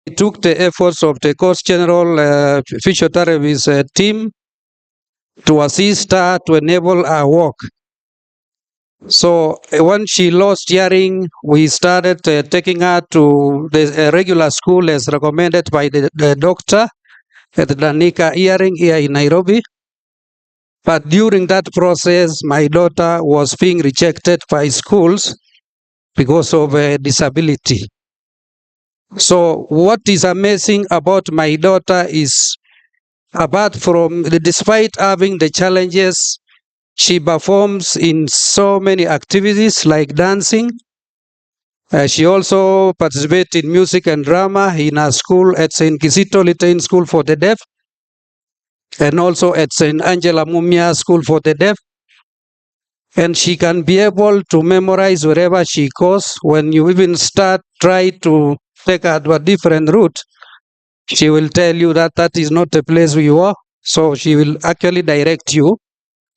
took the efforts of the Coast General physiotherapist team to assist her to enable her work. So when she lost hearing, we started taking her to the regular school as recommended by the doctor at the Danica Hearing here in Nairobi. But during that process, my daughter was being rejected by schools because of a disability. So what is amazing about my daughter is, apart from, despite having the challenges, she performs in so many activities like dancing. She also participates in music and drama in her school at St. Kizito Lutheran School for the Deaf, and also at St. Angela Mumia School for the Deaf. And she can be able to memorize wherever she goes. When you even try to take her to a different route, she will tell you that that is not the place where you are. So she will actually direct you.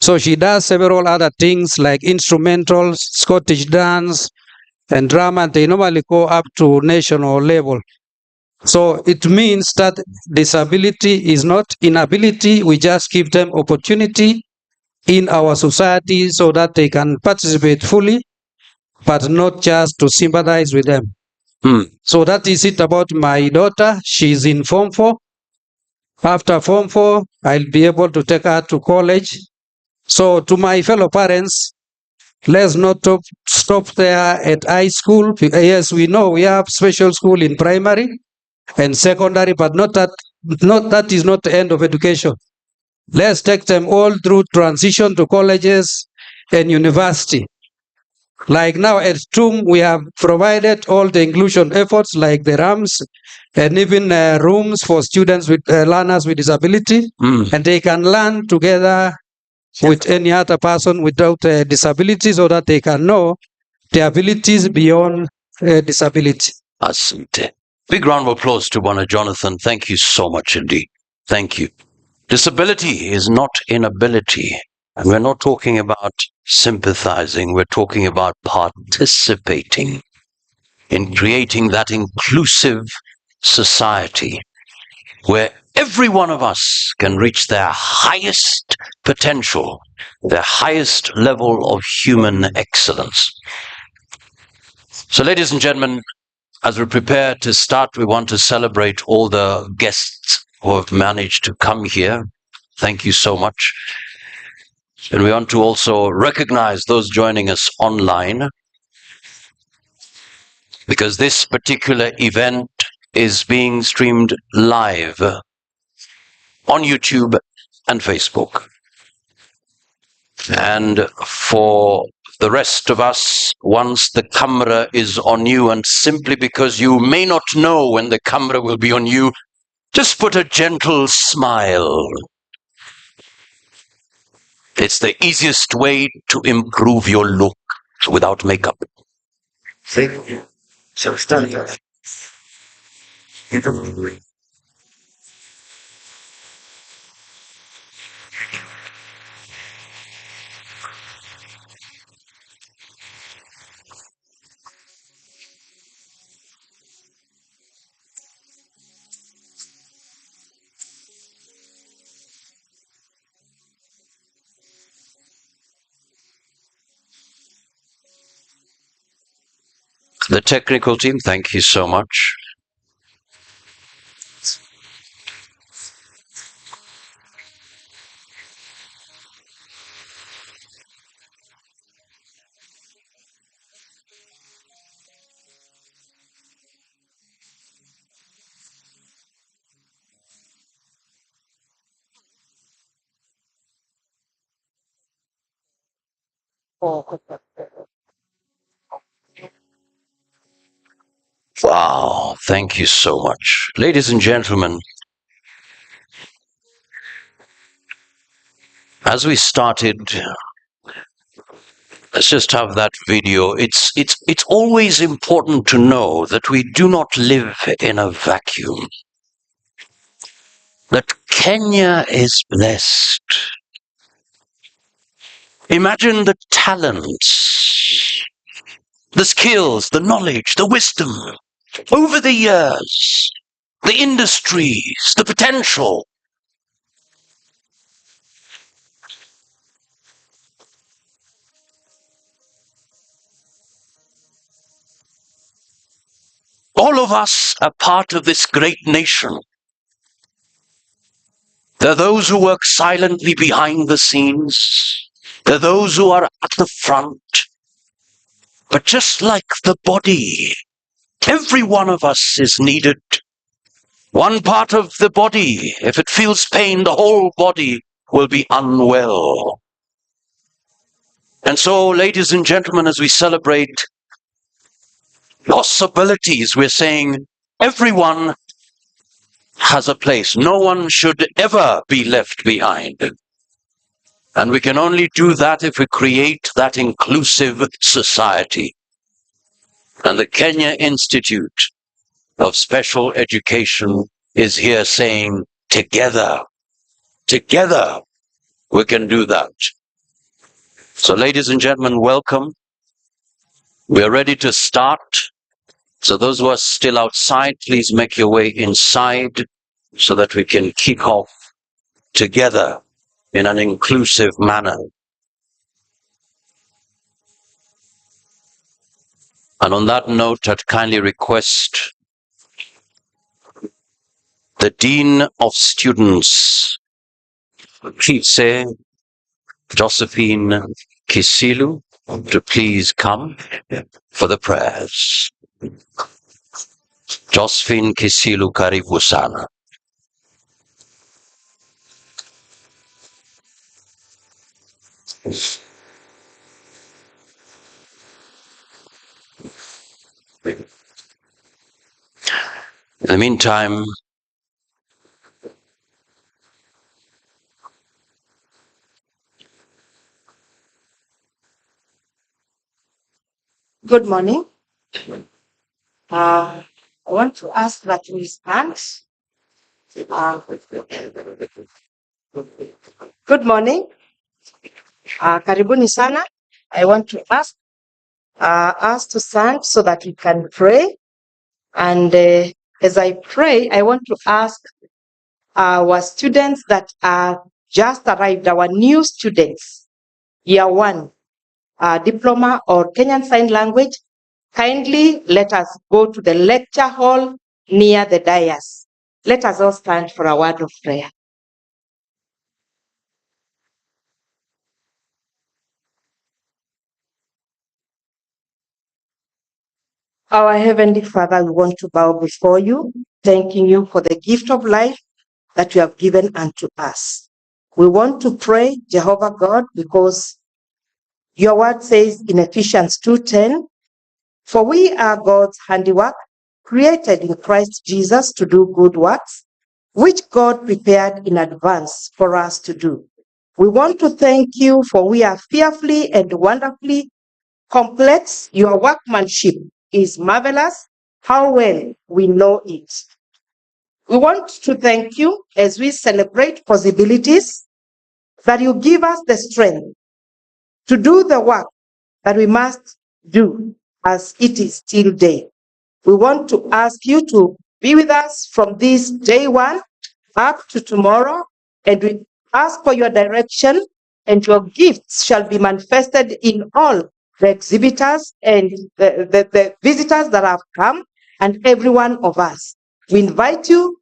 So she does several other things like instrumentals, Scottish dance, and drama. They normally go up to national level. So it means that disability is not inability. We just give them opportunity in our society so that they can participate fully, but not just to sympathize with them. So that is it about my daughter. She's in Form 4. After Form 4, I'll be able to take her to college. So to my fellow parents, let's not stop there at high school. Yes, we know we have special school in primary and secondary, but that is not the end of education. Let's take them all through transition to colleges and university. Like now at TUM, we have provided all the inclusion efforts like the RAMs and even rooms for students with learners with disability, and they can learn together with any other person without a disability so that they can know their abilities beyond disability. Asante. Big round of applause to Bwana Jonathan. Thank you so much indeed. Thank you. Disability is not inability. And we're not talking about sympathizing. We're talking about participating in creating that inclusive society where every one of us can reach their highest potential, their highest level of human excellence. So, ladies and gentlemen, as we prepare to start, we want to celebrate all the guests who have managed to come here. Thank you so much. And we want to also recognize those joining us online, because this particular event is being streamed live on YouTube and Facebook. And for the rest of us, once the camera is on you, and simply because you may not know when the camera will be on you, just put a gentle smile. It's the easiest way to improve your look without makeup. Thank you. So study. The technical team, thank you so much. Wow, thank you so much. Ladies and gentlemen, as we started, let's just have that video. It's always important to know that we do not live in a vacuum. That Kenya is blessed. Imagine the talents, the skills, the knowledge, the wisdom over the years the industries, the potential. All of us are part of this great nation. There are those who work silently behind the scenes. There are those who are at the front. But just like the body, every one of us is needed. One part of the body, if it feels pain, the whole body will be unwell. And so, ladies and gentlemen, as we celebrate possibilities, we're saying everyone has a place. No one should ever be left behind. And we can only do that if we create that inclusive society. And the Kenya Institute of Special Education is here saying, together we can do that. So ladies and gentlemen, welcome. We are ready to start. So those who are still outside, please make your way inside so that we can kick off together in an inclusive manner. And on that note, I'd kindly request the Dean of Students, KISE, Josephine Kisilu, to please come for the prayers. Josephine Kisilu, karibu sana. In the meantime, good morning. I want to ask that we stand. Good morning. Karibuni sana. I want to ask us to stand so that we can pray. And as I pray, I want to ask our students that are just arrived, our new students, year 1, diploma or Kenyan Sign Language, kindly let us go to the lecture hall near the dais. Let us all stand for a word of prayer. Our Heavenly Father, we want to bow before you, thanking you for the gift of life that you have given unto us. We want to pray, Jehovah God, because your word says in Ephesians 2:10, for we are God's handiwork, created in Christ Jesus to do good works, which God prepared in advance for us to do. We want to thank you for we are fearfully and wonderfully complex. Your workmanship is marvelous. How well we know it. We want to thank you as we celebrate possibilities that you give us the strength to do the work that we must do as it is still day. We want to ask you to be with us from this day 1 up to tomorrow, and we ask for your direction, and your gifts shall be manifested in all the exhibitors and the visitors that have come, and every one of us. We invite you,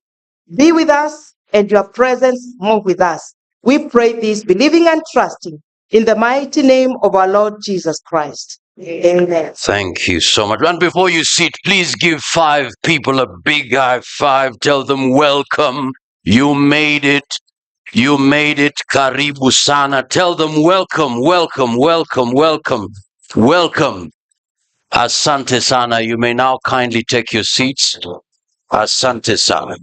be with us, and your presence move with us. We pray this, believing and trusting in the mighty name of our Lord Jesus Christ. Amen. thank you so much. And before you sit, please give 5 people a big high five. Tell them welcome. You made it. You made it. Karibu sana. Tell them welcome, welcome, welcome, welcome, welcome. Asante sana. You may now kindly take your seats. Asante sana.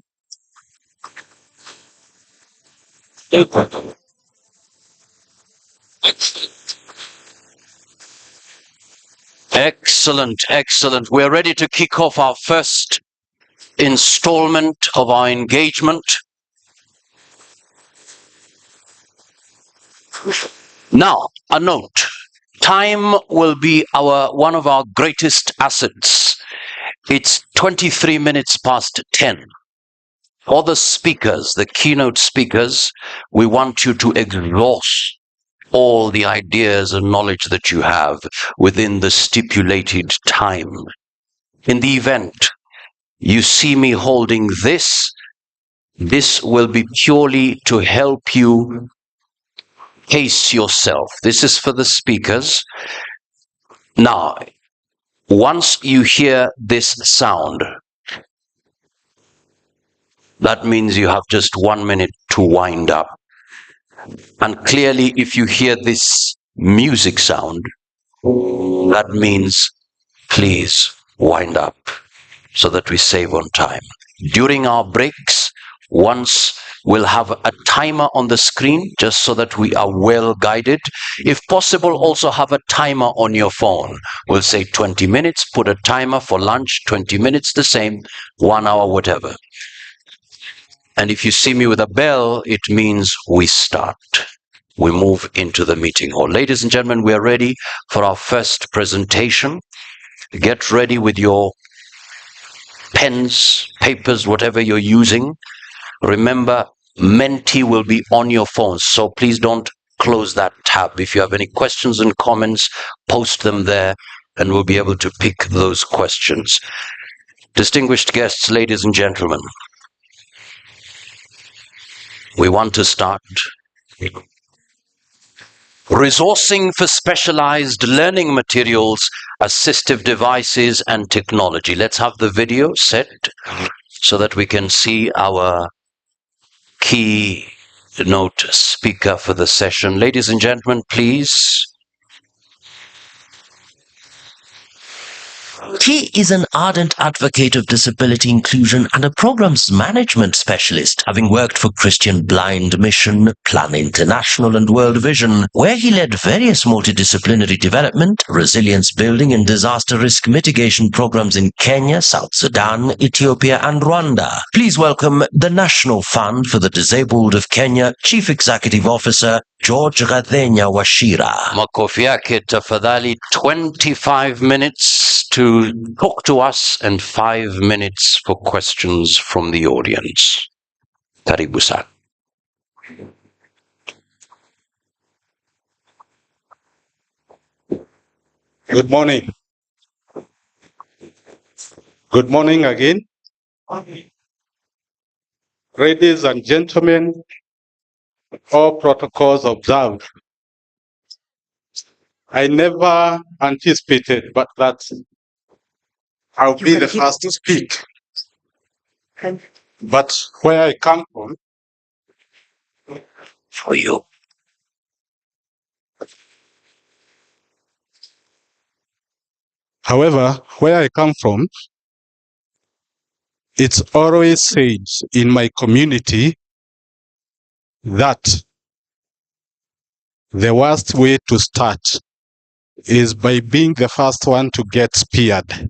Excellent, excellent. We're ready to kick off our first installment of our engagement. Now, a note. Time will be one of our greatest assets. It's 23 minutes past 10. For the speakers, the keynote speakers, we want you to exhaust all the ideas and knowledge that you have within the stipulated time. In the event you see me holding this will be purely to help you pace yourself. This is for the speakers. Now, once you hear this sound, that means you have just 1 minute to wind up. And clearly, if you hear this music sound, that means please wind up so that we save on time. During our breaks, once we'll have a timer on the screen just so that we are well guided. If possible, also have a timer on your phone. We'll say 20 minutes, put a timer for lunch, 20 minutes, the same, 1 hour, whatever. And if you see me with a bell, it means we start. We move into the meeting hall. Ladies and gentlemen, we are ready for our first presentation. Get ready with your pens, papers, whatever you're using. Remember, Menti will be on your phones, so please don't close that tab. If you have any questions and comments, post them there, and we'll be able to pick those questions. Distinguished guests, ladies and gentlemen, we want to start. Resourcing for specialized learning materials, assistive devices, and technology. Let's have the video set so that we can see our keynote speaker for the session. Ladies and gentlemen, please. He is an ardent advocate of disability inclusion and a programs management specialist, having worked for Christian Blind Mission, Plan International and World Vision, where he led various multidisciplinary development, resilience building and disaster risk mitigation programs in Kenya, South Sudan, Ethiopia and Rwanda. Please welcome the National Fund for the Disabled of Kenya Chief Executive Officer, George Gathenya Washira. Makofi yake tafadhali. 25 minutes to talk to us and 5 minutes for questions from the audience. Karibu sana. Good morning. Good morning again. Ladies and gentlemen, all protocols observed. I never anticipated, but that I'll be the first to speak. But where I come from, For you. however, where I come from, it's always said in my community that the worst way to start is by being the first one to get speared.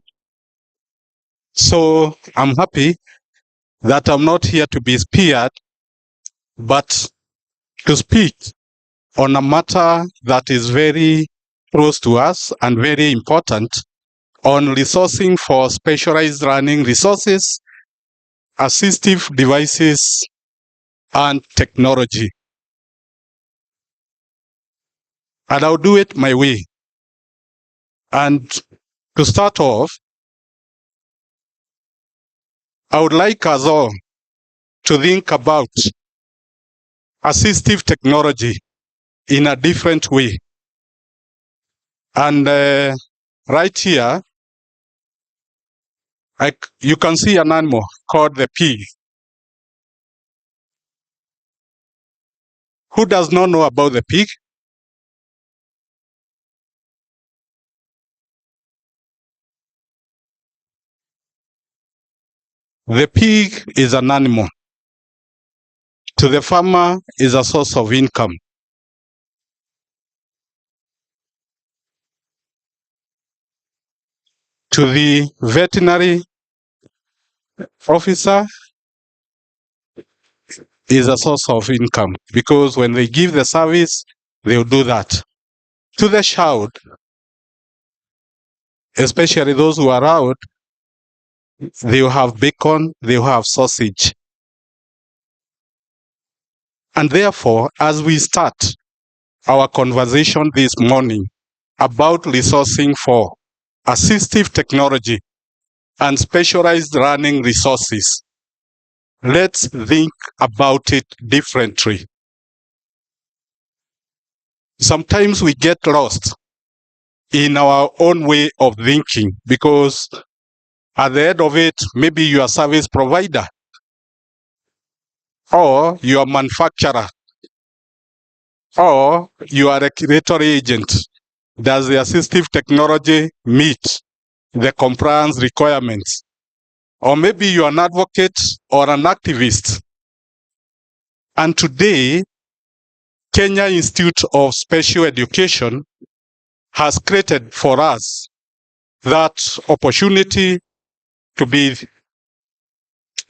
So I'm happy that I'm not here to be speared, but to speak on a matter that is very close to us and very important on resourcing for specialized learning resources, assistive devices, and technology. And I'll do it my way. And to start off, I would like us all to think about assistive technology in a different way. And right here, you can see an animal called the pig. Who does not know about the pig? The pig is an animal. To the farmer, is a source of income. To the veterinary officer, is a source of income, because when they give the service, they'll do that. To the child, especially those who are out, they'll have bacon, they'll have sausage. And therefore, as we start our conversation this morning about resourcing for assistive technology and specialized learning resources, let's think about it differently. Sometimes we get lost in our own way of thinking because at the end of it, maybe you are a service provider or you are a manufacturer or you are a regulatory agent. Does the assistive technology meet the compliance requirements? Or maybe you are an advocate or an activist. And today, Kenya Institute of Special Education has created for us that opportunity to be,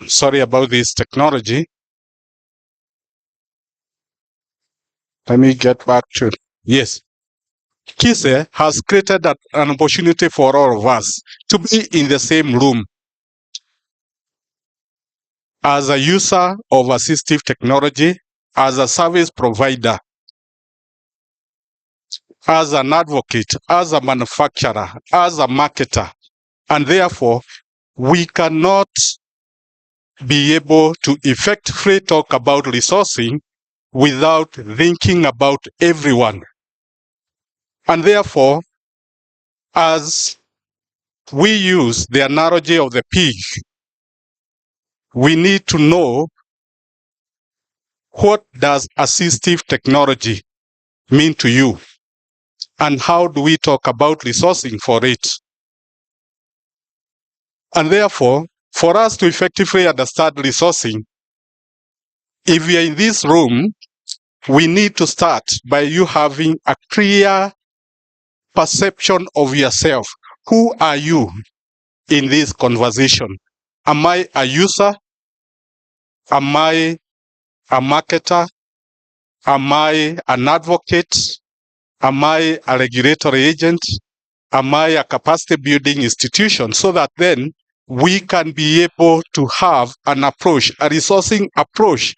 sorry about this technology. Let me get back to, yes. KISE has created an opportunity for all of us to be in the same room as a user of assistive technology, as a service provider, as an advocate, as a manufacturer, as a marketer. And therefore, we cannot be able to effectively talk about resourcing without thinking about everyone. And therefore, as we use the analogy of the pig, we need to know what does assistive technology mean to you and how do we talk about resourcing for it. And therefore, for us to effectively understand resourcing, if we are in this room, we need to start by you having a clear perception of yourself. Who are you in this conversation? Am I a user? Am I a marketer? Am I an advocate? Am I a regulatory agent? Am I a capacity building institution? So that then we can be able to have an approach, a resourcing approach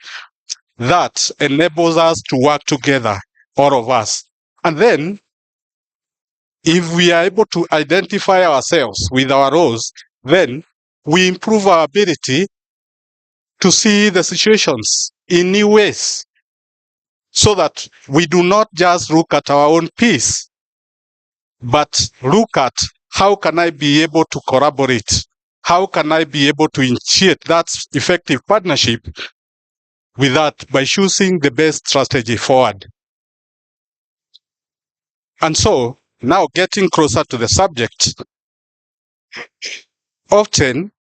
that enables us to work together, all of us. And then, if we are able to identify ourselves with our roles, then we improve our ability to see the situations in new ways so that we do not just look at our own piece, but look at how can I be able to collaborate? How can I be able to initiate that effective partnership with that by choosing the best strategy forward? And so, now getting closer to the subject, often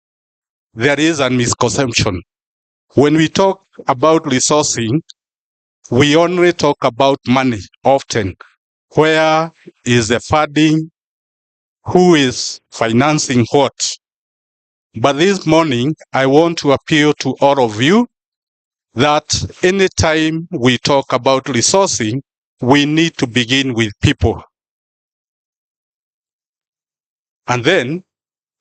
there is a misconception. When we talk about resourcing, we only talk about money often. Where is the funding? Who is financing what? But this morning, I want to appeal to all of you that anytime we talk about resourcing, we need to begin with people. And then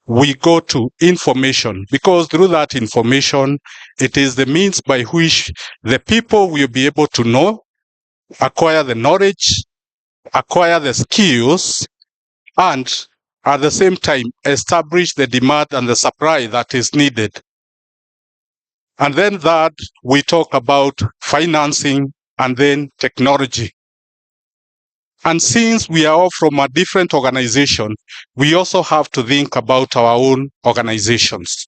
we go to information, because through that information, it is the means by which the people will be able to know, acquire the knowledge, acquire the skills, and at the same time, establish the demand and the supply that is needed. And then that we talk about financing and then technology. And since we are all from a different organization, we also have to think about our own organizations.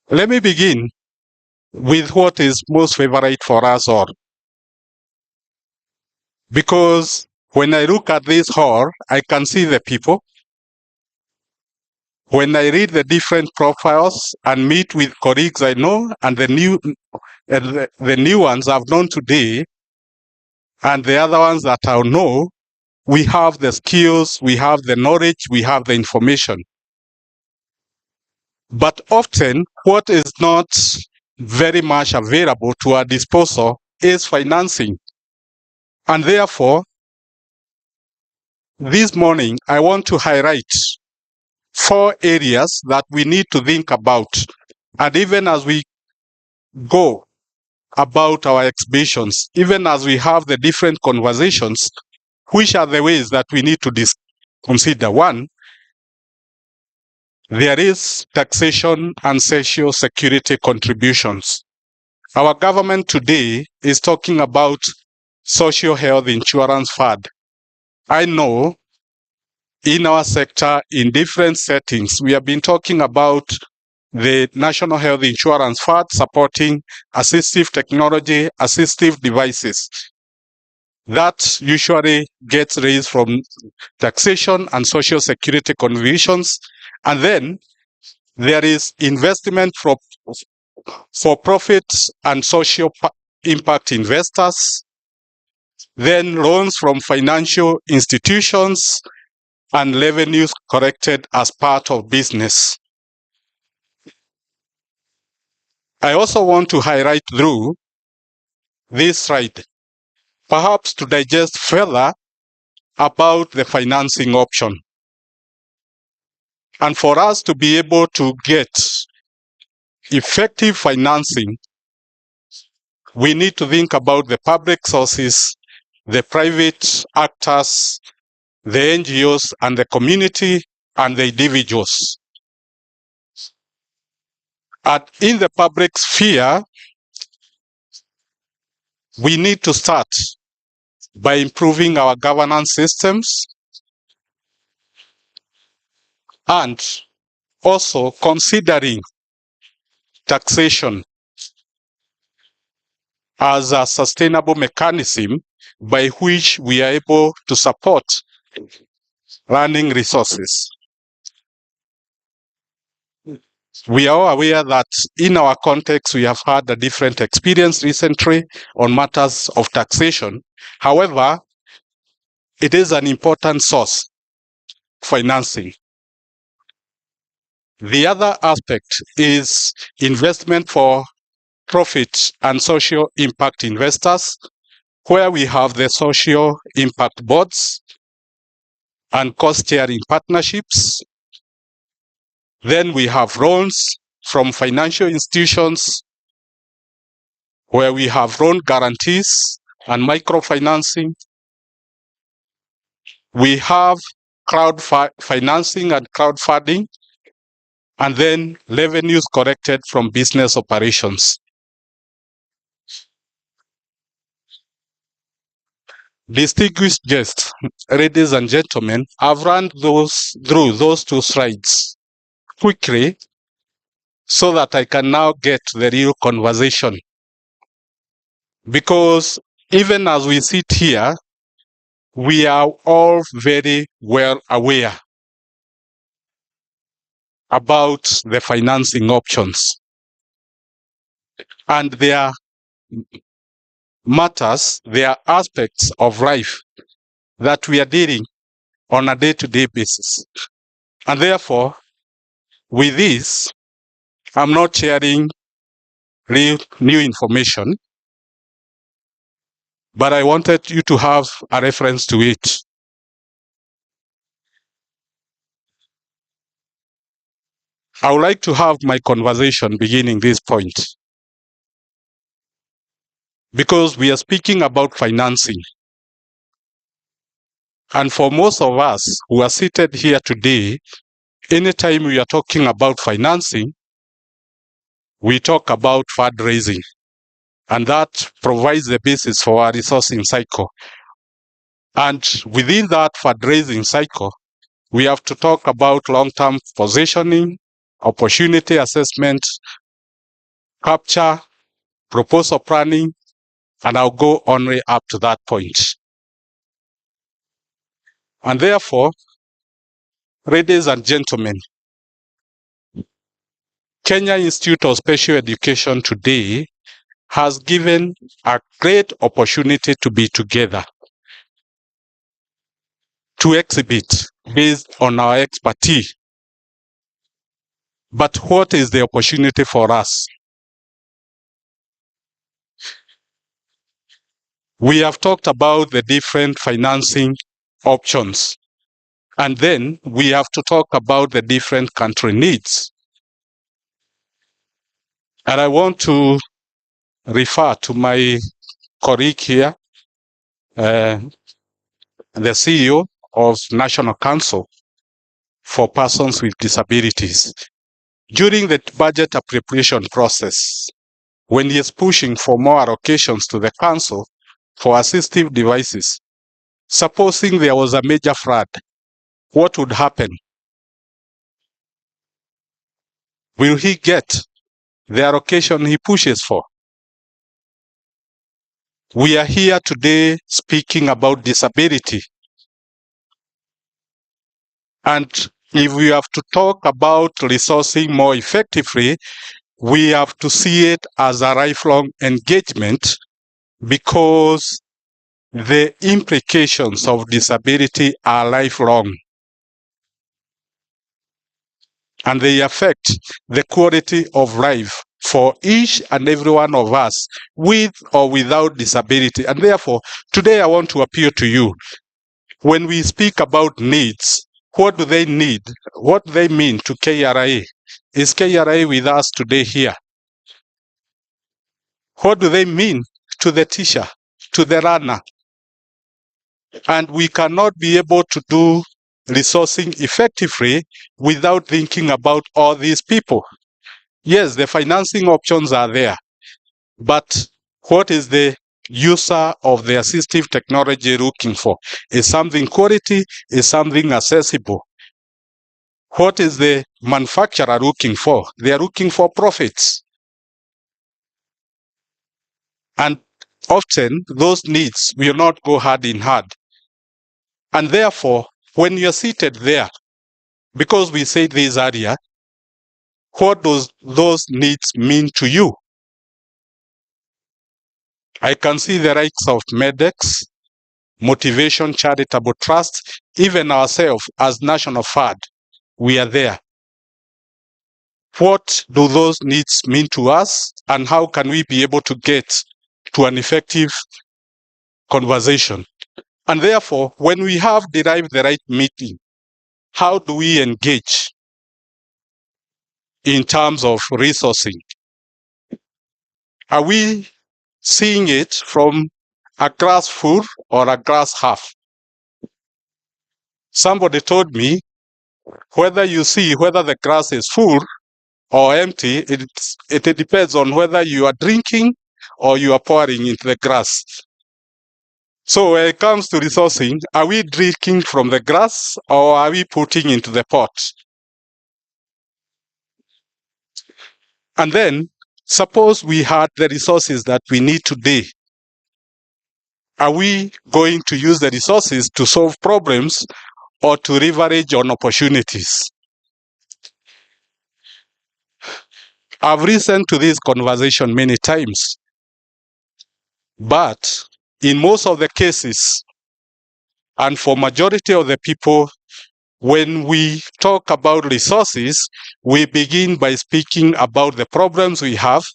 Let me begin with what is most favorite for us all. Because when I look at this hall, I can see the people. When I read the different profiles and meet with colleagues I know and the new ones I've known today, and the other ones that I'll know, we have the skills, we have the knowledge, we have the information. But often, what is not very much available to our disposal is financing. And therefore, this morning, I want to highlight 4 areas that we need to think about. And even as we go about our exhibitions, even as we have the different conversations, which are the ways that we need to consider? One, there is taxation and social security contributions. Our government today is talking about social health insurance fund. I know in our sector, in different settings, we have been talking about the National Health Insurance Fund supporting assistive technology, assistive devices. That usually gets raised from taxation and social security contributions. And then there is investment for profit and social impact investors, then loans from financial institutions, and revenues collected as part of business. I also want to highlight through this slide, perhaps to digest further about the financing option. And for us to be able to get effective financing, we need to think about the public sources, the private actors, the NGOs, and the community, and the individuals. And in the public sphere, we need to start by improving our governance systems and also considering taxation as a sustainable mechanism by which we are able to support learning resources. We are aware that in our context, we have had a different experience recently on matters of taxation. However, it is an important source of financing. The other aspect is investment for profit and social impact investors, where we have the social impact boards and cost-sharing partnerships. Then we have loans from financial institutions, where we have loan guarantees and microfinancing. We have financing and crowdfunding, and then revenues collected from business operations. Distinguished guests, ladies and gentlemen, I've run through those 2 slides quickly so that I can now get the real conversation. Because even as we sit here, we are all very well aware about the financing options. And there are matters, there are aspects of life that we are dealing on a day-to-day basis. And therefore, with this, I'm not sharing real new information, but I wanted you to have a reference to it. I would like to have my conversation beginning this point, because we are speaking about financing. And for most of us who are seated here today, anytime we are talking about financing, we talk about fundraising, and that provides the basis for our resourcing cycle. And within that fundraising cycle, we have to talk about long-term positioning, opportunity assessment, capture, proposal planning, and I'll go only up to that point. And therefore, ladies and gentlemen, Kenya Institute of Special Education today has given a great opportunity to be together, to exhibit based on our expertise. But what is the opportunity for us? We have talked about the different financing options. And then we have to talk about the different country needs. And I want to refer to my colleague here, the CEO of National Council for Persons with Disabilities. During the budget appropriation process, when he is pushing for more allocations to the council for assistive devices, supposing there was a major flood, what would happen? Will he get the allocation he pushes for? We are here today speaking about disability. And if we have to talk about resourcing more effectively, we have to see it as a lifelong engagement, because the implications of disability are lifelong. And they affect the quality of life for each and every one of us, with or without disability. And therefore, today I want to appeal to you. When we speak about needs, what do they need? What do they mean to KRA? Is KRA with us today here? What do they mean to the teacher, to the runner? And we cannot be able to do resourcing effectively without thinking about all these people. Yes, the financing options are there, but what is the user of the assistive technology looking for? Is something quality? Is something accessible? What is the manufacturer looking for? They are looking for profits. And often those needs will not go hand in hand. And therefore, when you're seated there, because we said this earlier, what does those needs mean to you? I can see the rights of MEDEX, Motivation Charitable Trust, even ourselves as National Fund, we are there. What do those needs mean to us, and how can we be able to get to an effective conversation? And therefore, when we have derived the right meeting, how do we engage in terms of resourcing? Are we seeing it from a glass full or a glass half? Somebody told me, whether you see whether the glass is full or empty, it depends on whether you are drinking or you are pouring into the glass. So when it comes to resourcing, are we drinking from the glass or are we putting into the pot? And then, suppose we had the resources that we need today. Are we going to use the resources to solve problems or to leverage on opportunities? I've listened to this conversation many times, but in most of the cases, and for majority of the people, when we talk about resources, we begin by speaking about the problems we have,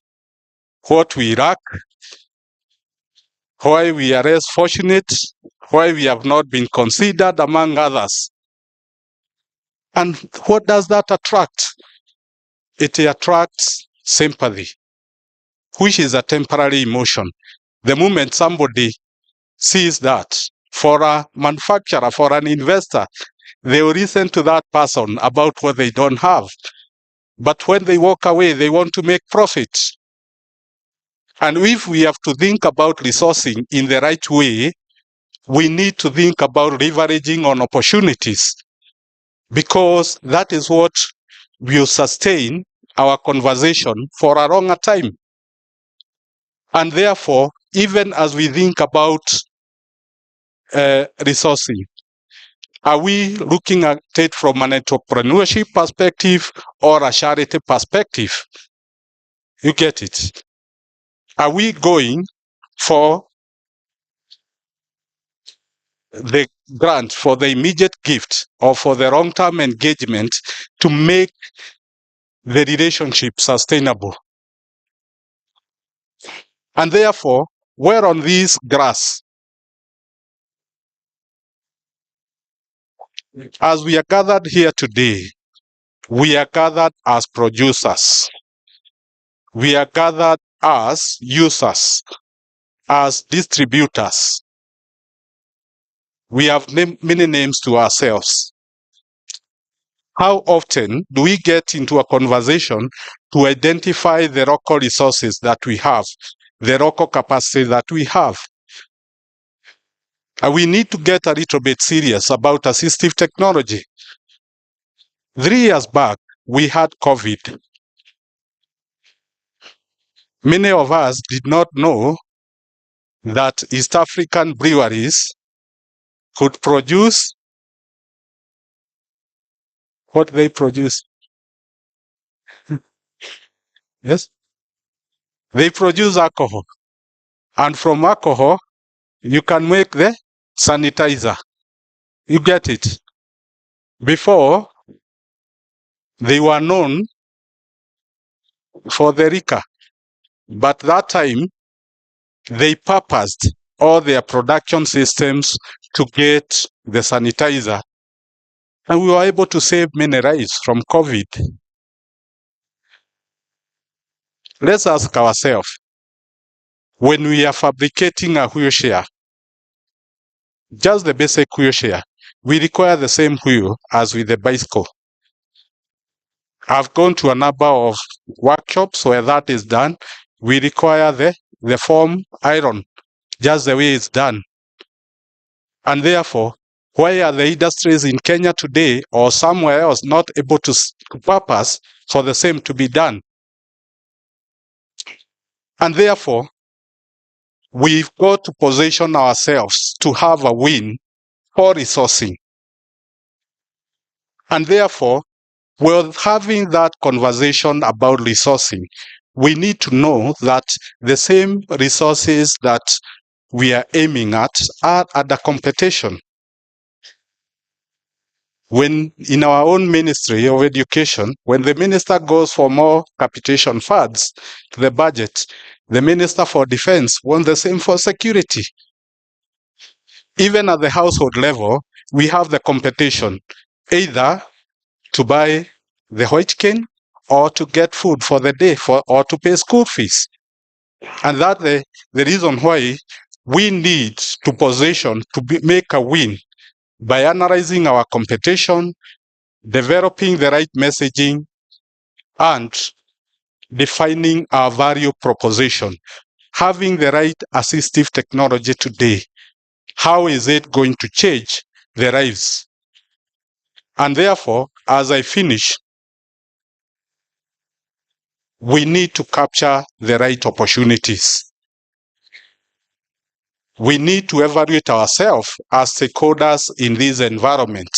what we lack, why we are less fortunate, why we have not been considered, among others. And what does that attract? It attracts sympathy, which is a temporary emotion. The moment somebody sees that, for a manufacturer, for an investor, they will listen to that person about what they don't have. But when they walk away, they want to make profit. And if we have to think about resourcing in the right way, we need to think about leveraging on opportunities, because that is what will sustain our conversation for a longer time. And therefore, even as we think about resourcing, are we looking at it from an entrepreneurship perspective or a charity perspective? You get it? Are we going for the grant, for the immediate gift, or for the long-term engagement to make the relationship sustainable? And therefore, where on this grass As we are gathered here today, we are gathered as producers. We are gathered as users, as distributors. We have many names to ourselves. How often do we get into a conversation to identify the local resources that we have, the local capacity that we have? And we need to get a little bit serious about assistive technology. 3 years back, we had COVID. Many of us did not know that East African breweries could produce what they produce. Yes? They produce alcohol. And from alcohol, you can make the sanitizer. You get it? Before, they were known for the liquor. But that time, they purposed all their production systems to get the sanitizer. And we were able to save many lives from COVID. Let's ask ourselves, when we are fabricating a wheelchair, just the basic wheelchair, we require the same wheel as with the bicycle. I've gone to a number of workshops where that is done. We require the form iron, just the way it's done. And therefore, why are the industries in Kenya today or somewhere else not able to purpose for the same to be done? And therefore, we've got to position ourselves to have a win for resourcing. And therefore, we're having that conversation about resourcing. We need to know that the same resources that we are aiming at are under competition. When in our own Ministry of Education, when the minister goes for more capitation funds to the budget, the Minister for Defense wants the same for security. Even at the household level, we have the competition, either to buy the white cane or to get food for the day or to pay school fees. And that's the reason why we need to position to make a win by analyzing our competition, developing the right messaging, and defining our value proposition. Having the right assistive technology today, how is it going to change the lives? And therefore, as I finish, we need to capture the right opportunities. We need to evaluate ourselves as stakeholders in this environment.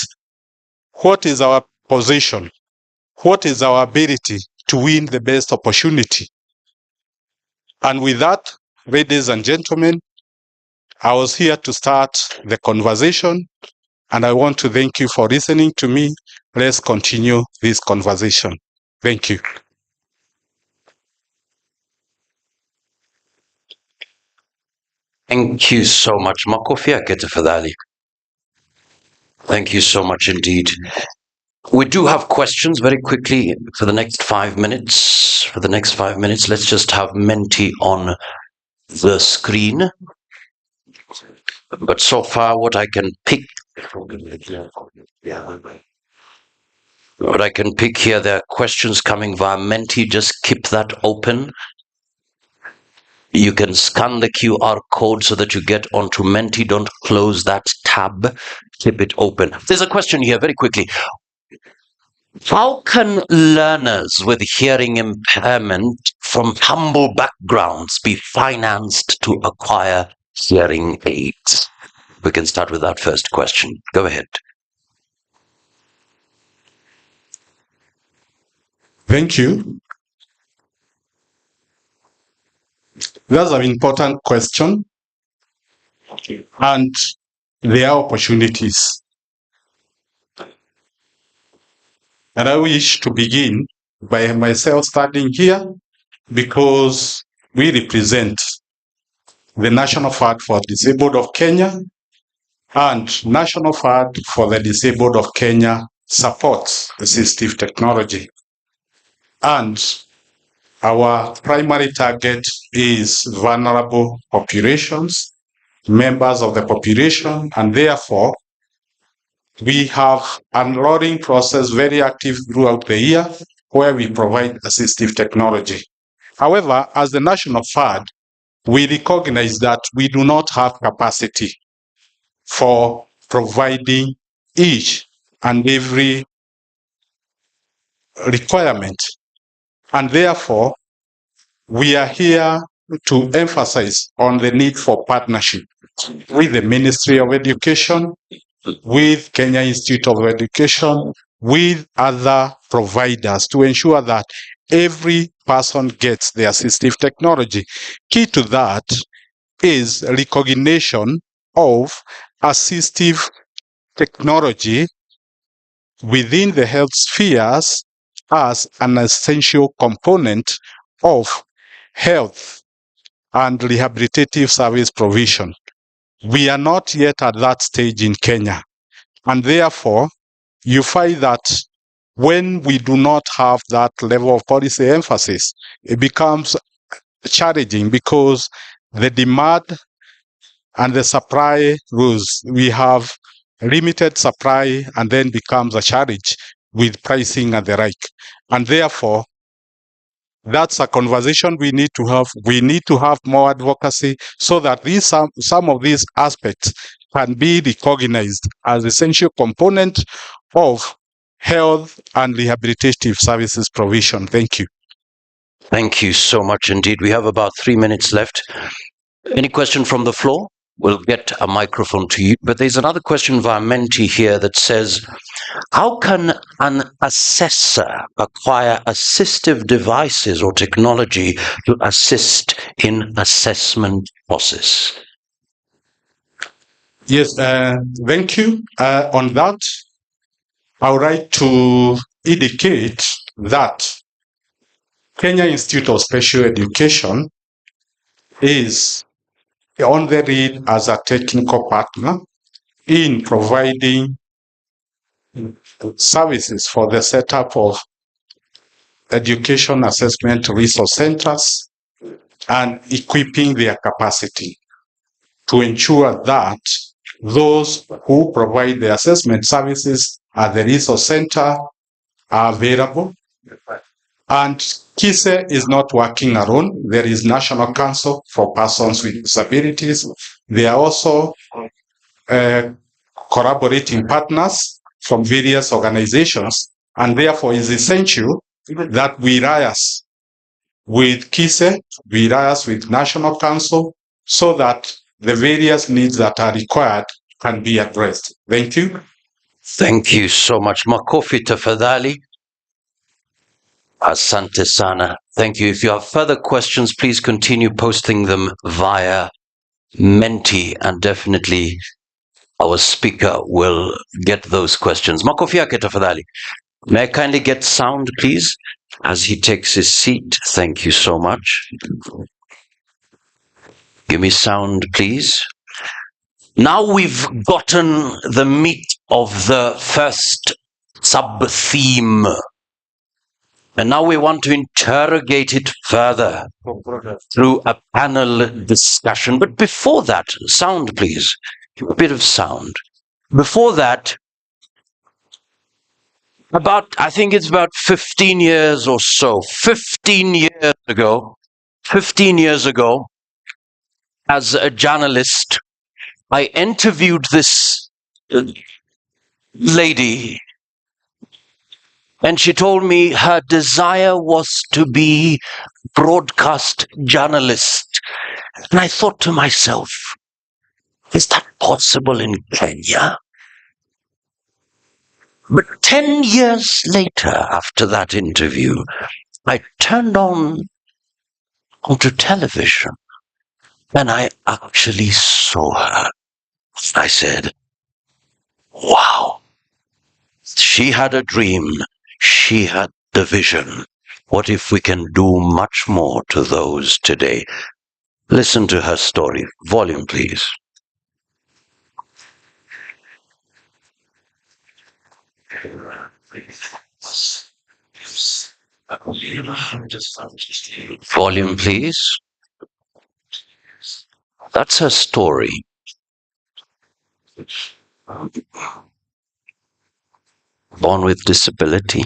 What is our position? What is our ability to win the best opportunity? And with that, ladies and gentlemen, I was here to start the conversation, and I want to thank you for listening to me. Let's continue this conversation. Thank you. Thank you so much. Makofi yake tafadhali. Thank you so much indeed. We do have questions very quickly for the next 5 minutes. For the next 5 minutes, let's just have Menti on the screen. But so far, what I can pick here, there are questions coming via Menti. Just keep that open. You can scan the QR code so that you get onto Menti. Don't close that tab. Keep it open. There's a question here very quickly. How can learners with hearing impairment from humble backgrounds be financed to acquire hearing aids? We can start with that first question. Go ahead. Thank you. That's an important question. And there are opportunities. And I wish to begin by myself starting here because we represent the National Fund for Disabled of Kenya, And National Fund for the Disabled of Kenya supports assistive technology. And our primary target is vulnerable populations, members of the population, and therefore we have an enrolling process very active throughout the year where we provide assistive technology. However, as the National Fund, we recognize that we do not have capacity for providing each and every requirement. And therefore, we are here to emphasize on the need for partnership with the Ministry of Education, with Kenya Institute of Education, with other providers to ensure that every person gets the assistive technology. Key to that is recognition of assistive technology within the health spheres as an essential component of health and rehabilitative service provision. We are not yet at that stage in Kenya. And therefore, you find that when we do not have that level of policy emphasis, it becomes challenging because the demand and the supply rules, we have limited supply and then becomes a challenge with pricing and the like. And therefore, that's a conversation we need to have. We need to have more advocacy so that some of these aspects can be recognized as essential component of health and rehabilitative services provision. Thank you. Thank you so much indeed. We have about 3 minutes left. Any question from the floor? We'll get a microphone to you. But there's another question via Menti here that says, how can an assessor acquire assistive devices or technology to assist in assessment process? Yes, thank you. On that, I would like to indicate that Kenya Institute of Special Education is on the lead as a technical partner in providing services for the setup of education assessment resource centers and equipping their capacity to ensure that those who provide the assessment services at the resource center are available. And KISE is not working alone. There is National Council for Persons with Disabilities. They are also collaborating partners from various organizations, and therefore it is essential that we liaise with KISE, we liaise with National Council, so that the various needs that are required can be addressed. Thank you. Thank you so much. Makofi tafadhali. Asante sana. Thank you. If you have further questions, please continue posting them via Menti, and definitely our speaker will get those questions. Makofi yake tafadhali. May I kindly get sound, please, as he takes his seat? Thank you so much. Give me sound, please. Now we've gotten the meat of the first sub-theme. And now we want to interrogate it further through a panel discussion. But before that, sound, please. A bit of sound. Before that, I think it's about 15 years or so, 15 years ago, as a journalist, I interviewed this lady, and she told me her desire was to be broadcast journalist. And I thought to myself, is that possible in Kenya? But 10 years later, after that interview, I turned onto television and I actually saw her. I said, wow, she had a dream. She had the vision. What if we can do much more to those today? Listen to her story. Volume, please. Volume, please. That's her story. Born with disability.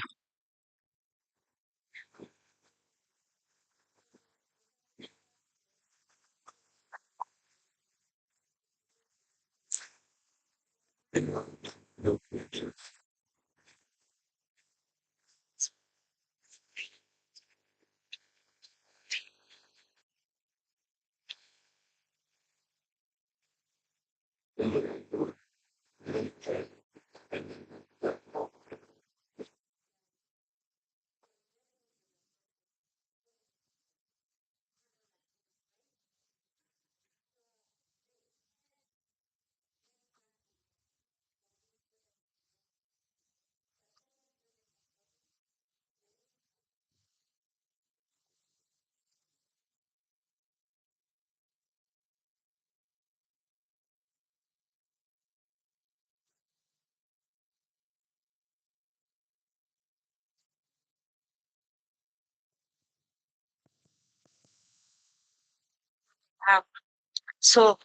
So,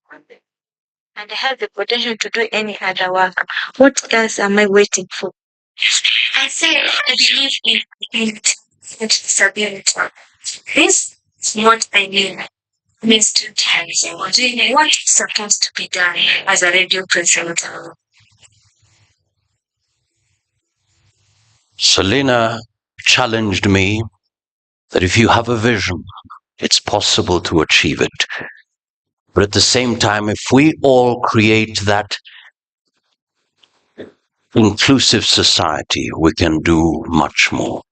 and I have the potential to do any other work. What else am I waiting for? I say I believe in disability. This is what I mean. Means to what is supposed to be done as a radio presenter. Selena challenged me that if you have a vision, it's possible to achieve it. But at the same time, if we all create that inclusive society, we can do much more.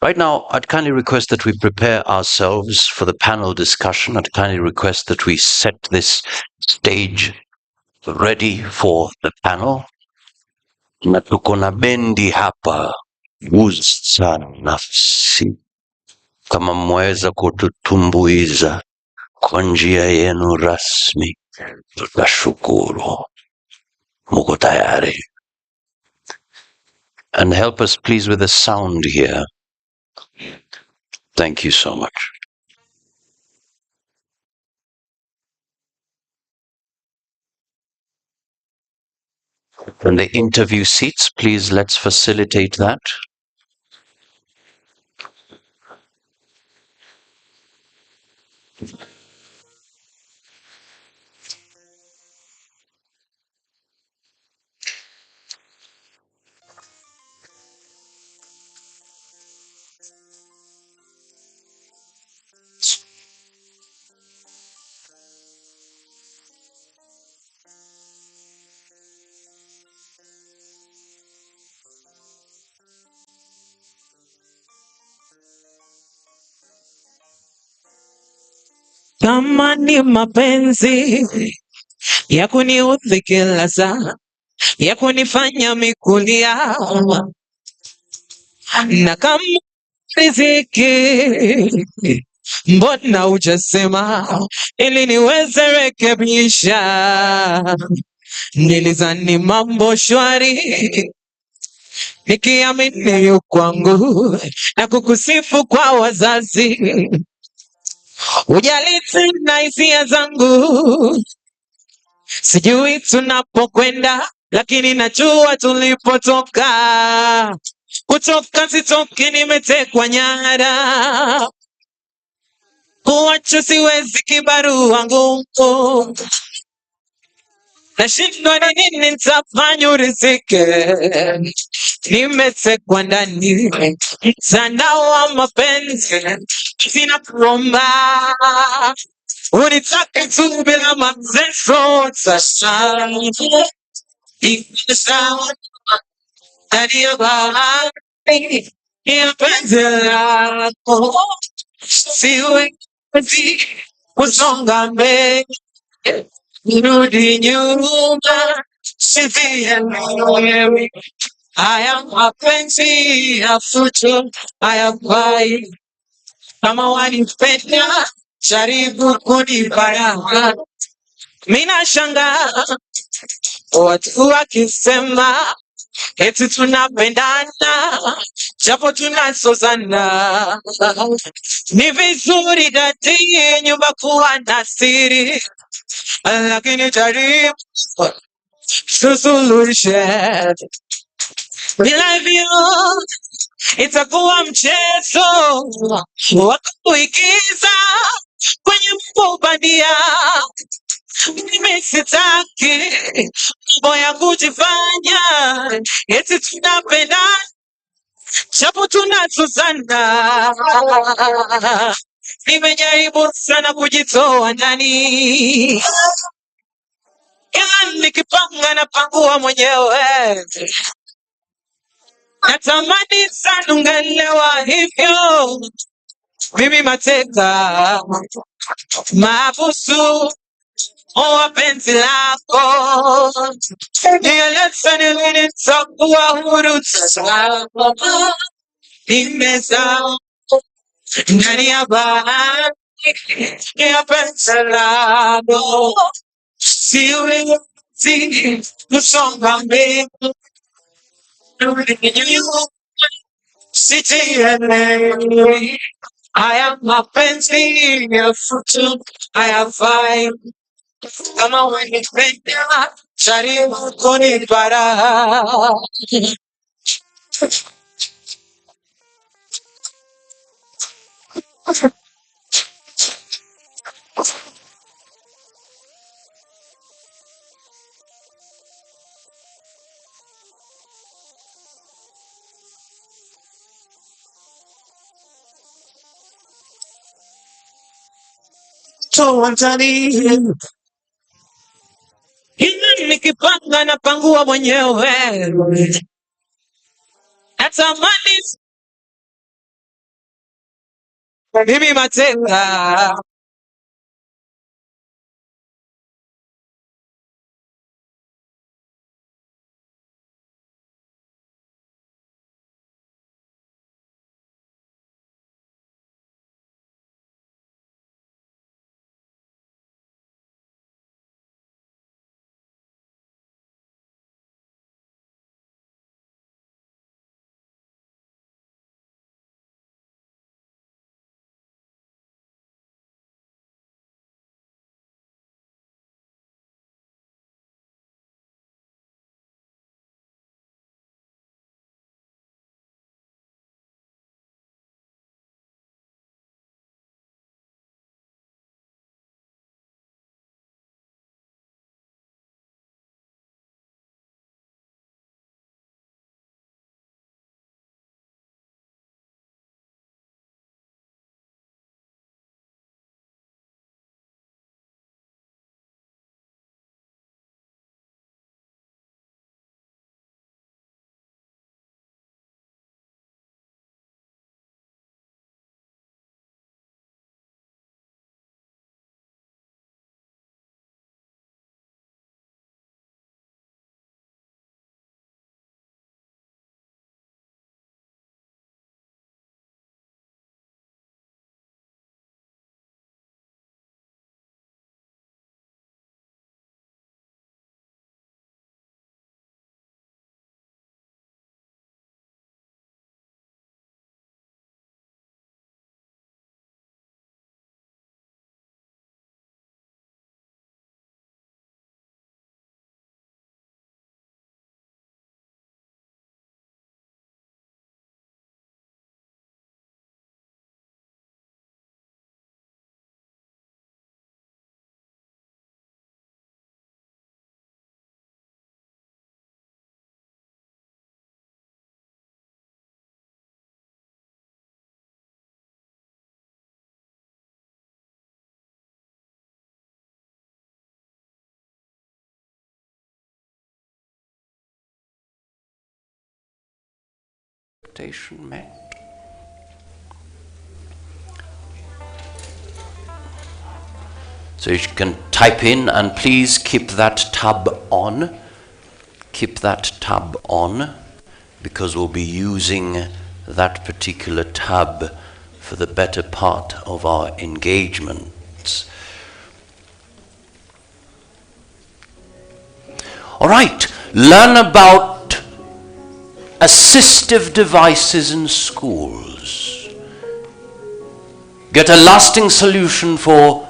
Right now, I'd kindly request that we prepare ourselves for the panel discussion. I'd kindly request that we set this stage ready for the panel. Na tuko na bendi hapa, gusa nafsi. Kama mweza kututumbuiza kwa njia yenu rasmi, tutashukuru. Muko tayari? And help us please with the sound here. Thank you so much. And the interview seats, please let's facilitate that. Kama ni mapenzi ya kuniudhi kila saa, ya kunifanya mikulia, na kama riziki, mbona hujasema ili niweze rekebisha? Nilizani mambo shwari, nikiamini yu kwangu na kukusifu kwa wazazi, ujali tena hisia zangu. Sijui tunapokwenda, lakini najua tulipotoka. Kutoka sitoki, nimetekwa nyara. Kuacha siwezi, kibarua ngumu. Nashindwa ni nini nitafanya urizike. Nimetekwa ndani mtandao wa mapenzi, sina kuomba unitake tu bila mateso. Sasa iko sawa ndani ya bahari ya penzi lako, siwezi kusonga mbele, nirudi nyuma, sivyo mwenyewe. Haya mapenzi ya fujo hayafai. Kama wanipenda, jaribu kunibaya. Mina shanga watu wakisema eti tunapendana japo tunasozana. Ni vizuri dadi nyumba kuwa na siri, lakini jaribu tusuluhishe. Bila hivyo itakuwa mchezo wa kuigiza kwenye mambo bandia. Mimi sitaki mambo ya kujifanya eti tunapenda japo tunazozana. Nimejaribu sana kujitoa ndani, ila nikipanga napangua mwenyewe. Natamani sana ungelewa hivyo, mimi mateka mabusu wa penzi lako, nieleze ni lini nitakuwa huru sasa. Nimezama ndani ya bahari ya penzi lako, siwezi kusonga mbele. Sijielewi, haya mapenzi ya futu hayafai. Kama wanipenda jaribu kunipara. Tuanzani ila nikipanga napangua mwenyewe. Natamani mimi mateka met. So you can type in, and please keep that tab on. Keep that tab on, because we'll be using that particular tab for the better part of our engagements. All right, learn about assistive devices in schools. Get a lasting solution for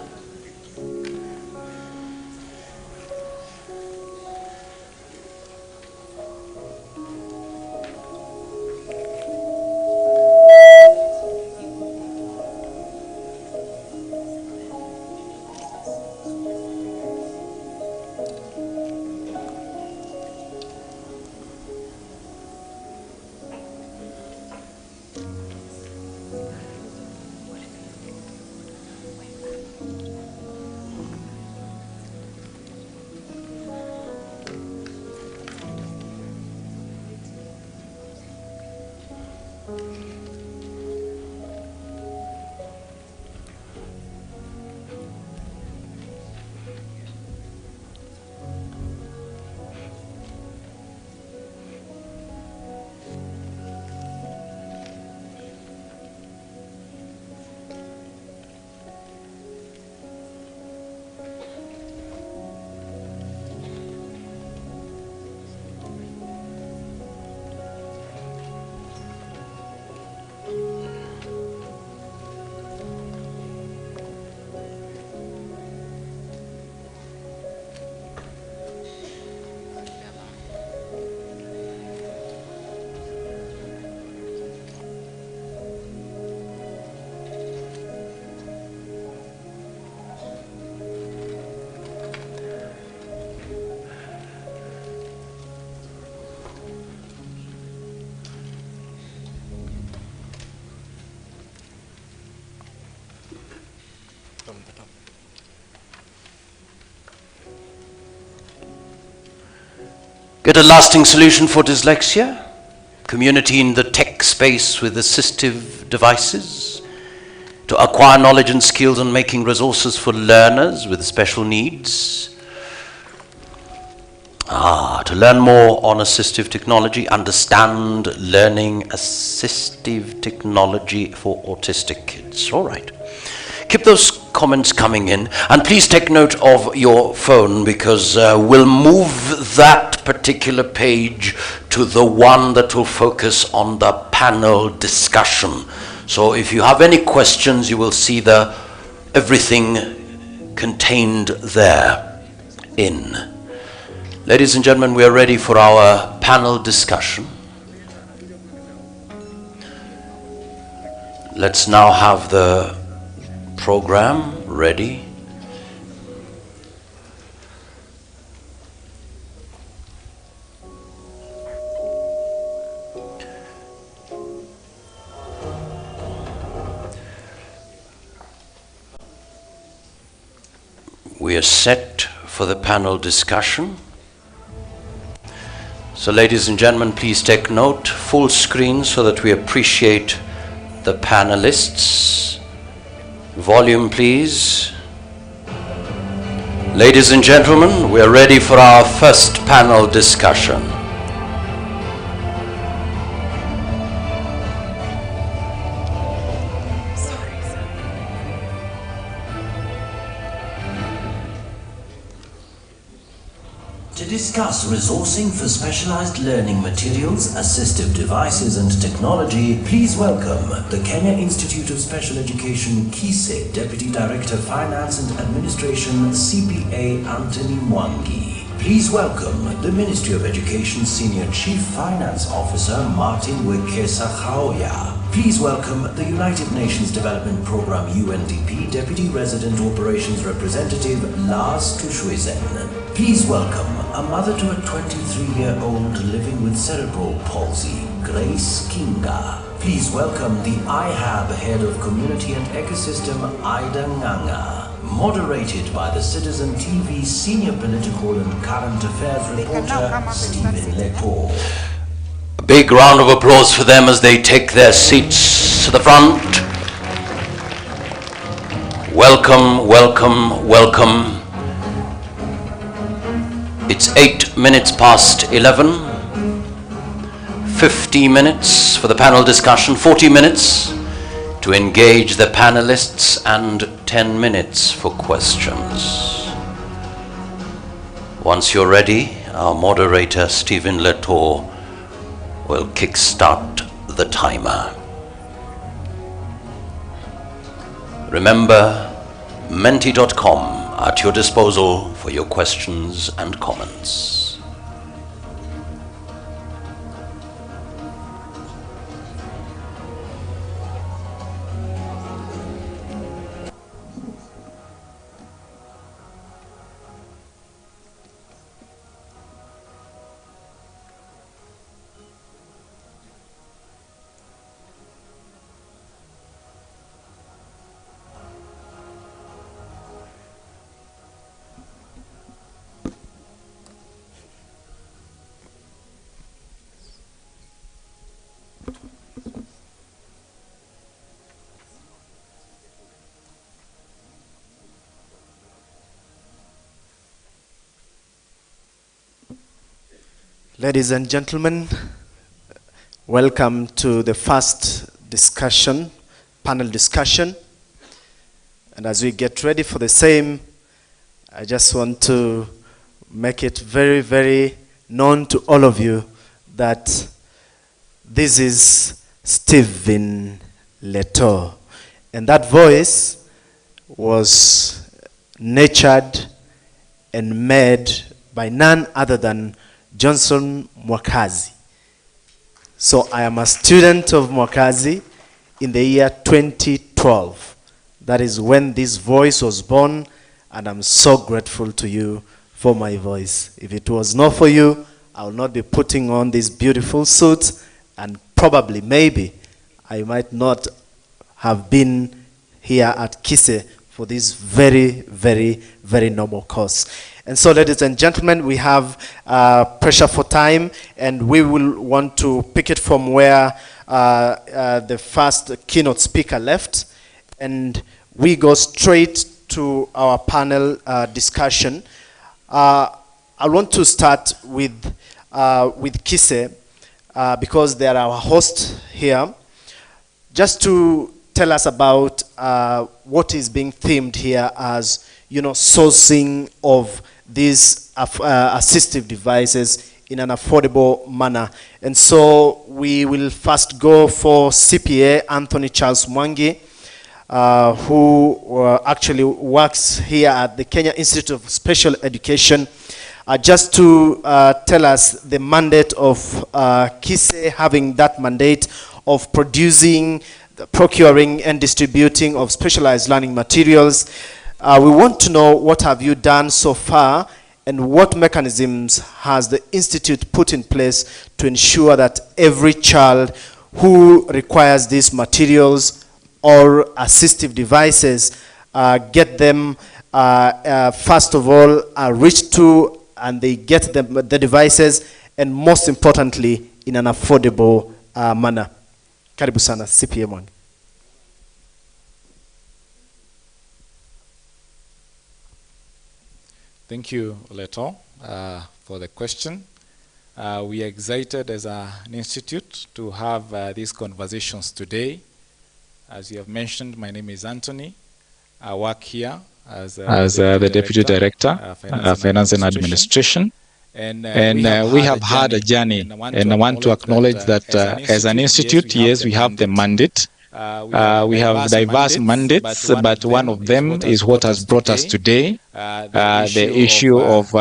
get a lasting solution for dyslexia, community in the tech space with assistive devices, to acquire knowledge and skills on making resources for learners with special needs. To learn more on assistive technology, understand learning assistive technology for autistic kids. All right. Keep those comments coming in, and please take note of your phone, because we'll move that particular page to the one that will focus on the panel discussion. So if you have any questions, you will see everything contained there in. Ladies and gentlemen, we are ready for our panel discussion. Let's now have the program ready. We are set for the panel discussion. So ladies and gentlemen, please take note, full screen so that we appreciate the panelists. Volume, please. Ladies and gentlemen, we are ready for our first panel discussion. To discuss resourcing for specialized learning materials, assistive devices and technology, please welcome the Kenya Institute of Special Education KISE Deputy Director Finance and Administration CPA Anthony Mwangi. Please welcome the Ministry of Education Senior Chief Finance Officer Martin Wekesa Khauya. Please welcome the United Nations Development Program UNDP Deputy Resident Operations Representative Lars Tushwizen. Please welcome a mother to a 23-year-old living with cerebral palsy, Grace Kinga. Please welcome the IHAB Head of Community and Ecosystem, Ida Nganga. Moderated by the Citizen TV Senior Political and Current Affairs Reporter, Stephen Lepo. A big round of applause for them as they take their seats to the front. Welcome, welcome, welcome. It's 8 minutes past 11. 50 minutes for the panel discussion, 40 minutes to engage the panelists, and 10 minutes for questions. Once you're ready, our moderator, Stephen Leto, will kickstart the timer. Remember, menti.com at your disposal for your questions and comments. Ladies and gentlemen, welcome to the first discussion, panel discussion. And as we get ready for the same, I just want to make it very, very known to all of you that this is Stephen Leto. And that voice was nurtured and made by none other than Johnson Mwakazi. So I am a student of Mwakazi in the year 2012. That is when this voice was born, and I'm so grateful to you for my voice. If it was not for you, I will not be putting on this beautiful suit, and probably, maybe, I might not have been here at KISE for this very, very, very normal course. And so, ladies and gentlemen, we have pressure for time, and we will want to pick it from where the first keynote speaker left, and we go straight to our panel discussion. I want to start with KISE because they are our host here, just to tell us about what is being themed here as, you know, sourcing of these assistive devices in an affordable manner. And so we will first go for CPA Anthony Charles Mwangi, who actually works here at the Kenya Institute of Special Education, just to tell us the mandate of KISE, having that mandate of producing, procuring and distributing of specialized learning materials. We want to know, what have you done so far, and what mechanisms has the Institute put in place to ensure that every child who requires these materials or assistive devices get them, first of all, reached to, and they get the devices, and most importantly, in an affordable manner. Karibu sana, CPA Mwangi. Thank you, Leto, for the question. We are excited as an institute to have these conversations today. As you have mentioned, my name is Anthony. I work here as the Deputy Director, Finance and Administration. And we have had a journey, and I want to acknowledge that as an institute, yes, we have the mandate. We have diverse mandates, but one of them is what has brought us today, the issue of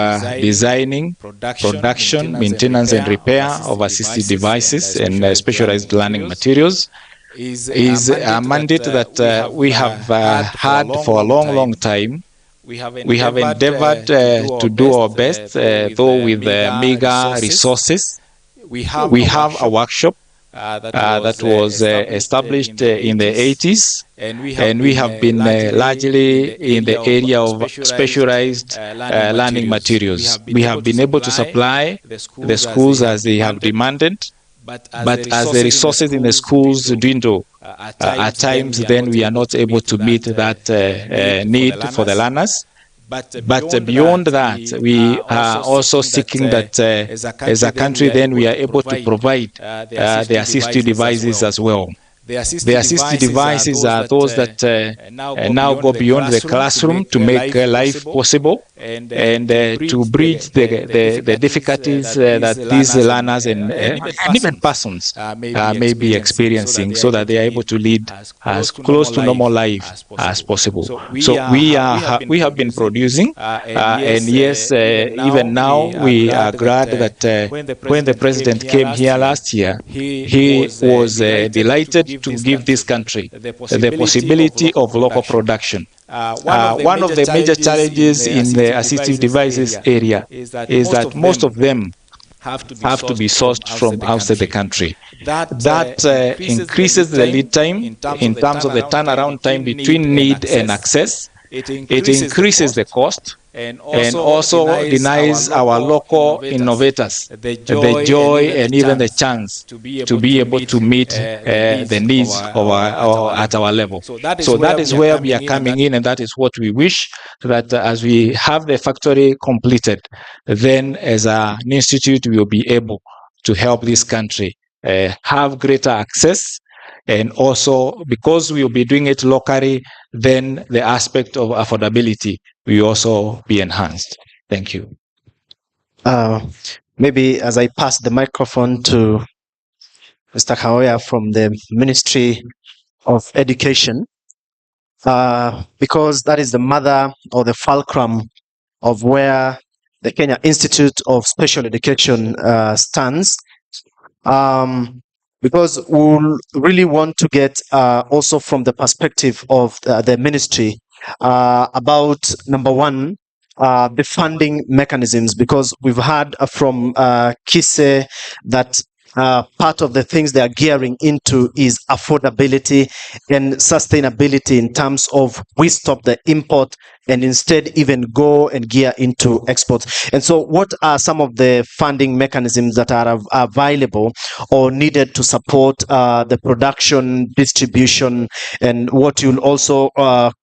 designing, production, maintenance and repair of assistive devices and specialized learning materials. Is a mandate that we have had for a long, long time. We have endeavored to do our best, though with meager resources. We have a workshop that was established in the 80s, and we have been largely in the area of specialized learning materials. We have been able to supply the schools as they have demanded, but as the resources in the schools dwindle, at times then we are not able to meet that need for the learners. But beyond that, we are also seeking that as a country then we are able to provide the assistive devices as well. The assistive devices are those that now go beyond the classroom to make life possible and to bridge the difficulties that these learners and even persons may be experiencing, so that they are able to lead as close to normal life as possible. So we have been producing, and yes, even now we are glad that when the president came here last year, he was delighted to give this country the possibility of local production. One of the major challenges in the assistive devices area is that most of them have to be sourced from outside the country. That increases the lead time in terms of the turnaround time between need and access. It increases the cost and also denies our local innovators the joy and even the chance to be able to meet the needs of at our level. So that is where we are coming in, and that is what we wish, that as we have the factory completed, then as an institute we will be able to help this country have greater access. And also, because we will be doing it locally, then the aspect of affordability will also be enhanced. Thank you. Maybe as I pass the microphone to Mr. Kaoya from the Ministry of Education, because that is the mother or the fulcrum of where the Kenya Institute of Special Education stands. Because we really want to get also from the perspective of the ministry about, number one, the funding mechanisms, because we've heard from KISE that part of the things they are gearing into is affordability and sustainability in terms of we stop the import and instead even go and gear into exports. And so what are some of the funding mechanisms that are available or needed to support the production, distribution, and what you'll also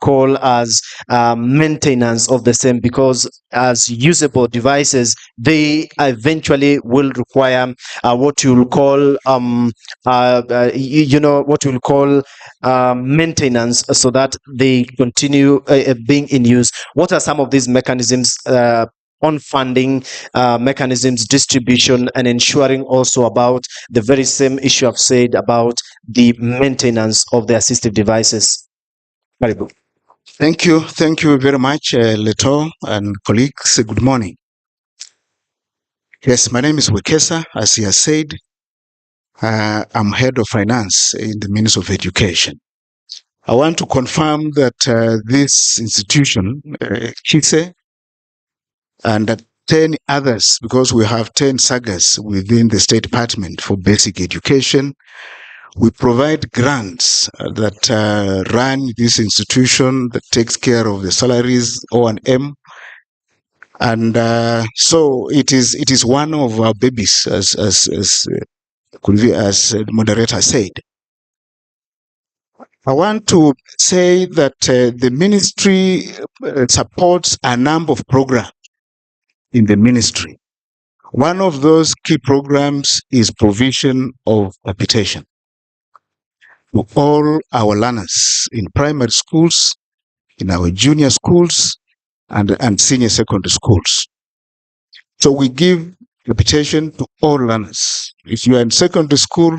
call as maintenance of the same? Because as usable devices, they eventually will require what you'll call maintenance, so that they continue being in use. What are some of these mechanisms on funding, mechanisms, distribution, and ensuring also about the very same issue I've said about the maintenance of the assistive devices? Karibu. Thank you very much, Leto and colleagues. Good morning. Yes, my name is Wekesa, as he has said. I'm head of finance in the Ministry of Education. I want to confirm that this institution, KISE, and 10 others, because we have 10 sagas within the State Department for basic education, we provide grants that run this institution, that takes care of the salaries, O&M. And so it is one of our babies, as the moderator said. I want to say that the ministry supports a number of programs in the ministry. One of those key programs is provision of capitation to all our learners in primary schools, in our junior schools, and senior secondary schools. So we give capitation to all learners. If you are in secondary school,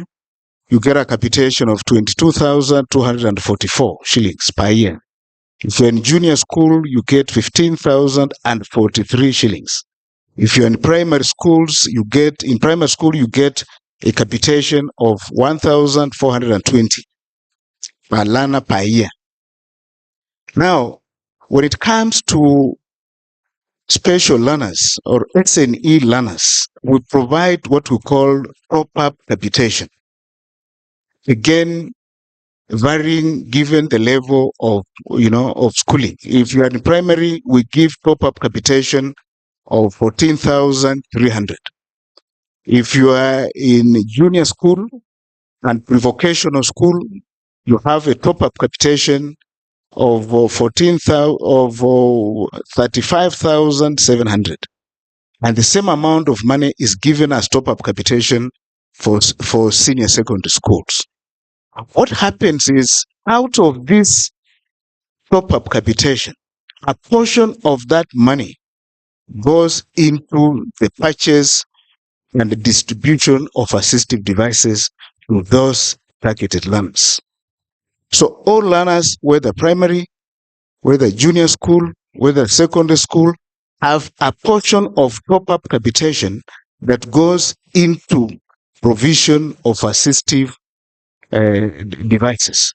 you get a capitation of 22,244 shillings per year. If you're in junior school, you get 15,043 shillings. If you're in primary schools, you get a capitation of 1,420 per learner per year. Now, when it comes to special learners or SNE learners, we provide what we call top-up capitation. Again, varying given the level of schooling. If you are in primary, we give top-up capitation of 14,300. If you are in junior school and pre-vocational school, you have a top-up capitation of 35,700, and the same amount of money is given as top-up capitation for senior secondary schools. What happens is, out of this top-up capitation, a portion of that money goes into the purchase and the distribution of assistive devices to those targeted learners. So all learners, whether primary, whether junior school, whether secondary school, have a portion of top-up capitation that goes into provision of assistive devices.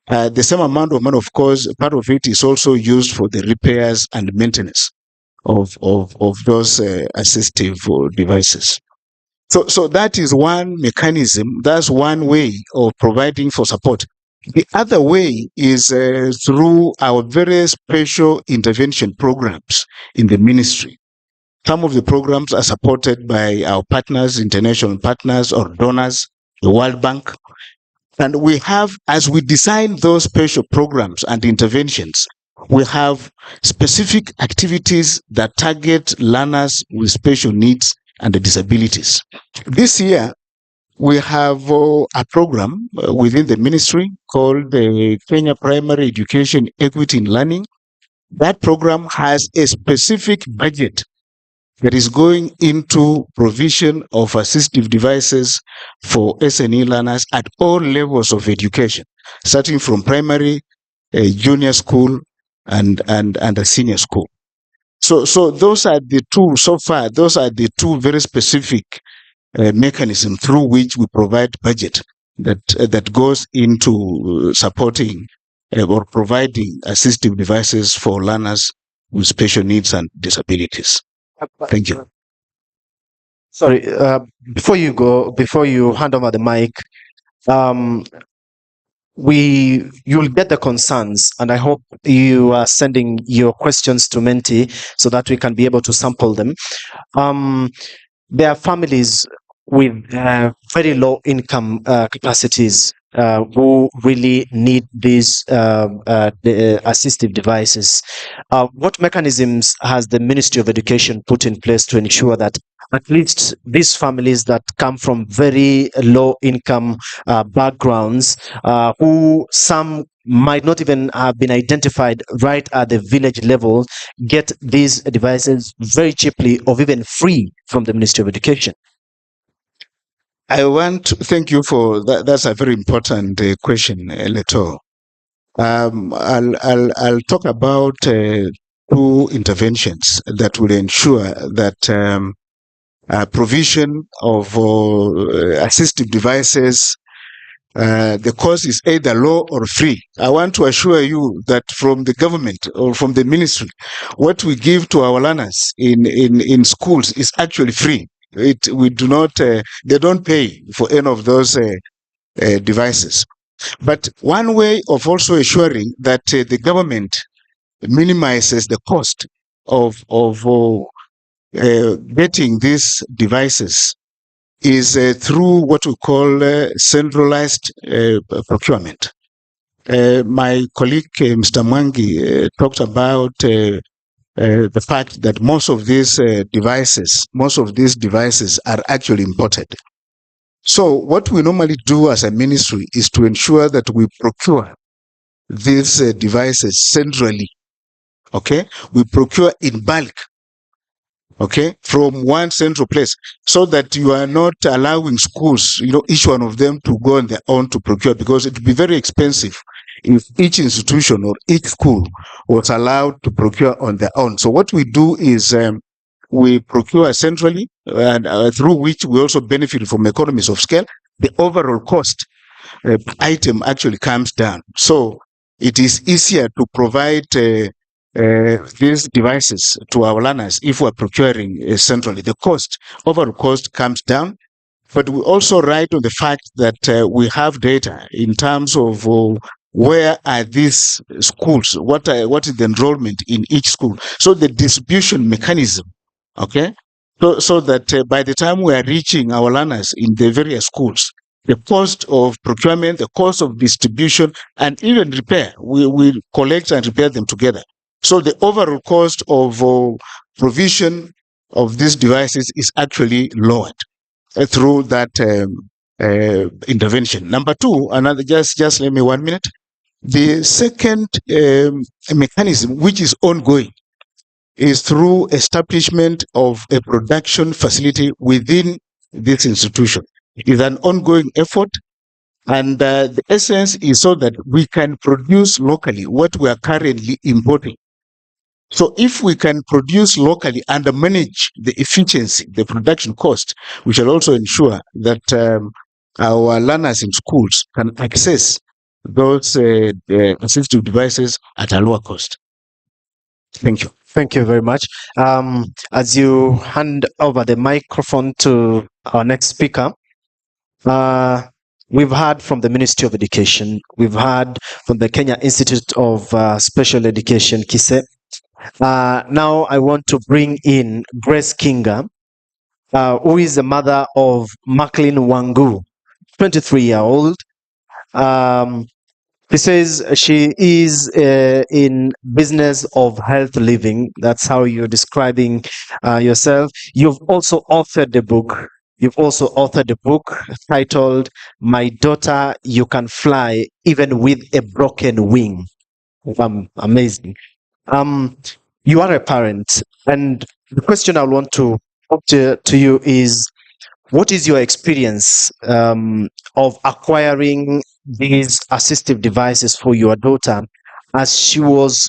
The same amount of money, of course, part of it is also used for the repairs and maintenance of those assistive devices. So that is one mechanism. That's one way of providing for support. The other way is through our very special intervention programs in the ministry. Some of the programs are supported by our partners, international partners or donors, the World Bank. And we have, as we design those special programs and interventions, we have specific activities that target learners with special needs and disabilities. This year, we have a program within the ministry called the Kenya Primary Education Equity in Learning. That program has a specific budget that is going into provision of assistive devices for SNE learners at all levels of education, starting from primary, junior school, and a senior school. So those are the two, so far, those are the two very specific mechanisms through which we provide budget that goes into supporting or providing assistive devices for learners with special needs and disabilities. Thank you. Sorry, before you hand over the mic, you'll get the concerns, and I hope you are sending your questions to Menti so that we can be able to sample them. There are families with very low income capacities who really need these the assistive devices. What mechanisms has the Ministry of Education put in place to ensure that at least these families that come from very low income backgrounds, who some might not even have been identified right at the village level, get these devices very cheaply or even free from the Ministry of Education? I want to thank you for that. That's a very important question, Leto. I'll talk about two interventions that will ensure that provision of assistive devices, the cost is either low or free. I want to assure you that from the government or from the ministry, what we give to our learners in schools is actually free. We do not, they don't pay for any of those devices. But one way of also ensuring that the government minimizes the cost of getting these devices is through what we call centralized procurement. My colleague, Mr. Mwangi, talked about the fact that most of these devices are actually imported. So what we normally do as a ministry is to ensure that we procure these devices centrally. Okay, we procure in bulk. Okay, from one central place, so that you are not allowing schools, each one of them to go on their own to procure, because it would be very expensive if each institution or each school was allowed to procure on their own. So what we do is we procure centrally, and through which we also benefit from economies of scale. The overall cost item actually comes down. So it is easier to provide these devices to our learners if we're procuring centrally. The overall cost comes down. But we also write on the fact that we have data in terms of where are these schools, what is the enrollment in each school. So the distribution mechanism, okay, so that by the time we are reaching our learners in the various schools, the cost of procurement, the cost of distribution, and even repair, we collect and repair them together. So the overall cost of provision of these devices is actually lowered through that intervention. Number two, another just let me 1 minute. The second mechanism, which is ongoing, is through establishment of a production facility within this institution. It is an ongoing effort, and the essence is so that we can produce locally what we are currently importing. So if we can produce locally and manage the efficiency, the production cost, we shall also ensure that our learners in schools can access those assistive devices at a lower cost. Thank you. Thank you very much. As you hand over the microphone to our next speaker, we've heard from the Ministry of Education, we've heard from the Kenya Institute of Special Education, KISE. Now I want to bring in Grace Kinga, who is the mother of Macklin Wangu, 23-year-old. He says she is in business of health living. That's how you're describing yourself. You've also authored the book. Titled "My Daughter, You Can Fly Even with a Broken Wing." Amazing. You are a parent, and the question I want to put to you is, what is your experience of acquiring these assistive devices for your daughter as she was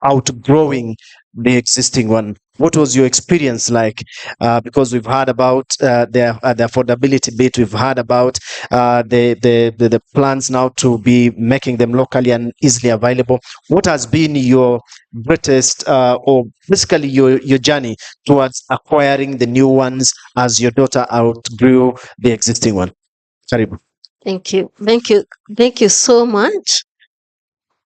outgrowing the existing one? What was your experience like? Because we've heard about the affordability bit, we've heard about the plans now to be making them locally and easily available. What has been your greatest or basically your journey towards acquiring the new ones as your daughter outgrew the existing one? Karibu. Thank you so much.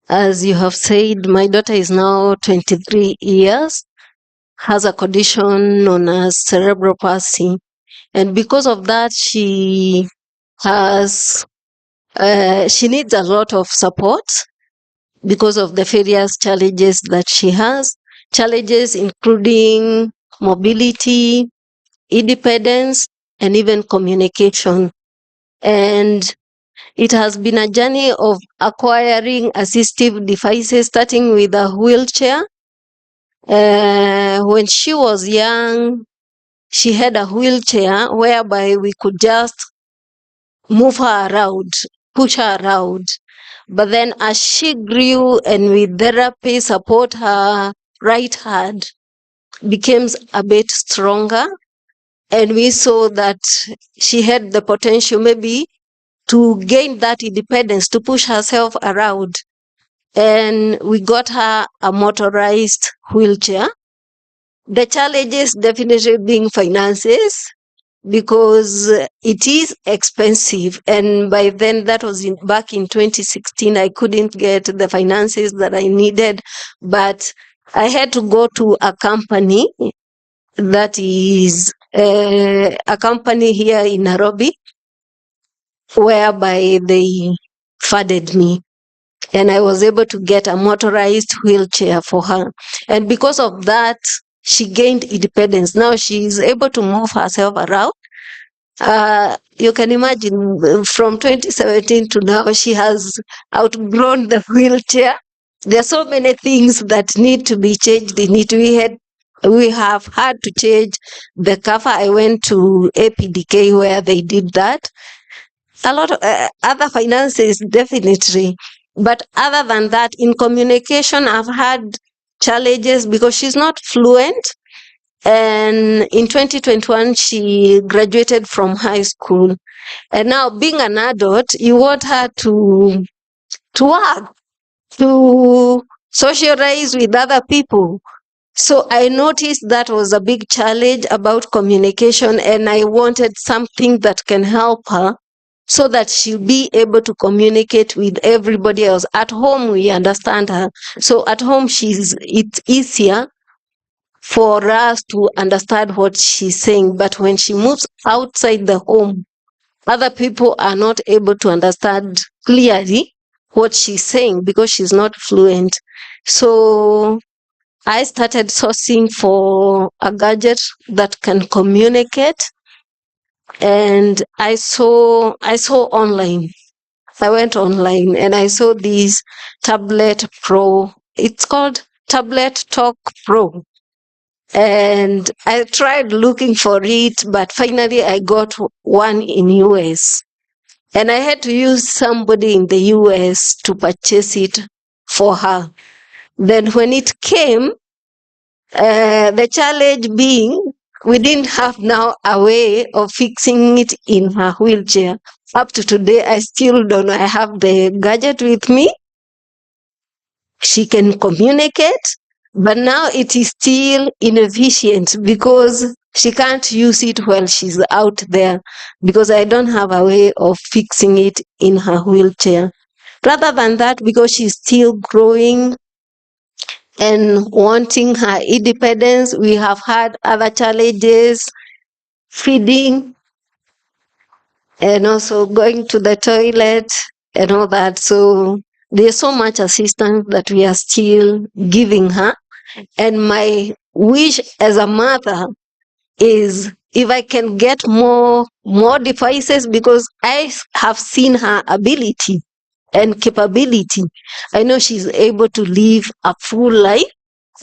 As you have said, my daughter is now 23 years, has a condition known as cerebral palsy, and because of that, she needs a lot of support because of the various challenges that she has. Challenges including mobility, independence, and even communication. And it has been a journey of acquiring assistive devices, starting with a wheelchair. When she was young, she had a wheelchair whereby we could just move her around, push her around. But then as she grew and with therapy support, her right hand became a bit stronger. And we saw that she had the potential maybe to gain that independence, to push herself around. And we got her a motorized wheelchair. The challenges definitely being finances, because it is expensive. And by then, that was back in 2016, I couldn't get the finances that I needed. But I had to go to a company that is a company here in Nairobi, whereby they funded me, and I was able to get a motorized wheelchair for her. And because of that, she gained independence. Now she is able to move herself around. You can imagine from 2017 to now, she has outgrown the wheelchair. There are so many things that need to be changed in it. We have had to change the cover. I went to APDK where they did that. A lot of other finances, definitely. But other than that, in communication, I've had challenges because she's not fluent. And in 2021, she graduated from high school. And now, being an adult, you want her to work, to socialize with other people. So I noticed that was a big challenge about communication, and I wanted something that can help her so that she'll be able to communicate with everybody else. At home, we understand her. So at home, it's easier for us to understand what she's saying. But when she moves outside the home, other people are not able to understand clearly what she's saying because she's not fluent. So I started sourcing for a gadget that can communicate. and I saw online. I went online and I saw this Tablet Pro. It's called Tablet Talk Pro. And I tried looking for it, but finally I got one in US. And I had to use somebody in the US to purchase it for her. Then when it came, the challenge being we didn't have now a way of fixing it in her wheelchair. Up to today, I still don't know. I have the gadget with me. She can communicate, but now it is still inefficient because she can't use it while she's out there because I don't have a way of fixing it in her wheelchair. Rather than that, because she's still growing and wanting her independence, we have had other challenges, feeding, and also going to the toilet and all that. So there's so much assistance that we are still giving her. And my wish as a mother is if I can get more devices, because I have seen her ability and capability. I know she's able to live a full life,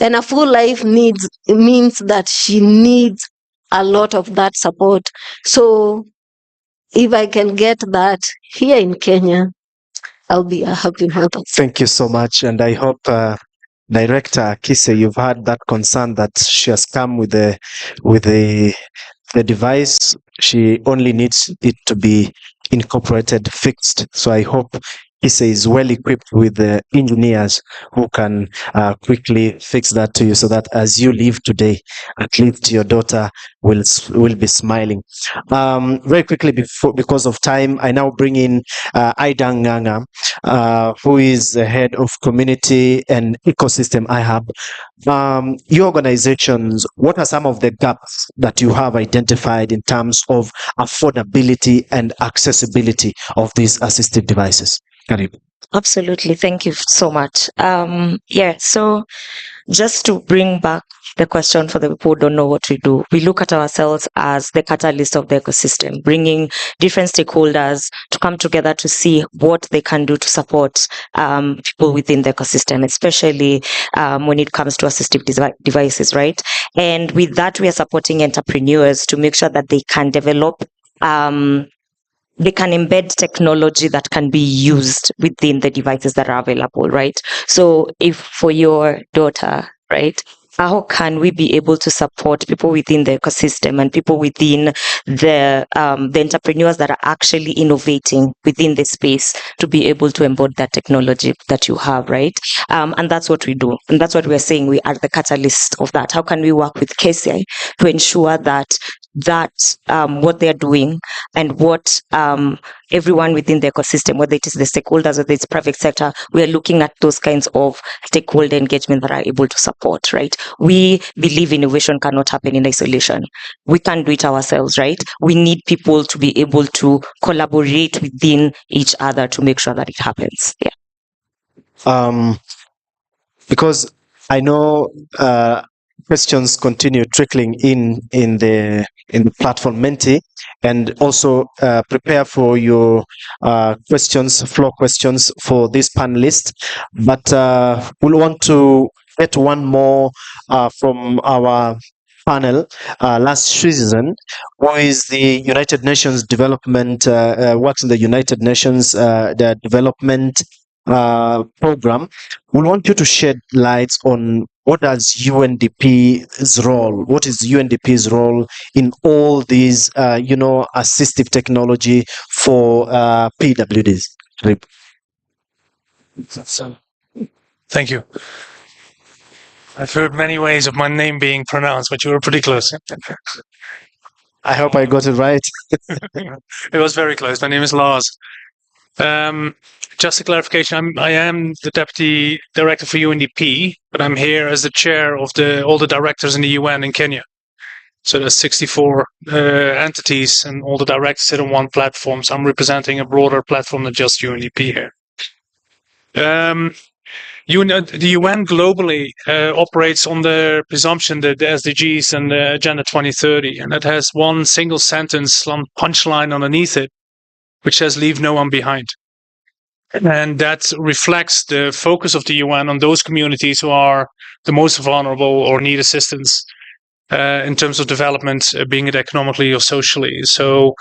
and a full life means that she needs a lot of that support. So if I can get that here in Kenya, I'll be a happy mother. Thank you so much, and I hope Director Kise, you've heard that concern that she has come with the device. She only needs it to be incorporated, fixed. So I hope Kise is well equipped with the engineers who can quickly fix that to you, so that as you leave today, at least your daughter will be smiling. Very quickly, because of time, I now bring in Ida Nganga, who is the head of community and ecosystem IHub. Your organizations, what are some of the gaps that you have identified in terms of affordability and accessibility of these assistive devices? Karibu. Absolutely. Thank you so much. So just to bring back the question for the people who don't know what we do, we look at ourselves as the catalyst of the ecosystem, bringing different stakeholders to come together to see what they can do to support people within the ecosystem, especially when it comes to assistive devices, right? And with that, we are supporting entrepreneurs to make sure that they can develop they can embed technology that can be used within the devices that are available, right? So if for your daughter, right, how can we be able to support people within the ecosystem and people within the entrepreneurs that are actually innovating within the space to be able to embed that technology that you have, right? And that's what we do. And that's what we're saying. We are the catalyst of that. How can we work with KCI to ensure that what they're doing and what everyone within the ecosystem, whether it is the stakeholders or the private sector, we are looking at those kinds of stakeholder engagement that are able to support, right? We believe innovation cannot happen in isolation. We can't do it ourselves, right? We need people to be able to collaborate within each other to make sure that it happens. Yeah. Because I know questions continue trickling in the platform Menti, and also prepare for your questions, floor questions for this panelist. But we'll want to get one more from our panel last season, who is the United Nations Development, works in the United Nations the development program. We want you to shed light on what is UNDP's role in all these, assistive technology for PWDs. Thank you. I've heard many ways of my name being pronounced, but you were pretty close. I hope I got it right. It was very close. My name is Lars. Just a clarification, I am the Deputy Director for UNDP, but I'm here as the chair of all the directors in the UN in Kenya. So there's 64 entities, and all the directors sit on one platform. So I'm representing a broader platform than just UNDP here. The UN globally operates on the presumption that the SDGs and the Agenda 2030, and that has one single sentence, punchline underneath it, which says "Leave no one behind." And that reflects the focus of the UN on those communities who are the most vulnerable or need assistance in terms of development, being it economically or socially. So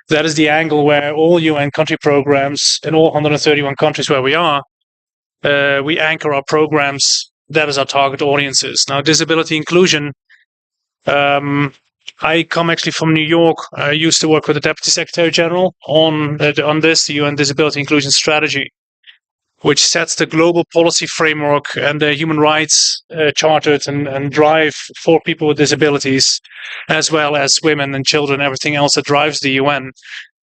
that is the angle where all UN country programs in all 131 countries where we are, we anchor our programs. That is our target audiences. Now, disability inclusion. I come actually from New York. I used to work with the Deputy Secretary General on this, the UN Disability Inclusion Strategy, which sets the global policy framework and the human rights chartered and drive for people with disabilities, as well as women and children, everything else that drives the UN.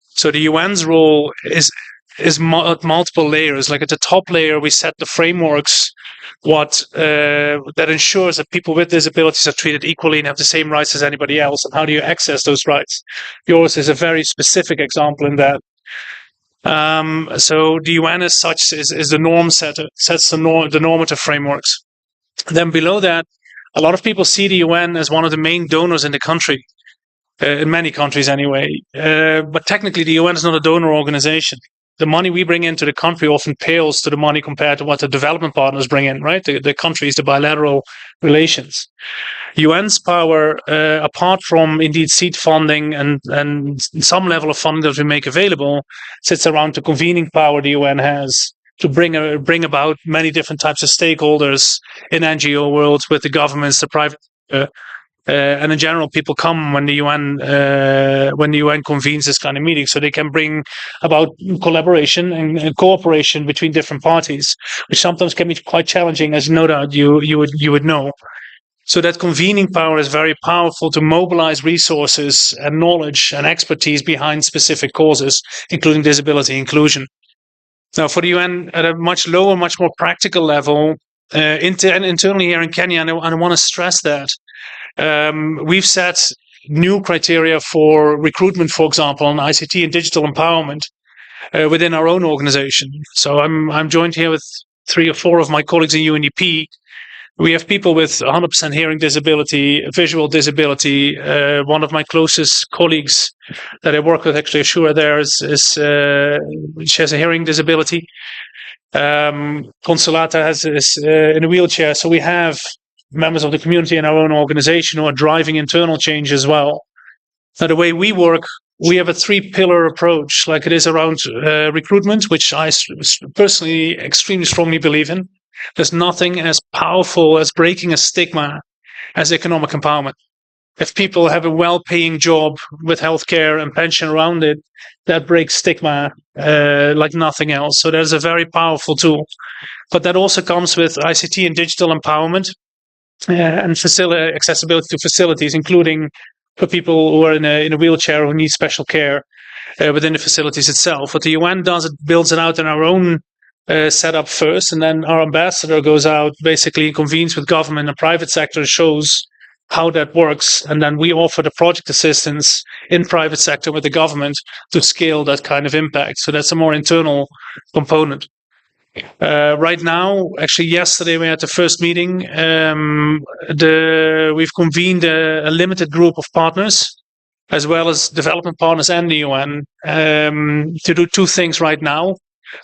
So the UN's role is at multiple layers. Like at the top layer, we set the frameworks that ensures that people with disabilities are treated equally and have the same rights as anybody else. And how do you access those rights? Yours is a very specific example in that. So the UN as such is the norm setter, sets the normative frameworks. Then below that, a lot of people see the UN as one of the main donors in the country, in many countries anyway. But technically, the UN is not a donor organization. The money we bring into the country often pales to the money compared to what the development partners bring in, right? The countries, the bilateral relations. UN's power, apart from indeed seed funding and some level of funding that we make available, sits around the convening power the UN has to bring about many different types of stakeholders in NGO worlds, with the governments, the private, and in general, people come when the UN convenes this kind of meeting, so they can bring about collaboration and cooperation between different parties, which sometimes can be quite challenging, as no doubt you would know. So that convening power is very powerful to mobilize resources and knowledge and expertise behind specific causes, including disability inclusion. Now, for the UN at a much lower, much more practical level, internally here in Kenya, and I want to stress that, we've set new criteria for recruitment, for example, on ICT and digital empowerment within our own organization. So I'm joined here with 3 or 4 of my colleagues in UNDP. We have people with 100% hearing disability, visual disability. One of my closest colleagues that I work with, actually, Ashura, there she has a hearing disability. Consolata is in a wheelchair. So we have members of the community in our own organization who are driving internal change as well. Now, the way we work, we have a 3-pillar approach, like it is around recruitment, which I personally extremely strongly believe in. There's nothing as powerful as breaking a stigma as economic empowerment. If people have a well-paying job with healthcare and pension around it, that breaks stigma like nothing else. So there's a very powerful tool. But that also comes with ICT and digital empowerment, and accessibility to facilities, including for people who are in a wheelchair who need special care within the facilities itself. What the UN does, it builds it out in our own setup first, and then our ambassador goes out, basically convenes with government and private sector, shows how that works, and then we offer the project assistance in private sector with the government to scale that kind of impact. So that's a more internal component. Right now, actually yesterday we had the first meeting. We've convened a limited group of partners, as well as development partners and the UN, to do 2 things right now.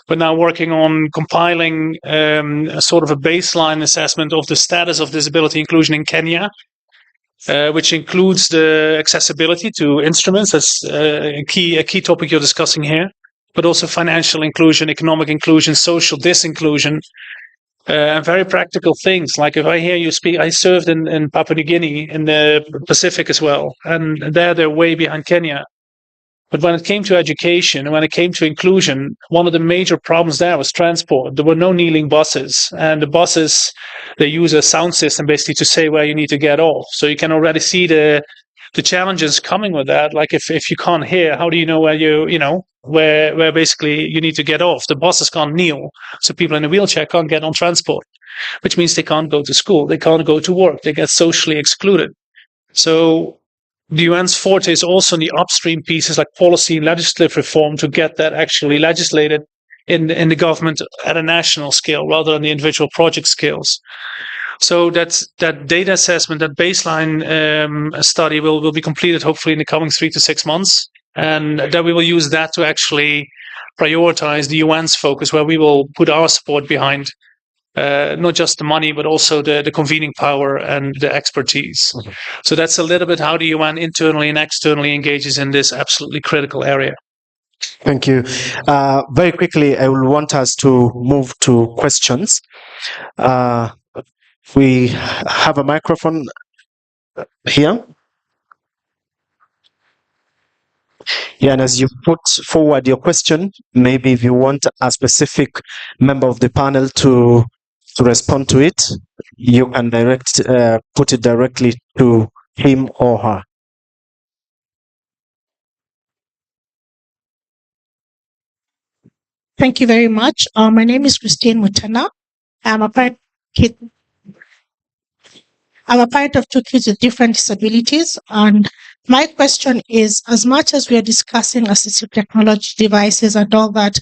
We're now working on compiling a sort of a baseline assessment of the status of disability inclusion in Kenya, which includes the accessibility to instruments. That's a key topic you're discussing here, but also financial inclusion, economic inclusion, social disinclusion, and very practical things. Like if I hear you speak, I served in Papua New Guinea in the Pacific as well, and they're way behind Kenya. But when it came to education, and when it came to inclusion, one of the major problems there was transport. There were no kneeling buses, and the buses, they use a sound system basically to say where you need to get off. So you can already see the challenges coming with that. Like if you can't hear, how do you know where basically you need to get off? The buses can't kneel, so people in a wheelchair can't get on transport, which means they can't go to school, they can't go to work, they get socially excluded. So the UN's forte is also in the upstream pieces like policy and legislative reform to get that actually legislated in the government at a national scale rather than the individual project scales. So that data assessment, that baseline study will be completed hopefully in the coming 3 to 6 months, and that we will use that to actually prioritize the UN's focus, where we will put our support behind not just the money, but also the convening power and the expertise. So that's a little bit how the UN internally and externally engages in this absolutely critical area. Thank you. Very quickly, I will want us to move to questions. We have a microphone here. Yeah, and as you put forward your question, maybe if you want a specific member of the panel to respond to it, you can put it directly to him or her. Thank you very much. My name is Christine Mutana. I'm a parent of two kids with different disabilities. And my question is, as much as we are discussing assistive technology devices and all that,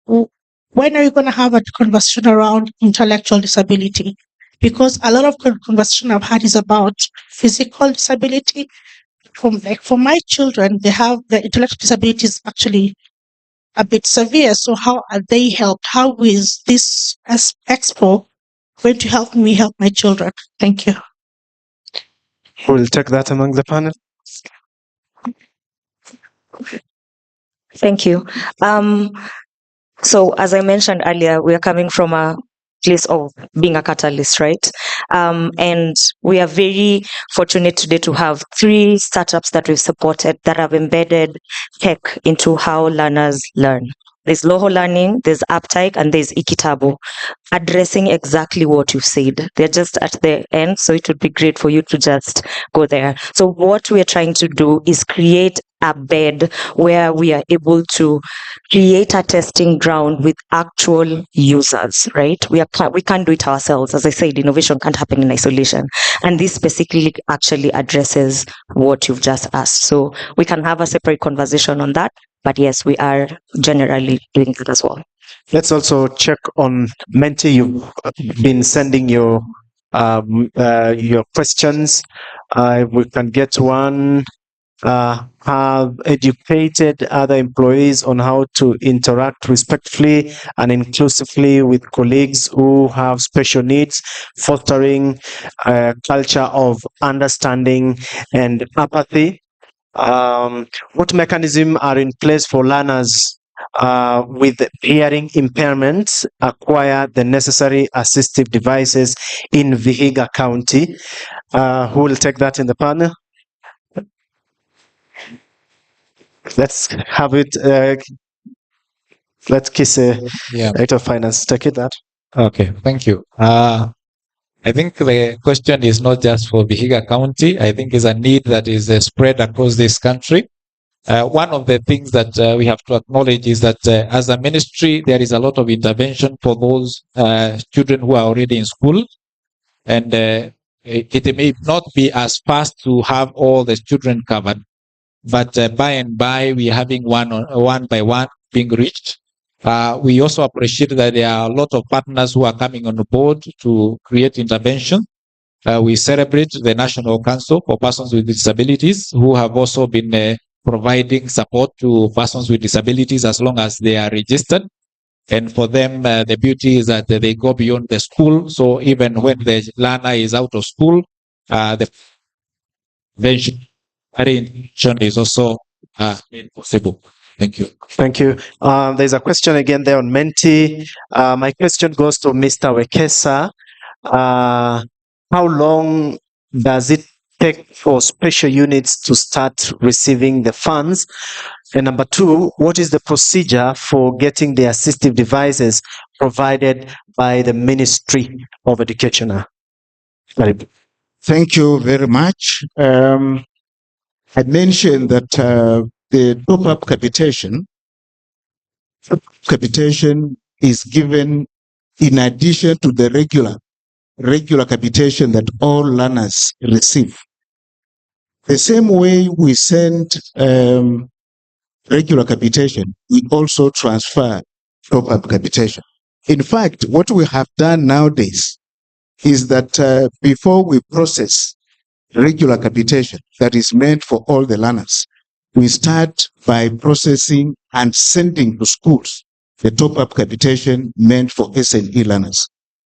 when are you going to have a conversation around intellectual disability? Because a lot of conversation I've had is about physical disability. For my children, they have the intellectual disabilities actually a bit severe. So how are they helped? How is this expo going to help me help my children? Thank you. We'll take that among the panel. Thank you. So as I mentioned earlier, we are coming from a place of being a catalyst, right? And we are very fortunate today to have 3 startups that we've supported that have embedded tech into how learners learn. There's Loho Learning, there's Uptike, and there's Ikitabo, addressing exactly what you said. They're just at the end, so it would be great for you to just go there. So what we are trying to do is create a bed where we are able to create a testing ground with actual users, right? We can't do it ourselves. As I said, innovation can't happen in isolation. And this specifically actually addresses what you've just asked. So we can have a separate conversation on that. But yes, we are generally doing that as well. Let's also check on Menti. You've been sending your questions. We can get one. Have educated other employees on how to interact respectfully and inclusively with colleagues who have special needs, fostering a culture of understanding and empathy. What mechanisms are in place for learners with hearing impairments acquire the necessary assistive devices in Vihiga County? Who will take that in the panel? Let's have it. Let's Head of Finance take it. Okay, thank you. I think the question is not just for Vihiga County. I think it's a need that is spread across this country. One of the things that we have to acknowledge is that as a ministry, there is a lot of intervention for those children who are already in school. And it may not be as fast to have all the children covered, but by and by, we are having one by one being reached. We also appreciate that there are a lot of partners who are coming on board to create intervention. We celebrate the National Council for Persons with Disabilities, who have also been providing support to persons with disabilities as long as they are registered. And for them, the beauty is that they go beyond the school. So even when the learner is out of school, the intervention is also possible. Thank you. Thank you. There's a question again there on Menti. My question goes to Mr. Wekesa. How long does it take for special units to start receiving the funds? And number 2, what is the procedure for getting the assistive devices provided by the Ministry of Education? Thank you very much. I mentioned that the top-up capitation is given in addition to the regular capitation that all learners receive. The same way we send regular capitation, we also transfer top-up capitation. In fact, what we have done nowadays is that before we process regular capitation that is meant for all the learners, we start by processing and sending to schools the top-up capitation meant for SNE learners.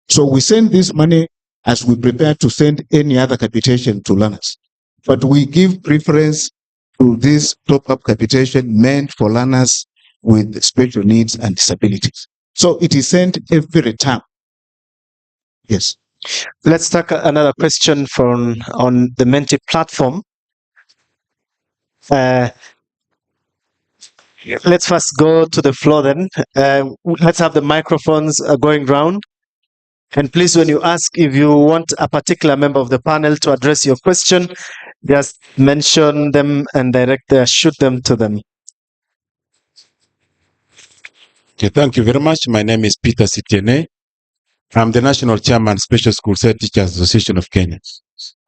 So we send this money as we prepare to send any other capitation to learners. But we give preference to this top-up capitation meant for learners with special needs and disabilities. So it is sent every term. Yes. Let's take another question from on the Menti platform. Let's first go to the floor then. Let's have the microphones going round. And please, when you ask if you want a particular member of the panel to address your question, just mention them and shoot them to them. Okay, thank you very much. My name is Peter Sitiene. I'm the National Chairman, Special School Head Teachers Association of Kenya.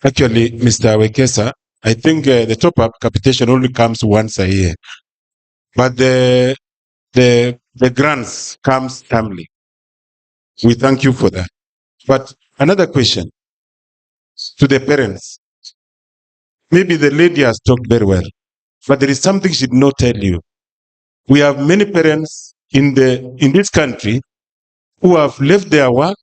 Actually, Mr. Wekesa, I think the top-up capitation only comes once a year. But the grants comes timely. We thank you for that. But another question to the parents. Maybe the lady has talked very well, but there is something she did not tell you. We have many parents in this country who have left their work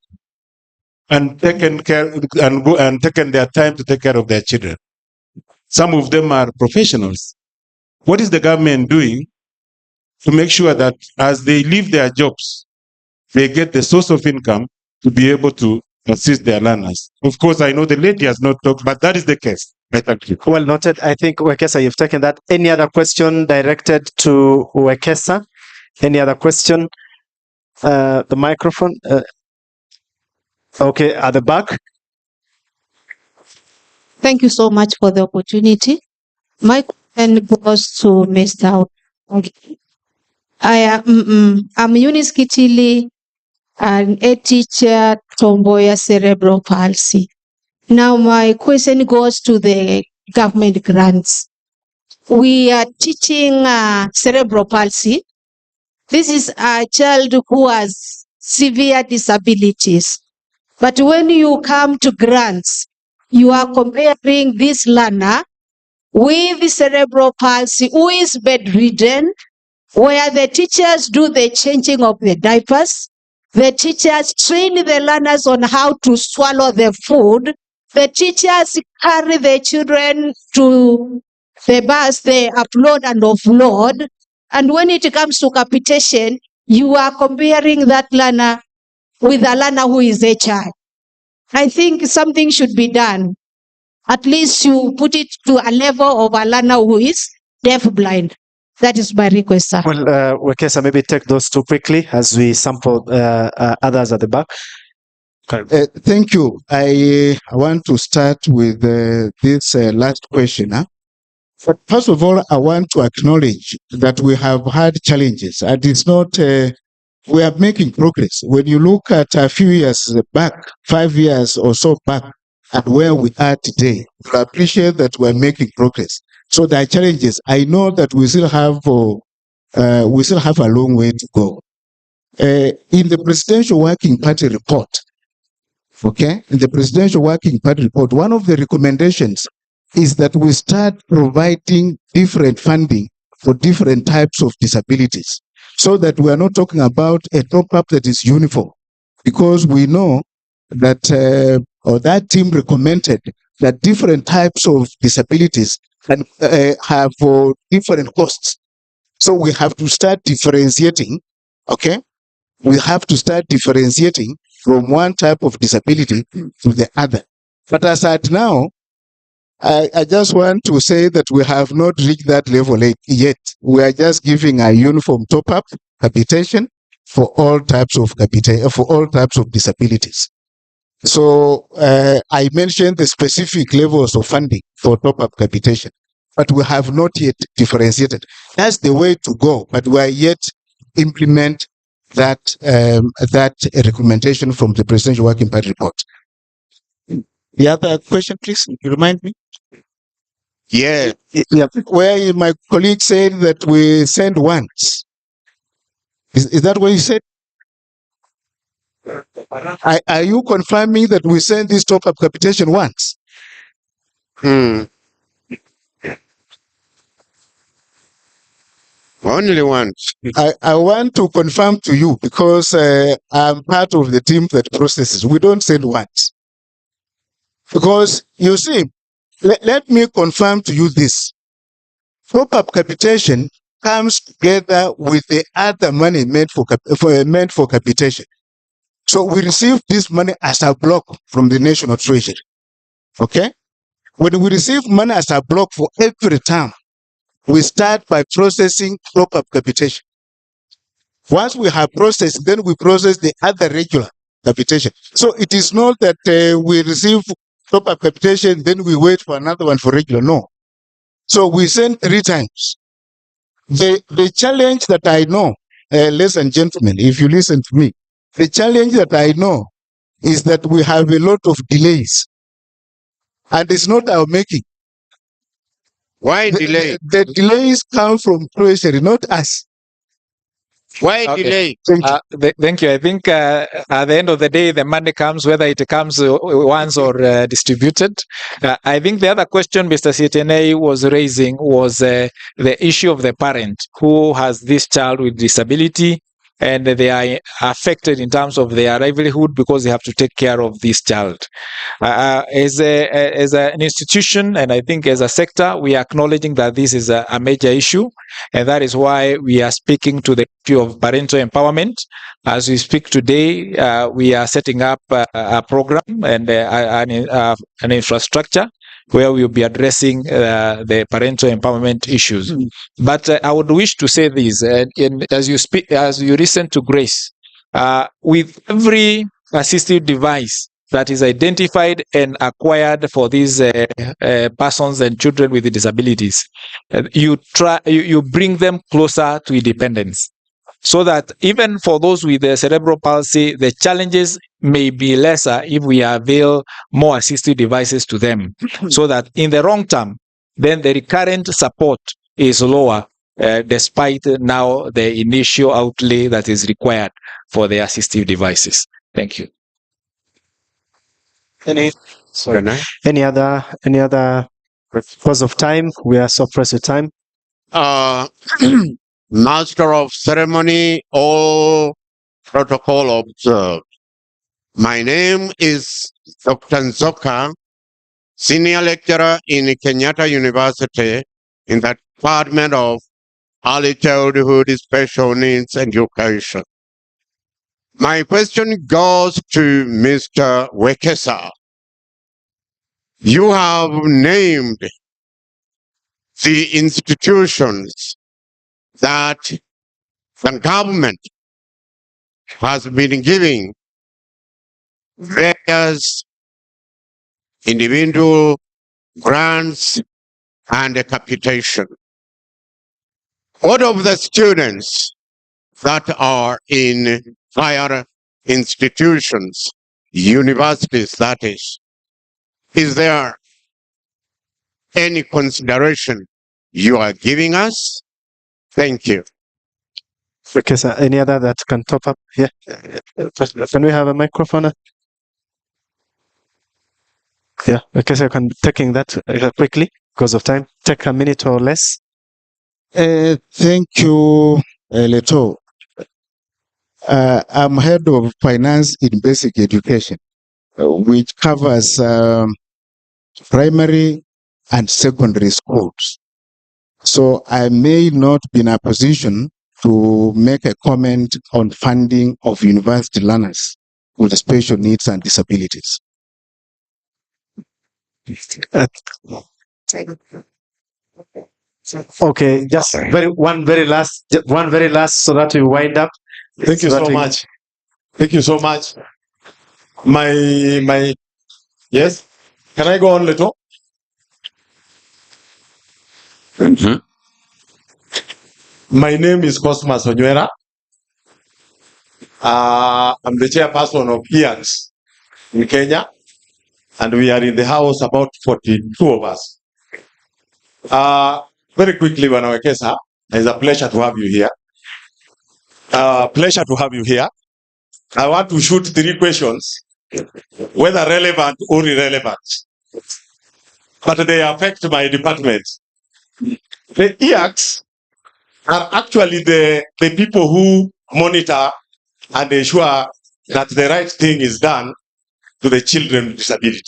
and taken care and taken their time to take care of their children. Some of them are professionals. What is the government doing to make sure that as they leave their jobs, they get the source of income to be able to assist their learners? Of course, I know the lady has not talked, but that is the case. Thank you. Well noted. I think, Wekesa, you've taken that. Any other question directed to Wekesa? Any other question? The microphone. Okay, at the back. Thank you so much for the opportunity. My question goes to Mr. I'm Eunice Kitili, a teacher, Tomboya cerebral palsy. Now my question goes to the government grants. We are teaching cerebral palsy. This is a child who has severe disabilities. But when you come to grants, you are comparing this learner with the cerebral palsy who is bedridden, where the teachers do the changing of the diapers. The teachers train the learners on how to swallow the food. The teachers carry the children to the bus, they upload and offload. And when it comes to capitation, you are comparing that learner with a learner who is a child. I think something should be done. At least you put it to a level of a learner who is deaf-blind. That is my request, sir. Well, Wekesa, maybe take those two quickly as we sample others at the back. Thank you. I want to start with this last question. But first of all, I want to acknowledge that we have had challenges, and it's not, we are making progress. When you look at a few years back, 5 years or so back, and where we are today, I appreciate that we're making progress. So there are challenges. I know that we still have a long way to go. In the Presidential Working Party report, okay, in the Presidential Working Party report, one of the recommendations is that we start providing different funding for different types of disabilities, so that we are not talking about a top-up that is uniform, because we know that or that team recommended that different types of disabilities can have different costs. So we have to start differentiating, okay? We have to start differentiating from one type of disability to the other. But as at now, I just want to say that we have not reached that level yet. We are just giving a uniform top-up capitation for all types of disabilities. So I mentioned the specific levels of funding for top-up capitation, but we have not yet differentiated. That's the way to go, but we are yet implement that recommendation from the Presidential Working Party report. The other question, please, you remind me. Yeah. Where my colleague said that we send once. Is that what you said? Are you confirming that we sent this top-up capitation once? Only once. I want to confirm to you because I'm part of the team that processes. We don't send once. Because you see, let me confirm to you this. Top-up capitation comes together with the other money meant for capitation. So we receive this money as a block from the National Treasury. Okay? When we receive money as a block for every term, we start by processing top-up capitation. Once we have processed, then we process the other regular capitation. So it is not that we receive top-up capitation, then we wait for another one for regular. No. So we send 3 times. The challenge that I know, ladies and gentlemen, if you listen to me, the challenge that I know is that we have a lot of delays. And it's not our making. Why delay? The delays come from Treasury, not us. Why delay? Thank you. I think at the end of the day, the money comes whether it comes once or distributed. I think the other question Mr. Sitene was raising was the issue of the parent who has this child with disability and they are affected in terms of their livelihood because they have to take care of this child. As an institution, and I think as a sector, we are acknowledging that this is a major issue, and that is why we are speaking to the issue of parental empowerment. As we speak today, we are setting up a program and an infrastructure where we'll be addressing the parental empowerment issues. But I would wish to say this, as you listen to Grace, with every assistive device that is identified and acquired for these persons and children with disabilities, you bring them closer to independence. So that even for those with cerebral palsy, the challenges may be lesser if we avail more assistive devices to them. So that in the long term, then the recurrent support is lower, despite now the initial outlay that is required for the assistive devices. Thank you. Any other, because of time, we are so pressed with time. Master of ceremony, all protocol observed. My name is Dr. Nzoka, senior lecturer in Kenyatta University in the Department of Early Childhood Special Needs Education. My question goes to Mr. Wekesa. You have named the institutions that the government has been giving various individual grants and capitation. What of the students that are in higher institutions, universities that is there any consideration you are giving us? Thank you. Okay, sir. Any other that can top up? Yeah. Can we have a microphone? Yeah. Okay, so I can taking that quickly because of time. Take a minute or less. Thank you, Leto. I'm head of finance in basic education, which covers primary and secondary schools. So I may not be in a position to make a comment on funding of university learners with special needs and disabilities. Okay, just one very last, so that we wind up. Thank you so much. Thank you so much. Yes. Can I go on, Leto? My name is Cosmas Onywera. I'm the chairperson of KISE in Kenya, and we are in the house about 42 of us. Very quickly, Bwana Wekesa, it's a pleasure to have you here. Pleasure to have you here. I want to shoot 3 questions, whether relevant or irrelevant, but they affect my department. The EACs are actually the people who monitor and ensure that the right thing is done to the children with disability.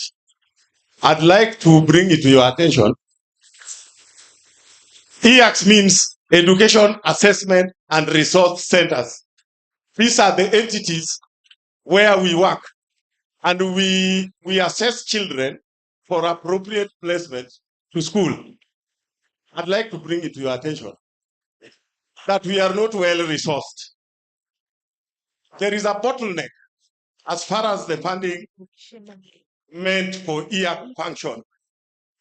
I'd like to bring it to your attention. EACs means Education Assessment and Resource Centers. These are the entities where we work, and we assess children for appropriate placement to school. I'd like to bring it to your attention that we are not well resourced. There is a bottleneck as far as the funding meant for EAC function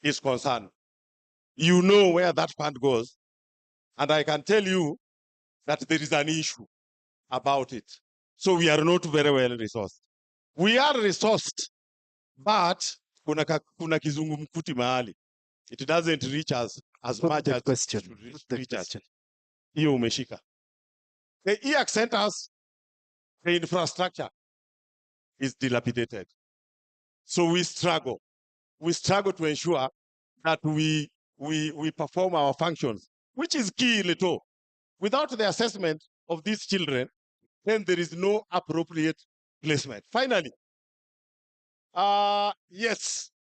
is concerned. You know where that fund goes, and I can tell you that there is an issue about it. So we are not very well resourced. We are resourced, but kuna kizungumkuti mahali. It doesn't reach us as much as question. it should reach us. Hiyo umeshika. The EAC centers, the infrastructure is dilapidated. So we struggle. We struggle to ensure that we perform our functions, which is key, Leto. Without the assessment of these children, then there is no appropriate placement. Finally, yes,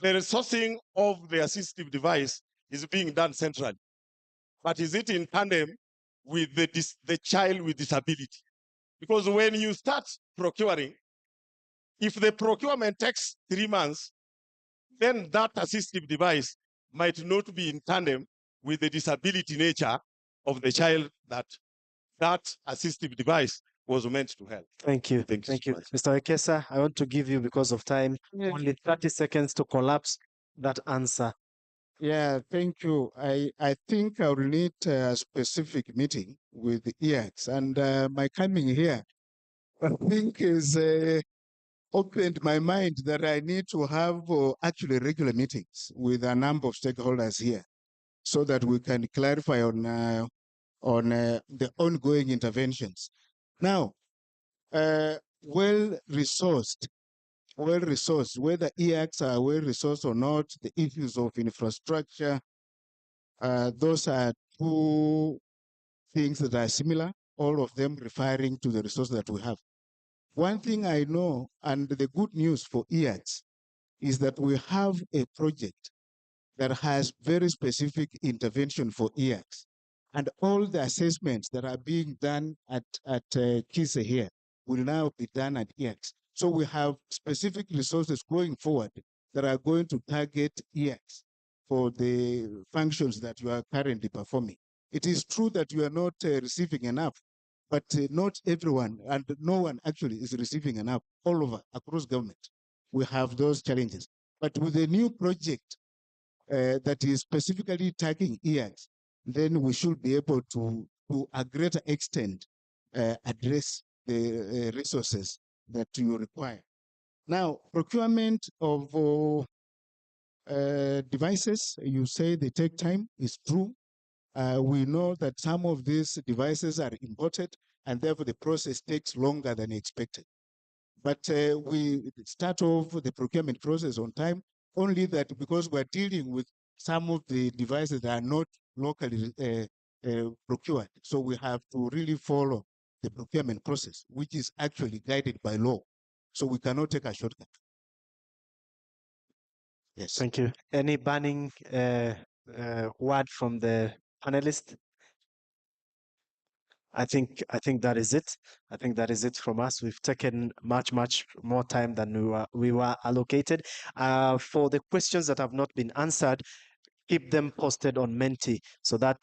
the resourcing of the assistive device is being done centrally, but is it in tandem with the child with disability? Because when you start procuring, if the procurement takes 3 months, then that assistive device might not be in tandem with the disability nature of the child that assistive device was meant to help. Thank you. Thank you. Mr. Wekesa, I want to give you, because of time, only 30 seconds to collapse that answer. Yeah, thank you. I think I will need a specific meeting with the EACs, and my coming here, I think, is opened my mind that I need to have actually regular meetings with a number of stakeholders here, so that we can clarify on the ongoing interventions. Now, well-resourced, whether EACs are well-resourced or not, the issues of infrastructure, those are 2 things that are similar, all of them referring to the resources that we have. One thing I know, and the good news for EACs, is that we have a project that has very specific intervention for EACs. And all the assessments that are being done at KISE here will now be done at EACs. So we have specific resources going forward that are going to target EACs for the functions that you are currently performing. It is true that you are not receiving enough, but not everyone, and no one actually is receiving enough all over, across government. We have those challenges. But with a new project that is specifically tagging EACs, then we should be able to a greater extent, address the resources that you require. Now, procurement of devices, you say they take time, is true. We know that some of these devices are imported, and therefore the process takes longer than expected. But we start off the procurement process on time, only that because we're dealing with some of the devices that are not locally procured. So we have to really follow the procurement process, which is actually guided by law. So we cannot take a shortcut. Yes. Thank you. Any burning word from the panelists? I think that is it. I think that is it from us. We've taken much more time than we were allocated. For the questions that have not been answered, keep them posted on Menti, so that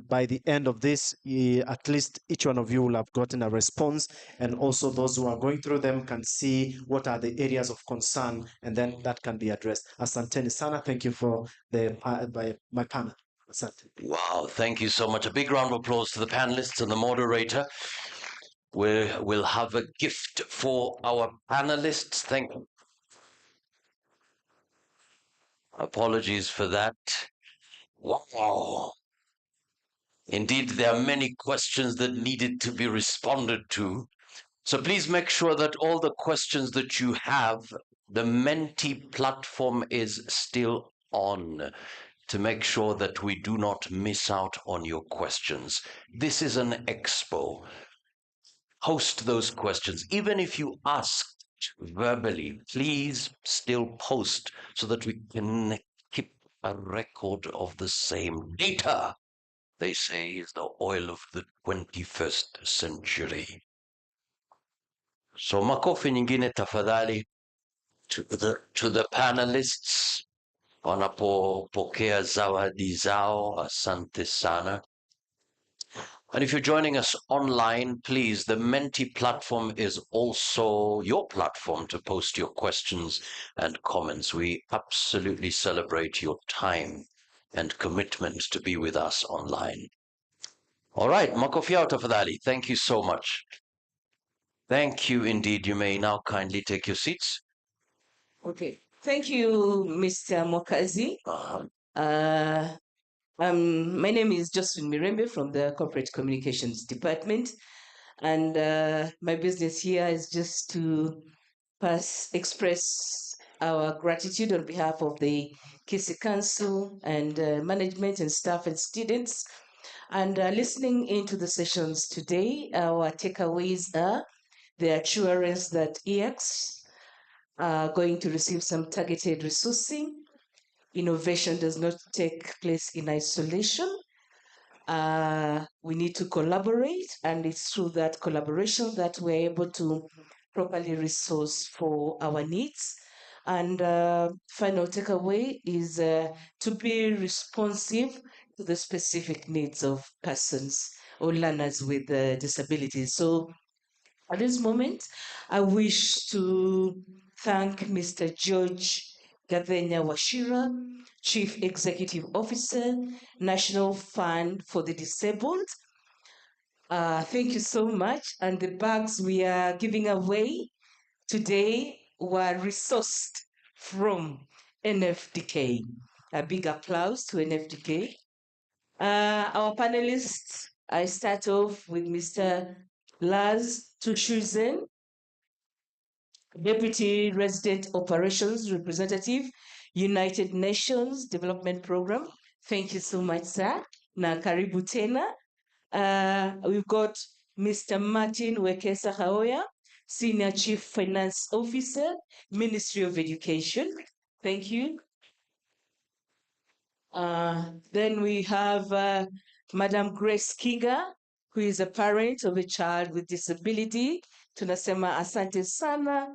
by the end of this, at least each one of you will have gotten a response, and also those who are going through them can see what are the areas of concern, and then that can be addressed. Asanteni sana. Thank you for my panel. Asante. Wow, thank you so much. A big round of applause to the panelists and the moderator. We'll have a gift for our panelists. Thank you. Apologies for that. Wow. Indeed, there are many questions that needed to be responded to. So please make sure that all the questions that you have, the Menti platform is still on to make sure that we do not miss out on your questions. This is an expo. Host those questions. Even if you asked verbally, please still post so that we can keep a record of the same data. They say is the oil of the 21st century. So makofi nyingine tafadhali to the panelists wanapopokea zawadi zao. Asante sana. And if you're joining us online, please, the Menti platform is also your platform to post your questions and comments. We absolutely celebrate your time and commitment to be with us online. All right, makofi yao tafadhali. Thank you so much. Thank you indeed. You may now kindly take your seats. Okay. Thank you, Mr. Mokazi. My name is Josephine Mirembe from the Corporate Communications Department. And my business here is just to express our gratitude on behalf of the KISE Council and management and staff and students. And listening into the sessions today, our takeaways are the assurance that EX are going to receive some targeted resourcing. Innovation does not take place in isolation. We need to collaborate, and it's through that collaboration that we're able to properly resource for our needs. And final takeaway is to be responsive to the specific needs of persons or learners with disabilities. So at this moment, I wish to thank Mr. George Gathenya Washira, Chief Executive Officer, National Fund for the Disabled. Thank you so much. And the bags we are giving away today were resourced from NFDK. A big applause to NFDK. Our panelists, I start off with Mr. Lars Tushuzen, Deputy Resident Operations Representative, United Nations Development Program. Thank you so much, sir. Na karibu tena. We've got Mr. Martin Wekesa Haoya, Senior Chief Finance Officer, Ministry of Education. Thank you. Then we have Madam Grace Kinga, who is a parent of a child with disability. Tunasema asante sana.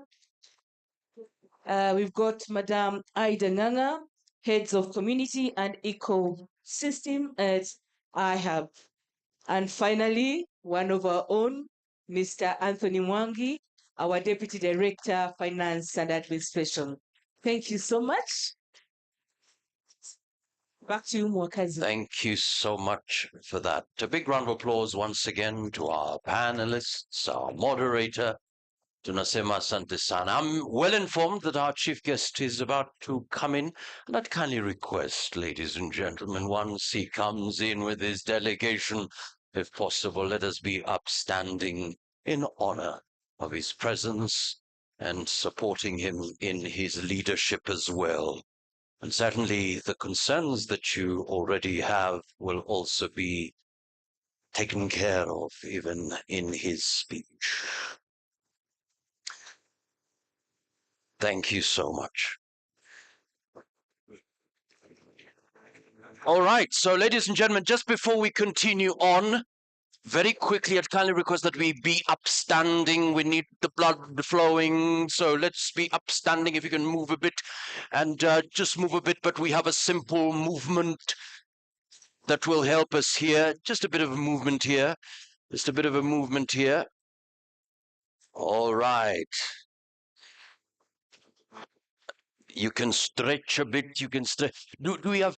We've got Madam Aida Nganga, Heads of Community and Ecosystem at IHAB. And finally, one of our own, Mr. Anthony Mwangi, our Deputy Director, Finance and Administration. Thank you so much. Back to you, Mwakazi. Thank you so much for that. A big round of applause once again to our panelists, our moderator, Tunasema asante sana. I'm well informed that our chief guest is about to come in, and I'd kindly request, ladies and gentlemen, once he comes in with his delegation, if possible, let us be upstanding in honor of his presence and supporting him in his leadership as well. And certainly the concerns that you already have will also be taken care of even in his speech. Thank you so much. All right, so ladies and gentlemen, just before we continue on, very quickly, I'd kindly request that we be upstanding. We need the blood flowing, so let's be upstanding. If you can move a bit, and just move a bit, but we have a simple movement that will help us here. Just a bit of a movement here. Just a bit of a movement here. All right. You can stretch a bit. You can stretch. Do we have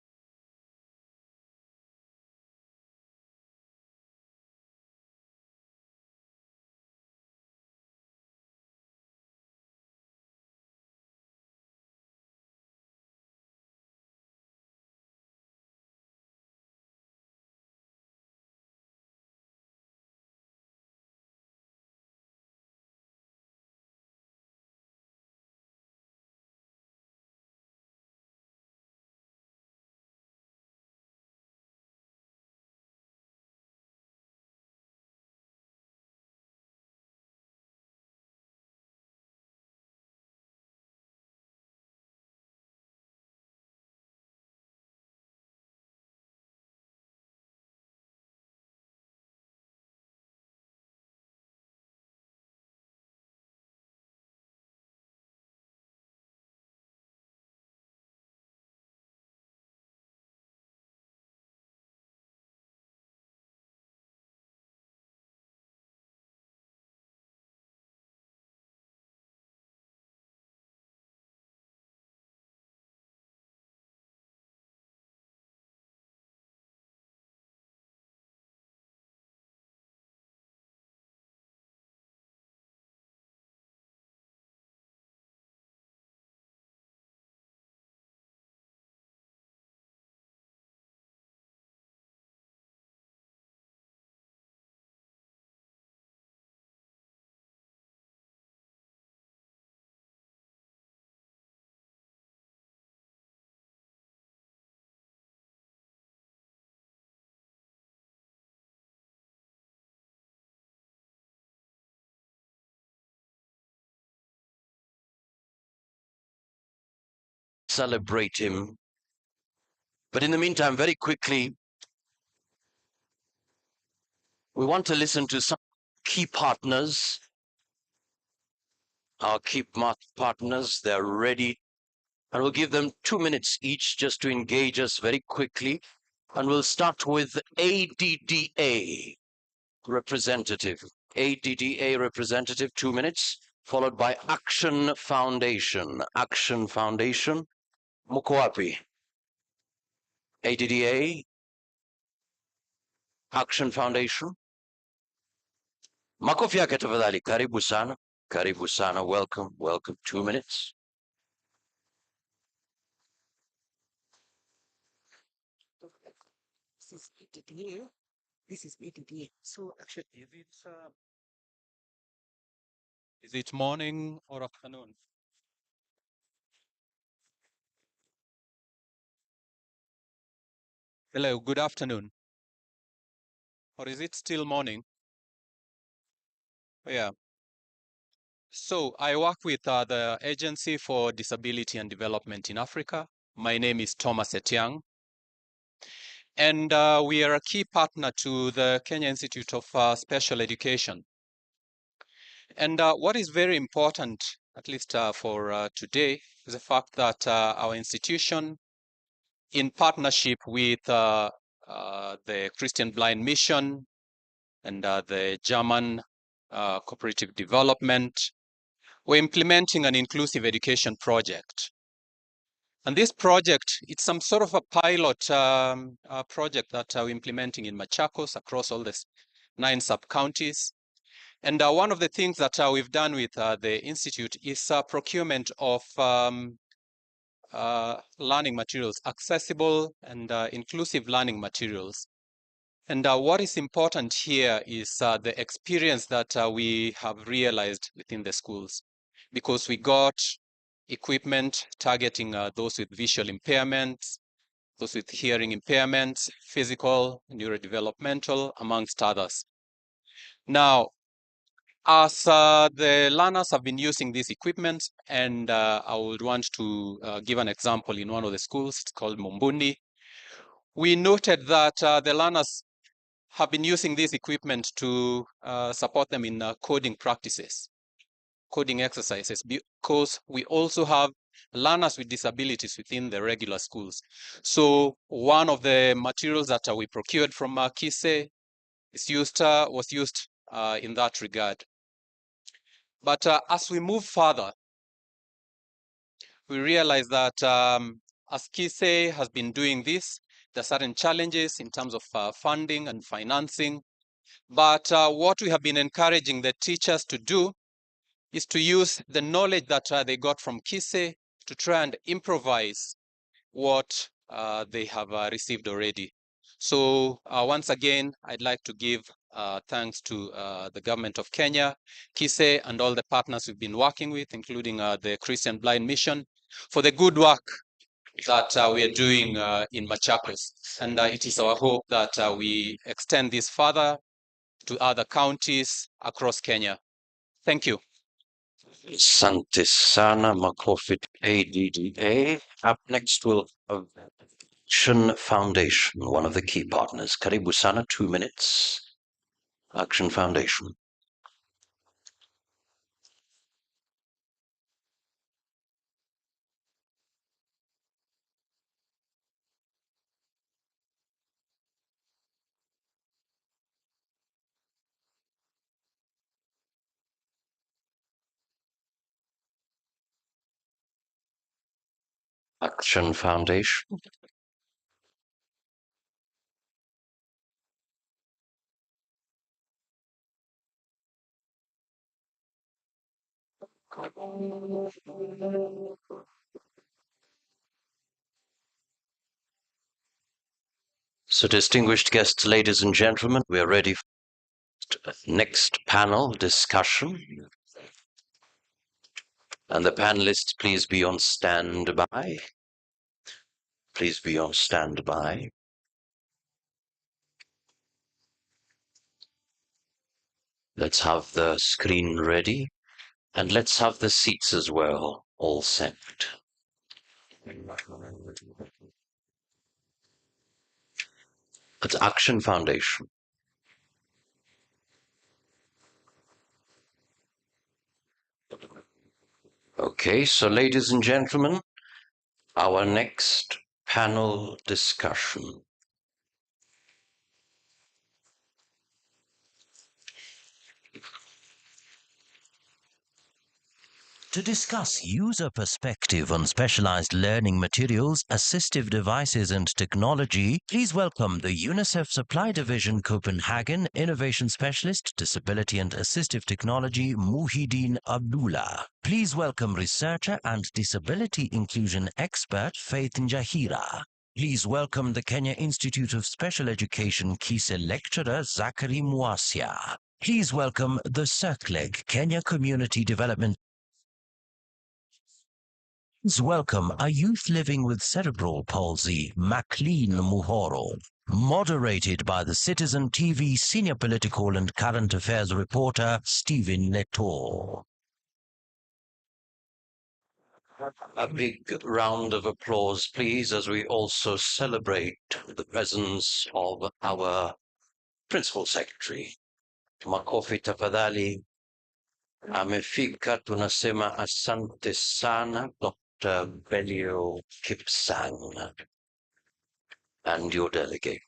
celebrate him. But in the meantime, very quickly, we want to listen to some key partners. Our key partners, they're ready. And we'll give them 2 minutes each just to engage us very quickly. And we'll start with ADDA representative. ADDA representative, 2 minutes, followed by Action Foundation. Action Foundation, Mukwapi. ADDA, Action Foundation. Makofi yake tafadhali. Karibu sana. Karibu sana. Welcome. Welcome. 2 minutes. This is BDDA. This is BDDA. So actually, is it morning or afternoon? Hello, good afternoon. Or is it still morning? Yeah. So I work with the Agency for Disability and Development in Africa. My name is Thomas Etiang. And we are a key partner to the Kenya Institute of Special Education. And what is very important, at least for today, is the fact that our institution, in partnership with the Christian Blind Mission and the German Cooperative Development, we're implementing an inclusive education project. And this project, it's some sort of a pilot project that we're implementing in Machakos across all the 9 sub-counties. And one of the things that we've done with the Institute is procurement of learning materials, accessible and inclusive learning materials. And what is important here is the experience that we have realized within the schools, because we got equipment targeting those with visual impairments, those with hearing impairments, physical, neurodevelopmental, amongst others. Now, as the learners have been using these equipment, and I would want to give an example in one of the schools, it's called Mumbundi. We noted that the learners have been using this equipment to support them in coding practices, coding exercises, because we also have learners with disabilities within the regular schools. So one of the materials that we procured from KISE was used in that regard. But as we move further, we realize that as KISE has been doing this, there are certain challenges in terms of funding and financing. But what we have been encouraging the teachers to do is to use the knowledge that they got from KISE to try and improvise what they have received already. So once again, I'd like to give thanks to the government of Kenya, KISE, and all the partners we've been working with, including the Christian Blind Mission, for the good work that we are doing in Machakos. And it is our hope that we extend this further to other counties across Kenya. Thank you. Asante sana, Makofi ADDA. Up next, we'll have Action Foundation, one of the key partners. Karibu sana, 2 minutes. Action Foundation. Action Foundation. So, distinguished guests, ladies and gentlemen, we are ready for the next panel discussion. And the panelists, please be on standby. Please be on standby. Let's have the screen ready. And let's have the seats as well, all set. It's Action Foundation. Okay, so ladies and gentlemen, our next panel discussion. To discuss user perspective on specialized learning materials, assistive devices and technology, please welcome the UNICEF Supply Division Copenhagen Innovation Specialist, Disability and Assistive Technology, Muhyiddin Abdullah. Please welcome researcher and disability inclusion expert, Faith Njahira. Please welcome the Kenya Institute of Special Education KISE lecturer, Zachary Mwasia. Please welcome the CIRCLEG Kenya Community Development. Please welcome a youth living with cerebral palsy, Maclean Muhoro. Moderated by the Citizen TV senior political and current affairs reporter, Stephen Letor. A big round of applause, please, as we also celebrate the presence of our Principal Secretary. Makofi tafadhali. Amefika, tunasema asante sana, Dr. Belio Kipsang, and your delegate.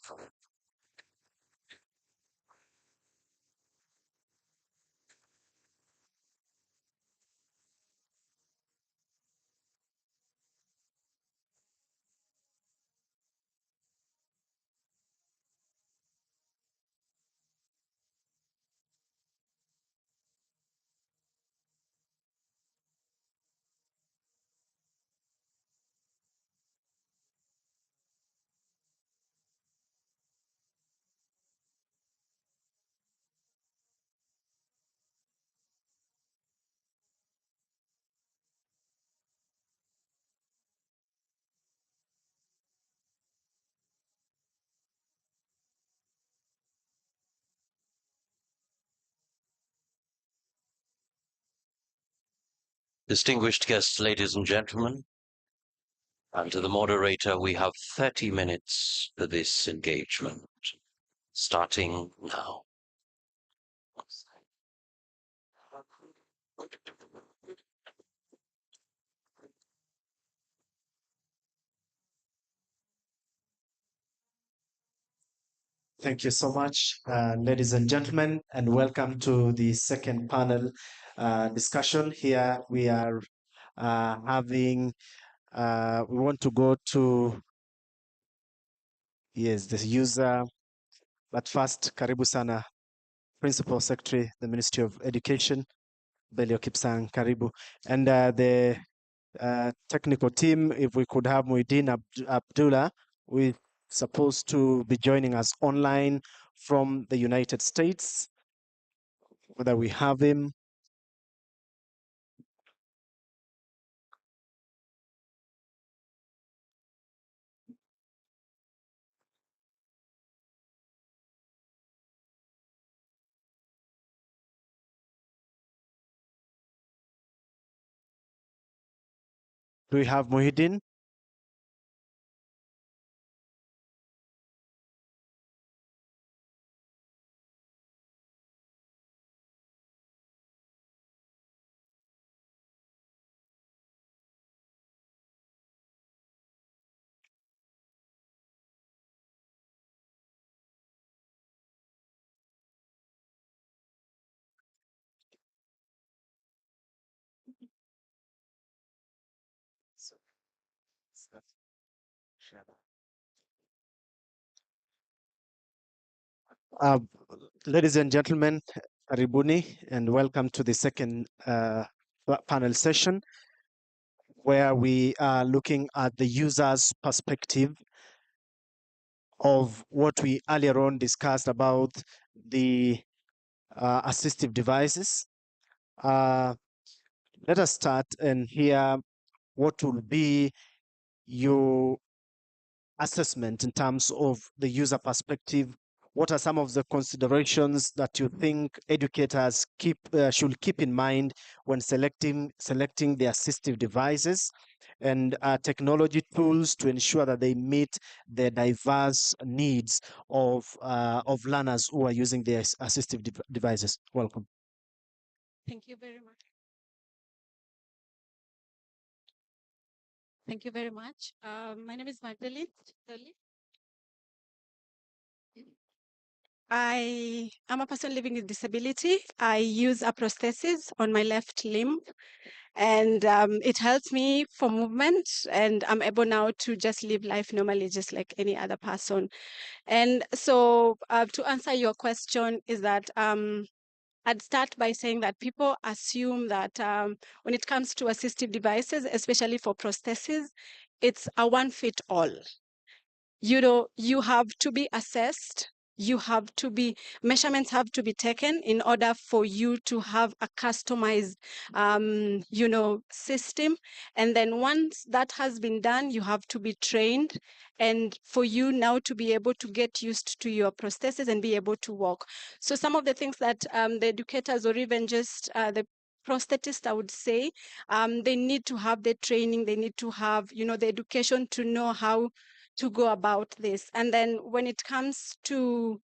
Distinguished guests, ladies and gentlemen, and to the moderator, we have 30 minutes for this engagement, starting now. Thank you so much, ladies and gentlemen, and welcome to the second panel discussion. Here we are having, we want to go to, yes, the user, but first, karibu sana, Principal Secretary, the Ministry of Education, Belio Kipsang, karibu. And the technical team, if we could have Muhyiddin Abdullah, we're supposed to be joining us online from the United States. Whether we have him. Do we have Muhyiddin? Ladies and gentlemen, karibuni, and welcome to the second panel session, where we are looking at the user's perspective of what we earlier on discussed about the assistive devices. Let us start and hear what will be your assessment in terms of the user perspective what are some of the considerations that you think educators should keep in mind when selecting the assistive devices and technology tools to ensure that they meet the diverse needs of learners who are using the assistive devices? Welcome. Thank you very much. Thank you very much. My name is Magdalene. I am a person living with disability. I use a prosthesis on my left limb, and it helps me for movement, and I'm able now to just live life normally, just like any other person. And so, to answer your question, is that I'd start by saying that people assume that when it comes to assistive devices, especially for prosthesis, it's a one fit all. You know, you have to be assessed, measurements have to be taken in order for you to have a customized system. And then once that has been done, you have to be trained, and for you now to be able to get used to your prosthesis and be able to walk. So some of the things that the educators, or even just the prosthetist, I would say, they need to have the training, they need to have, the education to know how to go about this. And then when it comes to,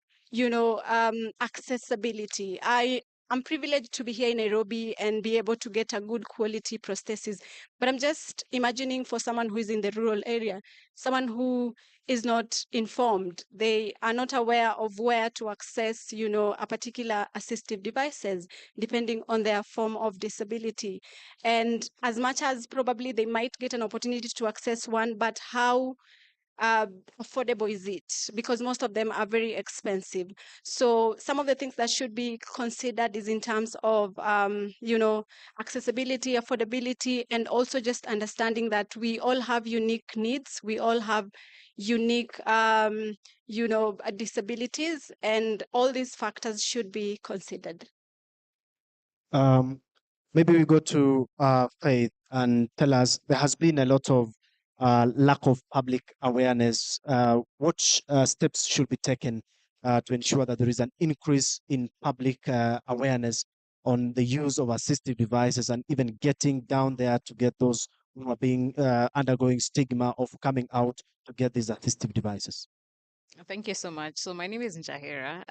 accessibility, I'm privileged to be here in Nairobi and be able to get a good quality prosthesis. But I'm just imagining for someone who is in the rural area, someone who is not informed, they are not aware of where to access, a particular assistive devices, depending on their form of disability. And as much as probably they might get an opportunity to access one, but how affordable is it? Because most of them are very expensive. So some of the things that should be considered is in terms of, accessibility, affordability, and also just understanding that we all have unique needs. We all have unique, disabilities, and all these factors should be considered. Maybe we go to Faith and tell us, there has been a lot of lack of public awareness. What steps should be taken to ensure that there is an increase in public awareness on the use of assistive devices, and even getting down there to get those who are being undergoing stigma of coming out to get these assistive devices? Thank you so much. So my name is Njahera.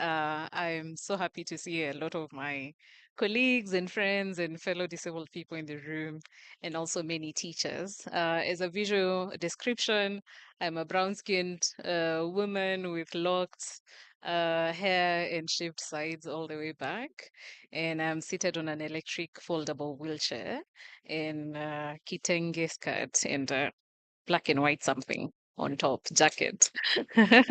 I'm so happy to see a lot of my colleagues and friends and fellow disabled people in the room, and also many teachers. As a visual description, I'm a brown-skinned woman with locked hair and shaved sides all the way back, and I'm seated on an electric foldable wheelchair in kitenge skirt and black and white something on top jacket. For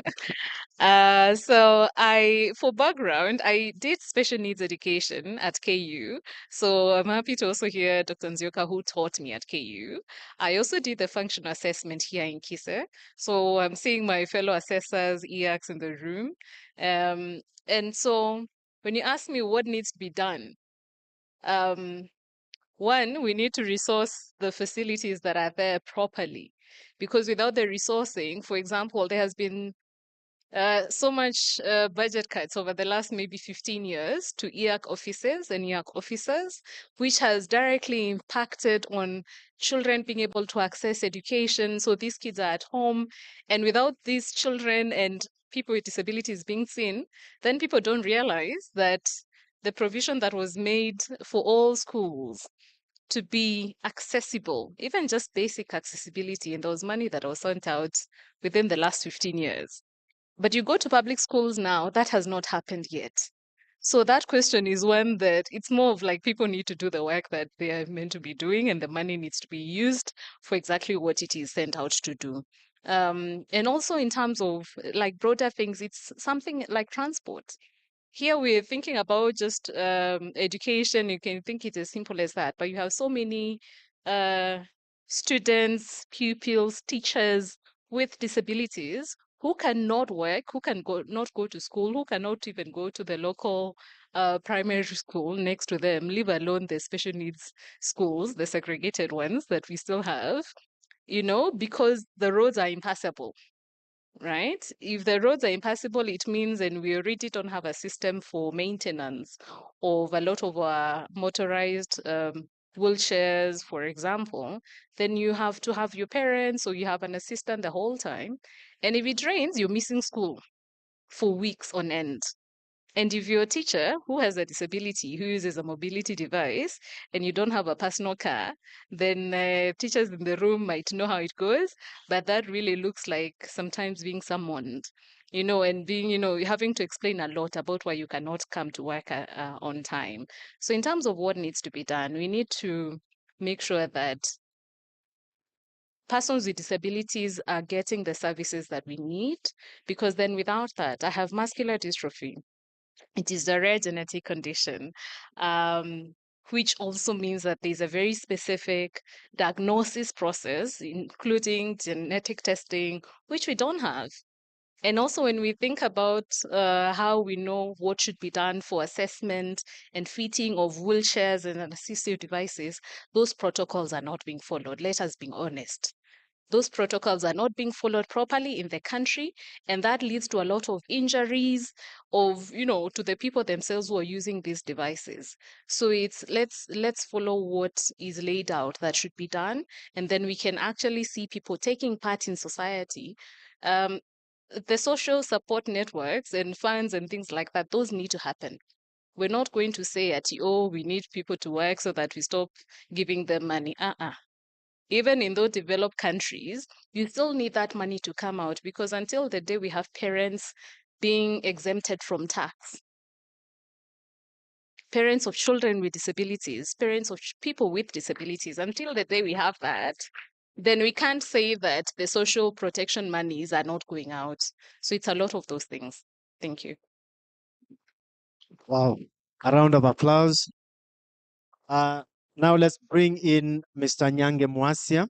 background, I did special needs education at KU. So I'm happy to also hear Dr. Nzioka, who taught me at KU. I also did the functional assessment here in KISE. So I'm seeing my fellow assessors, EACs in the room. And so when you ask me what needs to be done, one, we need to resource the facilities that are there properly, because without the resourcing, for example, there has been so much budget cuts over the last maybe 15 years to EAC offices and EAC officers, which has directly impacted on children being able to access education. So these kids are at home, and without these children and people with disabilities being seen, then people don't realize that the provision that was made for all schools to be accessible, even just basic accessibility, and there was money that was sent out within the last 15 years. But you go to public schools now, that has not happened yet. So that question is one that it's more of like people need to do the work that they are meant to be doing, and the money needs to be used for exactly what it is sent out to do. And also in terms of like broader things, it's something like transport. Here we're thinking about just education. You can think it as simple as that, but you have so many uh, students, pupils, teachers with disabilities who cannot work, who not go to school, who cannot even go to the local primary school next to them, leave alone the special needs schools, the segregated ones that we still have, because the roads are impassable. right? If the roads are impassable, it means, and we already don't have a system for maintenance of a lot of our motorized wheelchairs, for example, then you have to have your parents or you have an assistant the whole time. And if it rains, you're missing school for weeks on end. And if you're a teacher who has a disability, who uses a mobility device, and you don't have a personal car, then teachers in the room might know how it goes, but that really looks like sometimes being summoned, and being, having to explain a lot about why you cannot come to work on time. So, in terms of what needs to be done, we need to make sure that persons with disabilities are getting the services that we need, because then without that, I have muscular dystrophy. It is a rare genetic condition, which also means that there's a very specific diagnosis process, including genetic testing, which we don't have. And also, when we think about how we know what should be done for assessment and fitting of wheelchairs and assistive devices, those protocols are not being followed. Let us be honest. Those protocols are not being followed properly in the country, and that leads to a lot of injuries to the people themselves who are using these devices. So it's let's follow what is laid out that should be done, and then we can actually see people taking part in society. um, the social support networks and funds and things like that, those need to happen. We're not going to say we need people to work so that we stop giving them money. Even in those developed countries, you still need that money to come out, because until the day we have parents being exempted from tax, parents of children with disabilities, parents of people with disabilities, until the day we have that, then we can't say that the social protection monies are not going out. So it's a lot of those things. Thank you. Wow. A round of applause. Now let's bring in Mr. Nyange Mwasia.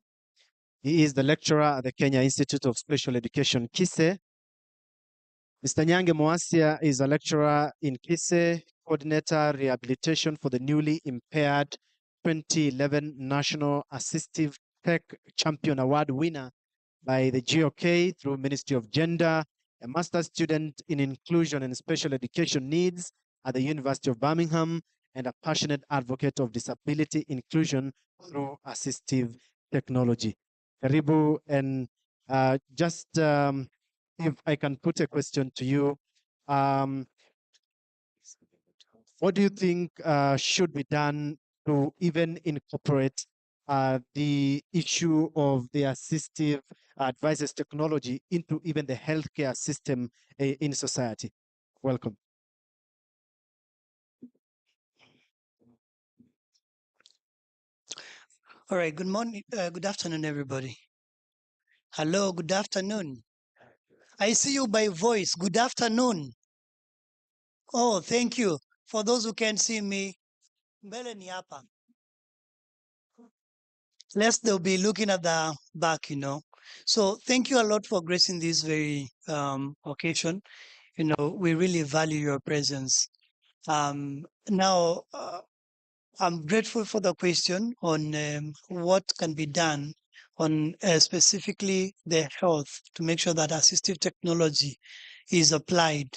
He is the lecturer at the Kenya Institute of Special Education, KISE. Mr. Nyange Mwasia is a lecturer in KISE, coordinator rehabilitation for the newly impaired 2011 National Assistive Tech Champion Award winner by the GOK through Ministry of Gender, a master's student in inclusion and special education needs at the University of Birmingham, and a passionate advocate of disability inclusion through assistive technology. Karibu, and just if I can put a question to you, what do you think should be done to even incorporate the issue of the assistive advices technology into even the healthcare system in society? Welcome. All right, good morning, good afternoon, everybody. Hello, good afternoon. I see you by voice. Good afternoon. Oh, thank you. For those who can't see me, mbele ni hapa. Lest they'll be looking at the back. So thank you a lot for gracing this very occasion. We really value your presence. Now, I'm grateful for the question on what can be done on specifically the health to make sure that assistive technology is applied.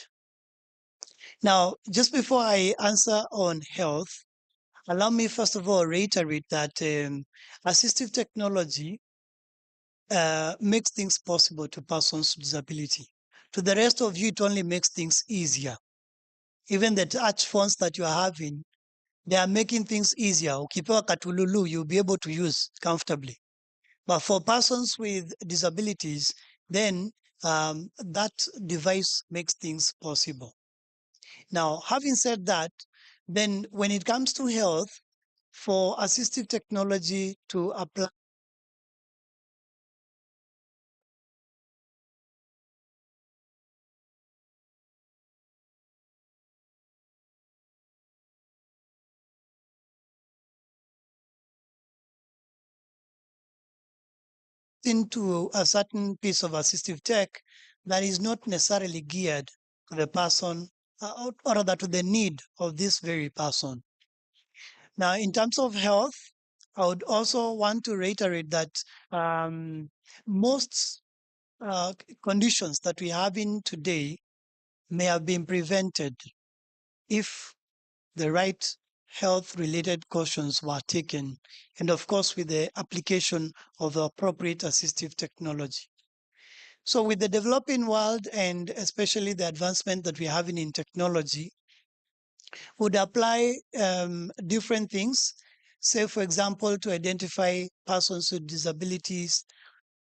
Now, just before I answer on health, allow me first of all reiterate that assistive technology makes things possible to persons with disability. To the rest of you, it only makes things easier. Even the touch phones that you are having, they are making things easier. Ukipewa katululu, you'll be able to use comfortably. But for persons with disabilities, then that device makes things possible. Now, having said that, then when it comes to health, for assistive technology to apply into a certain piece of assistive tech that is not necessarily geared to the person or rather to the need of this very person. Now, in terms of health, I would also want to reiterate that most conditions that we have in today may have been prevented if the right health related cautions were taken, and of course, with the application of the appropriate assistive technology. So, with the developing world and especially the advancement that we're having in technology, would apply different things. Say, for example, to identify persons with disabilities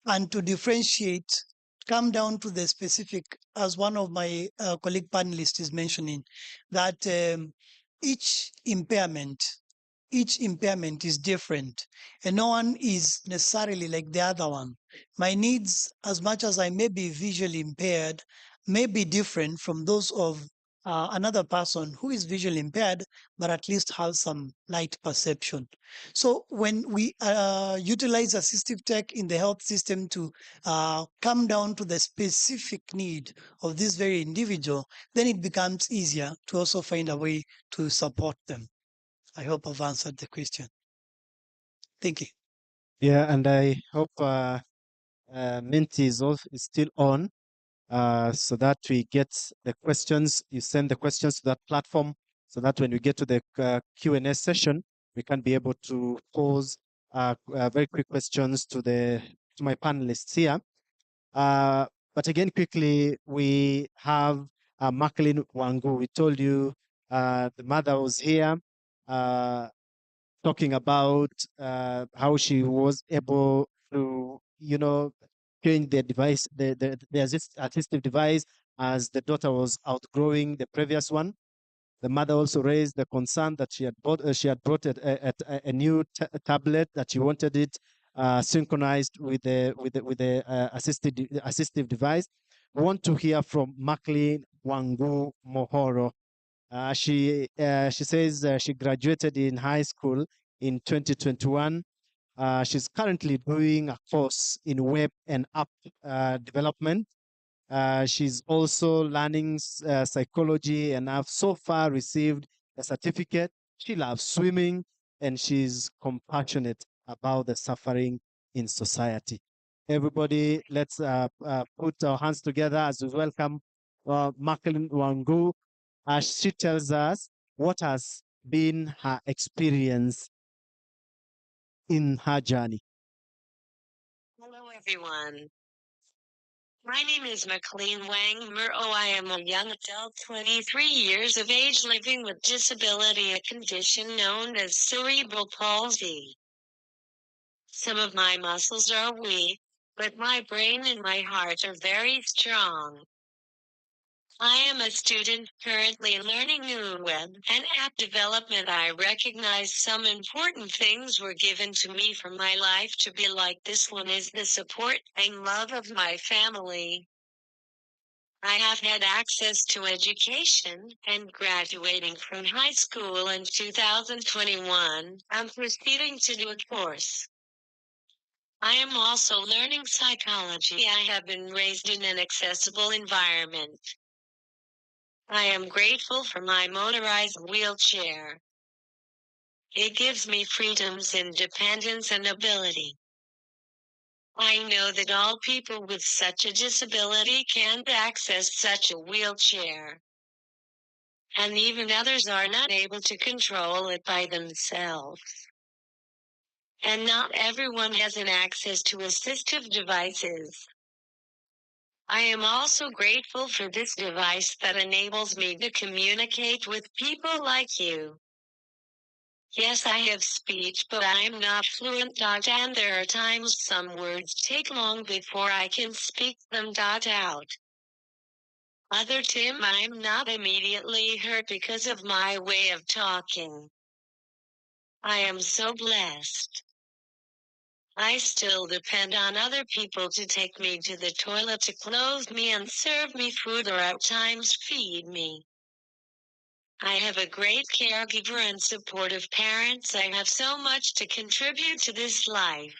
and to differentiate, come down to the specific, as one of my colleague panelists is mentioning, that each impairment is different and no one is necessarily like the other one. My needs, as much as I may be visually impaired, may be different from those of another person who is visually impaired but at least has some light perception. So when we utilize assistive tech in the health system to come down to the specific need of this very individual, then it becomes easier to also find a way to support them. I hope I've answered the question. Thank you. Yeah, and I hope Minty is still on, so that we get the questions. You send the questions to that platform, so that when we get to the Q&A session, we can be able to pose very quick questions to my panelists here. But again, quickly, we have Macklin Wangu. We told you the mother was here talking about how she was able to, change the device, the assistive device, as the daughter was outgrowing the previous one. The mother also raised the concern that she had brought a new tablet, that she wanted it synchronized with the assistive device. We want to hear from Macklin Wangu Mohoro. She says she graduated in high school in 2021. She's currently doing a course in web and app development. She's also learning psychology and have so far received a certificate. She loves swimming and she's compassionate about the suffering in society. Everybody, let's put our hands together as we welcome Macklin Wangu, as she tells us what has been her experience in her journey. Hello, everyone. My name is McLean Wang Muro. I am a young adult, 23 years of age, living with disability, a condition known as cerebral palsy. Some of my muscles are weak, but my brain and my heart are very strong. I am a student currently learning new web and app development. I recognize some important things were given to me for my life to be like this one is the support and love of my family. I have had access to education and graduating from high school in 2021. I'm proceeding to do a course. I am also learning psychology. I have been raised in an accessible environment. I am grateful for my motorized wheelchair. It gives me freedoms, independence, and ability. I know that all people with such a disability can't access such a wheelchair. And even others are not able to control it by themselves. And not everyone has an access to assistive devices. I am also grateful for this device that enables me to communicate with people like you. Yes, I have speech, but I am not fluent. And there are times some words take long before I can speak them out. Other time I'm not immediately hurt because of my way of talking. I am so blessed. I still depend on other people to take me to the toilet, to clothe me and serve me food, or at times feed me. I have a great caregiver and supportive parents. I have so much to contribute to this life.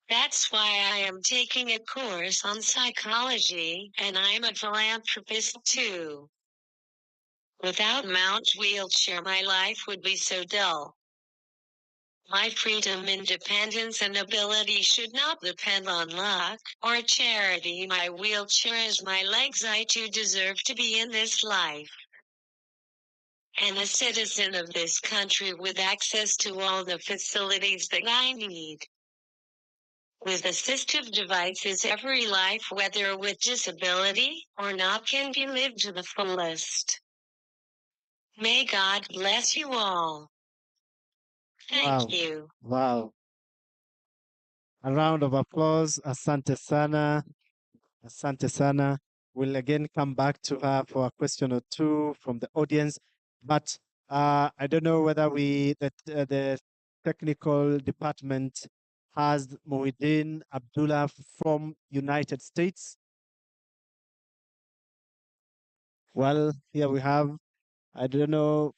That's why I am taking a course on psychology, and I'm a philanthropist too. Without Mount Wheelchair, my life would be so dull. My freedom, independence, and ability should not depend on luck or charity. My wheelchair is my legs. I too deserve to be in this life and a citizen of this country with access to all the facilities that I need. With assistive devices, every life, whether with disability or not, can be lived to the fullest. May God bless you all. Thank you. Wow. A round of applause. Asante sana. Asante sana. We'll again come back to her for a question or two from the audience. But I don't know whether the technical department has Muhyiddin Abdullah from United States. Well, here we have, I don't know,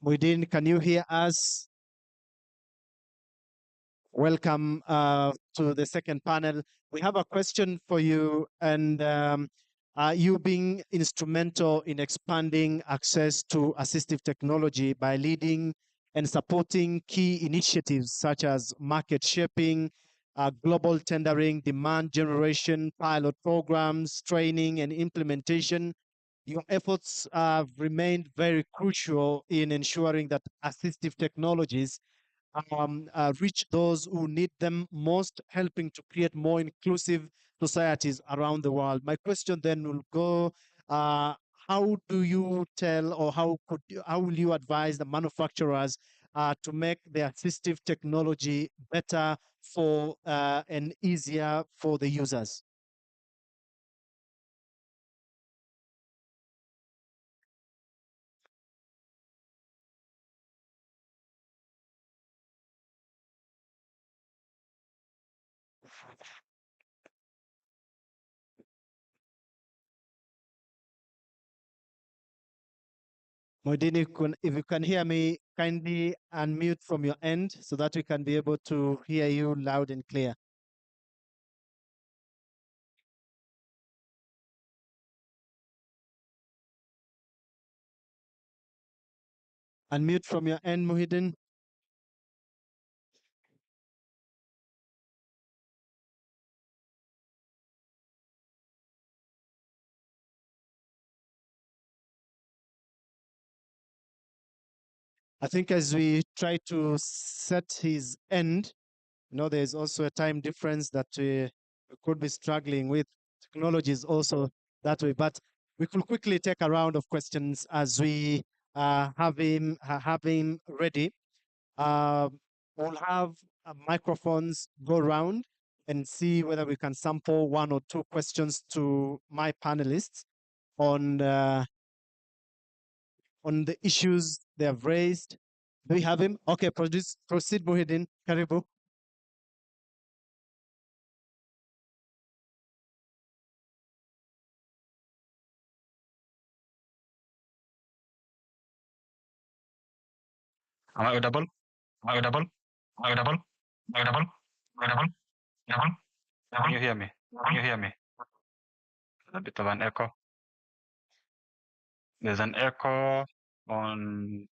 Muhyiddin, can you hear us? Welcome to the second panel. We have a question for you, and you being instrumental in expanding access to assistive technology by leading and supporting key initiatives such as market shaping, global tendering, demand generation, pilot programs, training, and implementation. Your efforts have remained very crucial in ensuring that assistive technologies reach those who need them most, helping to create more inclusive societies around the world. My question then will go, how do you tell, or how will you advise the manufacturers to make the assistive technology better for and easier for the users? Modini, if you can hear me, kindly unmute from your end so that we can be able to hear you loud and clear. Unmute from your end, Muhyiddin. I think as we try to set his end, there's also a time difference that we could be struggling with. Technology is also that way, but we could quickly take a round of questions as we have him ready. We'll have microphones go around and see whether we can sample one or two questions to my panelists on the issues they have raised. Do we have him? Okay, proceed, Muhyiddin. Karibu. Am I audible? Am I audible? Am I audible? Am I audible? Am I audible? Audible? Can you hear me? Can you hear me? A bit of an echo. There's an echo on.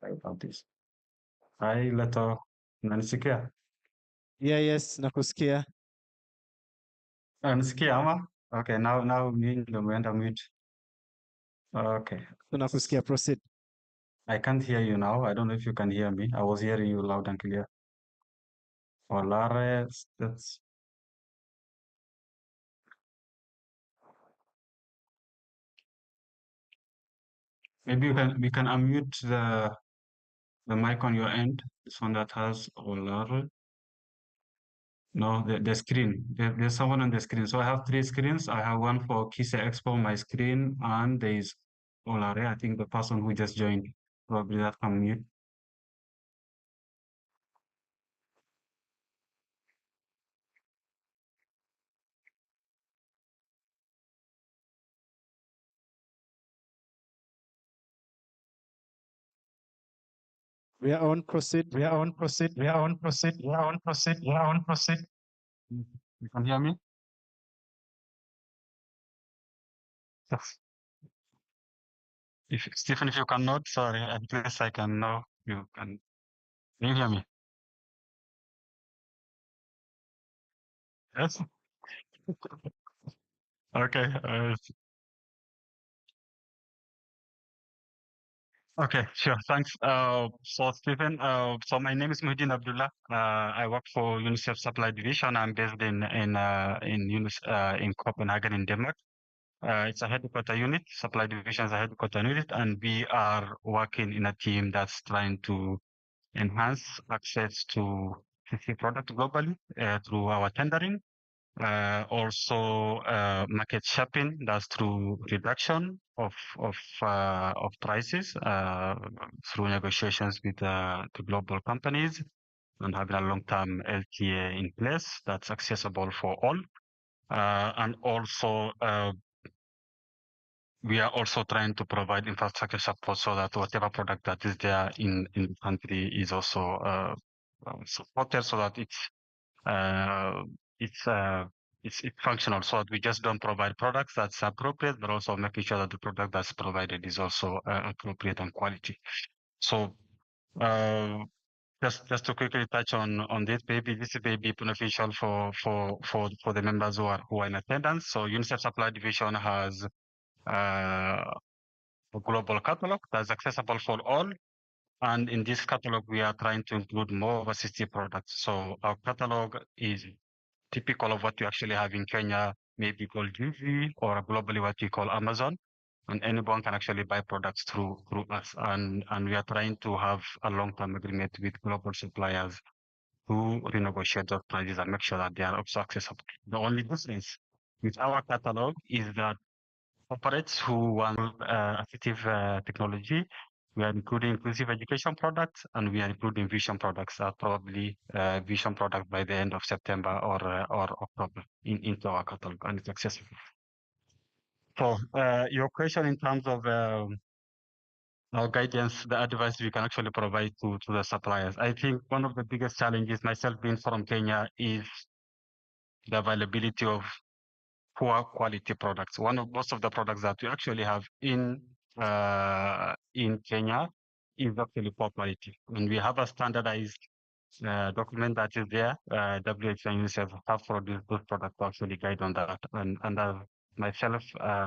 Sorry about this. Hi, Leto. Nanisikia? Yeah, yes, nakusikia. Nanisikia ama? Okay, now me ndo umeenda mute. Okay. Tunakusikia, proceed. I can't hear you now. I don't know if you can hear me. I was hearing you loud and clear. Olare, that's maybe we can unmute the mic on your end. This one that has Olare. No, the screen. There's someone on the screen. So I have three screens. I have one for KISE-Expo, my screen, and there is Olare. I think the person who just joined. Probably that can mute. We are on, proceed. We are on, proceed. We are on, proceed. We are on, proceed. We are on, proceed. You can hear me? Yes. If Stephen, if you cannot, sorry, at least I can know you can. Can you hear me? Yes. Okay. Okay, sure. Thanks. So Stephen, so my name is Muhyiddin Abdullah. I work for UNICEF Supply Division. I'm based in Copenhagen in Denmark. It's a headquarter unit. Supply Division is a headquarter unit, and we are working in a team that's trying to enhance access to CC product globally through our tendering. Also, market shaping, that's through reduction of prices through negotiations with the global companies and having a long-term LTA in place that's accessible for all. And also, we are also trying to provide infrastructure support so that whatever product that is there in the country is also supported so that uh, it's it's functional. So that we just don't provide products that's appropriate, but also making sure that the product that's provided is also appropriate and quality. So uh, just to quickly touch on this, maybe this may be beneficial for the members who are in attendance. So UNICEF Supply Division has a global catalog that's accessible for all. And in this catalog, we are trying to include more of assistive products. So our catalog is typical of what you actually have in Kenya, maybe called GV, or globally what we call Amazon. And anyone can actually buy products through us. And we are trying to have a long-term agreement with global suppliers to renegotiate those prices and make sure that they are also accessible. The only difference with our catalog is that corporates who want assistive technology, we are including inclusive education products, and we are including vision products, probably vision product by the end of September or October into our catalog, and it's accessible. So your question in terms of our guidance, the advice we can actually provide to the suppliers. I think one of the biggest challenges, myself being from Kenya, is the availability of poor quality products. Most of the products that we actually have in Kenya is actually poor quality. And we have a standardized document that is there. WHO and UNICEF have produced those products to actually guide on that. And myself,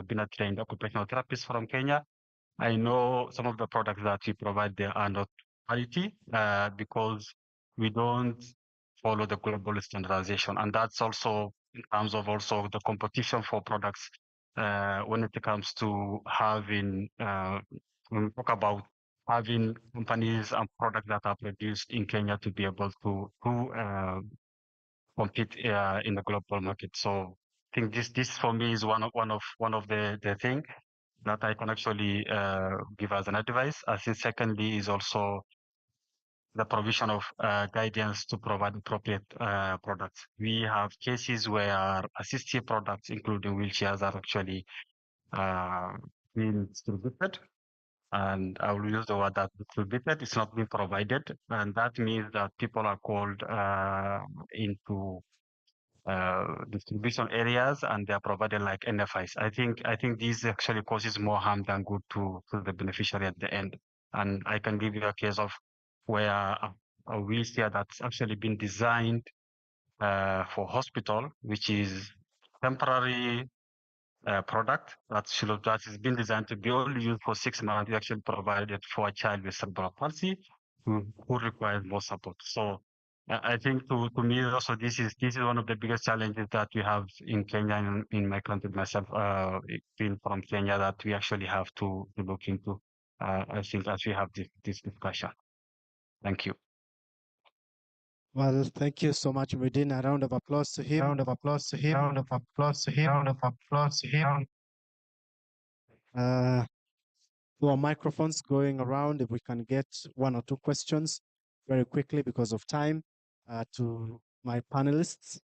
been a trained occupational therapist from Kenya. I know some of the products that we provide there are not quality because we don't follow the global standardization. And that's also in terms of also the competition for products when it comes to having, when we talk about having companies and products that are produced in Kenya to be able to compete in the global market. So I think this for me is one of the thing that I can actually give as an advice. I think secondly is also the provision of guidance to provide appropriate products. We have cases where assistive products, including wheelchairs, are actually being distributed. And I will use the word that distributed. It's not being provided. And that means that people are called into distribution areas and they are provided like NFIs. I think this actually causes more harm than good to the beneficiary at the end. And I can give you a case of where a wheelchair that's actually been designed for hospital, which is temporary product that has been designed to be only used for 6 months, we actually provided for a child with cerebral palsy who requires more support. So I think to me also this is one of the biggest challenges that we have in Kenya and in my country myself, being from Kenya, that we actually have to look into. I think as we have this discussion. Thank you. Well, thank you so much, Muhyiddin. A round of applause to him. Round of applause to him. Round of applause to him. Round of applause to him. Our microphones going around. If we can get one or two questions very quickly because of time to my panelists.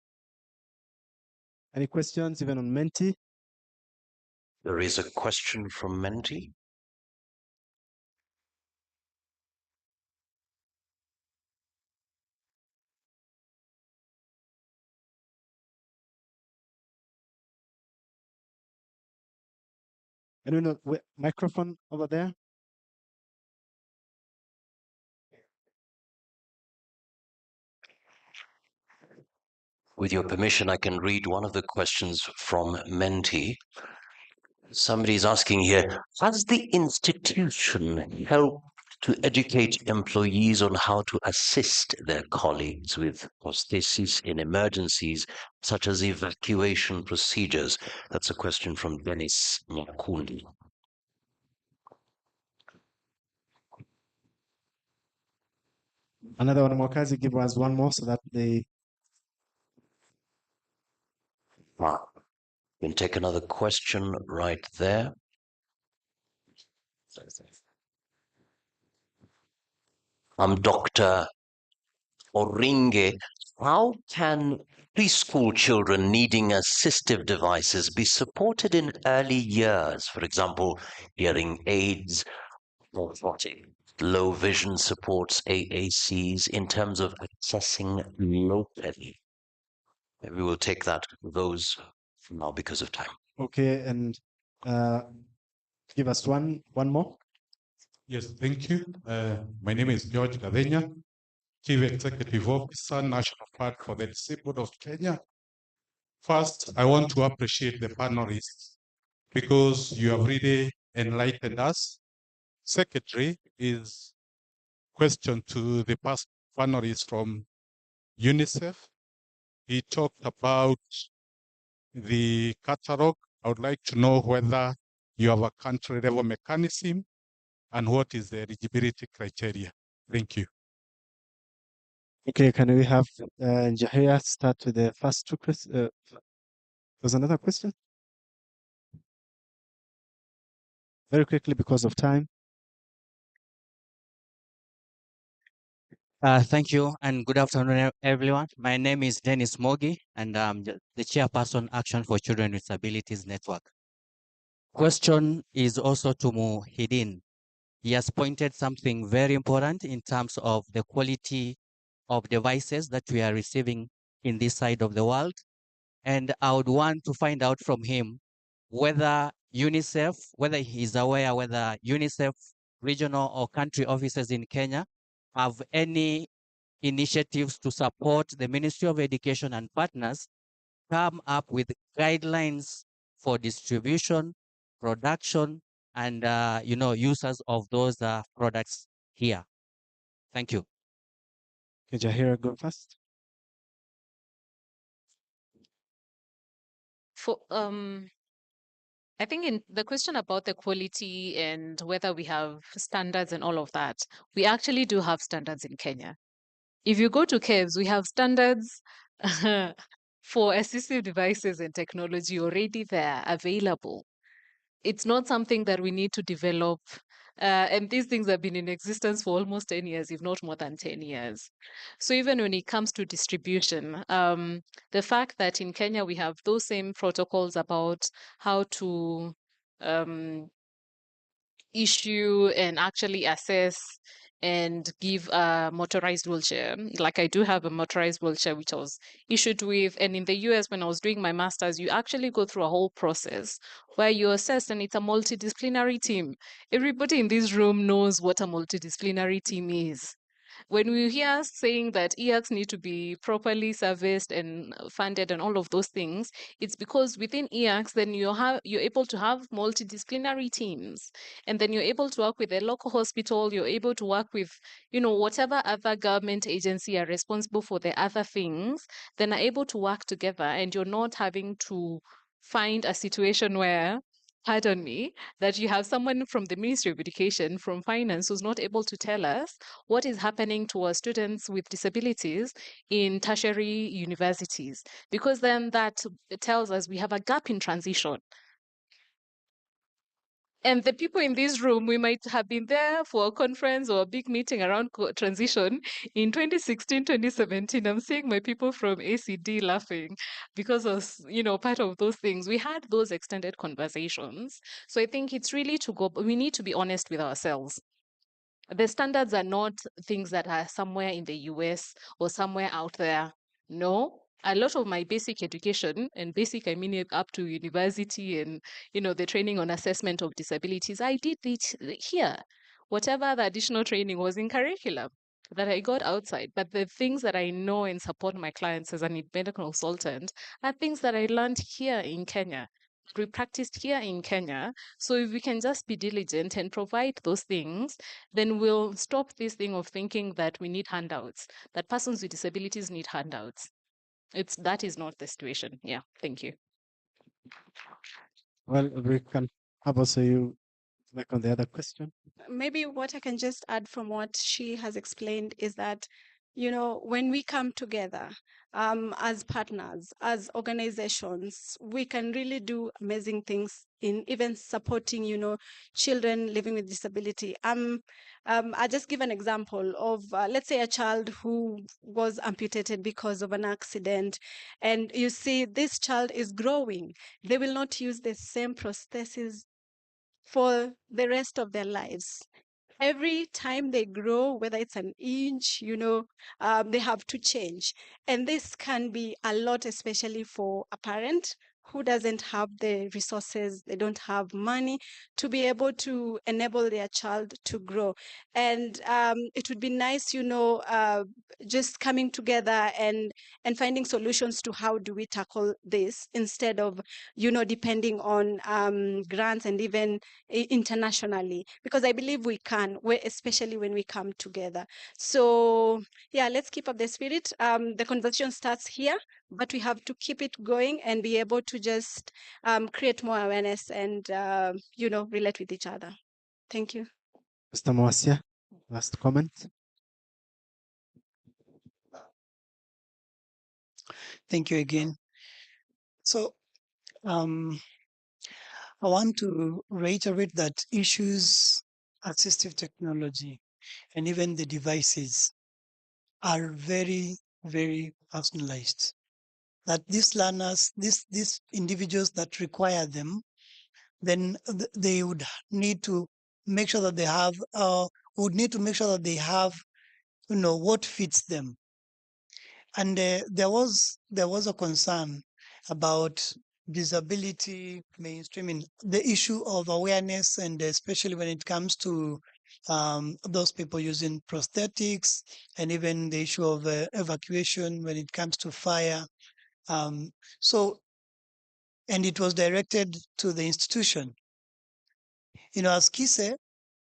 Any questions, even on Menti? There is a question from Menti. Anyone with microphone over there? With your permission, I can read one of the questions from Menti. Somebody's asking here, has the institution helped to educate employees on how to assist their colleagues with prosthesis in emergencies, such as evacuation procedures? That's a question from Dennis Nyakundi. Another one, Mwakazi, give us one more so that they. We'll take another question right there. Dr. Oringe, how can preschool children needing assistive devices be supported in early years? For example, hearing aids, orthotic, low vision supports, AACs, in terms of accessing locally. Maybe we'll take those now because of time. Okay, and give us one more. Yes, thank you. My name is George Gadenya, Chief Executive Officer, National Park for the Disabled of Kenya. First, I want to appreciate the panelists because you have really enlightened us. Secondary is question to the past panelist from UNICEF. He talked about the catalog. I would like to know whether you have a country level mechanism and what is the eligibility criteria. Thank you. Okay, can we have Jahia start with the first two questions? There's another question? Very quickly because of time. Thank you and good afternoon, everyone. My name is Dennis Mogi, and I'm the chairperson Action for Children with Disabilities Network. Question is also to Muhidin. He has pointed something very important in terms of the quality of devices that we are receiving in this side of the world. And I would want to find out from him whether UNICEF, whether he is aware whether UNICEF regional or country offices in Kenya have any initiatives to support the Ministry of Education and partners come up with guidelines for distribution, production, and users of those products here. Thank you. Okay, Jahira, go first. For I think in the question about the quality and whether we have standards and all of that, we actually do have standards in Kenya. If you go to KISE, we have standards for assistive devices and technology already there available. It's not something that we need to develop. And these things have been in existence for almost 10 years, if not more than 10 years. So even when it comes to distribution, the fact that in Kenya we have those same protocols about how to issue and actually assess and give a motorized wheelchair. Like I do have a motorized wheelchair, which I was issued with. And in the US, when I was doing my master's, you actually go through a whole process where you assess, and it's a multidisciplinary team. Everybody in this room knows what a multidisciplinary team is. When we hear saying that EACs need to be properly serviced and funded and all of those things, it's because within EACs, then you're able to have multidisciplinary teams, and then you're able to work with a local hospital. You're able to work with, whatever other government agency are responsible for the other things. Then are able to work together, and you're not having to find a situation where, pardon me, that you have someone from the Ministry of Education, from finance, who's not able to tell us what is happening to our students with disabilities in tertiary universities, because then that tells us we have a gap in transition. And the people in this room, we might have been there for a conference or a big meeting around transition in 2016, 2017. I'm seeing my people from ACD laughing because of, part of those things. We had those extended conversations. So I think it's really we need to be honest with ourselves. The standards are not things that are somewhere in the US or somewhere out there. No, a lot of my basic education, and basic I mean it up to university and the training on assessment of disabilities, I did it here. Whatever the additional training was in curriculum that I got outside, but the things that I know and support my clients as an medical consultant are things that I learned here in Kenya. We practiced here in Kenya. So if we can just be diligent and provide those things, then we'll stop this thing of thinking that we need handouts, that persons with disabilities need handouts. That is not the situation. Yeah, thank you. Well, we can have also you back on the other question. Maybe what I can just add from what she has explained is that, when we come together as partners, as organizations, we can really do amazing things in even supporting, children living with disability. I'll just give an example of, let's say, a child who was amputated because of an accident, and you see this child is growing. They will not use the same prosthesis for the rest of their lives. Every time they grow, whether it's an inch, they have to change. And this can be a lot, especially for a parent who doesn't have the resources, they don't have money to be able to enable their child to grow. And it would be nice, just coming together and finding solutions to how do we tackle this instead of, depending on grants and even internationally, because I believe we can, especially when we come together. So yeah, let's keep up the spirit. The conversation starts here, but we have to keep it going and be able to just create more awareness and relate with each other. Thank you. Mr. Mwasia, last comment. Thank you again. So I want to reiterate that issues, assistive technology, and even the devices are very, very personalized. That these learners, these individuals that require them, then they would need to make sure that they have, would need to make sure that they have, what fits them. And there was a concern about disability mainstreaming, the issue of awareness, and especially when it comes to those people using prosthetics, and even the issue of evacuation when it comes to fire. So, and it was directed to the institution. As KISE,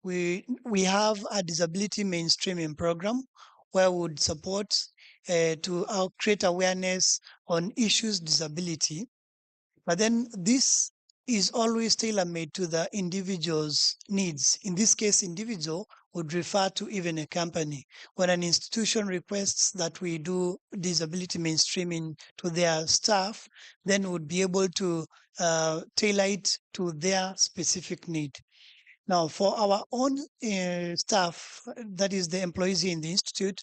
we have a disability mainstreaming program where we would support to create awareness on issues disability. But then this is always tailor-made to the individual's needs. In this case, individual would refer to even a company. When an institution requests that we do disability mainstreaming to their staff, then would be able to tailor it to their specific need. Now, for our own staff, that is the employees in the institute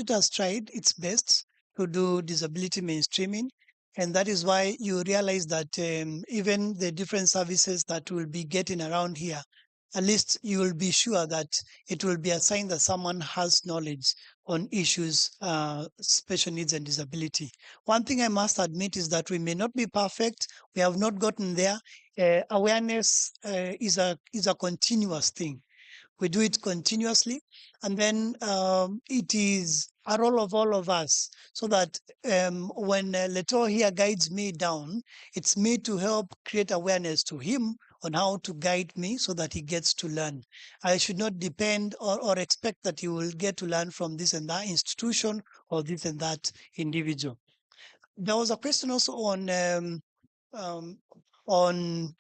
has tried its best to do disability mainstreaming. And that is why you realize that even the different services that we'll be getting around here, at least you will be sure that it will be a sign that someone has knowledge on issues, special needs and disability. One thing I must admit is that we may not be perfect. We have not gotten there. Awareness is a continuous thing. We do it continuously, and then it is a role of all of us, so that when Leto here guides me down, it's me to help create awareness to him on how to guide me so that he gets to learn. I should not depend or expect that he will get to learn from this and that institution or this and that individual. There was a question also on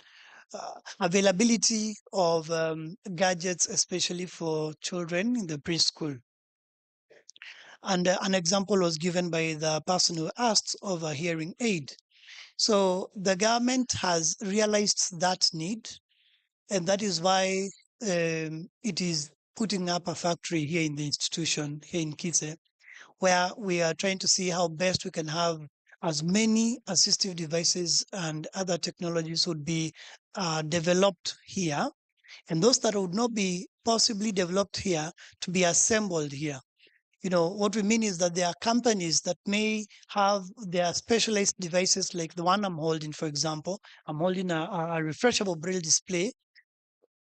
availability of gadgets, especially for children in the preschool. And an example was given by the person who asked of a hearing aid. So the government has realized that need, and that is why it is putting up a factory here in the institution, here in KISE, where we are trying to see how best we can have as many assistive devices and other technologies would be developed here, and those that would not be possibly developed here to be assembled here. what we mean is that there are companies that may have their specialized devices, like the one I'm holding, for example. I'm holding a refreshable braille display.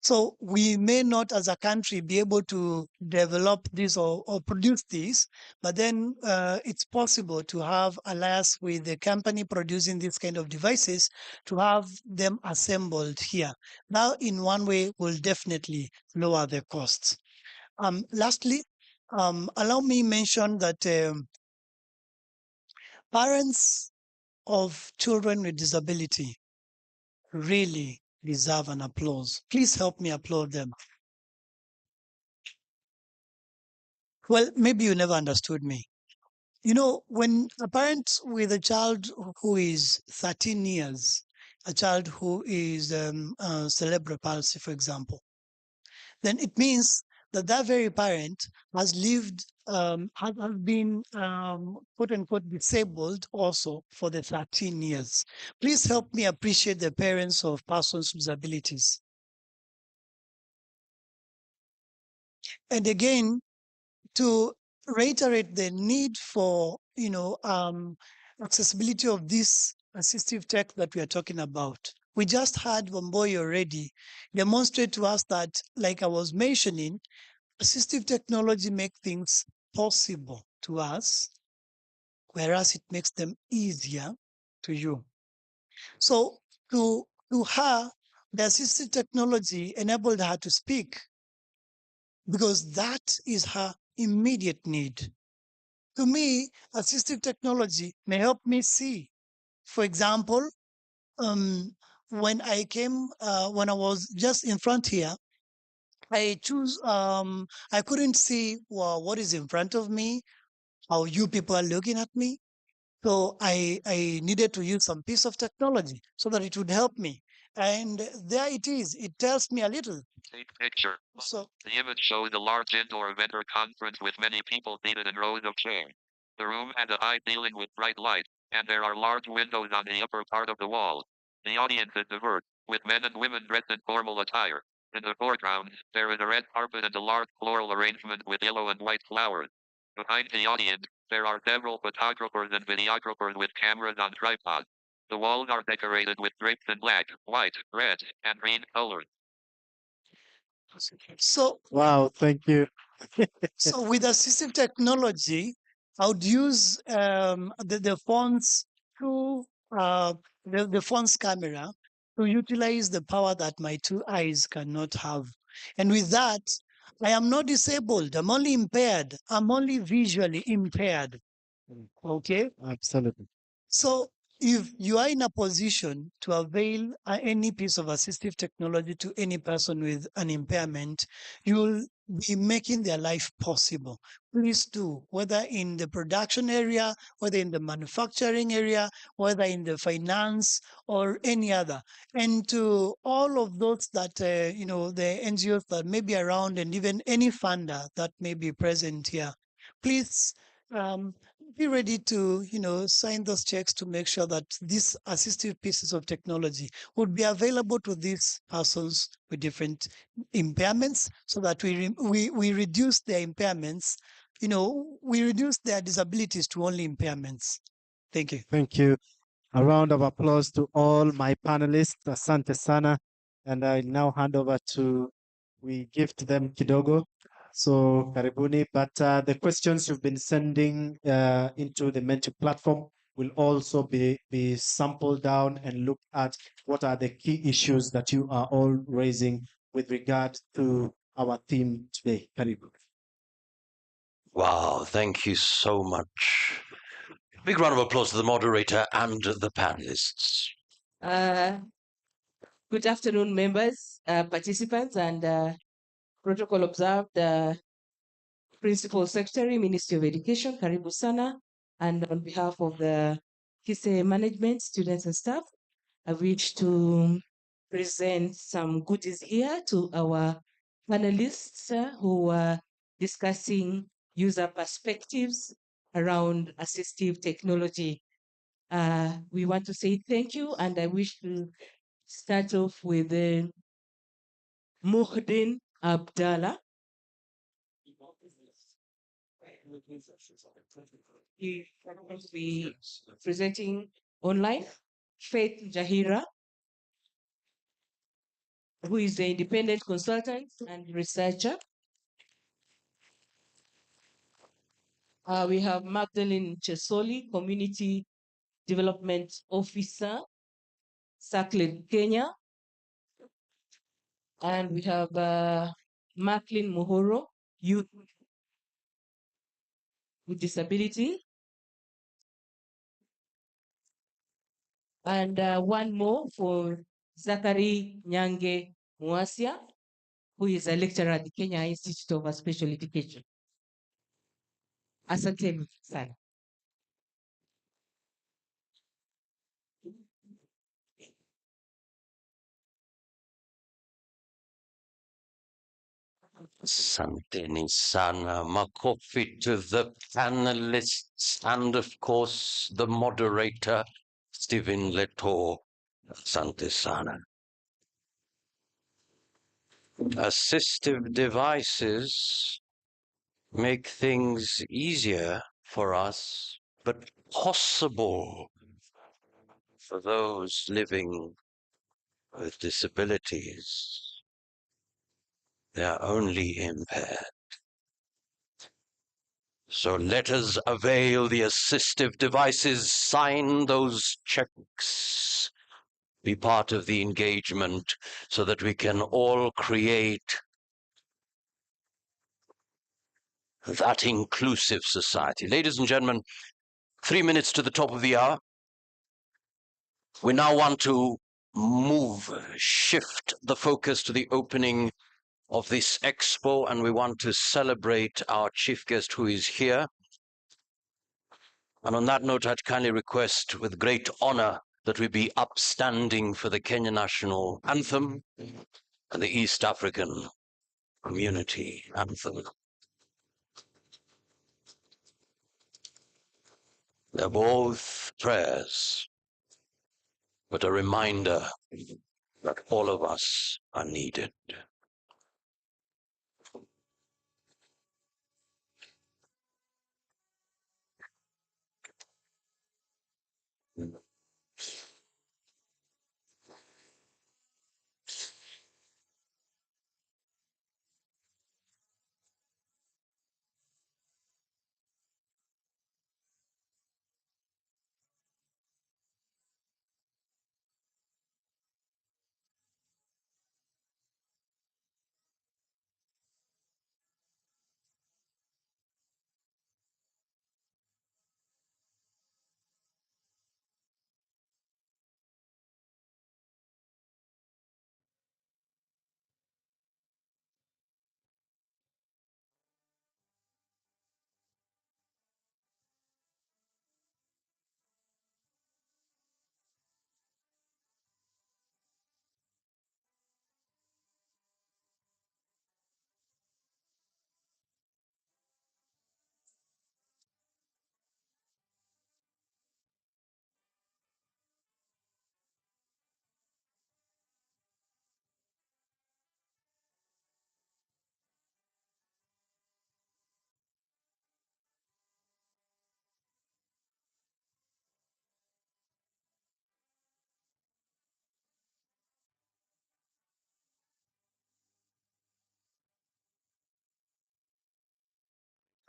So we may not, as a country, be able to develop this or produce this, but then it's possible to have alliance with the company producing this kind of devices to have them assembled here. Now, in one way, will definitely lower the costs. Lastly, allow me mention that parents of children with disability really deserve an applause. Please help me applaud them. Well, maybe you never understood me. When a parent with a child who is 13 years, a child who is cerebral palsy, for example, then it means that that very parent has lived, has been, quote unquote, disabled also for the 13 years. Please help me appreciate the parents of persons with disabilities. And again, to reiterate the need for accessibility of this assistive tech that we are talking about. We just had Wamboy already demonstrate to us that, like I was mentioning, assistive technology makes things possible to us, whereas it makes them easier to you. So to her, the assistive technology enabled her to speak because that is her immediate need. To me, assistive technology may help me see. For example, when I came, when I was just in front here, I couldn't see what is in front of me, how you people are looking at me. So I needed to use some piece of technology so that it would help me. And there it is. It tells me a little. Take picture. So The image shows a large indoor event or conference with many people seated in rows of chairs. The room has a high ceiling with bright light, and there are large windows on the upper part of the wall. The audience is diverse, with men and women dressed in formal attire. In the foreground, there is a red carpet and a large floral arrangement with yellow and white flowers. Behind the audience, there are several photographers and videographers with cameras on tripods. The walls are decorated with drapes in black, white, red, and green colors. So Wow, thank you. So with assistive technology, I would use the phone's the phone's camera to utilize the power that my two eyes cannot have. And with that, I am not disabled. I'm only impaired. I'm only visually impaired. Okay. Absolutely. So if you are in a position to avail any piece of assistive technology to any person with an impairment, you'll be making their life possible. Please do, whether in the production area, whether in the manufacturing area, whether in the finance or any other. And to all of those that, the NGOs that may be around and even any funder that may be present here, please be ready to sign those checks to make sure that these assistive pieces of technology would be available to these persons with different impairments, so that we reduce their impairments, we reduce their disabilities to only impairments. Thank you. Thank you. A round of applause to all my panelists. Asante sana. And I now hand over we gift them kidogo. So karibuni, but the questions you've been sending into the Menti platform will also be sampled down and look at what are the key issues that you are all raising with regard to our theme today. Karibu. Wow, thank you so much. Big round of applause to the moderator and the panelists. Good afternoon, members, participants, and protocol observed. Principal Secretary, Ministry of Education, Karibu Sana, and on behalf of the KISE management, students and staff, I wish to present some goodies here to our panelists who are discussing user perspectives around assistive technology. We want to say thank you, and I wish to start off with Muhdin Abdallah. He will be presenting online Faith Jahira, who is the independent consultant and researcher. We have Magdalene Chesoli, Community Development Officer, SACLID Kenya. And we have Macklin Muhoro, Youth with Disability. And one more for Zachary Nyange Mwasia, who is a lecturer at the Kenya Institute of Special Education. Asanteni sana. Asanteni sana. Makofi to the panelists and, of course, the moderator, Stephen Leto. Asante sana. Assistive devices make things easier for us, but possible for those living with disabilities. They are only impaired. So let us avail the assistive devices, sign those checks, be part of the engagement so that we can all create that inclusive society. Ladies and gentlemen, 3 minutes to the top of the hour. We now want to shift the focus to the opening of this expo, and we want to celebrate our chief guest who is here. And on that note, I'd kindly request with great honor that we be upstanding for the Kenya national anthem and the East African community anthem. They're both prayers, but a reminder that all of us are needed.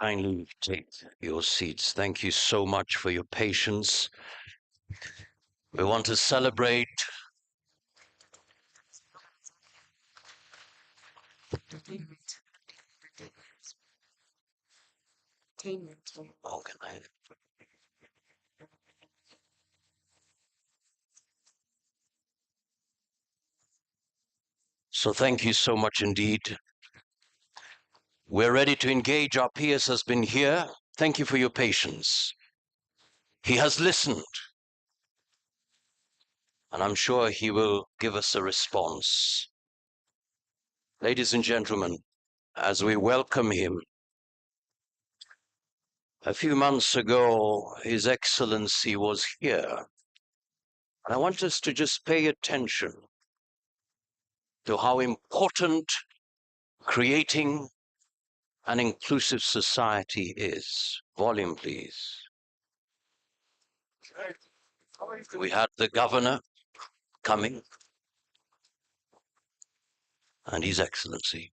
Kindly take your seats. Thank you so much for your patience. We want to celebrate So thank you so much indeed. We're ready to engage. Our PS has been here. Thank you for your patience. He has listened, and I'm sure he will give us a response. Ladies and gentlemen, as we welcome him, a few months ago, His Excellency was here. And I want us to just pay attention to how important creating an inclusive society is? Volume, please. We had the governor coming and His Excellency.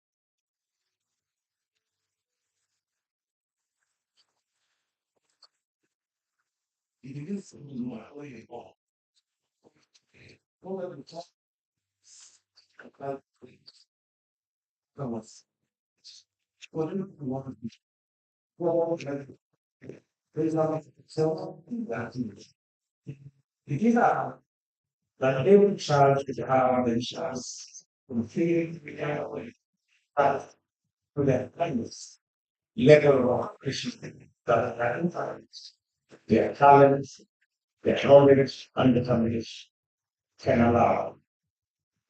That every child should have the chance to feel reality that to their kindness, level of appreciation that identifies their talents, their knowledge, and determination can allow.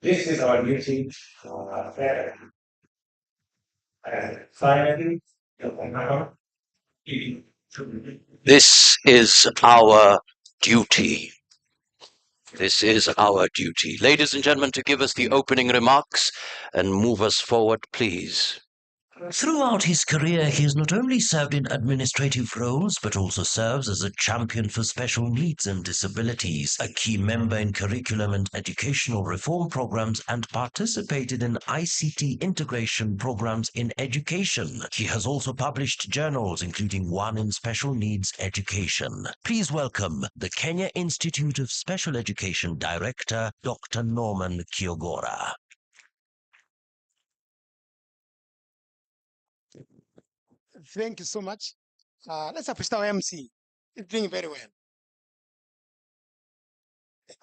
This is our duty for our parents. And finally, the honor This is our duty. This is our duty. Ladies and gentlemen, to give us the opening remarks and move us forward, please. Throughout his career, he has not only served in administrative roles, but also serves as a champion for special needs and disabilities, a key member in curriculum and educational reform programs, and participated in ICT integration programs in education. He has also published journals, including one in special needs education. Please welcome the Kenya Institute of Special Education Director, Dr. Norman Kiogora. Thank you so much. Let's appreciate our MC. He's doing very well.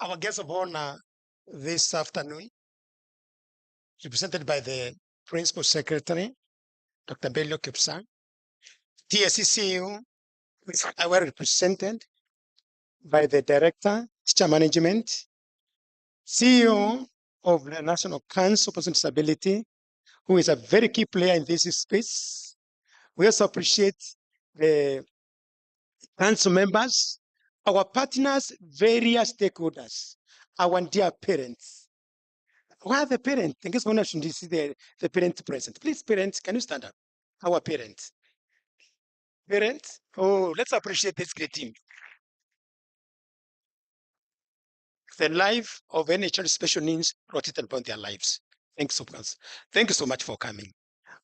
Our guest of honor this afternoon, represented by the Principal Secretary, Dr. Bello Kipsang, TSC CEO, which I were represented by the Director, Teacher Management, CEO of the National Council for Disability, who is a very key player in this space. We also appreciate the council members, our partners, various stakeholders, our dear parents. Where are the parents? I guess one should see the parents present. Please, parents, can you stand up? Our parents. Parents, oh, let's appreciate this great team. The life of any child with special needs rotated upon their lives. Thanks so much. Thank you so much for coming.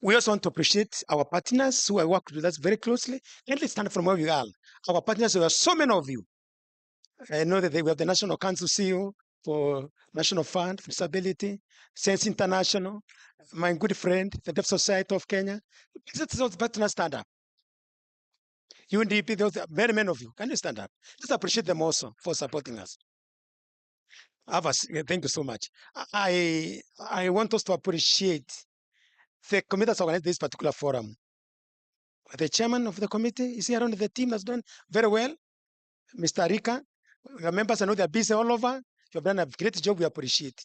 We also want to appreciate our partners who have worked with us very closely. Kindly stand from where you are. Our partners, there are so many of you. I know that we have the National Council CEO for National Fund for Disability, Sense International, my good friend, the Deaf Society of Kenya. Those partners stand up. UNDP, those are very many of you. Can you stand up? Just appreciate them also for supporting us. Thank you so much. I want us to appreciate the committee that's organized this particular forum. The chairman of the committee is here around the team that's done very well. Mr. Rika, your members, I know they're busy all over. You have done a great job. We appreciate.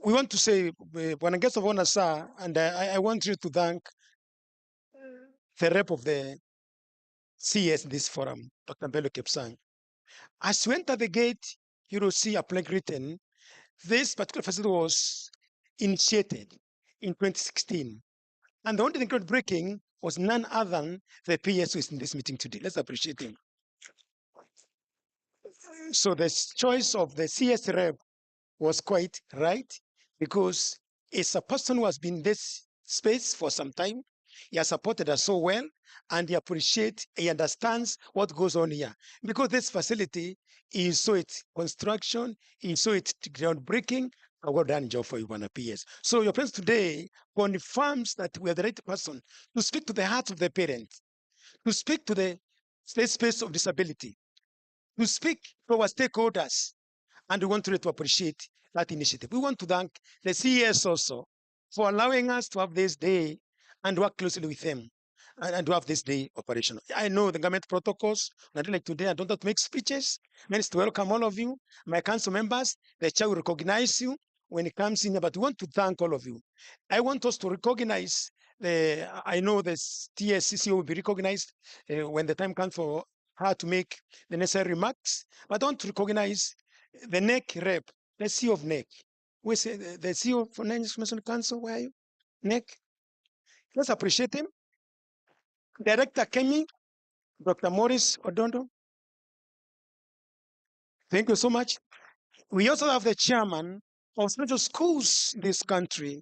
We want to say, when I guest of honor, sir, and I want you to thank the rep of the CS in this forum, Dr. Bello Kipsang. As you enter the gate, you will see a plaque written. This particular facility was initiated in 2016. And the only thing groundbreaking was none other than the PS who is in this meeting today. Let's appreciate him. So the choice of the CS rep was quite right, because it's a person who has been in this space for some time. He has supported us so well, and he understands what goes on here. Because this facility is so its construction, is so its groundbreaking, a well done job for you, one PS. So your presence today confirms that we are the right person to speak to the heart of the parents, to speak to the space of disability, to speak to our stakeholders, and we want to appreciate that initiative. We want to thank the CES also for allowing us to have this day and work closely with them and to have this day operational. I know the government protocols, not like today, I don't have to make speeches. Means to welcome all of you, my council members. The chair will recognize you when it comes in, but we want to thank all of you. I want us to recognize I know the TSCC will be recognized when the time comes for her to make the necessary remarks, but I want to recognize the NEC rep, the CEO of NEC. We say the CEO for National Council, where are you? NEC. Let's appreciate him. Director Kemi, Dr. Morris Odondo. Thank you so much. We also have the chairman of special schools in this country,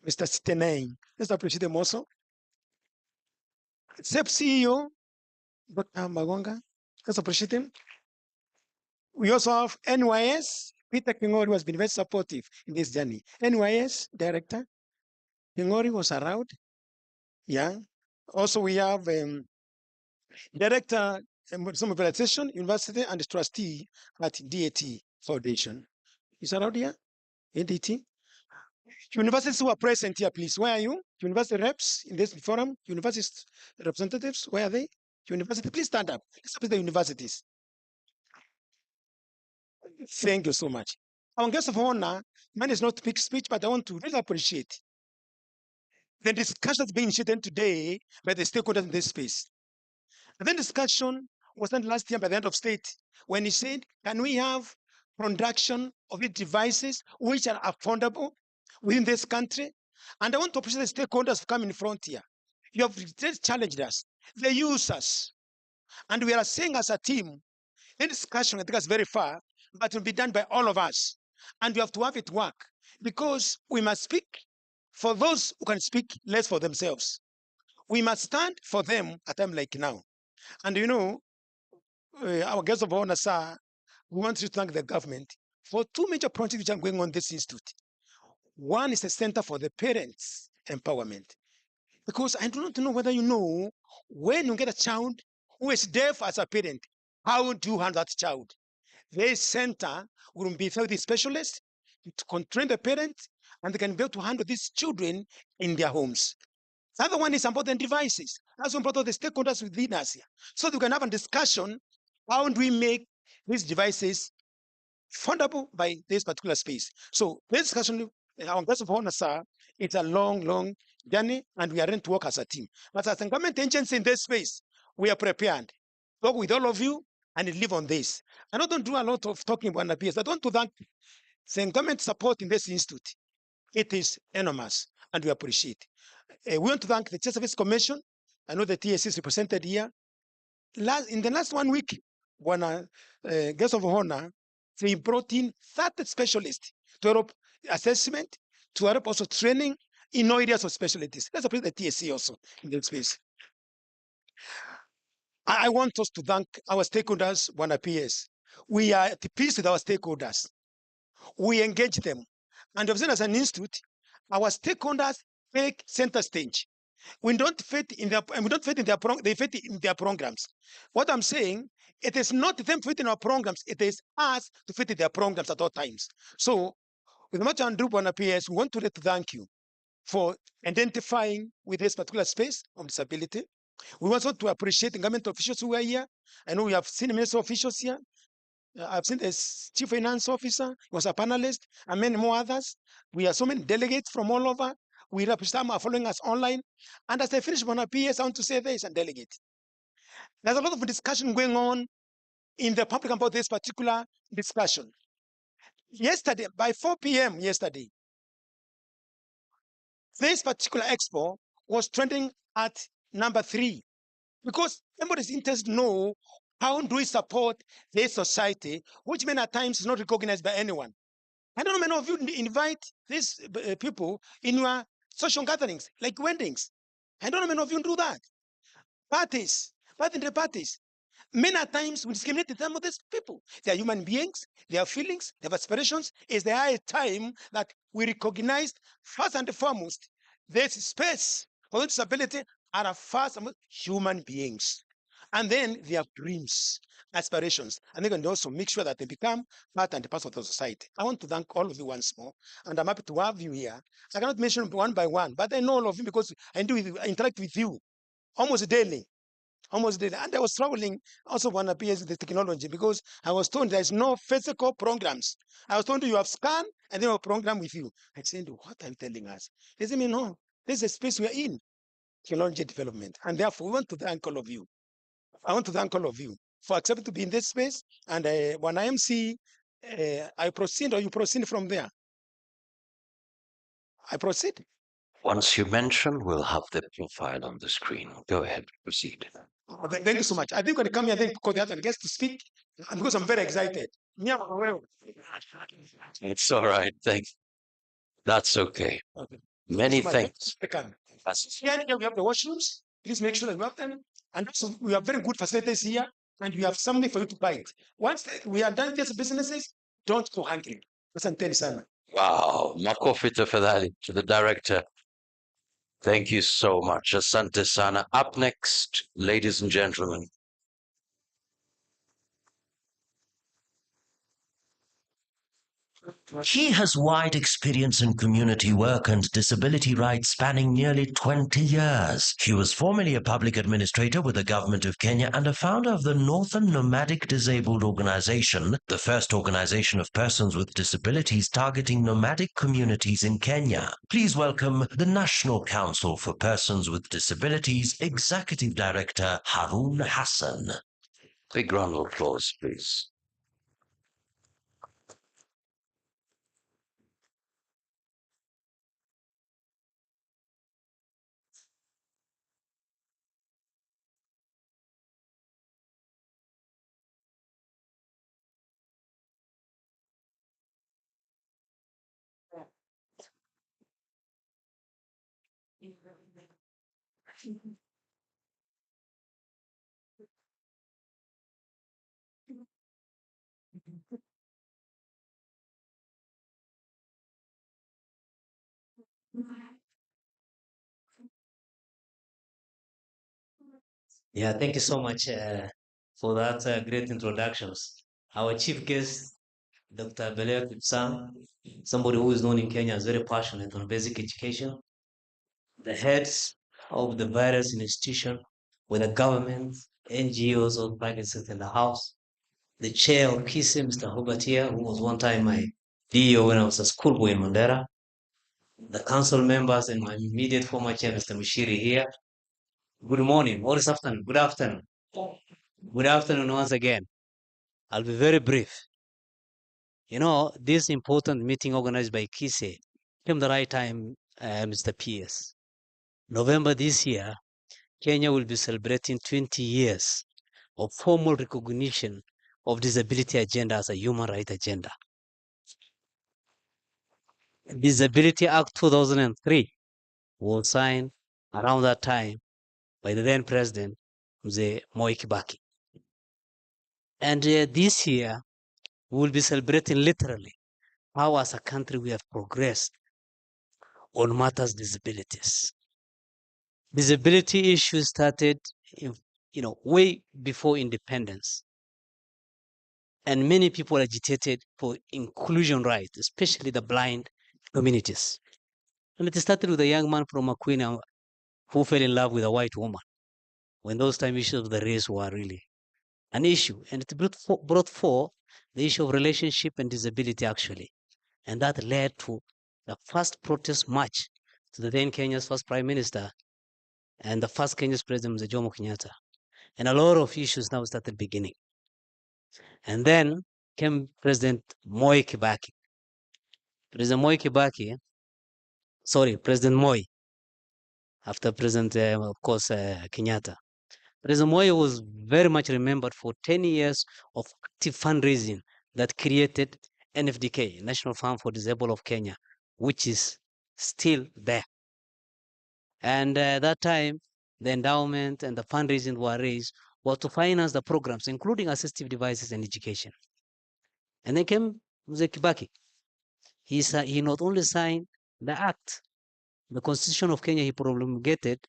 Mr. Siteneng. Let's appreciate him also. SEP CEO, Dr. Magonga. Let's appreciate him. We also have NYS, Peter Kingori, who has been very supportive in this journey. NYS director, Kingori was around. Yeah. Also, we have director, mobilization, university, and trustee at DAT Foundation. Is around here? ADT. Universities who are present here, please. Where are you? University reps in this forum, university representatives, where are they? University, please stand up. Let's support the universities. Thank you so much. Our guest of honor, mine is not big speech, but I want to really appreciate the discussions being initiated today by the stakeholders in this space. And then discussion was done last year by the head of state when he said, can we have production of these devices which are affordable within this country? And I want to appreciate the stakeholders for coming in front here. You have just challenged us. They use us. And we are saying as a team, in discussion, I think it's very far, but it will be done by all of us. And we have to have it work because we must speak for those who can speak less for themselves. We must stand for them at a time like now. And you know, our guest of honor, sir, we want to thank the government for two major projects which are going on in this institute. One is the Center for the Parents Empowerment. Because I do not know whether you know, when you get a child who is deaf as a parent, how do you handle that child? This center will be filled with specialists to train the parents, and they can be able to handle these children in their homes. The other one is about the devices. That's one part of the stakeholders within us here. So we can have a discussion, how do we make these devices fundable by this particular space? So this discussion, our guest of honor, sir, it's a long, long journey, and we are ready to work as a team. But as a government agency in this space, we are prepared. Work with all of you and live on this. I don't do a lot of talking about NPS. I don't do that. The government support in this institute, it is enormous, and we appreciate. We want to thank the Chief Service Commission. I know the TSC is represented here. In the last 1 week, when guest of honor, they brought in 30 specialists to help assessment, to help also training in all areas of specialties. Let's appreciate the TSC also in this space. I want us to thank our stakeholders, one PS. We are at peace with our stakeholders. We engage them. And we've seen as an institute, our stakeholders take center stage. We don't fit in their they fit in their programs. What I'm saying, it is not them fitting our programs, it is us to fit in their programs at all times. So with much ado upon PS, we want to thank you for identifying with this particular space of disability. We want also to appreciate the government officials who are here. I know we have seen minister officials here. I've seen the chief finance officer, he was a panelist, and many more others. We have so many delegates from all over. We represent them are following us online. And as I finish on a PS, I want to say there is a delegate. There's a lot of discussion going on in the public about this particular discussion. Yesterday, by 4 p.m. yesterday, this particular expo was trending at number 3 because everybody's interested to know how do we support this society, which many times is not recognized by anyone. I don't know, many of you invite these people in your social gatherings, like weddings. I don't know, many of you do that. Parties, birthday parties. Many times we discriminate some of these people. They are human beings, they have feelings, they have aspirations. It's the high time that we recognize first and foremost this space for disability are first human beings. And then they have dreams, aspirations, and they can also make sure that they become part and parcel of the society. I want to thank all of you once more, and I'm happy to have you here. I cannot mention one by one, but I know all of you because I interact with you almost daily. Almost daily. And I was traveling also when I appears with the technology because I was told there's no physical programs. I was told you have scanned and then a program with you. I said, what are you telling us? They said, no, this is a space we're in, technology development. And therefore, we want to thank all of you. I want to thank all of you for accepting to be in this space. And when I MC, I proceed or you proceed from there? I proceed. Once you mention, we'll have the profile on the screen. Go ahead, proceed. Thank you so much. I think when I come here, then because they have guests to speak, and because I'm very excited. It's all right. Thanks. That's okay. Okay. Many So much. thanks. Here we have the washrooms. Please make sure that we have them. And also, we have very good facilities here, and we have something for you to buy it. Once we are done with these businesses, don't go hungry. Asante sana. Wow. Makofi tafadhali to the director. Thank you so much. Asante sana. Up next, ladies and gentlemen. He has wide experience in community work and disability rights spanning nearly 20 years. He was formerly a public administrator with the government of Kenya and a founder of the Northern Nomadic Disabled Organization, the first organization of persons with disabilities targeting nomadic communities in Kenya. Please welcome the National Council for Persons with Disabilities Executive Director Harun Hassan. Big round of applause, please. Yeah, thank you so much for that great introductions. Our chief guest, Dr. Belea Kipsang, somebody who is known in Kenya as very passionate on basic education, the heads of the various institutions, whether government, NGOs, or private sector in the house, the chair of KISE, Mr. Hubert here, who was one time my DO when I was a schoolboy in Mandera, the council members and my immediate former chair, Mr. Mishiri here. Good morning, or this afternoon, good afternoon. Good afternoon once again. I'll be very brief. You know, this important meeting organized by KISE came the right time, Mr. PS. November this year, Kenya will be celebrating 20 years of formal recognition of disability agenda as a human right agenda. Disability Act 2003 was signed around that time by the then president, Mzee Moi Kibaki. And this year, we will be celebrating literally how as a country we have progressed on matters disabilities. Disability issues started, way before independence. And many people agitated for inclusion rights, especially the blind communities. And it started with a young man from Aquina who fell in love with a white woman when those time issues of the race were really an issue. And it brought forth the issue of relationship and disability actually. And that led to the first protest march to the then Kenya's first prime minister and the first Kenya's president, Mzee Jomo Kenyatta. And a lot of issues now started beginning. And then came President Moi Kibaki. President Moi, after President, of course, Kenyatta. President Moi was very much remembered for 10 years of active fundraising that created NFDK, National Fund for Disabled of Kenya, which is still there. And that time, the endowment and the fundraising were raised was to finance the programs, including assistive devices and education. And then came Mzee Kibaki. He not only signed the act, the Constitution of Kenya he promulgated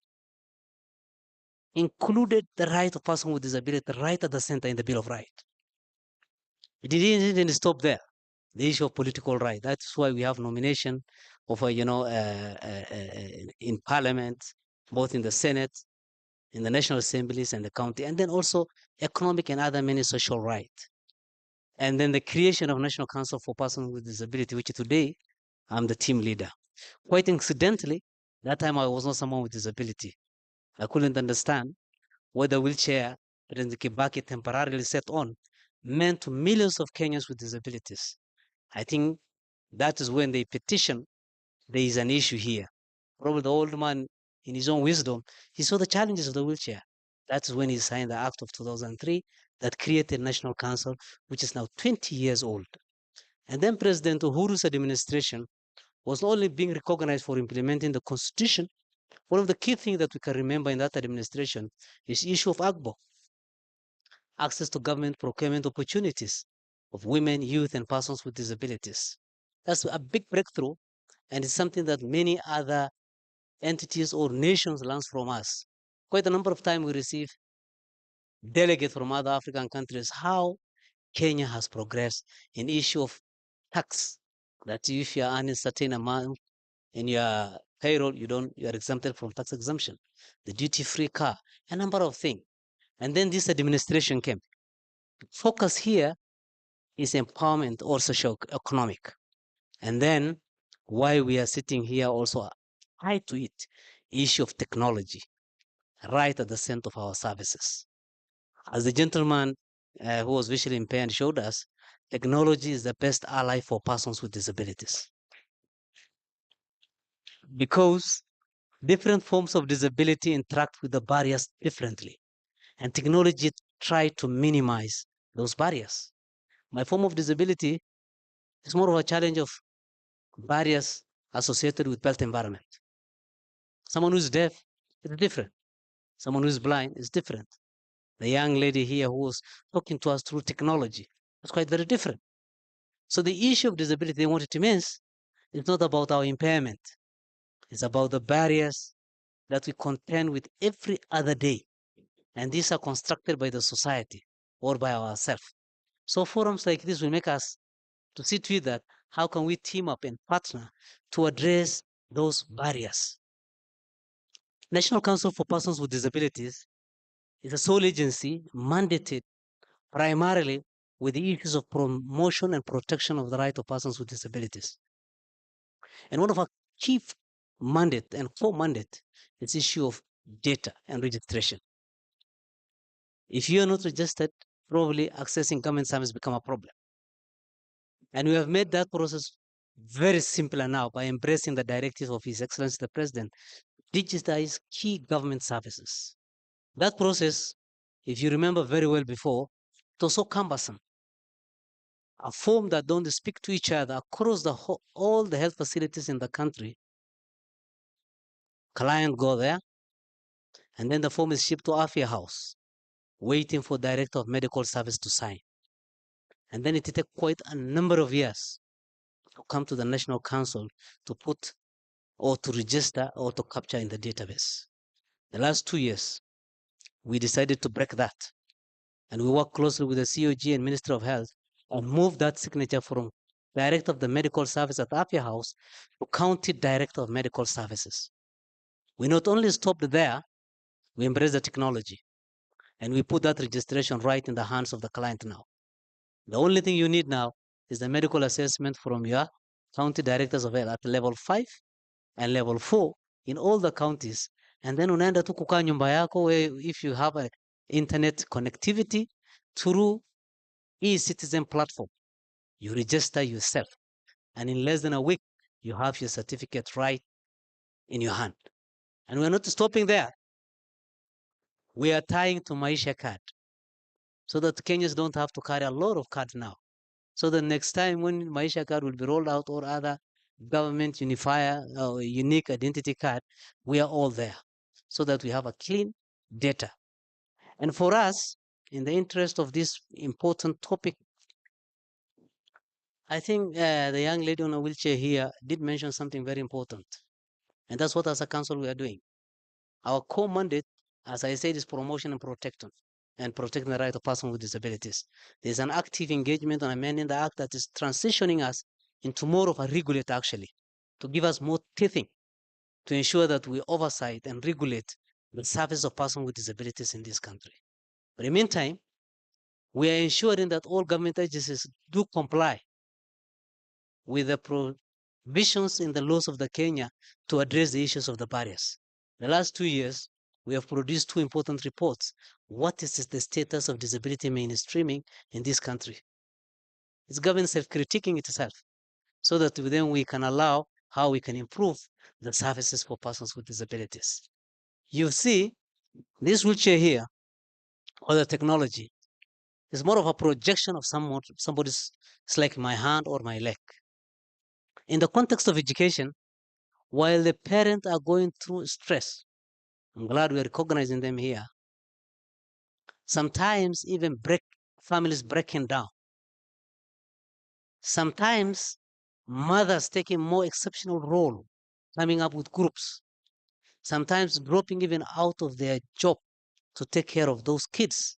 included the right of person with disability right at the center in the Bill of Rights. It didn't even stop there. The issue of political right. That's why we have nomination of, in Parliament, both in the Senate, in the National Assemblies and the county, and then also economic and other many social rights. And then the creation of National Council for Persons with Disability, which today I'm the team leader. Quite incidentally, that time I was not someone with disability. I couldn't understand what the wheelchair President Kibaki temporarily set on meant to millions of Kenyans with disabilities. I think that is when they petition there is an issue here. Probably the old man, in his own wisdom, he saw the challenges of the wheelchair. That's when he signed the Act of 2003 that created National Council, which is now 20 years old. And then President Uhuru's administration was only being recognized for implementing the Constitution. One of the key things that we can remember in that administration is the issue of AGBO, access to government procurement opportunities of women, youth, and persons with disabilities. That's a big breakthrough, and it's something that many other entities or nations learn from us. Quite a number of times we receive delegates from other African countries how Kenya has progressed in issue of tax, that if you're earning certain amount in your payroll, you are exempted from tax exemption, the duty-free car, a number of things. And then this administration came. Focus here is empowerment or socio-economic. And then why we are sitting here also tied to it, issue of technology, right at the center of our services. As the gentleman who was visually impaired showed us, technology is the best ally for persons with disabilities. Because different forms of disability interact with the barriers differently, and technology try to minimize those barriers. My form of disability is more of a challenge of barriers associated with built environment. Someone who's deaf is different. Someone who's blind is different. The young lady here who was talking to us through technology is quite very different. So the issue of disability they wanted to miss is not about our impairment. It's about the barriers that we contend with every other day. And these are constructed by the society or by ourselves. So forums like this will make us to see to it that how can we team up and partner to address those barriers. National Council for Persons with Disabilities is a sole agency mandated primarily with the issues of promotion and protection of the right of persons with disabilities. And one of our key mandate and core mandate is issue of data and registration. If you are not registered, probably accessing government service become a problem. And we have made that process very simple now by embracing the directives of His Excellency the President, digitize key government services. That process, if you remember very well before, it was so cumbersome. A form that don't speak to each other across all the health facilities in the country. Client go there, and then the form is shipped to Afia House, waiting for Director of Medical Service to sign. And then it takes quite a number of years to come to the National Council to put or to register or to capture in the database. The last 2 years, we decided to break that. And we work closely with the COG and Ministry of Health and move that signature from Director of the Medical Service at Afia House to County Director of Medical Services. We not only stopped there, we embraced the technology. And we put that registration right in the hands of the client now. The only thing you need now is the medical assessment from your county directors of health at level 5 and level 4 in all the counties. And then unaenda tu kukaa nyumba yako where if you have a internet connectivity through e-citizen platform, you register yourself. And in less than a week, you have your certificate right in your hand. And we're not stopping there. We are tying to Maisha card so that Kenyans don't have to carry a lot of cards now. So the next time when Maisha card will be rolled out or other government unifier or unique identity card, we are all there so that we have a clean data. And for us, in the interest of this important topic, I think the young lady on a wheelchair here did mention something very important. And that's what as a council we are doing. Our core mandate, as I said, is promotion and protection the right of persons with disabilities. There's an active engagement on amending the act that is transitioning us into more of a regulator actually, to give us more teething, to ensure that we oversight and regulate the service of persons with disabilities in this country. But in the meantime, we are ensuring that all government agencies do comply with the provisions in the laws of the Kenya to address the issues of the barriers. The last 2 years, we have produced 2 important reports. What is the status of disability mainstreaming in this country? It's government self-critiquing itself so that then we can allow how we can improve the services for persons with disabilities. You see, this wheelchair here, or the technology, is more of a projection of somebody's, it's like my hand or my leg. In the context of education, while the parents are going through stress, I'm glad we're recognizing them here. Sometimes even families breaking down. Sometimes mothers taking more exceptional role, coming up with groups. Sometimes dropping even out of their job to take care of those kids.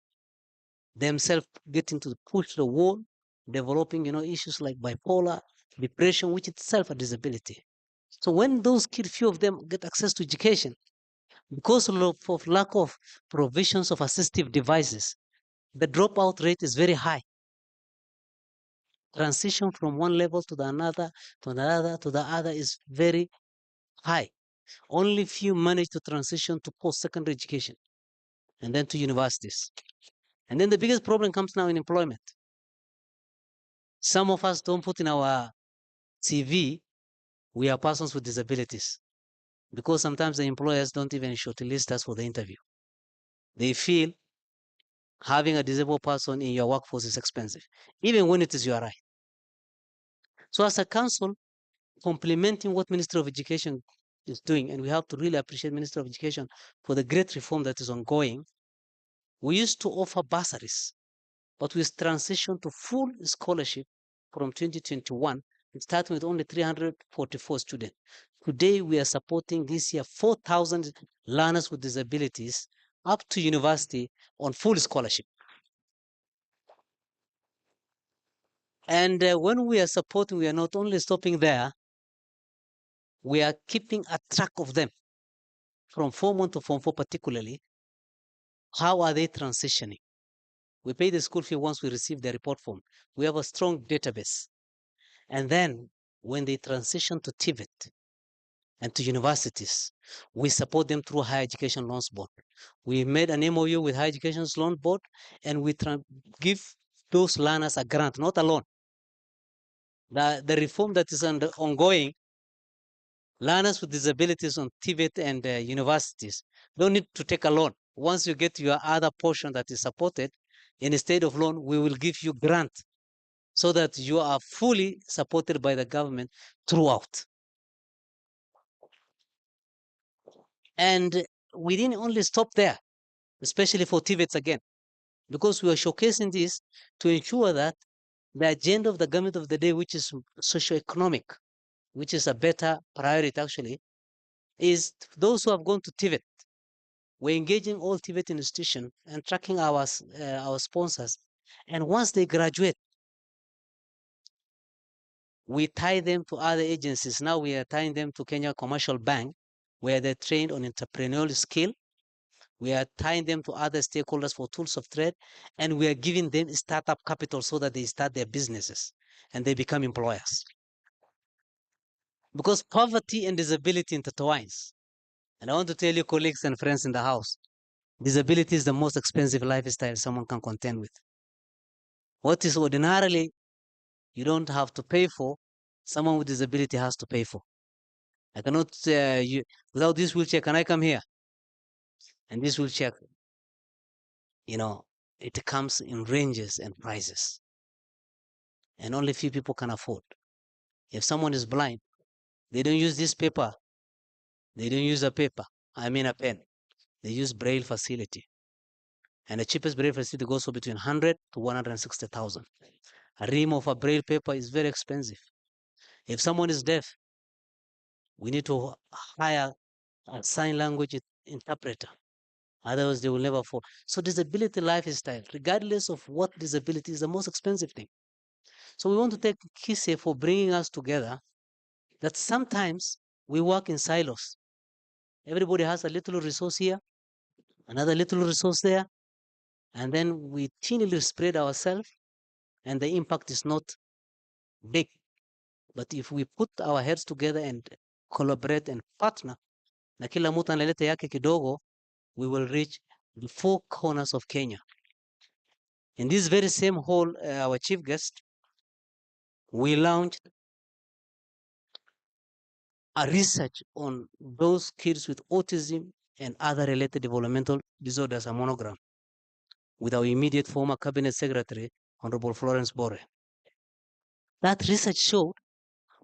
Themselves getting to push the wall, developing, issues like bipolar, depression, which itself a disability. So when those kids, few of them get access to education, because of lack of provisions of assistive devices, the dropout rate is very high. Transition from one level to the another, to another, to the other is very high. Only few manage to transition to post-secondary education and then to universities. And then the biggest problem comes now in employment. Some of us don't put in our CV, we are persons with disabilities, because sometimes the employers don't even shortlist us for the interview. They feel having a disabled person in your workforce is expensive, even when it is your right. So as a council, complementing what Ministry of Education is doing, and we have to really appreciate Ministry of Education for the great reform that is ongoing. We used to offer bursaries, but we transitioned to full scholarship from 2021, starting with only 344 students. Today, we are supporting this year 4,000 learners with disabilities up to university on full scholarship. And when we are supporting, we are not only stopping there, we are keeping a track of them from Form 1 to Form 4 particularly. How are they transitioning? We pay the school fee once we receive the report form. We have a strong database. And then when they transition to TVET and to universities, we support them through Higher Education Loans Board. We made an MOU with Higher Education Loans Board, and we give those learners a grant, not a loan. The reform that is ongoing, learners with disabilities on TVET and universities don't need to take a loan. Once you get your other portion that is supported, instead of loan, we will give you grant so that you are fully supported by the government throughout. And we didn't only stop there, especially for TVETs again, because we are showcasing this to ensure that the agenda of the government of the day, which is socioeconomic, which is a better priority actually, is those who have gone to TVET. We're engaging all TVET institutions and tracking our sponsors. And once they graduate, we tie them to other agencies. Now we are tying them to Kenya Commercial Bank, where they're trained on entrepreneurial skill. We are tying them to other stakeholders for tools of trade, and we are giving them startup capital so that they start their businesses and they become employers. Because poverty and disability intertwines. And I want to tell you, colleagues and friends in the house, disability is the most expensive lifestyle someone can contend with. What is ordinarily you don't have to pay for, someone with disability has to pay for. I cannot, without this wheelchair, can I come here? And this wheelchair, it comes in ranges and prices. And only few people can afford. If someone is blind, they don't use this paper. They don't use a paper. I mean a pen. They use braille facility. And the cheapest braille facility goes for between 100 to 160,000. A ream of a braille paper is very expensive. If someone is deaf, we need to hire a sign language interpreter. Otherwise, they will never afford. So disability lifestyle, regardless of what disability, is the most expensive thing. So we want to thank KISE for bringing us together, that sometimes we work in silos. Everybody has a little resource here, another little resource there, and then we thinly spread ourselves, and the impact is not big. But if we put our heads together and collaborate and partner, na kila mtu analeta yake kidogo, we will reach the four corners of Kenya. In this very same hall, our chief guest, we launched a research on those kids with autism and other related developmental disorders, a monogram, with our immediate former cabinet secretary, Honorable Florence Bore. That research showed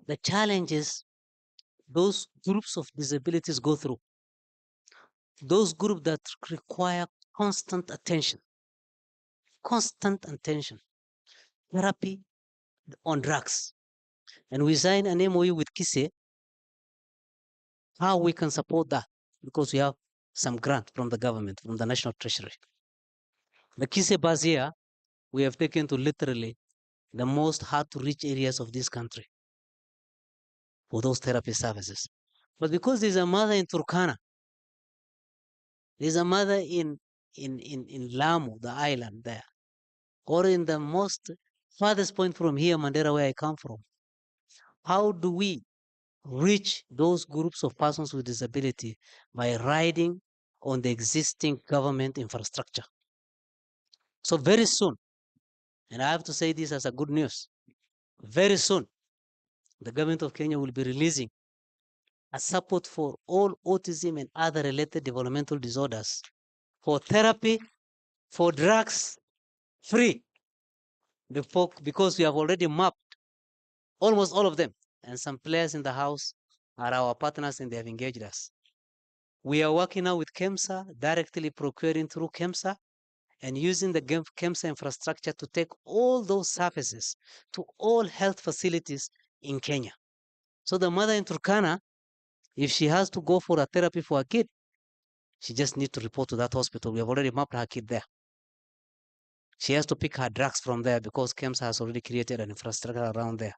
the challenges those groups of disabilities go through, those groups that require constant attention, therapy on drugs. And we signed an MOU with KISE, how we can support that, because we have some grant from the government, from the National Treasury. The KISE bus here, we have taken to literally the most hard-to-reach areas of this country for those therapy services. But because there's a mother in Turkana, there's a mother in Lamu, the island there, or in the most farthest point from here, Mandera, where I come from, how do we reach those groups of persons with disability? By riding on the existing government infrastructure. So very soon, and I have to say this as a good news, very soon, the government of Kenya will be releasing a support for all autism and other related developmental disorders, for therapy, for drugs, free, because we have already mapped almost all of them, and some players in the house are our partners and they have engaged us. We are working now with KEMSA, directly procuring through KEMSA, and using the KEMSA infrastructure to take all those services to all health facilities in Kenya. So the mother in Turkana, if she has to go for a therapy for a kid, she just needs to report to that hospital. We have already mapped her kid there. She has to pick her drugs from there because KEMSA has already created an infrastructure around there.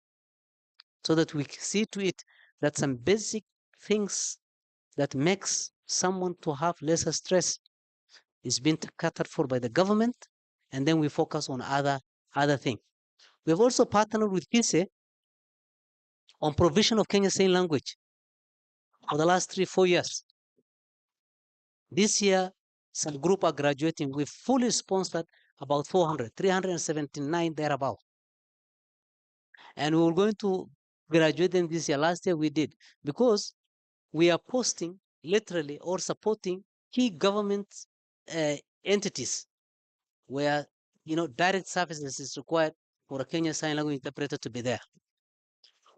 So that we see to it that some basic things that makes someone to have lesser stress is being catered for by the government, and then we focus on other things. We have also partnered with KISE on provision of Kenya Sign Language for the last 3-4 years. This year, some group are graduating. We fully sponsored about 379 thereabout. And we were going to graduate them this year. Last year we did, because we are posting literally or supporting key government entities where direct services is required for a Kenya Sign Language interpreter to be there.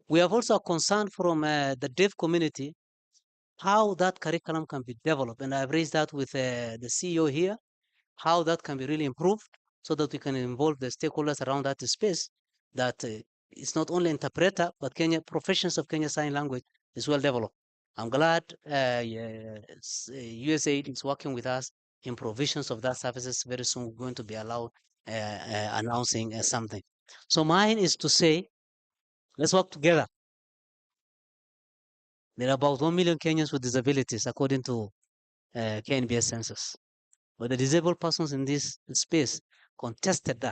We have also a concern from the deaf community, how that curriculum can be developed. And I've raised that with the CEO here, how that can be really improved so that we can involve the stakeholders around that space, that it's not only interpreter, but professions of Kenya Sign Language is well developed. I'm glad USAID is working with us in provisions of that services. Very soon we're going to be allowed announcing something. So mine is to say, let's work together. There are about 1 million Kenyans with disabilities, according to KNBS census. But the disabled persons in this space contested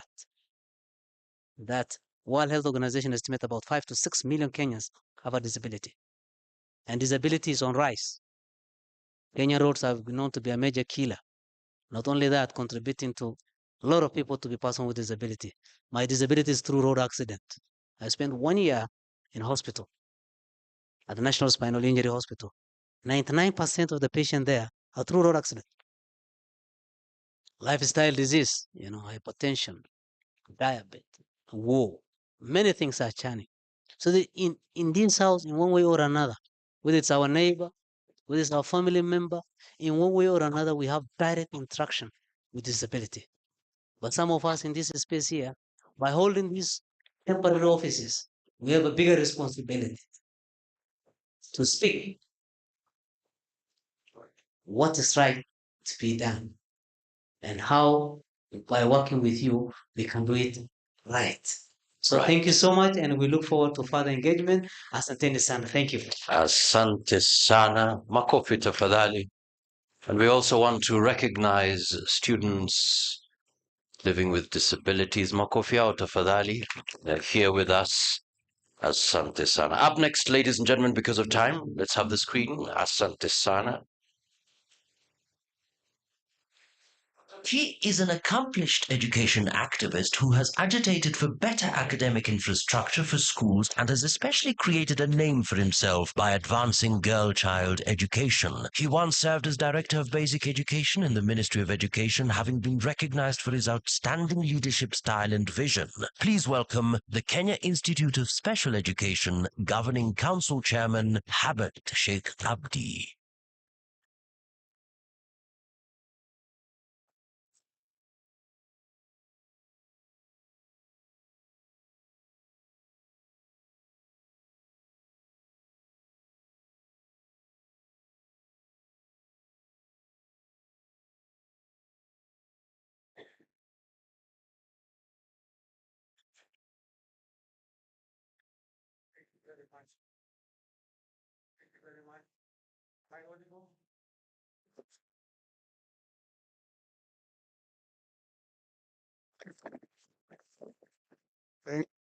that World Health Organization estimates about 5 to 6 million Kenyans have a disability. And disability is on rise. Kenya roads have been known to be a major killer. Not only that, contributing to a lot of people to be person with disability. My disability is through road accident. I spent 1 year in hospital at the National Spinal Injury Hospital. 99% of the patients there are through road accident. Lifestyle disease, hypertension, diabetes, war, many things are churning. So in this house, in one way or another, whether it's our neighbor, whether it's our family member, in one way or another, we have direct interaction with disability. But some of us in this space here, by holding these temporary offices, we have a bigger responsibility to speak what is right to be done and how, by working with you, we can do it right. So thank you so much, and we look forward to further engagement. Asanteni sana. Thank you. Asante sana. Makofi tafadhali. And we also want to recognize students living with disabilities. Makofi yao tafadhali. They're here with us. Asante sana. Up next, ladies and gentlemen, because of time, let's have the screen. Asante sana. He is an accomplished education activist who has agitated for better academic infrastructure for schools and has especially created a name for himself by advancing girl-child education. He once served as Director of Basic Education in the Ministry of Education, having been recognized for his outstanding leadership style and vision. Please welcome the Kenya Institute of Special Education Governing Council Chairman Habert Sheikh Abdi.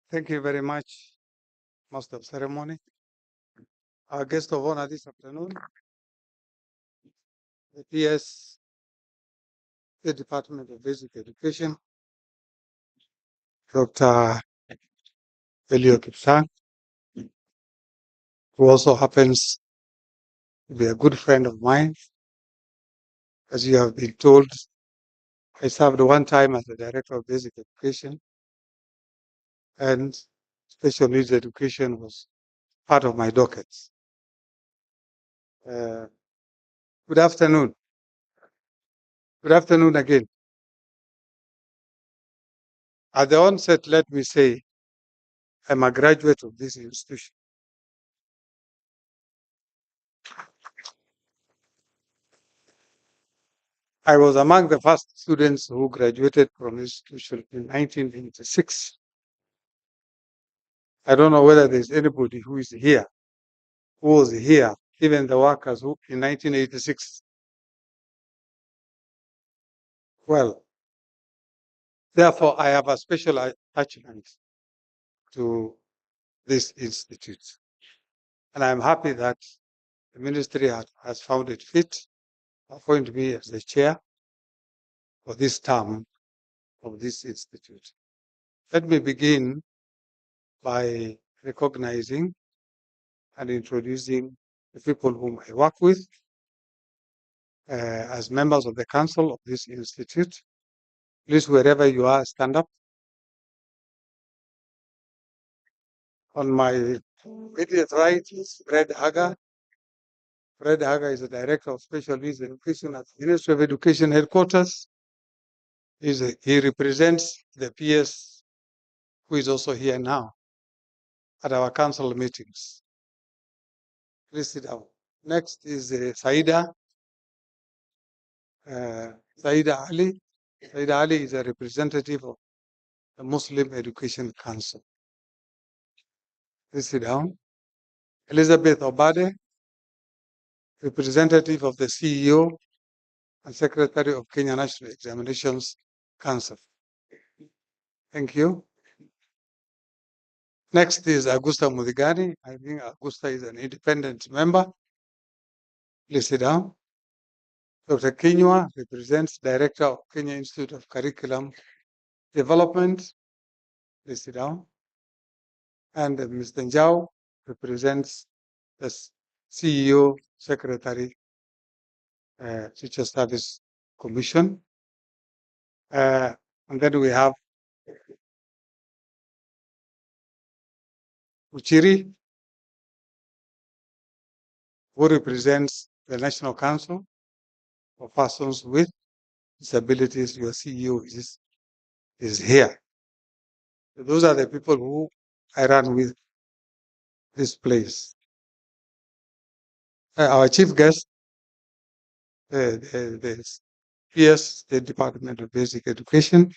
Thank you very much, Master of Ceremony. Our guest of honor this afternoon, the PS, the Department of Basic Education, Dr. Elio Kipsang, who also happens to be a good friend of mine. As you have been told, I served one time as the Director of Basic Education, and special needs education was part of my dockets. Good afternoon. Good afternoon again. At the onset, let me say I'm a graduate of this institution. I was among the first students who graduated from the institution in 1986. I don't know whether there's anybody who is here, who was here, even the workers who in 1986. Well, therefore, I have a special attachment to this institute. And I'm happy that the ministry has found it fit to appoint me as the chair for this term of this institute. Let me begin by recognizing and introducing the people whom I work with as members of the council of this institute. Please, wherever you are, stand up. On my immediate right is Fred Haga. Fred Haga is the Director of Special Needs Education at the Ministry of Education headquarters. He represents the PS who is also here now at our council meetings. Please sit down. Next is Saida. Saida Ali. Saida Ali is a representative of the Muslim Education Council. Please sit down. Elizabeth Obade, representative of the CEO and Secretary of Kenya National Examinations Council. Thank you. Next is Augusta Mudigani. I think Augusta is an independent member. Please sit down. Dr. Kinyua represents Director of Kenya Institute of Curriculum Development. Please sit down. And Mr. Njau represents the CEO, Secretary, Teacher Service Commission. And then we have Uchiri, who represents the National Council for Persons with Disabilities. Your CEO is here. So those are the people who I run with this place. Our chief guest, the PS, the Department of Basic Education,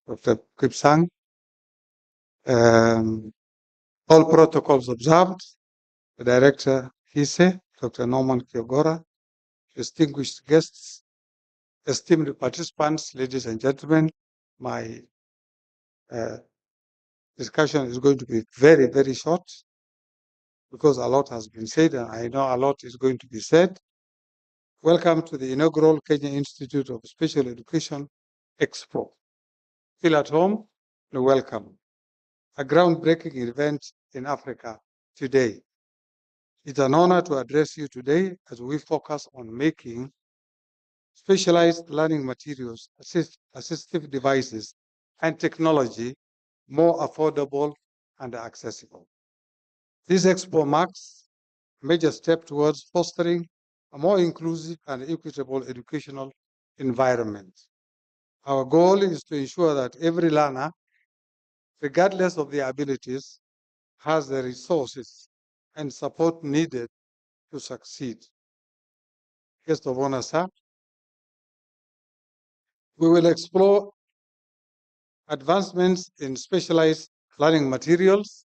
Dr. Kipsang. All protocols observed. The Director, KISE, Dr. Norman Kiogora, distinguished guests, esteemed participants, ladies and gentlemen, my discussion is going to be very, very short because a lot has been said and I know a lot is going to be said. Welcome to the inaugural Kenya Institute of Special Education Expo. Feel at home and welcome. A groundbreaking event in Africa today. It's an honor to address you today as we focus on making specialized learning materials, assistive devices, and technology more affordable and accessible. This expo marks a major step towards fostering a more inclusive and equitable educational environment. Our goal is to ensure that every learner, regardless of their abilities, has the resources and support needed to succeed. Guest of honor, sir, we will explore advancements in specialized learning materials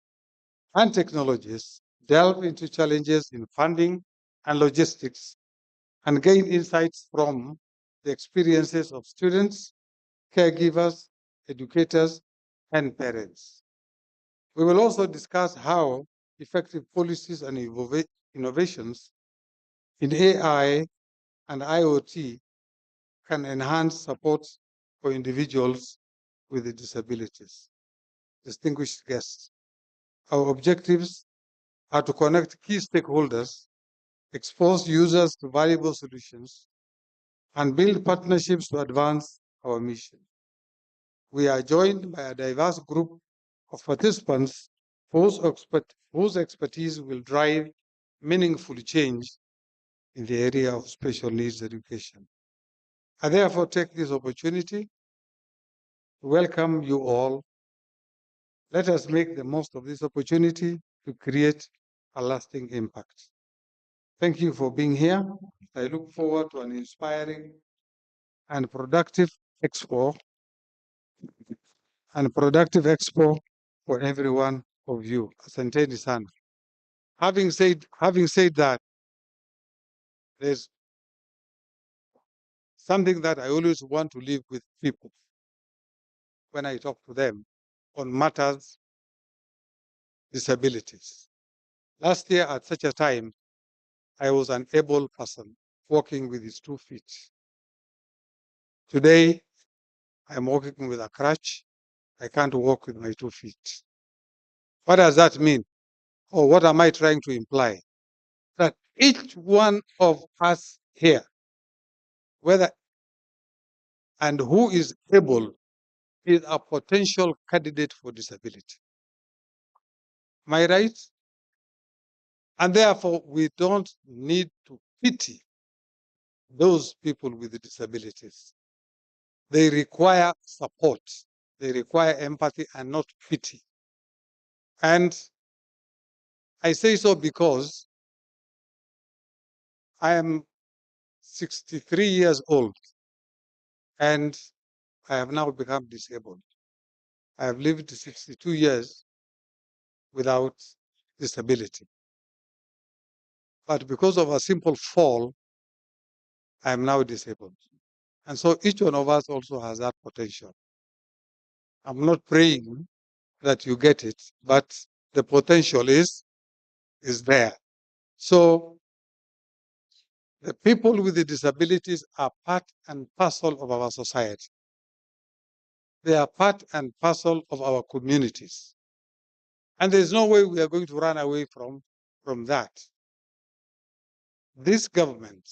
and technologies, delve into challenges in funding and logistics, and gain insights from the experiences of students, caregivers, educators, and parents. We will also discuss how effective policies and innovations in AI and IoT can enhance support for individuals with disabilities. Distinguished guests, our objectives are to connect key stakeholders, expose users to valuable solutions, and build partnerships to advance our mission. We are joined by a diverse group of participants whose expertise will drive meaningful change in the area of special needs education. I therefore take this opportunity to welcome you all. Let us make the most of this opportunity to create a lasting impact. Thank you for being here. I look forward to an inspiring and productive expo for every one of you. Asanteni sana. Having said that, there's something that I always want to leave with people when I talk to them on matters disabilities. Last year at such a time, I was an able person walking with his 2 feet. Today, I'm walking with a crutch. I can't walk with my 2 feet. What does that mean? Or what am I trying to imply? That each one of us here, whether and who is able, is a potential candidate for disability. Am I right? And therefore, we don't need to pity those people with disabilities. They require support. They require empathy and not pity. And I say so because I am 63 years old and I have now become disabled. I have lived 62 years without disability. But because of a simple fall, I am now disabled. And so each one of us also has that potential. I'm not praying that you get it, but the potential is there. So the people with the disabilities are part and parcel of our society. They are part and parcel of our communities. And there's no way we are going to run away from that. This government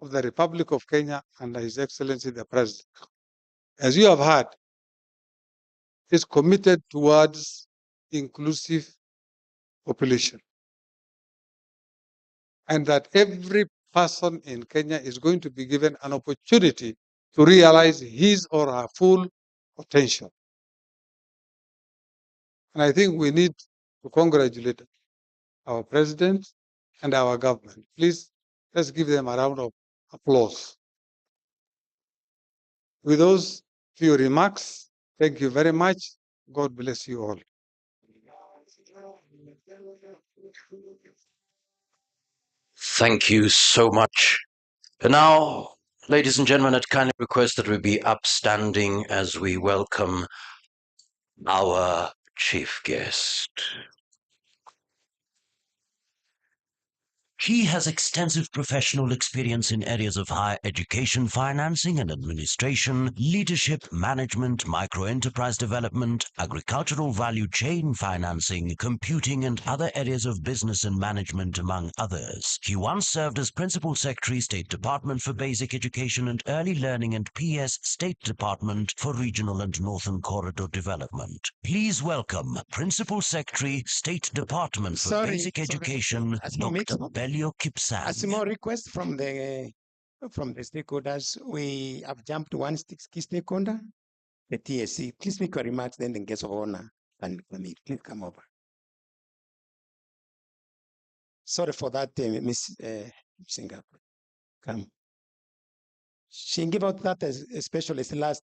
of the Republic of Kenya under His Excellency the President, as you have heard, is committed towards inclusive population. And that every person in Kenya is going to be given an opportunity to realize his or her full potential. And I think we need to congratulate our president and our government. Please, let's give them a round of applause. With those few remarks, thank you very much. God bless you all. Thank you so much. And now, ladies and gentlemen, I'd kindly request that we be upstanding as we welcome our chief guest. He has extensive professional experience in areas of higher education, financing and administration, leadership, management, micro-enterprise development, agricultural value chain financing, computing and other areas of business and management, among others. He once served as Principal Secretary, State Department for Basic Education and Early Learning and PS, State Department for Regional and Northern Corridor Development. Please welcome Principal Secretary, State Department for Basic Education, Dr. Belio Kipsang. A small request from the stakeholders. We have jumped to one key stakeholder, the TSC. Please make your remarks, then the guest of honor can come in. Please come over. Sorry for that, Miss Singapore. Come. She gave out that as a specialist last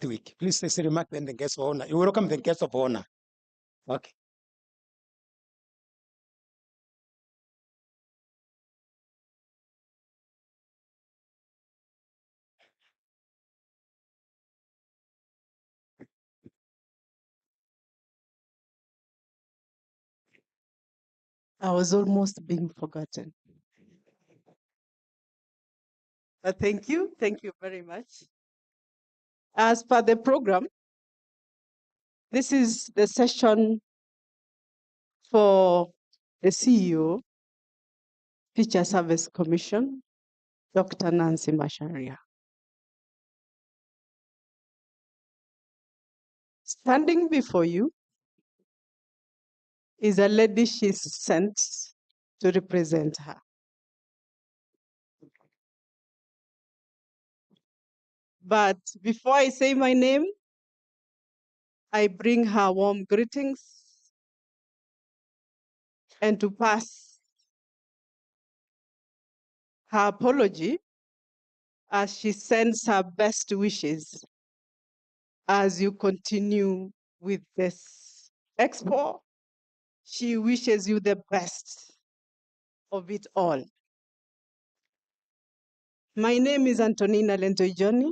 week. Please say remark, then the guest of honor. You welcome the guest of honor. Okay. I was almost being forgotten. But thank you very much. As per the program, this is the session for the CEO, Teacher Service Commission, Dr. Nancy Macharia. Standing before you is a lady she's sent to represent her. But before I say my name, I bring her warm greetings and to pass her apology as she sends her best wishes as you continue with this expo. She wishes you the best of it all. My name is Antonina Lentoijoni.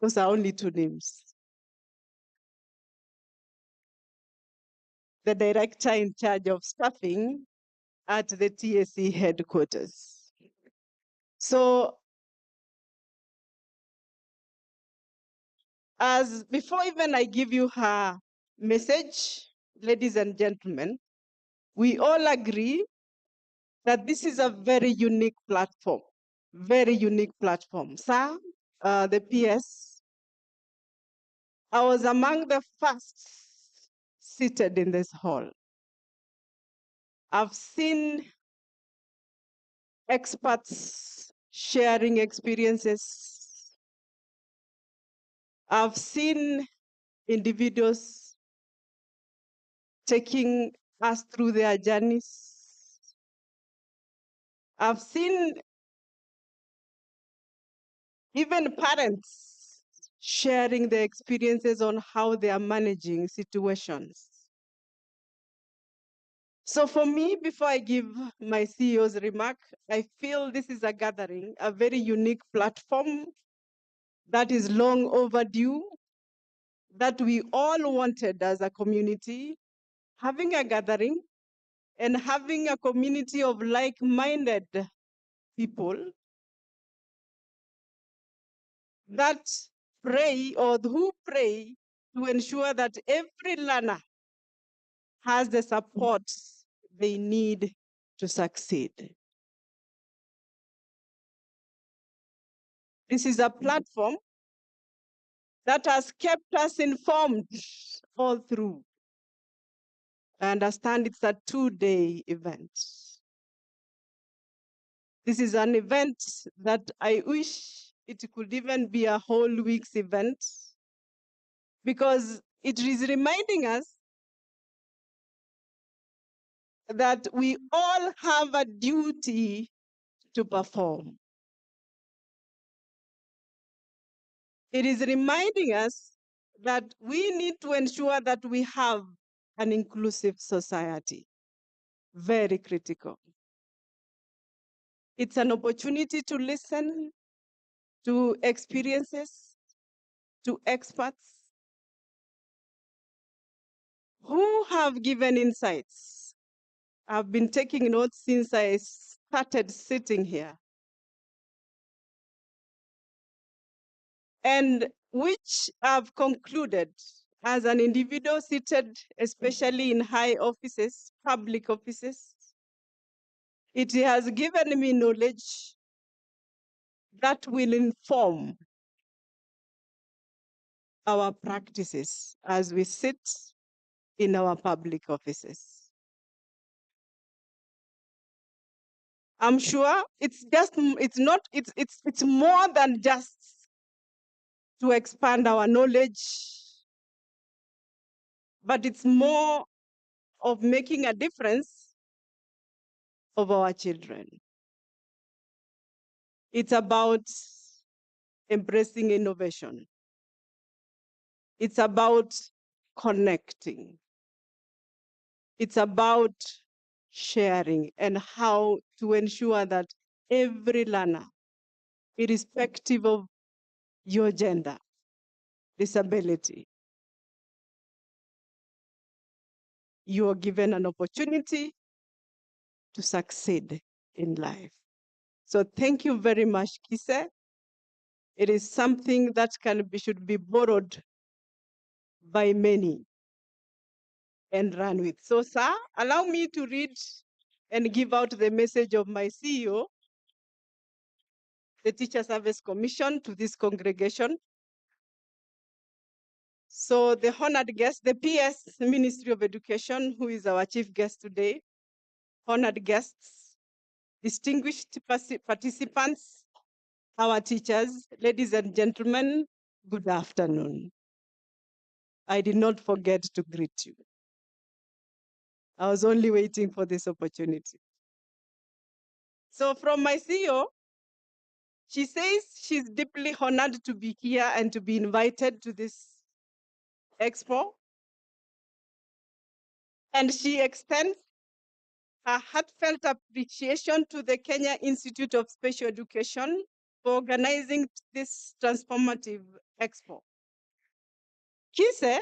Those are only two names. The director in charge of staffing at the TSC headquarters. So, as before even I give you her message, ladies and gentlemen, we all agree that this is a very unique platform, very unique platform. Sir, the PS, I was among the first seated in this hall. I've seen experts sharing experiences. I've seen individuals taking us through their journeys. I've seen even parents sharing their experiences on how they are managing situations. So for me, before I give my CEO's remark, I feel this is a gathering, a very unique platform that is long overdue, that we all wanted as a community, having a gathering and having a community of like-minded people that pray or who pray to ensure that every learner has the support they need to succeed. This is a platform that has kept us informed all through. I understand it's a 2-day event. This is an event that I wish it could even be a whole week's event, because it is reminding us that we all have a duty to perform. It is reminding us that we need to ensure that we have an inclusive society. Very critical. It's an opportunity to listen to experiences, to experts who have given insights I've been taking notes since I started sitting here. And which I've concluded as an individual seated, especially in high offices, public offices, it has given me knowledge that will inform our practices as we sit in our public offices. I'm sure it's more than just to expand our knowledge, but it's more of making a difference of our children. It's about embracing innovation. It's about connecting. It's about sharing and how to ensure that every learner, irrespective of your gender, disability, you are given an opportunity to succeed in life. So thank you very much, KISE. It is something that should be borrowed by many and run with. So, sir, allow me to read and give out the message of my CEO, the Teacher Service Commission, to this congregation. So the honored guest, the PS Ministry of Education, who is our chief guest today, honored guests, distinguished participants, our teachers, ladies and gentlemen, good afternoon. I did not forget to greet you. I was only waiting for this opportunity. So from my CEO, she says she's deeply honored to be here and to be invited to this expo. And she extends her heartfelt appreciation to the Kenya Institute of Special Education for organizing this transformative expo. KISE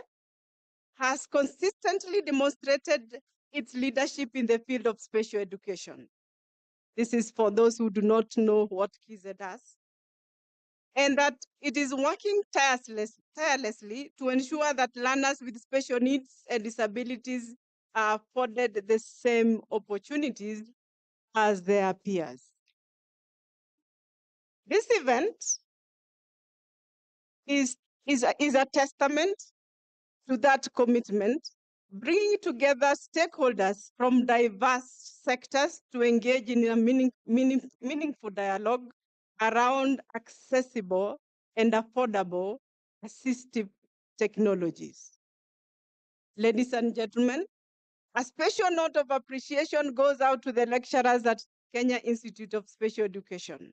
has consistently demonstrated its leadership in the field of special education. This is for those who do not know what KISE does. And that it is working tirelessly to ensure that learners with special needs and disabilities are afforded the same opportunities as their peers. This event is a testament to that commitment, bringing together stakeholders from diverse sectors to engage in a meaningful dialogue around accessible and affordable assistive technologies. Ladies and gentlemen, a special note of appreciation goes out to the lecturers at Kenya Institute of Special Education.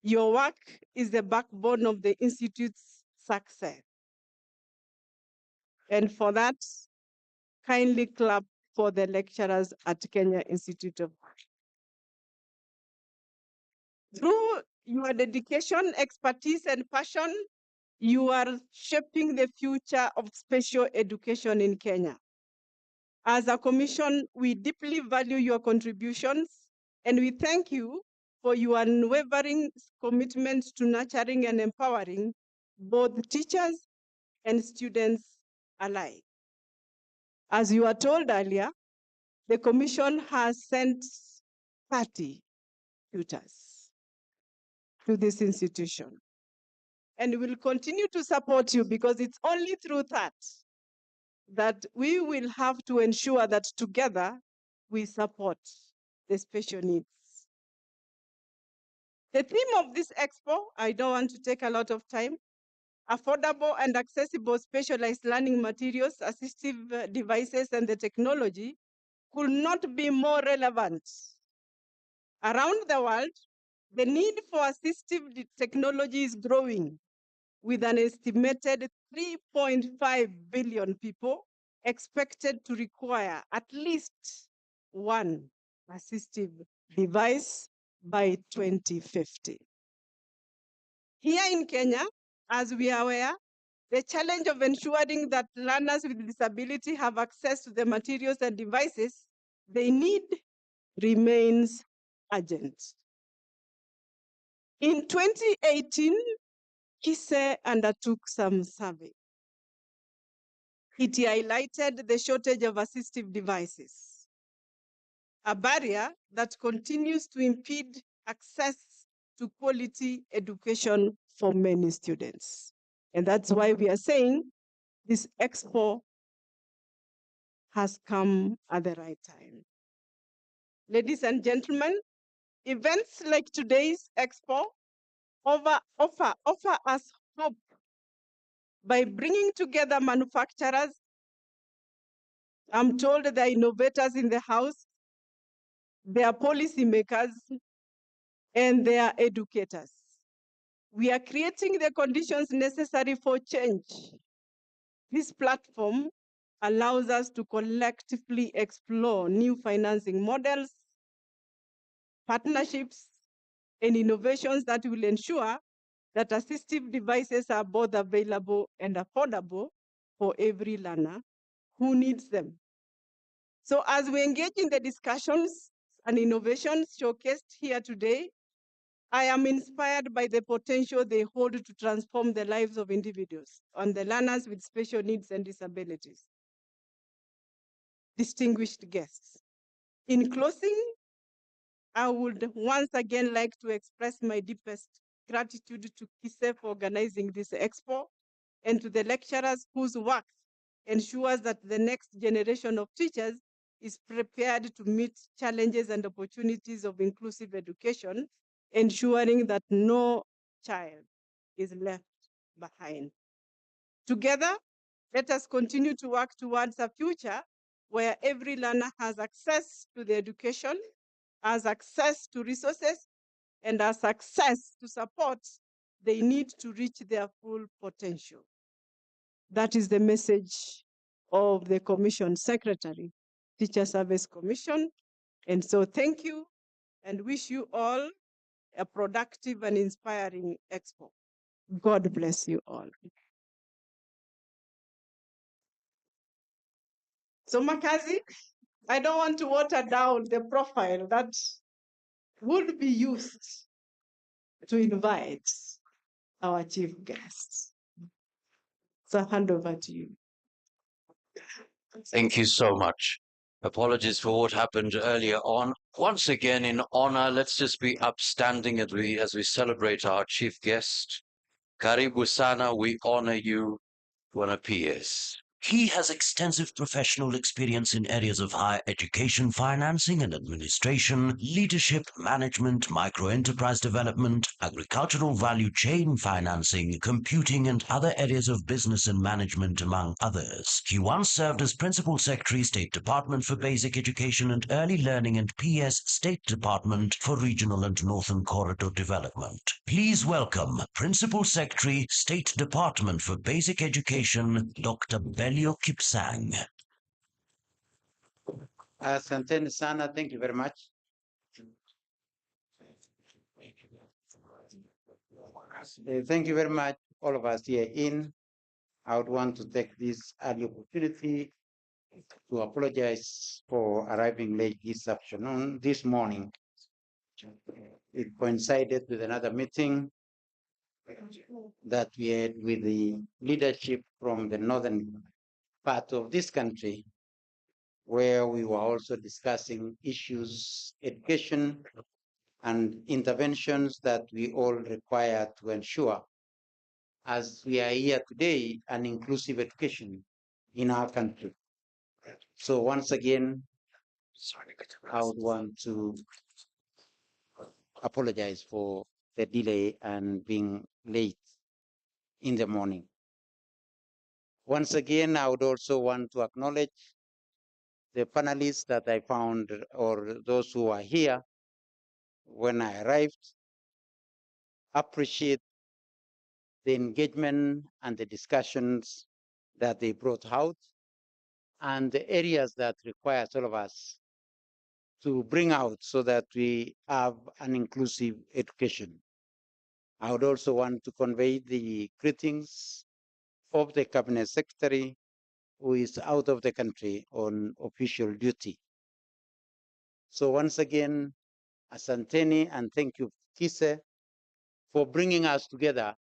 Your work is the backbone of the Institute's success. And for that, kindly clap for the lecturers at Kenya Institute of. Through your dedication, expertise, and passion, you are shaping the future of special education in Kenya. As a commission, we deeply value your contributions, and we thank you for your unwavering commitment to nurturing and empowering both teachers and students alike. As you were told earlier, the commission has sent 30 tutors to this institution. And will continue to support you because it's only through that we will have to ensure that together we support the special needs. The theme of this expo, I don't want to take a lot of time, affordable and accessible specialized learning materials, assistive devices, and the technology could not be more relevant. Around the world, the need for assistive technology is growing, with an estimated 3.5 billion people expected to require at least one assistive device by 2050. Here in Kenya, as we are aware, the challenge of ensuring that learners with disability have access to the materials and devices the need remains urgent. In 2018, KISE undertook some survey. It highlighted the shortage of assistive devices, a barrier that continues to impede access to quality education for many students. And that's why we are saying this expo has come at the right time. Ladies and gentlemen, events like today's expo offer us hope by bringing together manufacturers. I'm told there are innovators in the house, there are policymakers, and there are educators. We are creating the conditions necessary for change. This platform allows us to collectively explore new financing models, partnerships, and innovations that will ensure that assistive devices are both available and affordable for every learner who needs them. So as we engage in the discussions and innovations showcased here today, I am inspired by the potential they hold to transform the lives of individuals and the learners with special needs and disabilities. Distinguished guests, in closing, I would once again like to express my deepest gratitude to KISE for organizing this expo and to the lecturers whose work ensures that the next generation of teachers is prepared to meet challenges and opportunities of inclusive education, ensuring that no child is left behind. Together, let us continue to work towards a future where every learner has access to the education, has access to resources, and has access to support they need to reach their full potential. That is the message of the Commission Secretary, Teacher Service Commission. And so thank you and wish you all a productive and inspiring expo. God bless you all. So Makazi, I don't want to water down the profile that would be used to invite our chief guests. So hand over to you. Thank you so much. Apologies for what happened earlier on. Once again, in honor, let's just be upstanding as we celebrate our chief guest. Karibu sana, we honor you. Bwana PS. He has extensive professional experience in areas of higher education, financing and administration, leadership, management, micro-enterprise development, agricultural value chain financing, computing and other areas of business and management, among others. He once served as Principal Secretary, State Department for Basic Education and Early Learning and PS, State Department for Regional and Northern Corridor Development. Please welcome Principal Secretary, State Department for Basic Education, Dr. Belio Kipsang. Asanteni sana, thank you very much. Thank you very much, all of us here in. I would want to take this early opportunity to apologize for arriving late this morning. It coincided with another meeting that we had with the leadership from the northern part of this country, where we were also discussing issues, education, and interventions that we all require to ensure, as we are here today, an inclusive education in our country. So once again, I would want to apologize for the delay and being late in the morning. Once again, I would also want to acknowledge the panelists that I found, or those who are here when I arrived. Appreciate the engagement and the discussions that they brought out, and the areas that requires all of us to bring out so that we have an inclusive education. I would also want to convey the greetings of the Cabinet Secretary, who is out of the country on official duty. So once again, asanteni, and thank you, KISE, for bringing us together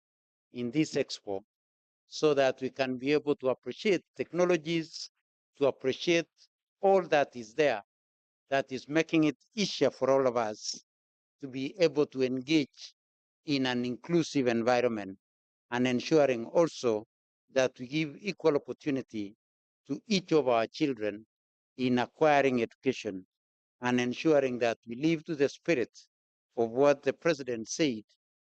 in this expo so that we can be able to appreciate technologies, to appreciate all that is there that is making it easier for all of us to be able to engage in an inclusive environment and ensuring also that we give equal opportunity to each of our children in acquiring education and ensuring that we live to the spirit of what the president said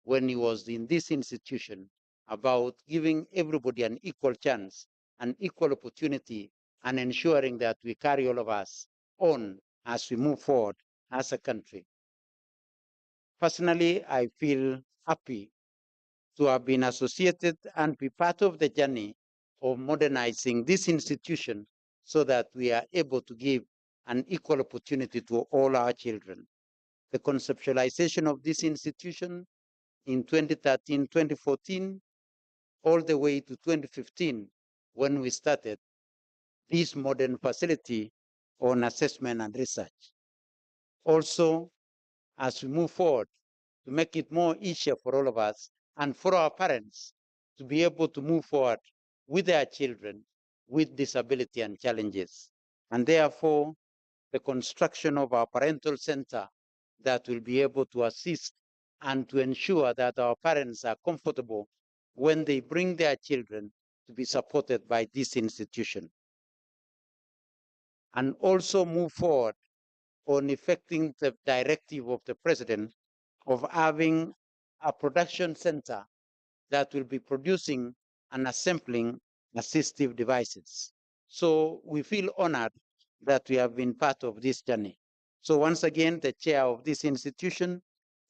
when he was in this institution about giving everybody an equal chance, an equal opportunity, and ensuring that we carry all of us on as we move forward as a country. Personally, I feel happy to have been associated and be part of the journey of modernizing this institution so that we are able to give an equal opportunity to all our children. The conceptualization of this institution in 2013, 2014, all the way to 2015, when we started this modern facility on assessment and research. Also, as we move forward, to make it more easier for all of us and for our parents to be able to move forward with their children with disability and challenges. And therefore, the construction of our parental center that will be able to assist and to ensure that our parents are comfortable when they bring their children to be supported by this institution. And also move forward on effecting the directive of the president of having a production center that will be producing and assembling assistive devices. So we feel honored that we have been part of this journey. So once again, the chair of this institution,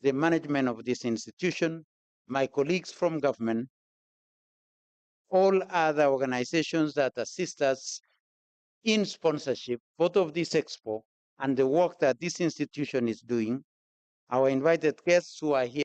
the management of this institution, my colleagues from government, all other organizations that assist us in sponsorship, both of this expo and the work that this institution is doing, our invited guests who are here.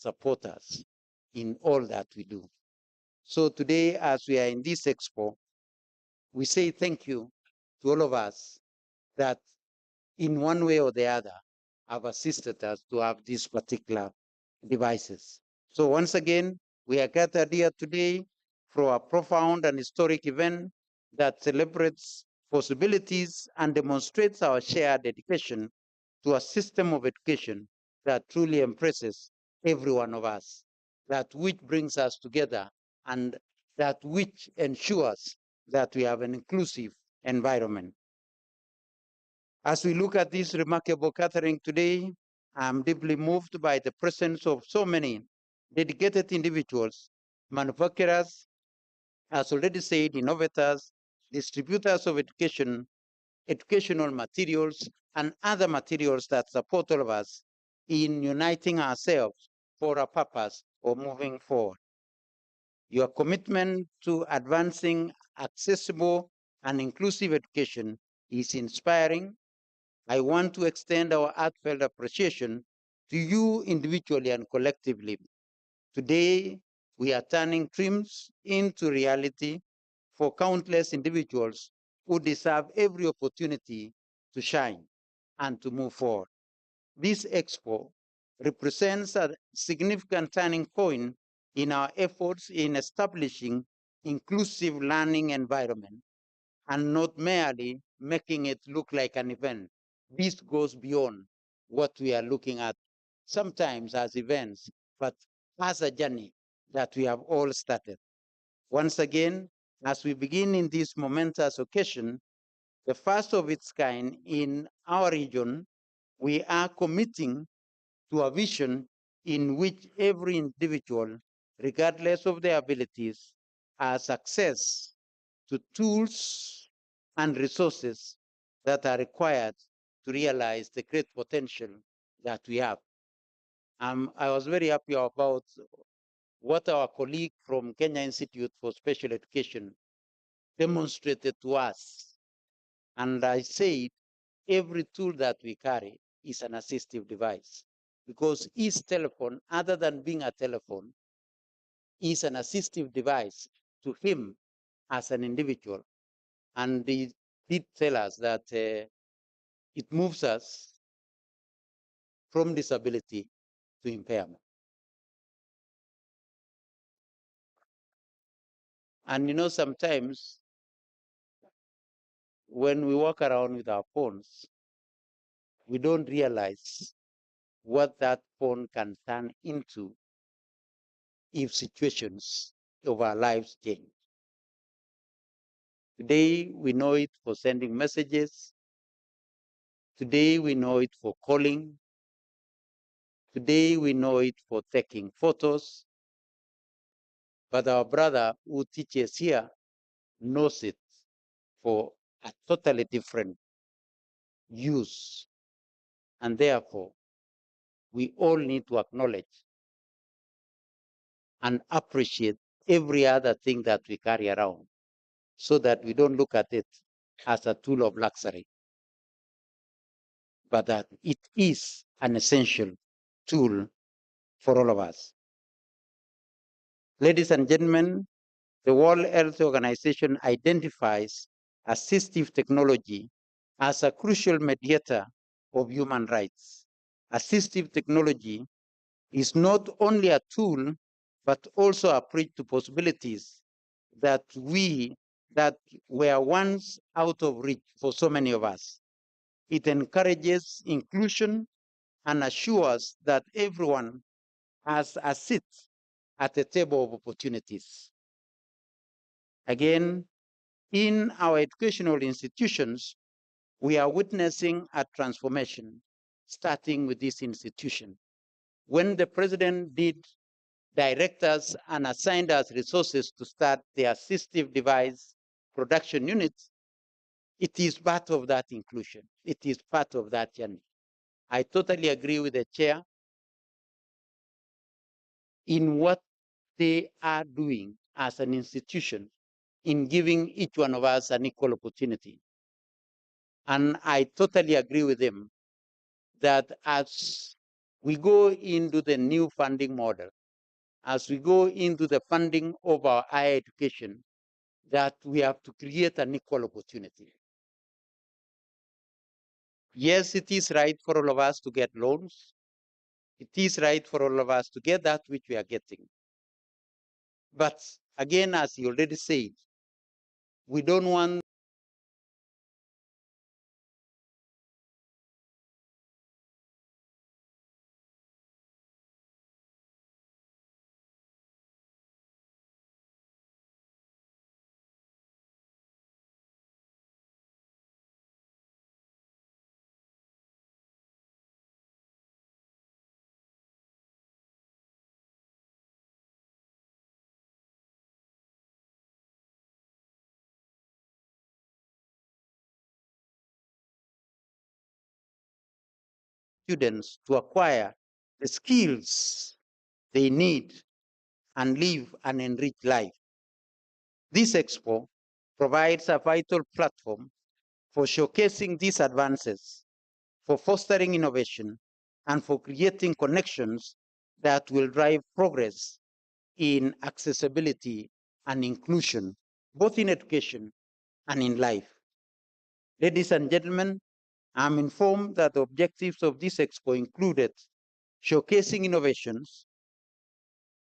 Support us in all that we do. So today, as we are in this expo, we say thank you to all of us that in one way or the other have assisted us to have these particular devices. So once again, we are gathered here today for a profound and historic event that celebrates possibilities and demonstrates our shared dedication to a system of education that truly embraces every one of us, that which brings us together and that which ensures that we have an inclusive environment. As we look at this remarkable gathering today, I'm deeply moved by the presence of so many dedicated individuals, manufacturers, as already said, innovators, distributors of education, educational materials, and other materials that support all of us in uniting ourselves for a purpose of moving forward. Your commitment to advancing accessible and inclusive education is inspiring. I want to extend our heartfelt appreciation to you individually and collectively. Today, we are turning dreams into reality for countless individuals who deserve every opportunity to shine and to move forward. This expo represents a significant turning point in our efforts in establishing inclusive learning environment and not merely making it look like an event. This goes beyond what we are looking at sometimes as events, but as a journey that we have all started. Once again, as we begin in this momentous occasion, the first of its kind in our region, we are committing to a vision in which every individual, regardless of their abilities, has access to tools and resources that are required to realize the great potential that we have. I was very happy about what our colleague from Kenya Institute for Special Education demonstrated to us. And I said, every tool that we carry is an assistive device, because each telephone, other than being a telephone, is an assistive device to him as an individual. And they did tell us that it moves us from disability to impairment. And you know, sometimes when we walk around with our phones, we don't realize what that phone can turn into if situations of our lives change. Today, we know it for sending messages. Today, we know it for calling. Today, we know it for taking photos. But our brother who teaches here knows it for a totally different use. And therefore, we all need to acknowledge and appreciate every other thing that we carry around, so that we don't look at it as a tool of luxury, but that it is an essential tool for all of us. Ladies and gentlemen, the World Health Organization identifies assistive technology as a crucial mediator of human rights. Assistive technology is not only a tool, but also a bridge to possibilities that were once out of reach for so many of us. It encourages inclusion and assures that everyone has a seat at the table of opportunities. Again, in our educational institutions, we are witnessing a transformation, starting with this institution. When the president did direct us and assigned us resources to start the assistive device production unit, it is part of that inclusion. It is part of that journey. I totally agree with the chair in what they are doing as an institution in giving each one of us an equal opportunity. And I totally agree with them that as we go into the new funding model, as we go into the funding of our higher education, that we have to create an equal opportunity. Yes, it is right for all of us to get loans. It is right for all of us to get that which we are getting. But again, as you already said, we don't want students to acquire the skills they need and live an enriched life. This expo provides a vital platform for showcasing these advances, for fostering innovation, and for creating connections that will drive progress in accessibility and inclusion, both in education and in life. Ladies and gentlemen, I'm informed that the objectives of this expo included showcasing innovations,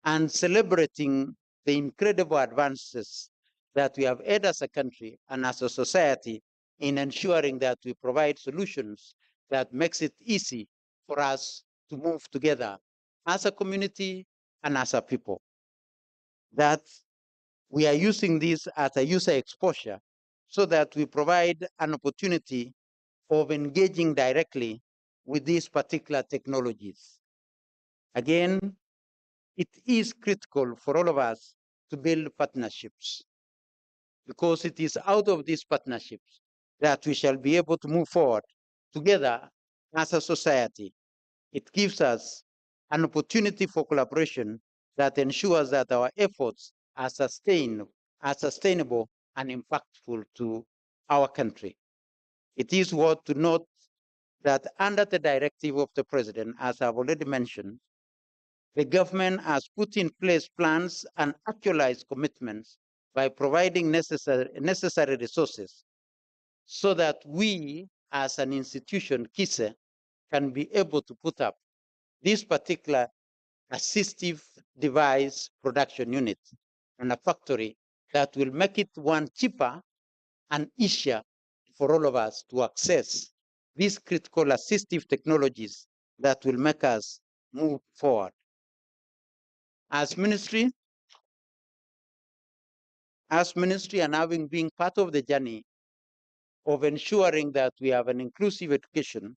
and celebrating the incredible advances that we have had as a country and as a society in ensuring that we provide solutions that makes it easy for us to move together as a community and as a people. That we are using this as a user exposure so that we provide an opportunity of engaging directly with these particular technologies. Again, it is critical for all of us to build partnerships, because it is out of these partnerships that we shall be able to move forward together as a society. It gives us an opportunity for collaboration that ensures that our efforts are sustainable and impactful to our country. It is worth to note that under the directive of the President, as I've already mentioned, the government has put in place plans and actualized commitments by providing necessary resources so that we, as an institution, KISE, can be able to put up this particular assistive device production unit and a factory that will make it one cheaper and easier for all of us to access these critical assistive technologies that will make us move forward. As ministry and having been part of the journey of ensuring that we have an inclusive education,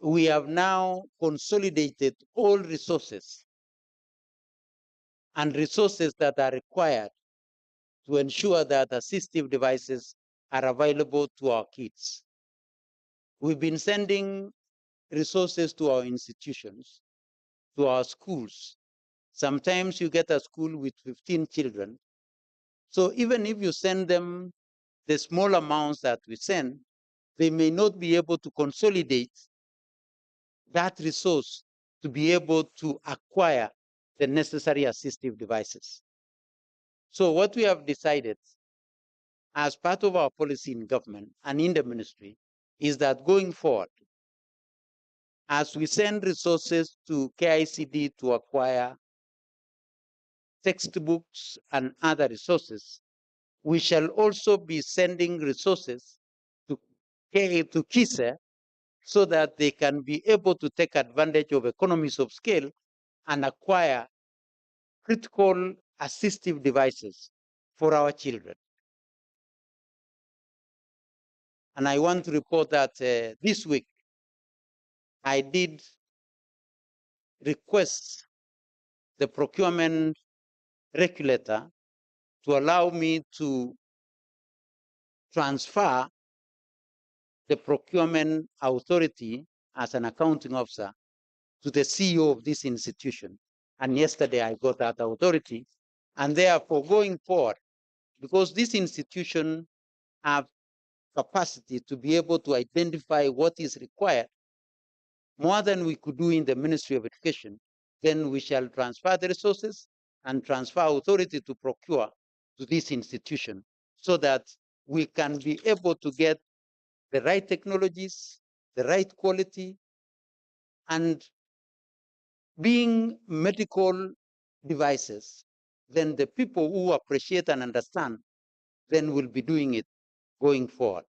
we have now consolidated all resources and resources that are required to ensure that assistive devices are available to our kids. We've been sending resources to our institutions, to our schools. Sometimes you get a school with 15 children. So even if you send them the small amounts that we send, they may not be able to consolidate that resource to be able to acquire the necessary assistive devices. So what we have decided as part of our policy in government and in the ministry is that going forward, as we send resources to KICD to acquire textbooks and other resources, we shall also be sending resources to KISE so that they can be able to take advantage of economies of scale and acquire critical assistive devices for our children. And I want to report that this week, I did request the procurement regulator to allow me to transfer the procurement authority as an accounting officer to the CEO of this institution. And yesterday I got that authority. And therefore, going forward, because this institution have capacity to be able to identify what is required, more than we could do in the Ministry of Education, then we shall transfer the resources and transfer authority to procure to this institution so that we can be able to get the right technologies, the right quality, and being medical devices, then the people who appreciate and understand then will be doing it going forward.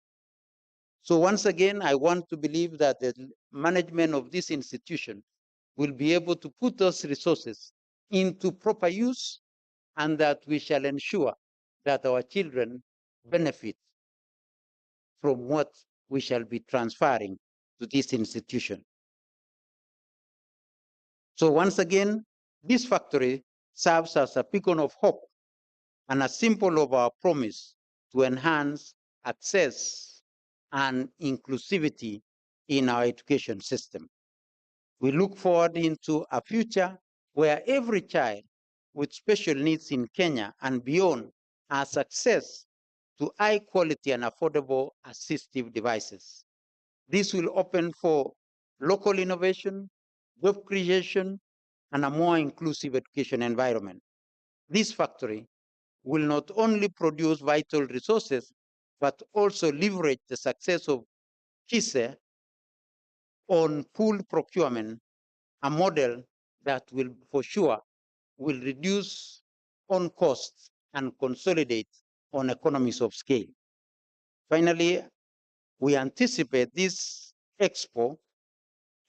So once again, I want to believe that the management of this institution will be able to put those resources into proper use, and that we shall ensure that our children benefit from what we shall be transferring to this institution. So once again, this factory serves as a beacon of hope and a symbol of our promise to enhance access and inclusivity in our education system. We look forward into a future where every child with special needs in Kenya and beyond has access to high quality and affordable assistive devices. This will open for local innovation, job creation, and a more inclusive education environment. This factory will not only produce vital resources, but also leverage the success of KISE on pooled procurement, a model that will, for sure, will reduce on costs and consolidate on economies of scale. Finally, we anticipate this expo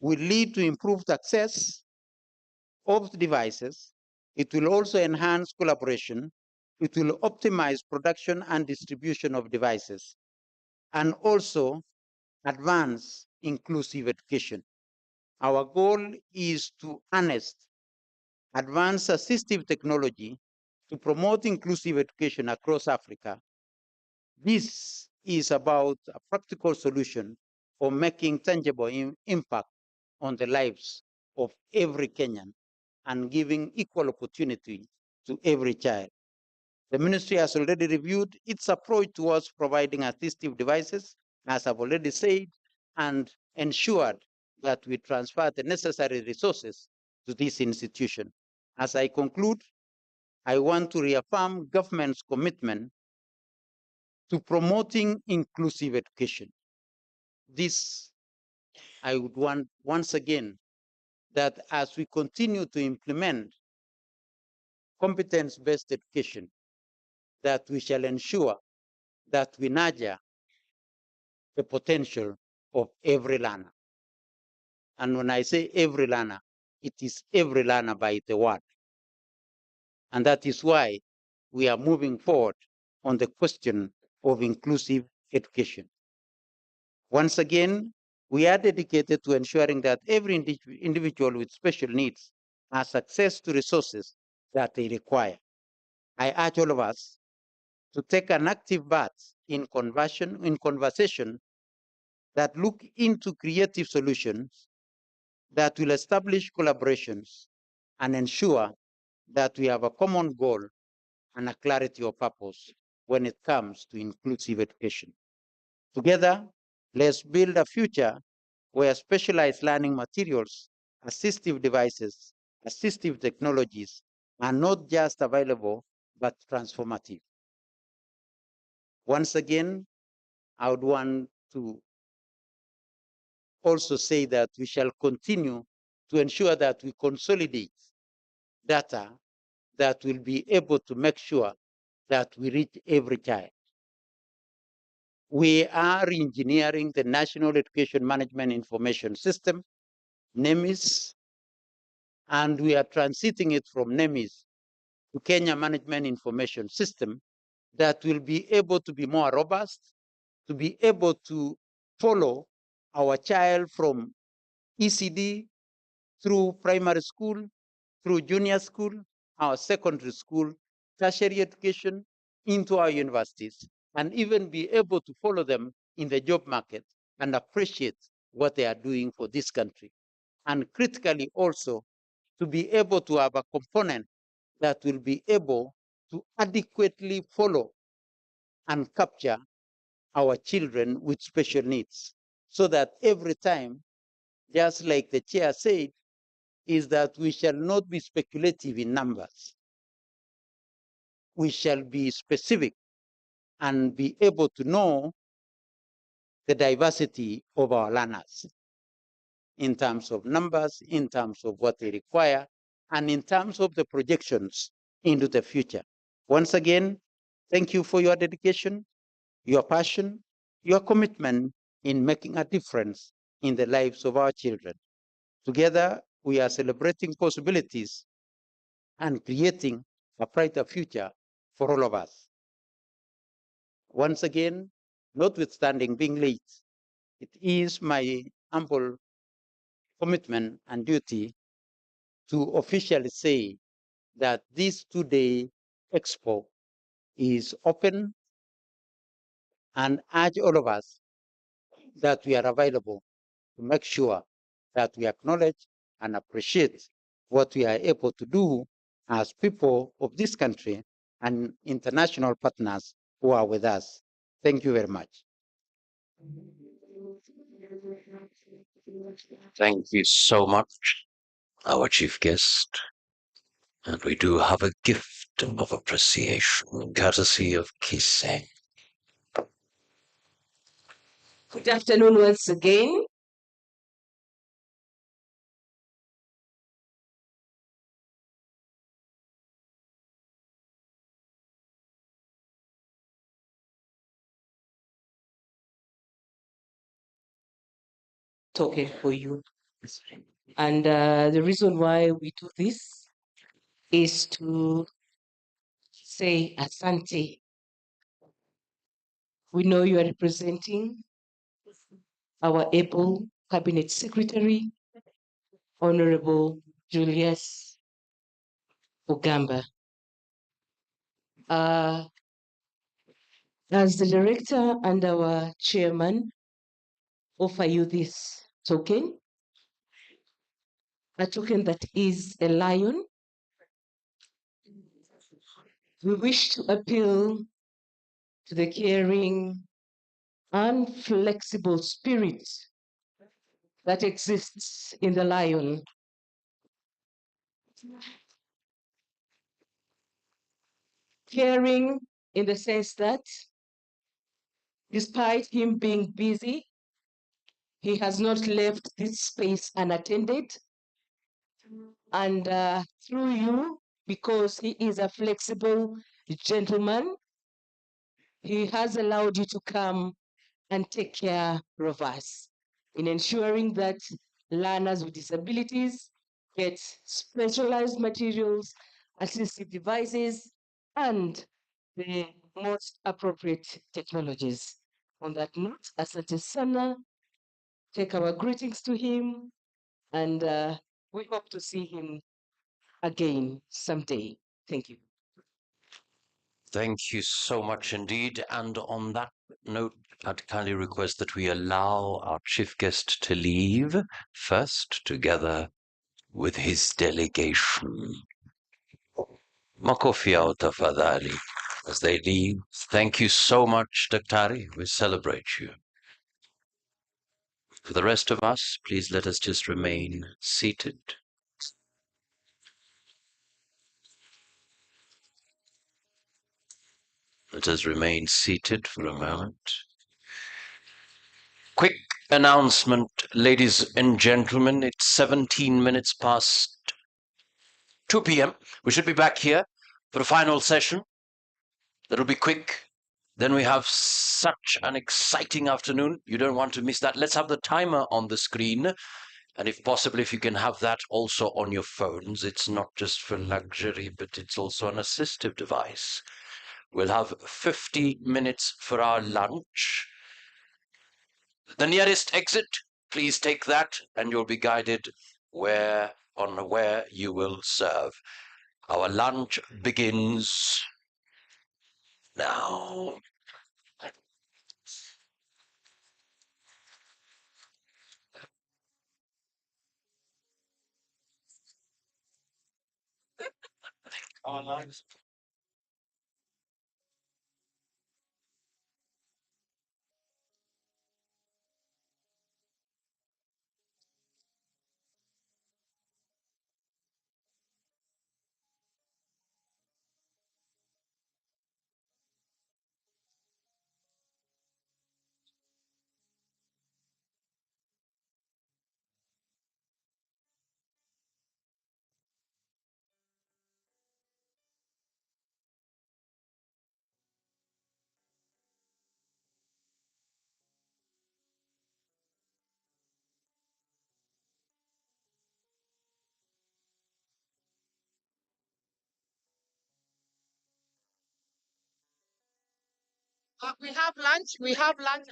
will lead to improved access of devices. It will also enhance collaboration. It will optimize production and distribution of devices, and also advance inclusive education. Our goal is to harness advanced assistive technology to promote inclusive education across Africa. This is about a practical solution for making tangible impact on the lives of every Kenyan and giving equal opportunity to every child. The ministry has already reviewed its approach towards providing assistive devices, as I've already said, and ensured that we transfer the necessary resources to this institution. As I conclude, I want to reaffirm government's commitment to promoting inclusive education. This, I would want once again that as we continue to implement competence-based education, that we shall ensure that we nurture the potential of every learner. And when I say every learner, it is every learner by the word. And that is why we are moving forward on the question of inclusive education. Once again, we are dedicated to ensuring that every individual with special needs has access to resources that they require. I urge all of us to take an active part in conversation that look into creative solutions that will establish collaborations and ensure that we have a common goal and a clarity of purpose when it comes to inclusive education. Together, let's build a future where specialized learning materials, assistive devices, assistive technologies are not just available, but transformative. Once again, I would want to also say that we shall continue to ensure that we consolidate data that will be able to make sure that we reach every child. We are engineering the National Education Management Information System, NEMIS, and we are transiting it from NEMIS to Kenya Management Information System that will be able to be more robust, to be able to follow our child from ECD through primary school, through junior school, our secondary school, tertiary education, into our universities, and even be able to follow them in the job market and appreciate what they are doing for this country. And critically also, to be able to have a component that will be able to adequately follow and capture our children with special needs, so that every time, just like the chair said, is that we shall not be speculative in numbers. We shall be specific and be able to know the diversity of our learners in terms of numbers, in terms of what they require, and in terms of the projections into the future. Once again, thank you for your dedication, your passion, your commitment in making a difference in the lives of our children. Together, we are celebrating possibilities and creating a brighter future for all of us. Once again, notwithstanding being late, it is my humble commitment and duty to officially say that this two-day expo is open, and urge all of us that we are available to make sure that we acknowledge and appreciate what we are able to do as people of this country and international partners who are with us. Thank you very much. Thank you so much, our chief guest. And we do have a gift of appreciation, courtesy of KISE. Good afternoon once again. token for you. And the reason why we do this is to say asante. We know you are representing our able Cabinet Secretary, Honorable Julius Ugamba. As the director and our chairman, offer you this token, a token that is a lion. We wish to appeal to the caring and flexible spirit that exists in the lion. Caring in the sense that despite him being busy, he has not left this space unattended. And through you, because he is a flexible gentleman, he has allowed you to come and take care of us in ensuring that learners with disabilities get specialized materials, assistive devices, and the most appropriate technologies. On that note, asante sana, take our greetings to him, and we hope to see him again someday. Thank you. Thank you so much indeed. And on that note, I'd kindly request that we allow our chief guest to leave first, together with his delegation. Makofi yao tafadhali. As they leave, thank you so much, Daktari. We celebrate you. For the rest of us, please let us just remain seated. Let us remain seated for a moment. Quick announcement, ladies and gentlemen. It's 17 minutes past 2 p.m. We should be back here for a final session. That'll be quick. Then we have such an exciting afternoon. You don't want to miss that. Let's have the timer on the screen. And if possible, if you can have that also on your phones. It's not just for luxury, but it's also an assistive device. We'll have 50 minutes for our lunch. The nearest exit, please take that, and you'll be guided where you will serve. Our lunch begins now. Our lunch. We have lunch. We have lunch.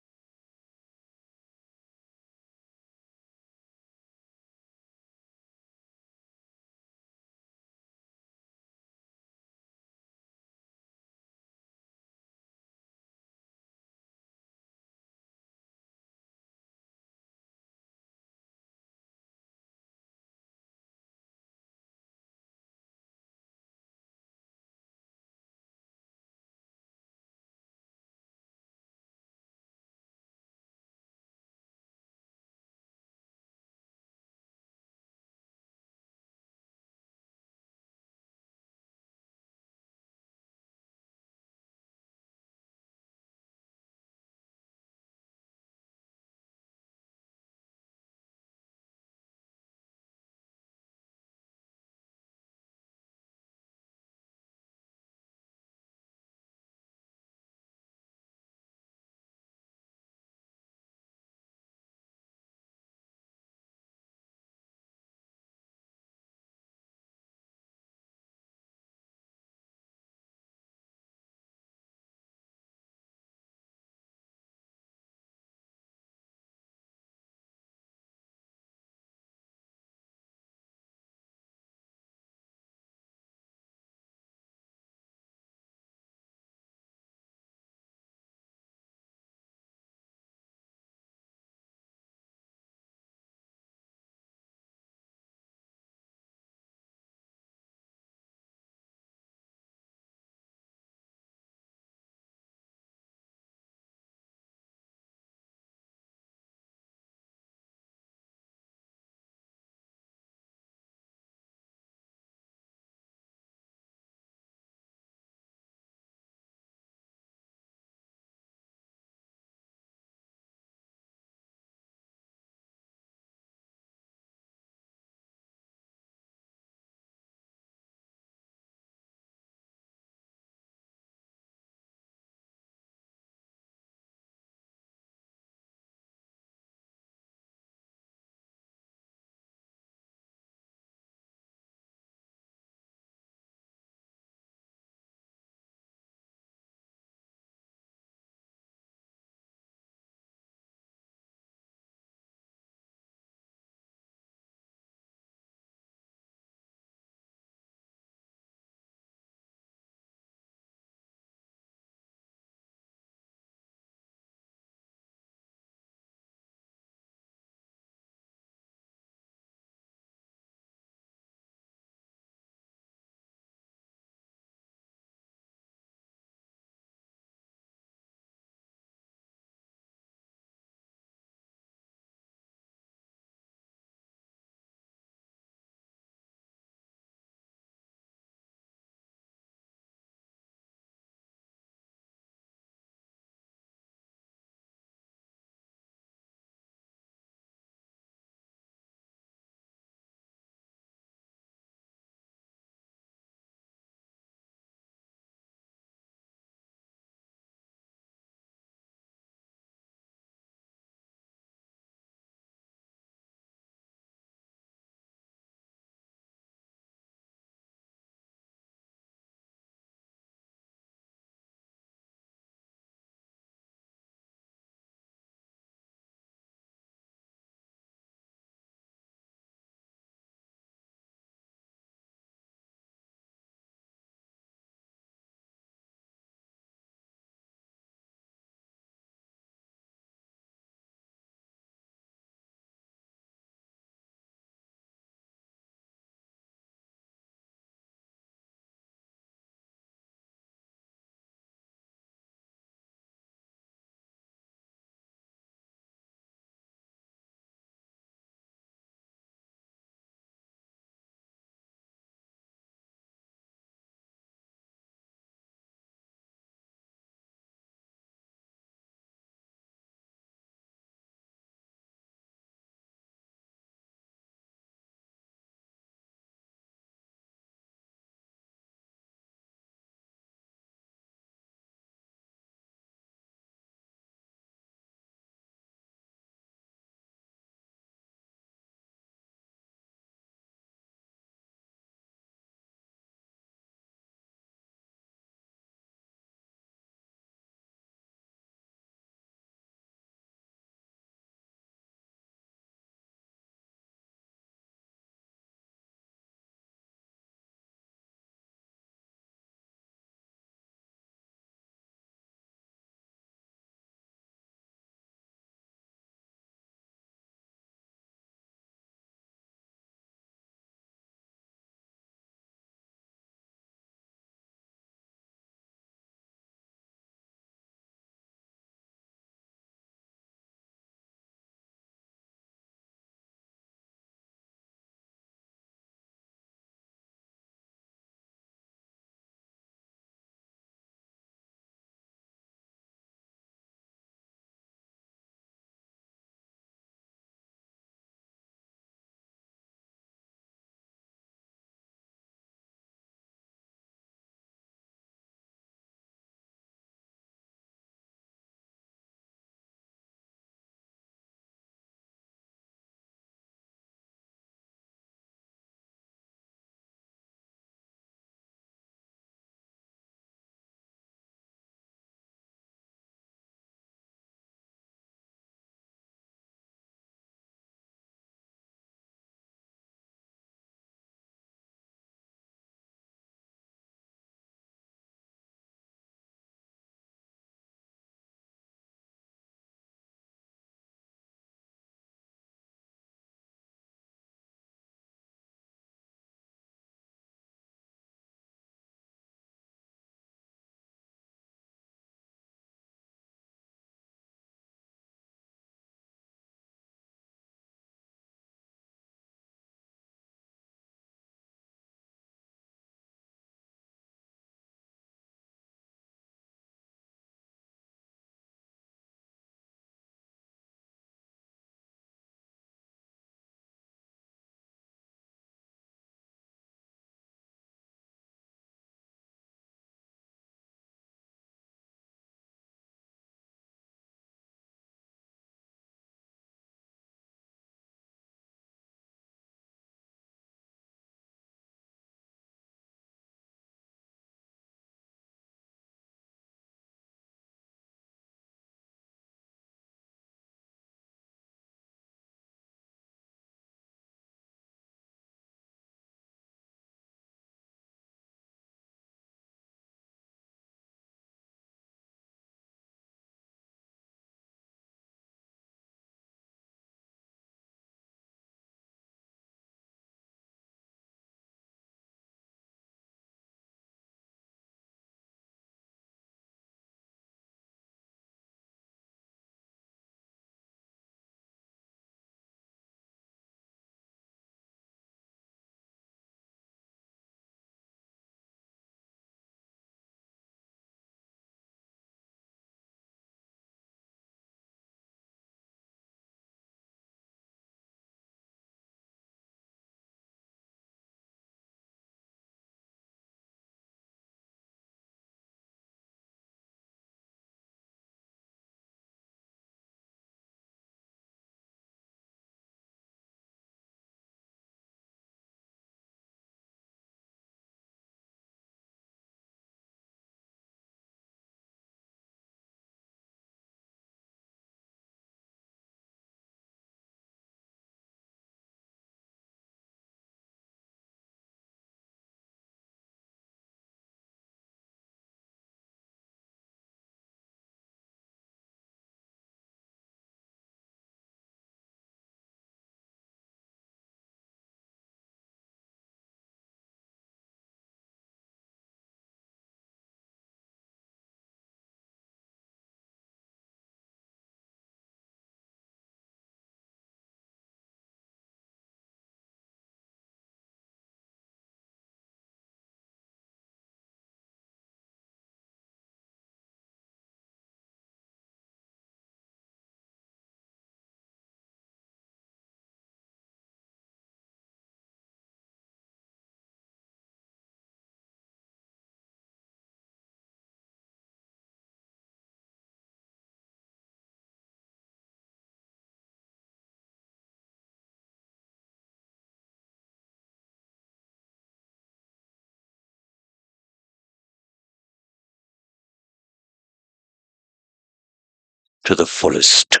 to the fullest.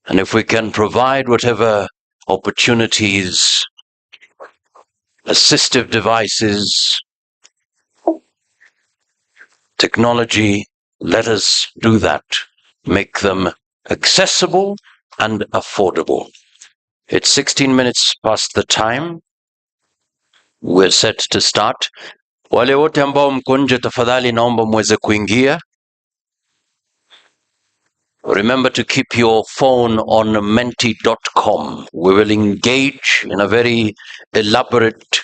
And if we can provide whatever opportunities, assistive devices, technology, let us do that. Make them accessible and affordable. It's 16 minutes past the time. We're set to start. Wale wote ambao mko nje tafadhali naomba mweze kuingia. Remember to keep your phone on menti.com. We will engage in a very elaborate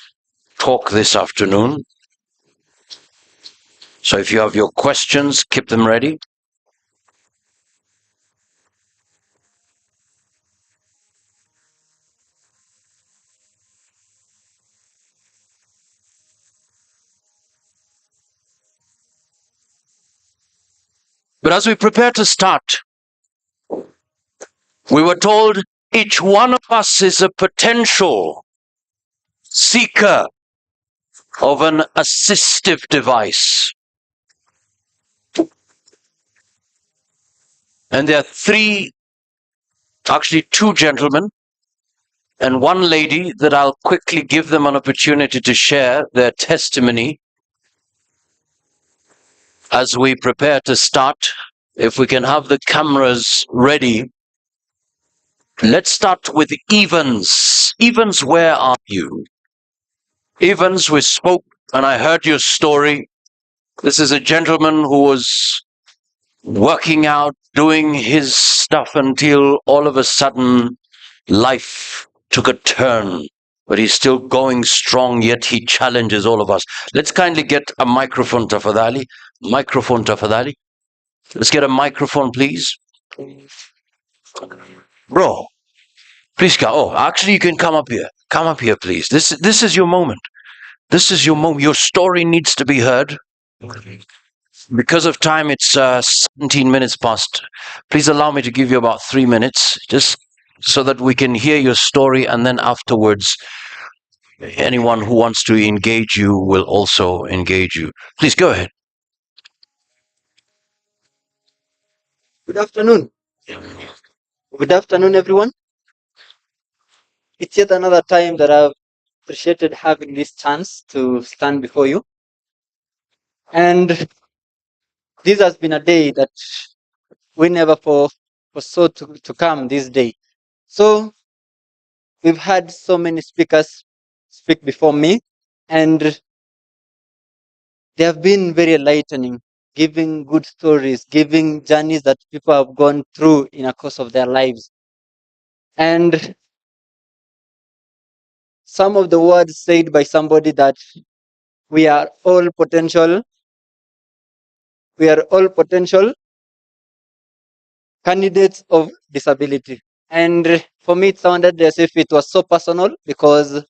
talk this afternoon. So if you have your questions, keep them ready. But as we prepare to start, we were told each one of us is a potential seeker of an assistive device. And there are two gentlemen and one lady that I'll quickly give them an opportunity to share their testimony as we prepare to start. If we can have the cameras ready. Let's start with Evans. Evans, where are you? Evans, we spoke and I heard your story. This is a gentleman who was working out, doing his stuff until all of a sudden life took a turn. But he's still going strong, yet he challenges all of us. Let's kindly get a microphone, tafadhali. Microphone, tafadhali. Let's get a microphone, please. Bro, please come. Oh, actually, you can come up here. Come up here, please. This is your moment. This is your moment. Your story needs to be heard. Because of time, it's 17 minutes past. Please allow me to give you about 3 minutes, just so that we can hear your story, and then afterwards, anyone who wants to engage you will also engage you. Please go ahead. Good afternoon. Good afternoon, everyone. It's yet another time that I've appreciated having this chance to stand before you. And this has been a day that we never foresaw to come this day. So we've had so many speakers speak before me, and they have been very enlightening, giving good stories, giving journeys that people have gone through in a course of their lives. And some of the words said by somebody that we are all potential candidates of disability. And for me, it sounded as if it was so personal, because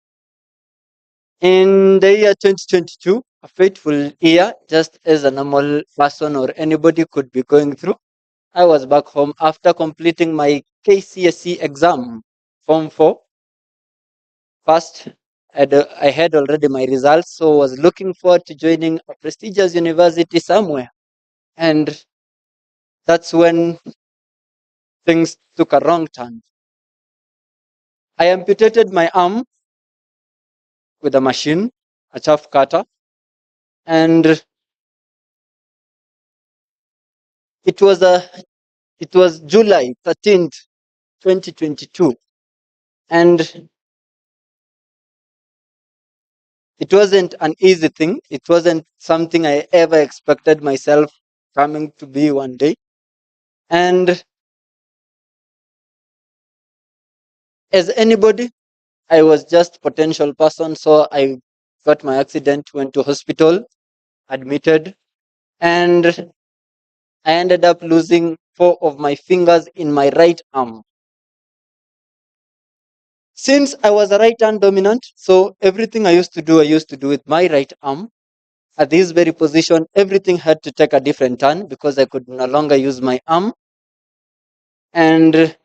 in the year 2022, a fateful year, just as a normal person or anybody could be going through, I was back home after completing my KCSE exam, Form 4. First, I had already my results, so I was looking forward to joining a prestigious university somewhere. And that's when things took a wrong turn. I amputated my arm with a machine, a chaff cutter, and it was July 13th, 2022, and it wasn't an easy thing. It wasn't something I ever expected myself coming to be one day. And as anybody, I was just potential person, so I got my accident, went to hospital, admitted, and I ended up losing 4 of my fingers in my right arm. Since I was a right hand dominant, so everything I used to do with my right arm. At this very position, everything had to take a different turn because I could no longer use my arm. And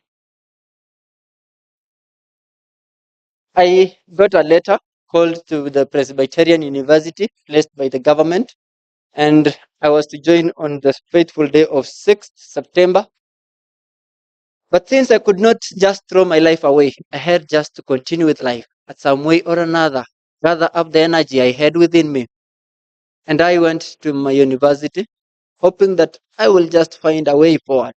I got a letter called to the Presbyterian University, placed by the government, and I was to join on the fateful day of 6th September But since I could not just throw my life away, I had just to continue with life at some way or another, gather up the energy I had within me. And I went to my university, hoping that I will just find a way forward.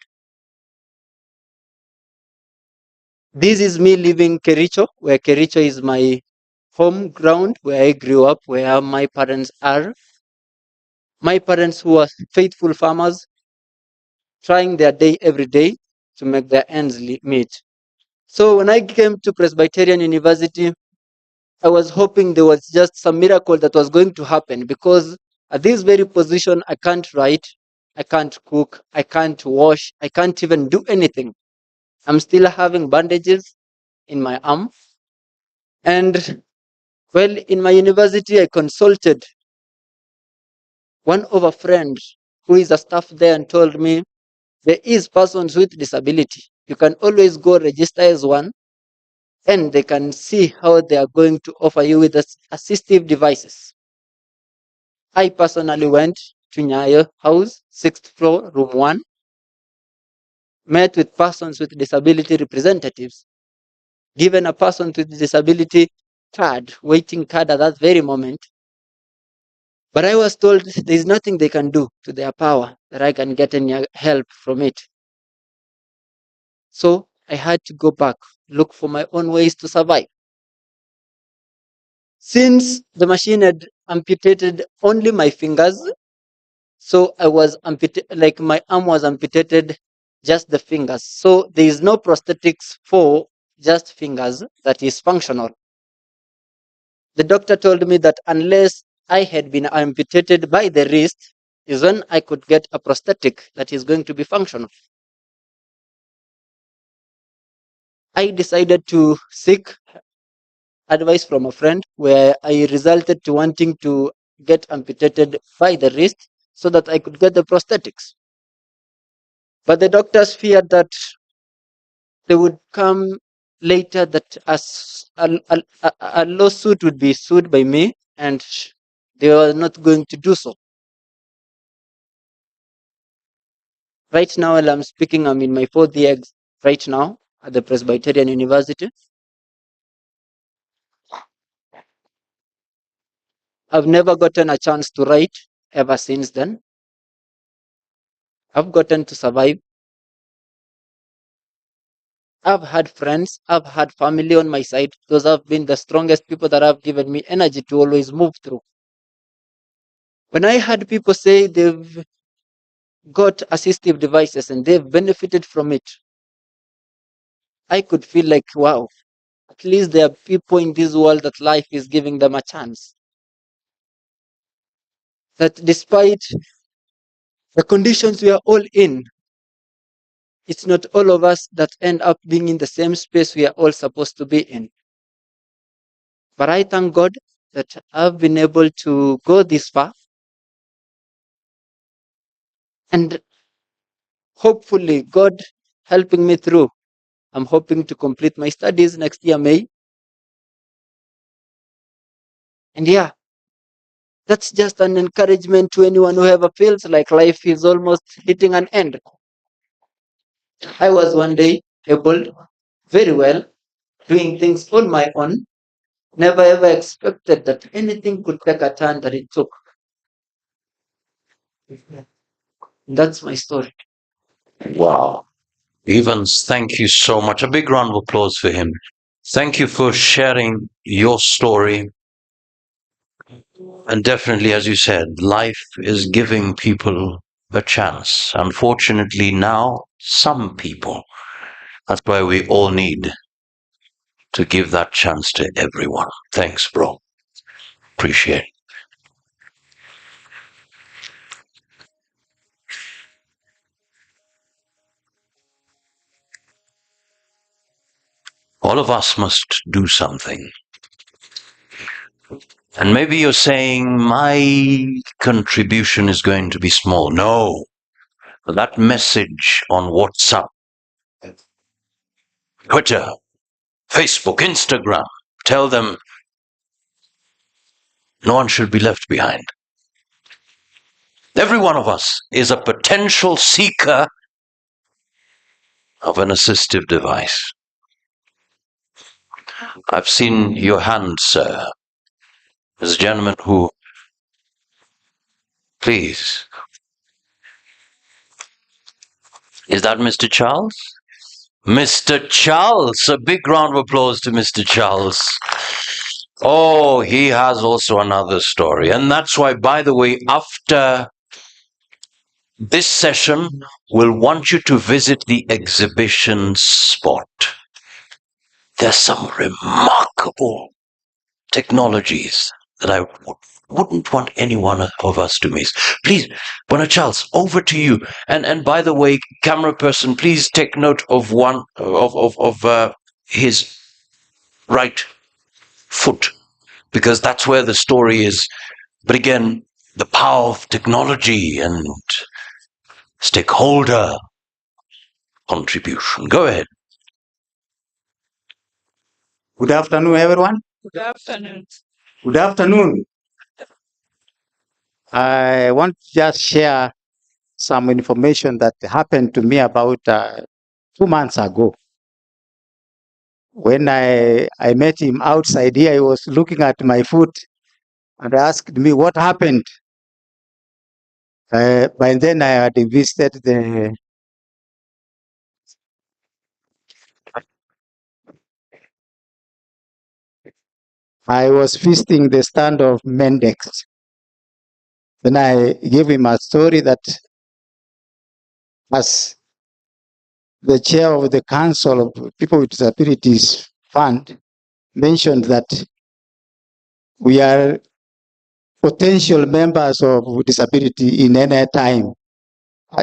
This is me leaving Kericho, where Kericho is my home ground, where I grew up, where my parents are. My parents, who are faithful farmers, trying their day every day to make their ends meet. So when I came to Presbyterian University, I was hoping there was just some miracle that was going to happen, because at this very position, I can't write, I can't cook, I can't wash, I can't even do anything. I'm still having bandages in my arm. And well, in my university, I consulted one of a friend who is a staff there and told me there is persons with disability. You can always go register as one, and they can see how they are going to offer you with assistive devices. I personally went to Nyayo House, 6th floor, room 1, met with persons with disability representatives, given a person with disability card, waiting card at that very moment. But I was told there is nothing they can do to their power that I can get any help from it. So I had to go back, look for my own ways to survive. Since the machine had amputated only my fingers, so I was amputated, like my arm was amputated, just the fingers. So there is no prosthetics for just fingers that is functional. The doctor told me that unless I had been amputated by the wrist is when I could get a prosthetic that is going to be functional. I decided to seek advice from a friend, where I resulted to wanting to get amputated by the wrist so that I could get the prosthetics. But the doctors feared that they would come later, that a lawsuit would be sued by me, and they were not going to do so. Right now, while I'm speaking, I'm in my 4th year right now at the Presbyterian University. I've never gotten a chance to write ever since then. I've gotten to survive. I've had friends, I've had family on my side. Those have been the strongest people that have given me energy to always move through. When I had people say they've got assistive devices and they've benefited from it, I could feel like, wow, at least there are people in this world that life is giving them a chance. That despite the conditions we are all in, it's not all of us that end up being in the same space we are all supposed to be in. But I thank God that I've been able to go this far. And hopefully, God helping me through. I'm hoping to complete my studies next year, May. And yeah, that's just an encouragement to anyone who ever feels like life is almost hitting an end. I was one day able, very well, doing things on my own. Never ever expected that anything could take a turn that it took. That's my story. Wow. Evans, thank you so much. A big round of applause for him. Thank you for sharing your story. And definitely, as you said, life is giving people a chance. Unfortunately, now, some people. That's why we all need to give that chance to everyone. Thanks, bro. Appreciate it. All of us must do something. And maybe you're saying my contribution is going to be small. No. That message on WhatsApp, Twitter, Facebook, Instagram, tell them no one should be left behind. Every one of us is a potential seeker of an assistive device. I've seen your hand, sir. There's a gentleman who, please. Is that Mr. Charles? Mr. Charles, a big round of applause to Mr. Charles. Oh, he has also another story. And that's why, by the way, after this session, we'll want you to visit the exhibition spot. There's some remarkable technologies that I wouldn't want any one of us to miss. Please, Bwana Charles, over to you. And by the way, camera person, please take note of one of his right foot, because that's where the story is. But again, the power of technology and stakeholder contribution. Go ahead. Good afternoon, everyone. Good afternoon. Good afternoon. I want to just share some information that happened to me about 2 months ago. When I met him outside here, he was looking at my foot and asked me what happened. By then I had visited I was visiting the stand of Mendex. Then I gave him a story that as the chair of the Council of People with Disabilities Fund mentioned that we are potential members of disability in any time,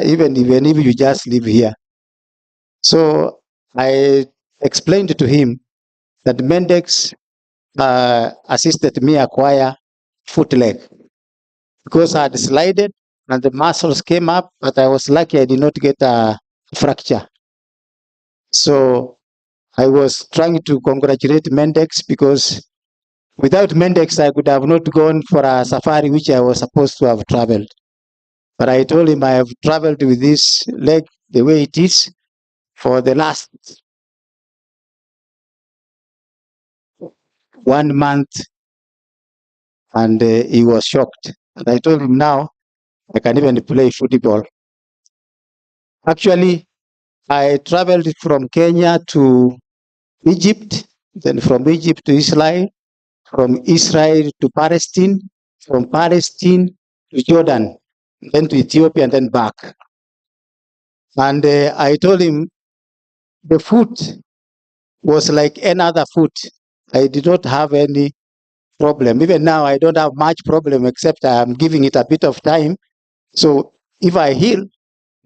even if you just live here. So I explained to him that Mendex assisted me acquire foot leg because I had slided and the muscles came up, but I was lucky I did not get a fracture. So I was trying to congratulate Mendex because without Mendex, I could have not gone for a safari which I was supposed to have traveled. But I told him I have traveled with this leg the way it is for the last 1 month, and he was shocked. And I told him now I can even play football. Actually, I traveled from Kenya to Egypt, then from Egypt to Israel, from Israel to Palestine, from Palestine to Jordan, then to Ethiopia, and then back. And I told him the foot was like any other foot. I did not have any problem. Even now, I don't have much problem, except I'm giving it a bit of time. So if I heal,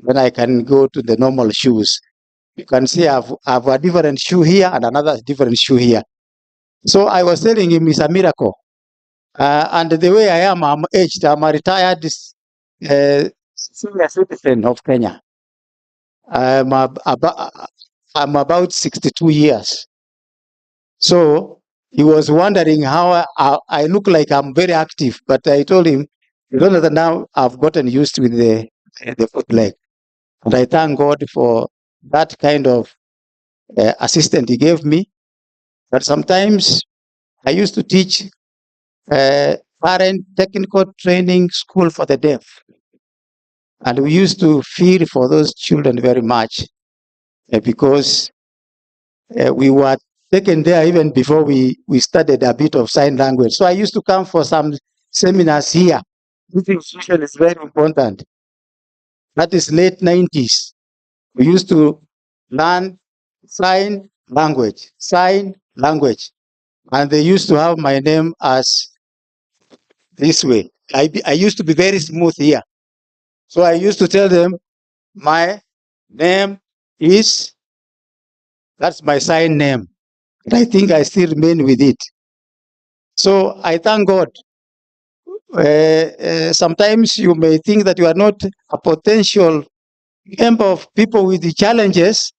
then I can go to the normal shoes. You can see I've a different shoe here and another different shoe here. So I was telling him it's a miracle. And the way I am, I'm aged. I'm a retired senior citizen of Kenya. I'm about 62 years. So he was wondering how I look like I'm very active, but I told him, you know that now I've gotten used with the foot leg. And I thank God for that kind of assistant he gave me. But sometimes I used to teach parent technical training school for the deaf. And we used to feel for those children very much because we were taken there even before we studied a bit of sign language. So I used to come for some seminars here. This institution is very important. That is late 90s. We used to learn sign language. And they used to have my name as this way. I used to be very smooth here. So I used to tell them, my name is, that's my sign name. And I think I still remain with it. So I thank God. Sometimes you may think that you are not a potential member of people with the challenges.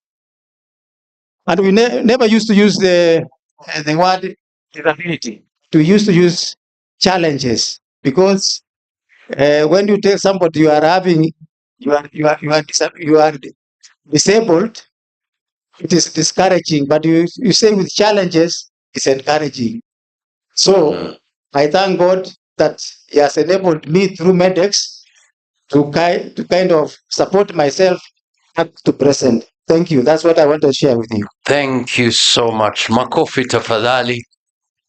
And we never used to use the word disability. We used to use challenges because when you tell somebody you are having, you are disabled, it is discouraging, but you say with challenges, it's encouraging. So I thank God that He has enabled me through MEDEX to kind of support myself up to present. Thank you. That's what I want to share with you. Thank you so much. Makofi tafadhali.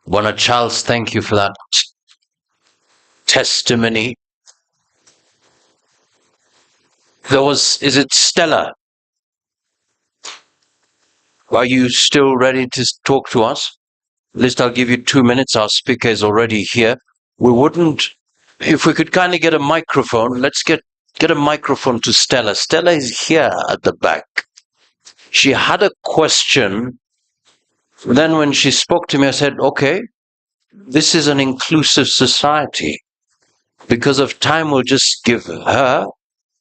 Bwana Charles, thank you for that testimony. Is it Stella? Are you still ready to talk to us? At least I'll give you 2 minutes. Our speaker is already here. If we could kindly get a microphone, let's get a microphone to Stella. Stella is here at the back. She had a question. Then when she spoke to me, I said, okay, this is an inclusive society. Because of time, we'll just give her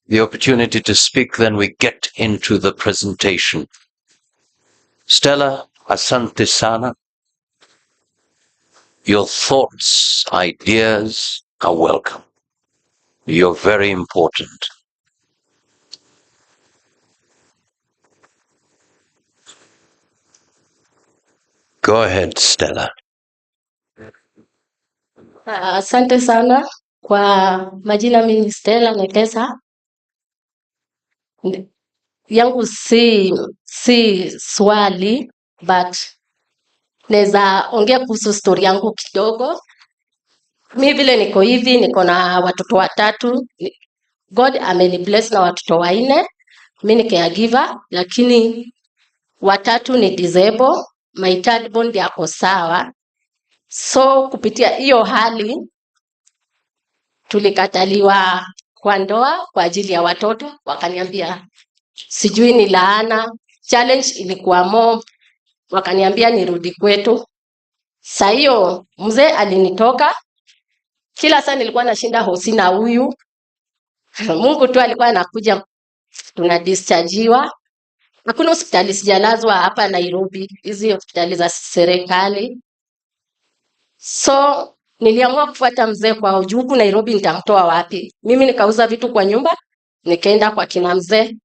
the opportunity to speak, then we get into the presentation. Stella, asante sana. Your thoughts, ideas are welcome. You're very important. Go ahead, Stella. Asante sana kwa majina, mimi Stella Nekesa. Yangu si swali, but naweza ongea kuhusu story yangu kidogo. Mimi vile niko hivi, niko na watoto 3. God amenibless na watoto 4. Mimi ni caregiver, lakini 3 ni disable. My third born yako sawa. So kupitia hiyo hali tulikataliwa kwa ndoa kwa ajili ya watoto, wakaniambia sijui ni laana, challenge ilikuwa mob, wakaniambia nirudi kwetu. Saa hiyo mzee alinitoka, kila saa nilikuwa nashinda hosi na huyu. Mungu tu alikuwa anakuja, tunadischargiwa. Hakuna hospitali sijalazwa hapa Nairobi, hizi hospitali za serikali. So niliamua kufuata mzee kwa ujuku. Nairobi nitamtoa wapi? Mimi nikauza vitu kwa nyumba, nikaenda kwa kina mzee.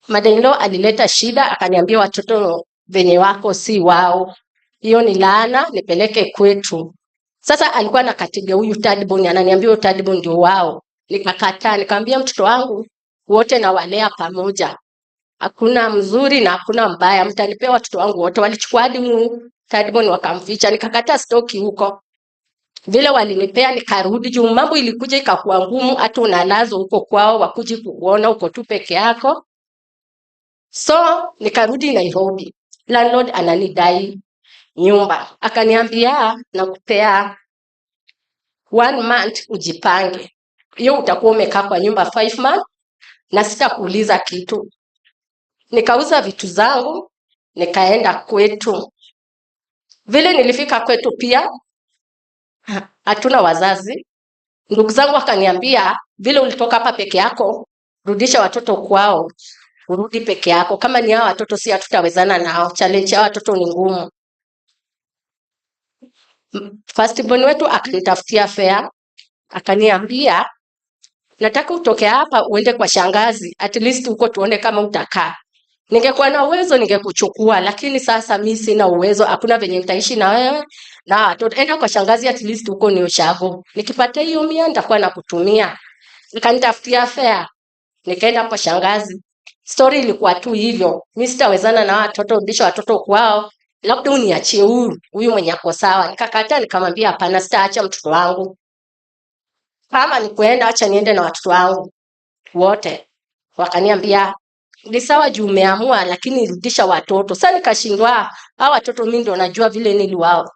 Madainlo alileta shida, akaniambia watoto venye wako si wao, hiyo ni laana, nipeleke kwetu. Sasa alikuwa nakatiga huyu third born, ananiambia huyu third born ndio wao. Nikakataa, nikamwambia mtoto wangu wote na walea pamoja, hakuna mzuri na hakuna mbaya, mtanipea watoto wangu wote. Walichukua hadi third born wakamficha, nikakataa stoki huko. Vile walinipea nikarudi, juu mambo ilikuja ikakuwa ngumu, hata unalazo huko kwao, wakuji kukuona uko tu peke yako. So nikarudi Nairobi. Landlord ananidai nyumba, akaniambia nakupea 1 month ujipange, hiyo utakuwa umekaa kwa nyumba 5 months na sitakuuliza kitu. Nikauza vitu zangu, nikaenda kwetu. Vile nilifika kwetu pia hatuna wazazi. Ndugu zangu wakaniambia vile ulitoka hapa peke yako, rudisha watoto kwao, urudi peke yako. Kama ni hao watoto si hatutawezana nao, challenge hao watoto ni ngumu. First born wetu akanitafutia fare, akaniambia nataka utoke hapa uende kwa shangazi, at least uko tuone kama utakaa. Ningekuwa na uwezo ningekuchukua, lakini sasa mimi sina uwezo, hakuna venye nitaishi na wewe na watoto. Enda kwa shangazi, at least uko ni ushago, nikipata hiyo 100 nitakuwa nakutumia. Nikanitafutia fare, nikaenda kwa shangazi. Story ilikuwa tu hivyo, mimi sitawezana na watoto, rudisha watoto kwao, labda uniachie huyu mwenye ako sawa. Nikakataa, nikamwambia hapana, sitaacha mtoto wangu, kama ni kuenda acha niende na watoto wangu wote. Wakaniambia ni sawa juu umeamua, lakini rudisha watoto. Sasa nikashindwa, hao watoto mimi ndio najua vile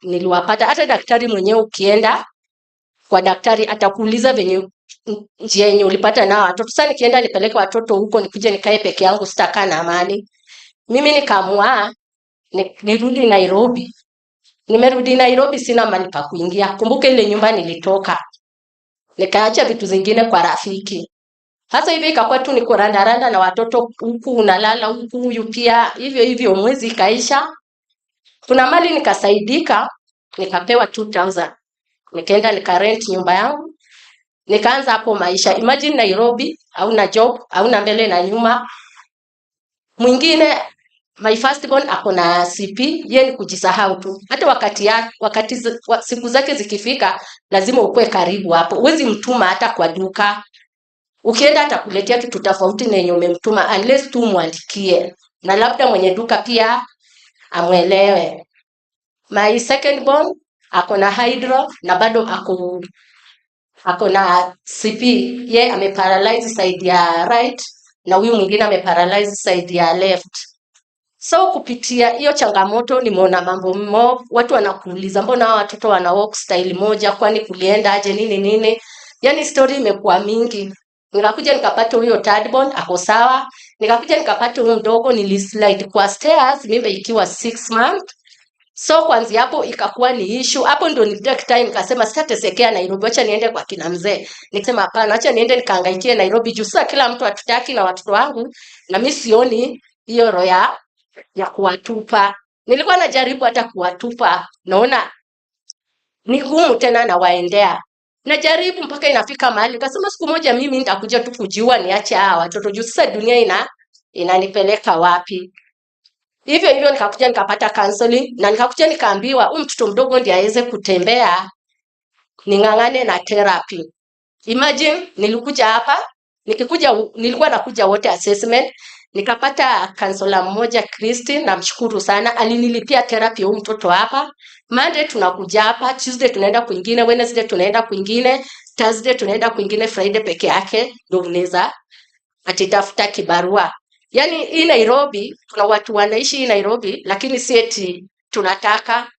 niliwapata. Hata daktari mwenyewe ukienda kwa daktari atakuuliza venye njia yenye ulipata na watoto. Sasa nikienda nipeleke watoto huko nikuje nikae peke yangu, sitakaa na amani. Mimi nikaamua nirudi Nairobi. Nimerudi Nairobi, sina mali pa kuingia. Kumbuka ile nyumba nilitoka, nikaacha vitu zingine kwa rafiki. Sasa hivi ikakuwa tu niko randa na watoto huku, unalala huku, huyu pia hivyo. Mwezi ikaisha, kuna mali nikasaidika, nikapewa 2000, nikaenda nikarent nyumba yangu, nikaanza hapo maisha. Imagine Nairobi, hauna job, hauna mbele na nyuma. Mwingine My firstborn ako na CP, yeye ni kujisahau tu. Hata siku zake zikifika lazima ukue karibu hapo. Huwezi mtuma hata kwa duka. Ukienda atakuletea kitu tofauti na yenye umemtuma unless tu muandikie. Na labda mwenye duka pia amwelewe. My secondborn ako na hydro na bado ako na CP. Ye ameparalyze side ya right na huyu mwingine ameparalyze side ya left. So kupitia hiyo changamoto nimeona mambo mob, watu wanakuuliza mbona watoto wana walk style moja, kwani kulienda aje nini. Yani story imekuwa mingi. Nikakuja nikapata huyo thirdborn ako sawa. Nikakuja nikapata huyo mdogo nilislide kwa stairs mimba ikiwa 6 months. So kwanza hapo ikakuwa ni issue. Hapo ndio nilitake time nikasema sitatesekea Nairobi, acha niende kwa kina mzee. Nikasema hapana, acha niende nikahangaikie Nairobi juu sasa kila mtu atutaki na watoto wangu na mimi sioni hiyo roho ya kuwatupa. Nilikuwa najaribu hata kuwatupa, naona ni ngumu tena na waendea. Najaribu mpaka inafika mahali nikasema siku moja mimi nitakuja tu kujiua niache hawa watoto juu sasa dunia inanipeleka wapi. Hivyo nikakuja nikapata counseling na nikakuja nikaambiwa huyu mtoto mdogo ndiye aweze kutembea ningangane na therapy. Imagine nilikuja hapa, nilikuwa nakuja wote assessment, nikapata counselor mmoja Christine, namshukuru sana, alinilipia therapy huyu mtoto hapa. Monday tunakuja hapa, Tuesday tunaenda kwingine, Wednesday tunaenda kwingine, Thursday tunaenda kwingine, Friday peke yake ndio unaweza atitafuta kibarua. Yani hii Nairobi kuna watu wanaishi hii Nairobi lakini si eti tunataka.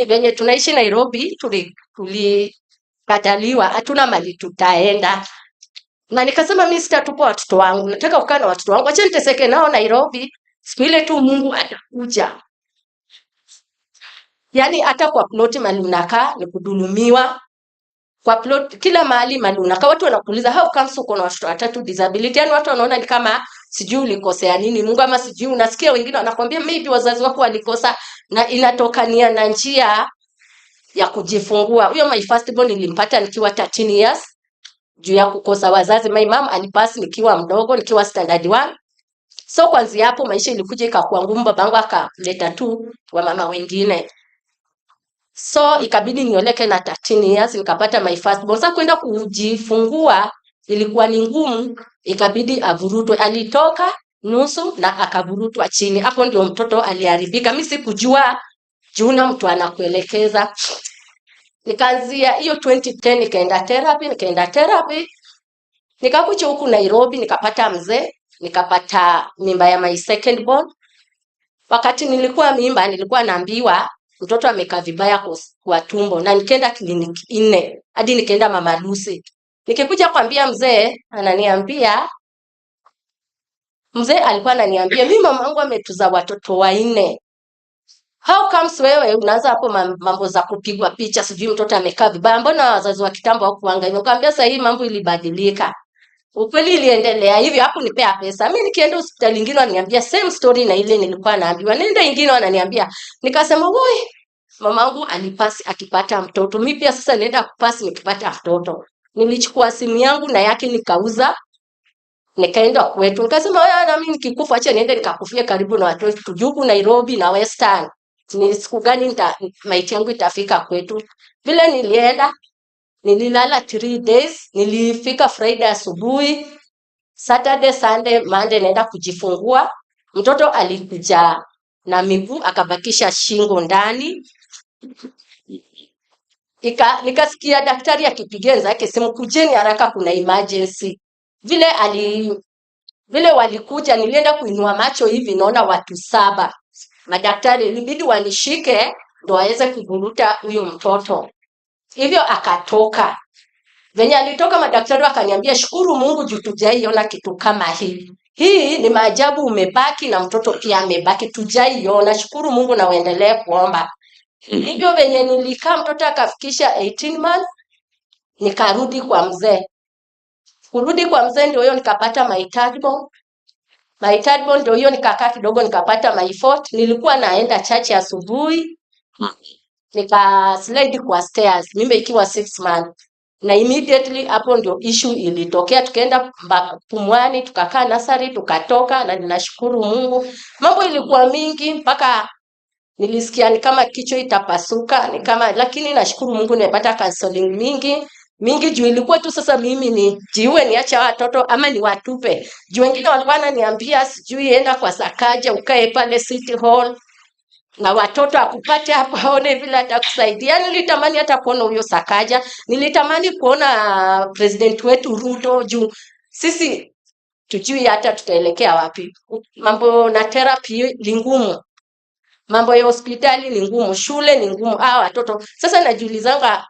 Venye tunaishi Nairobi tulikataliwa, hatuna mali tutaenda. Na nikasema mimi sitatupa watoto wangu, nataka kukaa na watoto wangu, acha niteseke nao Nairobi, siku ile tu Mungu atakuja. Yani hata kwa plot mali unakaa ni kudhulumiwa. Kwa plot kila mahali mali unakaa watu wanakuuliza how comes uko na watoto watatu disability. Yani watu wanaona ni kama sijui ulikosea nini Mungu, ama sijui unasikia wengine wanakuambia maybe wazazi wako walikosa na inatokania na njia ya kujifungua. Huyo my firstborn nilimpata nikiwa 13 years juu ya kukosa wazazi. My mom alipass nikiwa mdogo, nikiwa standard 1. So kwanza hapo maisha ilikuja ikakuwa ngumu, babangu akaleta tu wa mama wengine. So ikabidi nioleke na 13 years nikapata my firstborn. Sasa kwenda kujifungua ilikuwa ni ngumu, ikabidi avurutwe. Alitoka nusu na akavurutwa chini. Hapo ndio mtoto aliharibika. Mimi sikujua juna mtu anakuelekeza. Nikaanzia hiyo 2010 nikaenda therapy. Nikakuja huku Nairobi nikapata mzee, nikapata mimba ya my secondborn. Wakati nilikuwa mimba nilikuwa naambiwa mtoto amekaa vibaya kwa tumbo na nikaenda kliniki 4 hadi nikaenda Mama Lucy. Nikikuja kwambia mzee ananiambia, mzee alikuwa ananiambia mimi mama wangu ametuza watoto 4. How comes wewe unaanza hapo mambo za kupigwa picha sijui mtoto amekaa vibaya, mbona wazazi wa kitambo hawakuangalia? Nikamwambia sasa hii mambo ilibadilika. Ukweli iliendelea hivi, hapo nipea pesa. Mimi nikienda hospitali nyingine wananiambia same story na ile nilikuwa naambiwa. Nenda nyingine wananiambia. Nikasema woi, mamangu alipasi akipata mtoto. Mimi pia sasa naenda kupasi nikipata mtoto. Nilichukua simu yangu na yake nikauza. Nikaenda kwetu. Nikasema wewe na mimi nikikufa acha niende nikakufia karibu na watoto juku Nairobi na Western. Ni siku gani maiti yangu itafika kwetu? Vile nilienda nililala 3 days, nilifika Friday asubuhi, Saturday, Sunday, Monday naenda kujifungua. Mtoto alikuja na miguu akabakisha shingo ndani. Nikasikia daktari akipigia wenzake simu, kujeni haraka kuna emergency. Vile walikuja nilienda kuinua macho hivi naona watu 7. Madaktari ilibidi wanishike ndo waweze kuvuruta huyo mtoto. Hivyo akatoka. Venye alitoka madaktari wakaniambia shukuru Mungu juu tujaiona kitu kama hii. Hii ni maajabu, umebaki na mtoto pia amebaki, tujaiona. Shukuru Mungu na uendelee kuomba. Hivyo venye nilikaa mtoto akafikisha 18 months nikarudi kwa mzee. Kurudi kwa mzee ndio hiyo nikapata my thirdborn. My thirdborn ndio hiyo nikakaa kidogo nikapata my fourth. Nilikuwa naenda church asubuhi. Nika slide kwa stairs mimba ikiwa 6 months. na immediately hapo ndio issue ilitokea, tukaenda Pumwani, tukakaa nasari, tukatoka, na ninashukuru Mungu. Mambo ilikuwa mingi mpaka nilisikia ni kama kichwa itapasuka, ni kama, lakini nashukuru Mungu nimepata counseling mingi juu ilikuwa tu sasa mimi ni jiwe niacha watoto ama ni watupe. Juu wengine walikuwa wananiambia sijui enda kwa Sakaja ukae pale City Hall na watoto akupate hapo aone vile atakusaidia. Nilitamani hata kuona huyo Sakaja, nilitamani kuona president wetu Ruto juu sisi tujui hata tutaelekea wapi. Mambo na therapy ni ngumu. Mambo ya hospitali ni ngumu, shule ni ngumu, watoto. Sasa najiulizanga,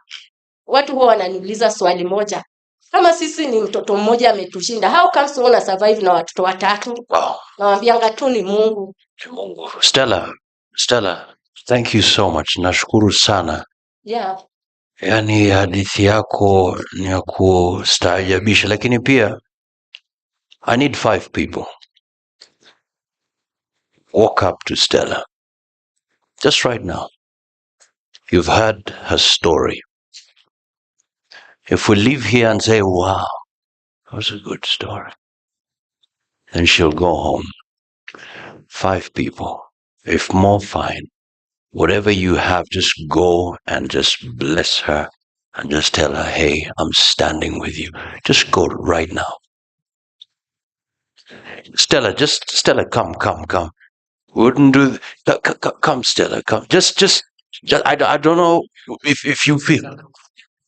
watu huwa wananiuliza swali moja. Kama sisi ni mtoto mmoja ametushinda, how comes una survive na watoto watatu? Nawaambianga tu ni Mungu. Stella, thank you so much. Nashukuru sana. Yeah. Yaani hadithi yako ni ya kustaajabisha, lakini pia I need 5 people. Walk up to Stella. Just right now. You've heard her story. If we leave here and say, wow, that was a good story, then she'll go home. 5 people. If more, fine. Whatever you have, just go and just bless her and just tell her, hey, I'm standing with you. Just go right now. Stella, come. Wouldn't do come, Stella, come. Just I don't know if you feel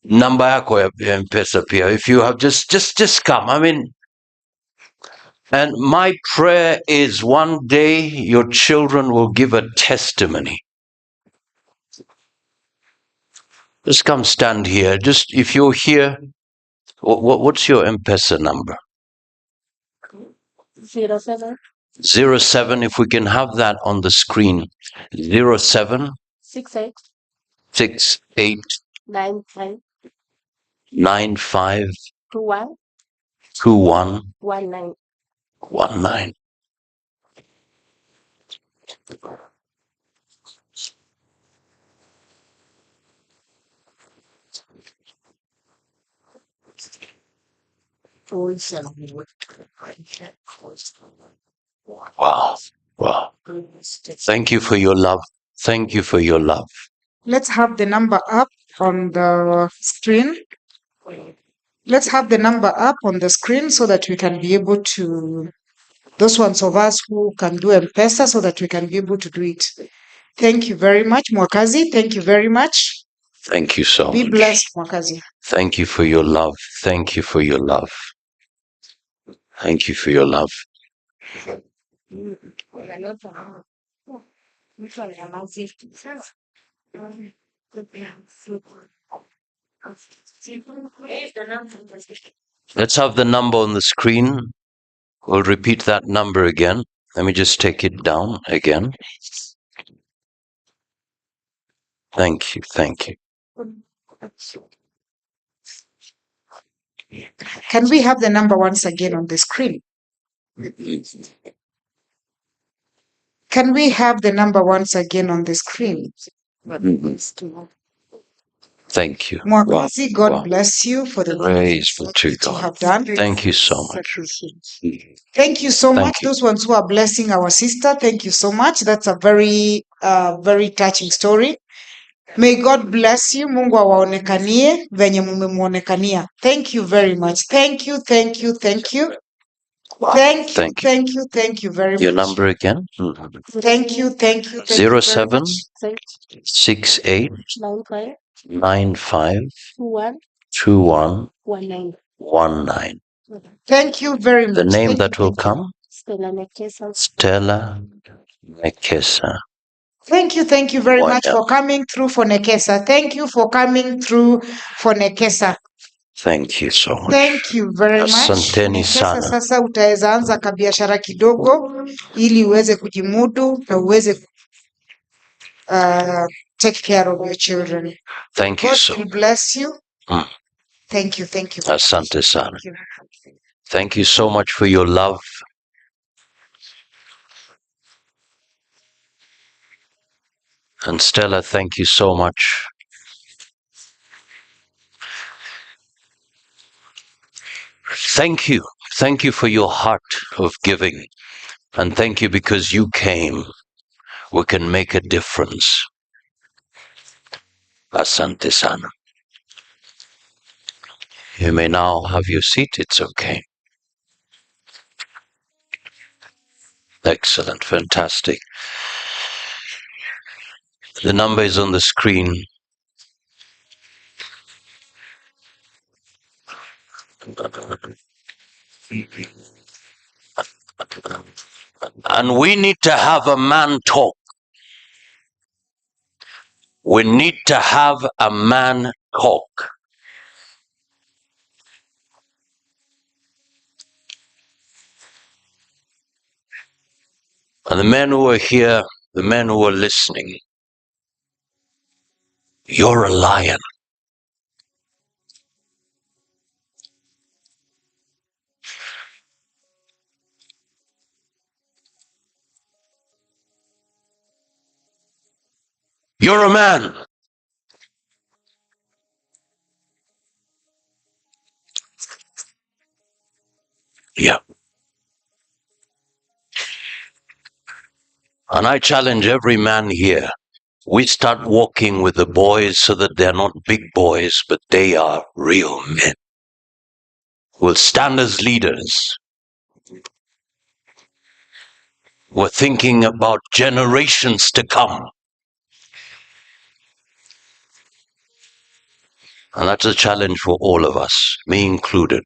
number yako ya M-Pesa pia. If you have just come. I mean, and my prayer is one day your children will give a testimony. Just come stand here. Just if you're here, what's your M-Pesa number? 07 07, if we can have that on the screen. 07 68 68 95 95 21 21 19. 19. Wow. Thank you for your love. Thank you for your love. Let's have the number up on the screen. Let's have the number up on the screen so that we can be able to, those ones of us who can do M-Pesa, so that we can be able to do it. Thank you very much, Mwakazi. Thank you very much. Thank you so much. Be blessed, Mwakazi. Thank you for your love. Thank you for your love. Thank you for your love. Let's have the number on the screen. We'll repeat that number again. Let me just take it down again. Thank you. Thank you. Can we have the number once again on the screen? Can we have the number once again on the screen? Thank you. Mwakazi, God bless you for the praise that you have done. Thank you so much. Thank you so Thank much. you. Those ones who are blessing our sister, thank you so much. That's a very, very touching story. May God bless you. Mungu awaonekanie venye mumemuonekania. Thank you very much. Thank you. Thank you very Your much. number again? Thank you very 07 much. 68 95 95 21 21 19. 19. Thank you very much. The name Thank that you, will thank you. come? Stella Nekesa. Stella Nekesa. Thank you very much Wanya. for coming through for Nekesa. Thank you for coming through for Nekesa. Thank you so much. Thank you very much. Asanteni Nekesa, sana. sasa utaweza anza kabiashara kidogo ili uweze kujimudu na uweze take care of your children. Thank you God so will bless you. Mm. Thank you. Asante sana. Thank you. Thank you so much for your love. And Stella, thank you so much. Thank you. Thank you for your heart of giving. And thank you because you came. We can make a difference. Asante sana. You may now have your seat. It's okay. Excellent. Fantastic. The number is on the screen. And we need to have a man talk. We need to have a man talk. And the men who are here, the men who are listening, you're a lion. You're a man. Yeah. And I challenge every man here. We start walking with the boys so that they're not big boys, but they are real men. We'll stand as leaders. We're thinking about generations to come. And that's a challenge for all of us, me included.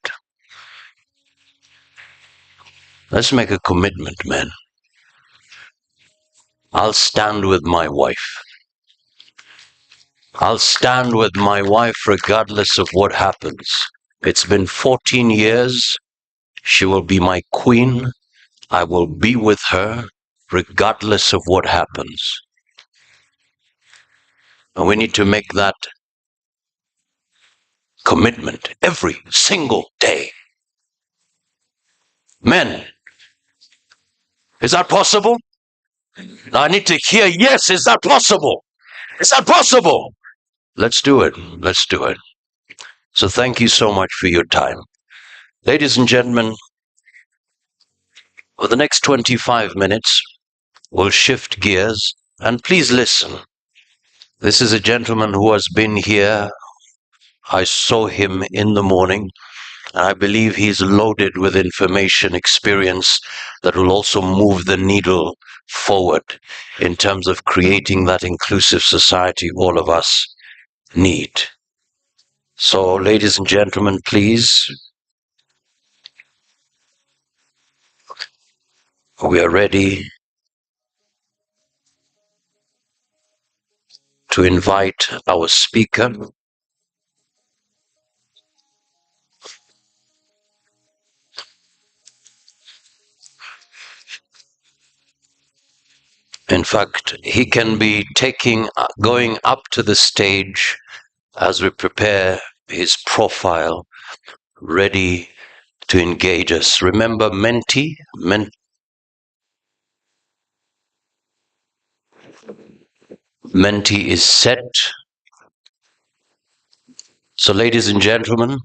Let's make a commitment, men. I'll stand with my wife. I'll stand with my wife regardless of what happens. It's been 14 years. She will be my queen. I will be with her regardless of what happens. And we need to make that commitment every single day. Men, is that possible? I need to hear, yes, is that possible? Is that possible? Let's do it. Let's do it. So thank you so much for your time. Ladies and gentlemen, for the next 25 minutes, we'll shift gears. And please listen. This is a gentleman who has been here. I saw him in the morning. And I believe he's loaded with information, experience that will also move the needle forward in terms of creating that inclusive society all of us need. So, ladies and gentlemen, please, we are ready to invite our speaker. In fact, he can be going up to the stage as we prepare his profile, ready to engage us. Remember, Menti is set. So, ladies and gentlemen,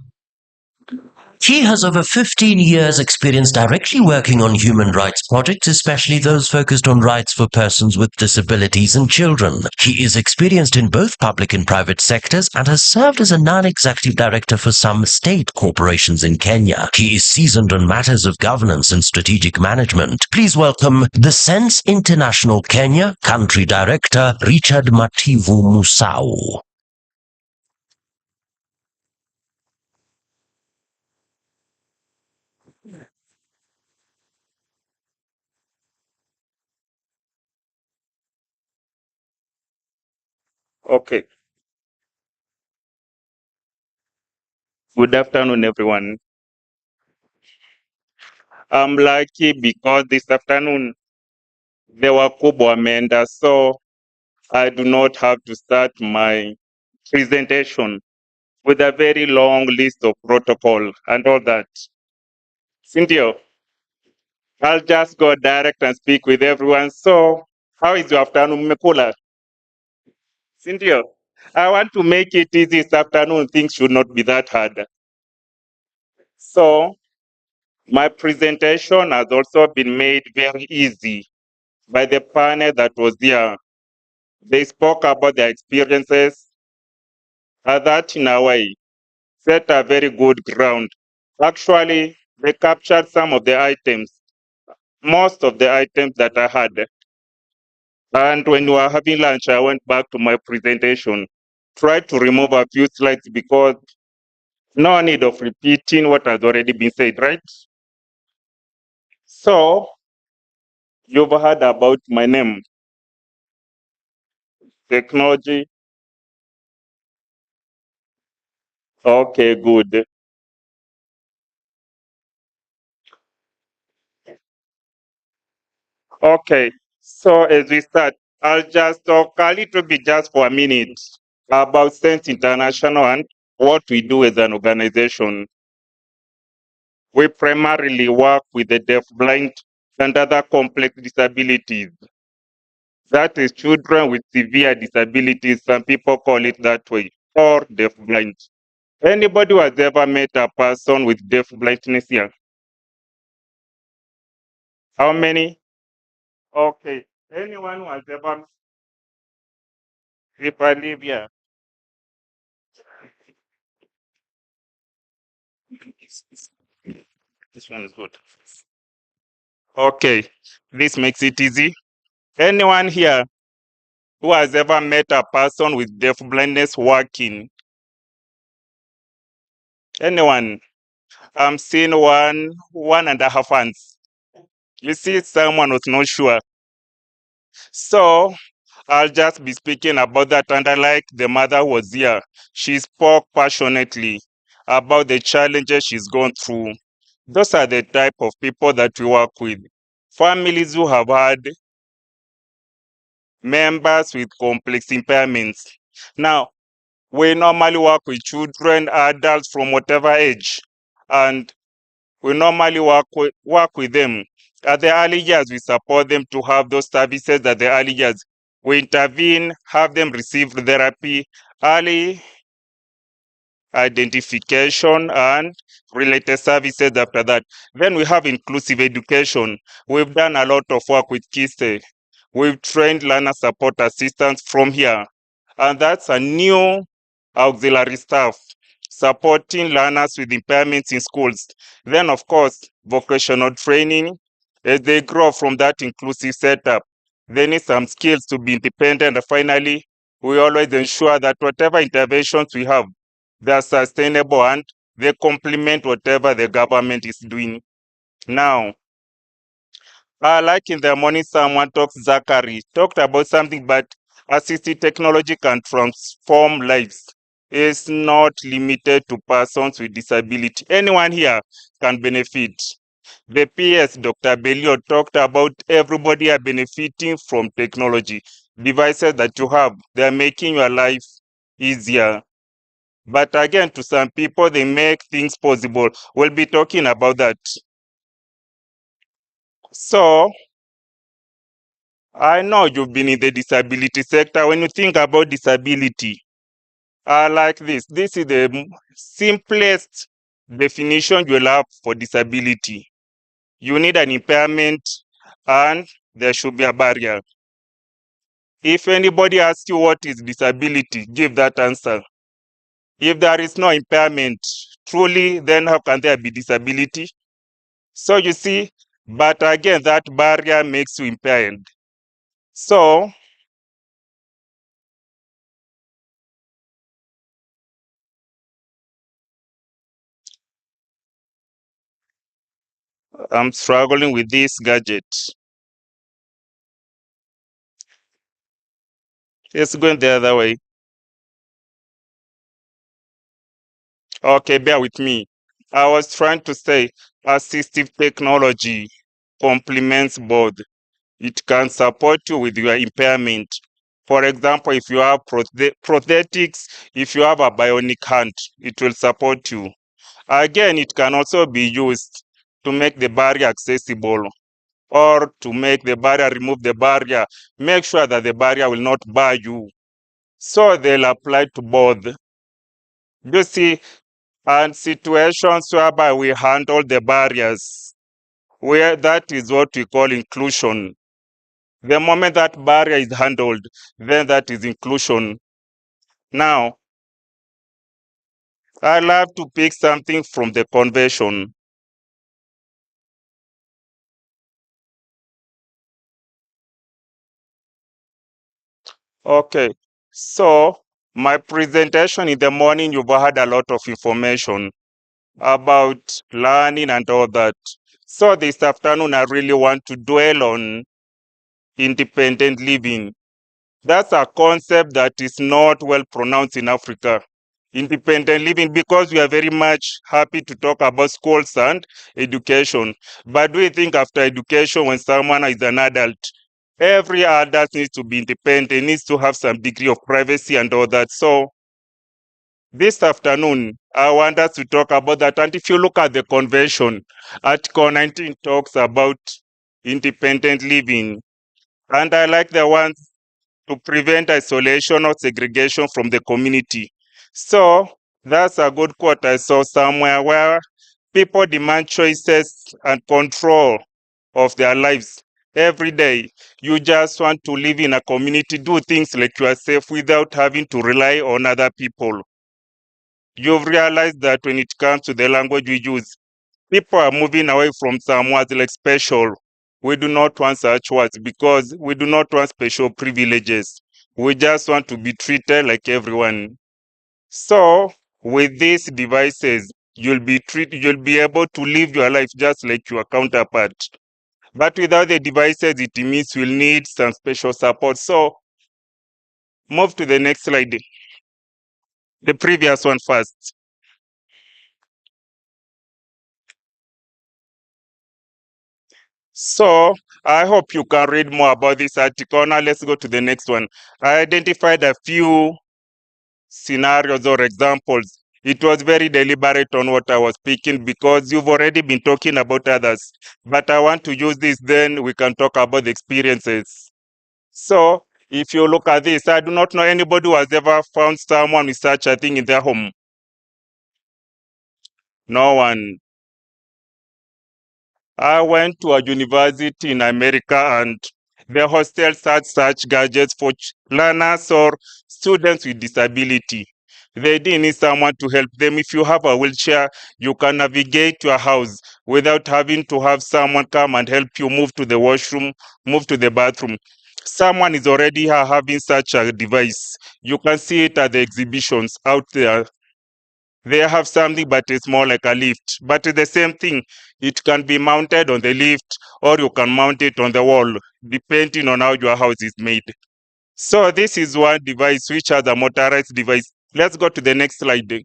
He has over 15 years experience directly working on human rights projects, especially those focused on rights for persons with disabilities and children. He is experienced in both public and private sectors and has served as a non-executive director for some state corporations in Kenya. He is seasoned on matters of governance and strategic management. Please welcome the Sense International Kenya Country Director, Richard Mativu Musau. Okay. Good afternoon, everyone. I'm lucky because this afternoon there were kubwa amenda, so I do not have to start my presentation with a very long list of protocol and all that. Cynthia, I'll just go direct and speak with everyone. So, how is your afternoon, Mekula? Cynthia, I want to make it easy this afternoon. Things should not be that hard. So my presentation has also been made very easy by the panel that was there. They spoke about their experiences, and that in a way set a very good ground. Actually, they captured some of the items, most of the items that I had. And when we were having lunch, I went back to my presentation, tried to remove a few slides because no need of repeating what has already been said, right? So, you've heard about my name, technology. Okay, good. Okay, so as we start, I'll just talk a little bit just for a minute about Sense International and what we do as an organization. We primarily work with the deaf-blind and other complex disabilities. That is children with severe disabilities, some people call it that way, or deaf-blind. Anybody who has ever met a person with deaf-blindness here? How many? Okay. Anyone who has ever, if I live here, this one is good. Okay, this makes it easy. Anyone here who has ever met a person with deaf blindness working? Anyone? I'm seeing one and a half hands. You see, someone was not sure. So I'll just be speaking about that. And I like the mother who was here. She spoke passionately about the challenges she's gone through. Those are the type of people that we work with. Families who have had members with complex impairments. Now, we normally work with children, adults from whatever age, and we normally work with them. At the early years, we support them to have those services at the early years. We intervene, have them receive therapy, early identification, and related services after that. Then we have inclusive education. We've done a lot of work with KISE. We've trained learner support assistants from here. And that's a new auxiliary staff supporting learners with impairments in schools. Then, of course, vocational training. As they grow from that inclusive setup, they need some skills to be independent. And finally, we always ensure that whatever interventions we have, they are sustainable and they complement whatever the government is doing. Now, like in the morning, Zachary talked about something, but assistive technology can transform lives. It's not limited to persons with disability. Anyone here can benefit. The PS, Dr. Belio, talked about everybody are benefiting from technology. Devices that you have, they are making your life easier. But again, to some people, they make things possible. We'll be talking about that. So, I know you've been in the disability sector. When you think about disability, like this is the simplest definition you'll have for disability. You need an impairment and there should be a barrier. If anybody asks you what is disability, give that answer. If there is no impairment, truly, then how can there be disability? So you see, but again, that barrier makes you impaired. So, I'm struggling with this gadget. It's going the other way. Okay, bear with me. I was trying to say assistive technology complements both. It can support you with your impairment. For example, if you have prosthetics, if you have a bionic hand, it will support you. Again, it can also be used to make the barrier accessible or to make the barrier, remove the barrier, make sure that the barrier will not bar you. So they'll apply to both. You see, and situations whereby we handle the barriers, where that is what we call inclusion. The moment that barrier is handled, then that is inclusion. Now, I love to pick something from the convention. Okay, so my presentation in the morning, you've had a lot of information about learning and all that. So this afternoon, I really want to dwell on independent living. That's a concept that is not well pronounced in Africa. Independent living, because we are very much happy to talk about schools and education. But do you think after education, when someone is an adult, every adult needs to be independent, needs to have some degree of privacy and all that. So this afternoon, I want us to talk about that. And if you look at the convention, Article 19 talks about independent living. And I like the ones to prevent isolation or segregation from the community. So that's a good quote I saw somewhere, where people demand choices and control of their lives every day. You just want to live in a community, do things like you are safe without having to rely on other people. You've realized that when it comes to the language we use, people are moving away from some words like special. We do not want such words because we do not want special privileges. We just want to be treated like everyone. So with these devices, you'll be able to live your life just like your counterpart. But without the devices, it means we'll need some special support. So move to the next slide. The previous one first. So I hope you can read more about this article. Now let's go to the next one. I identified a few scenarios or examples. It was very deliberate on what I was picking because you've already been talking about others. But I want to use this, then we can talk about the experiences. So if you look at this, I do not know anybody who has ever found someone with such a thing in their home. No one. I went to a university in America and the hostels had such gadgets for learners or students with disability. They didn't need someone to help them. If you have a wheelchair, you can navigate your house without having to have someone come and help you move to the washroom, move to the bathroom. Someone is already here having such a device. You can see it at the exhibitions out there. They have something, but it's more like a lift. But it's the same thing. It can be mounted on the lift or you can mount it on the wall, depending on how your house is made. So this is one device which has a motorized device. Let's go to the next slide.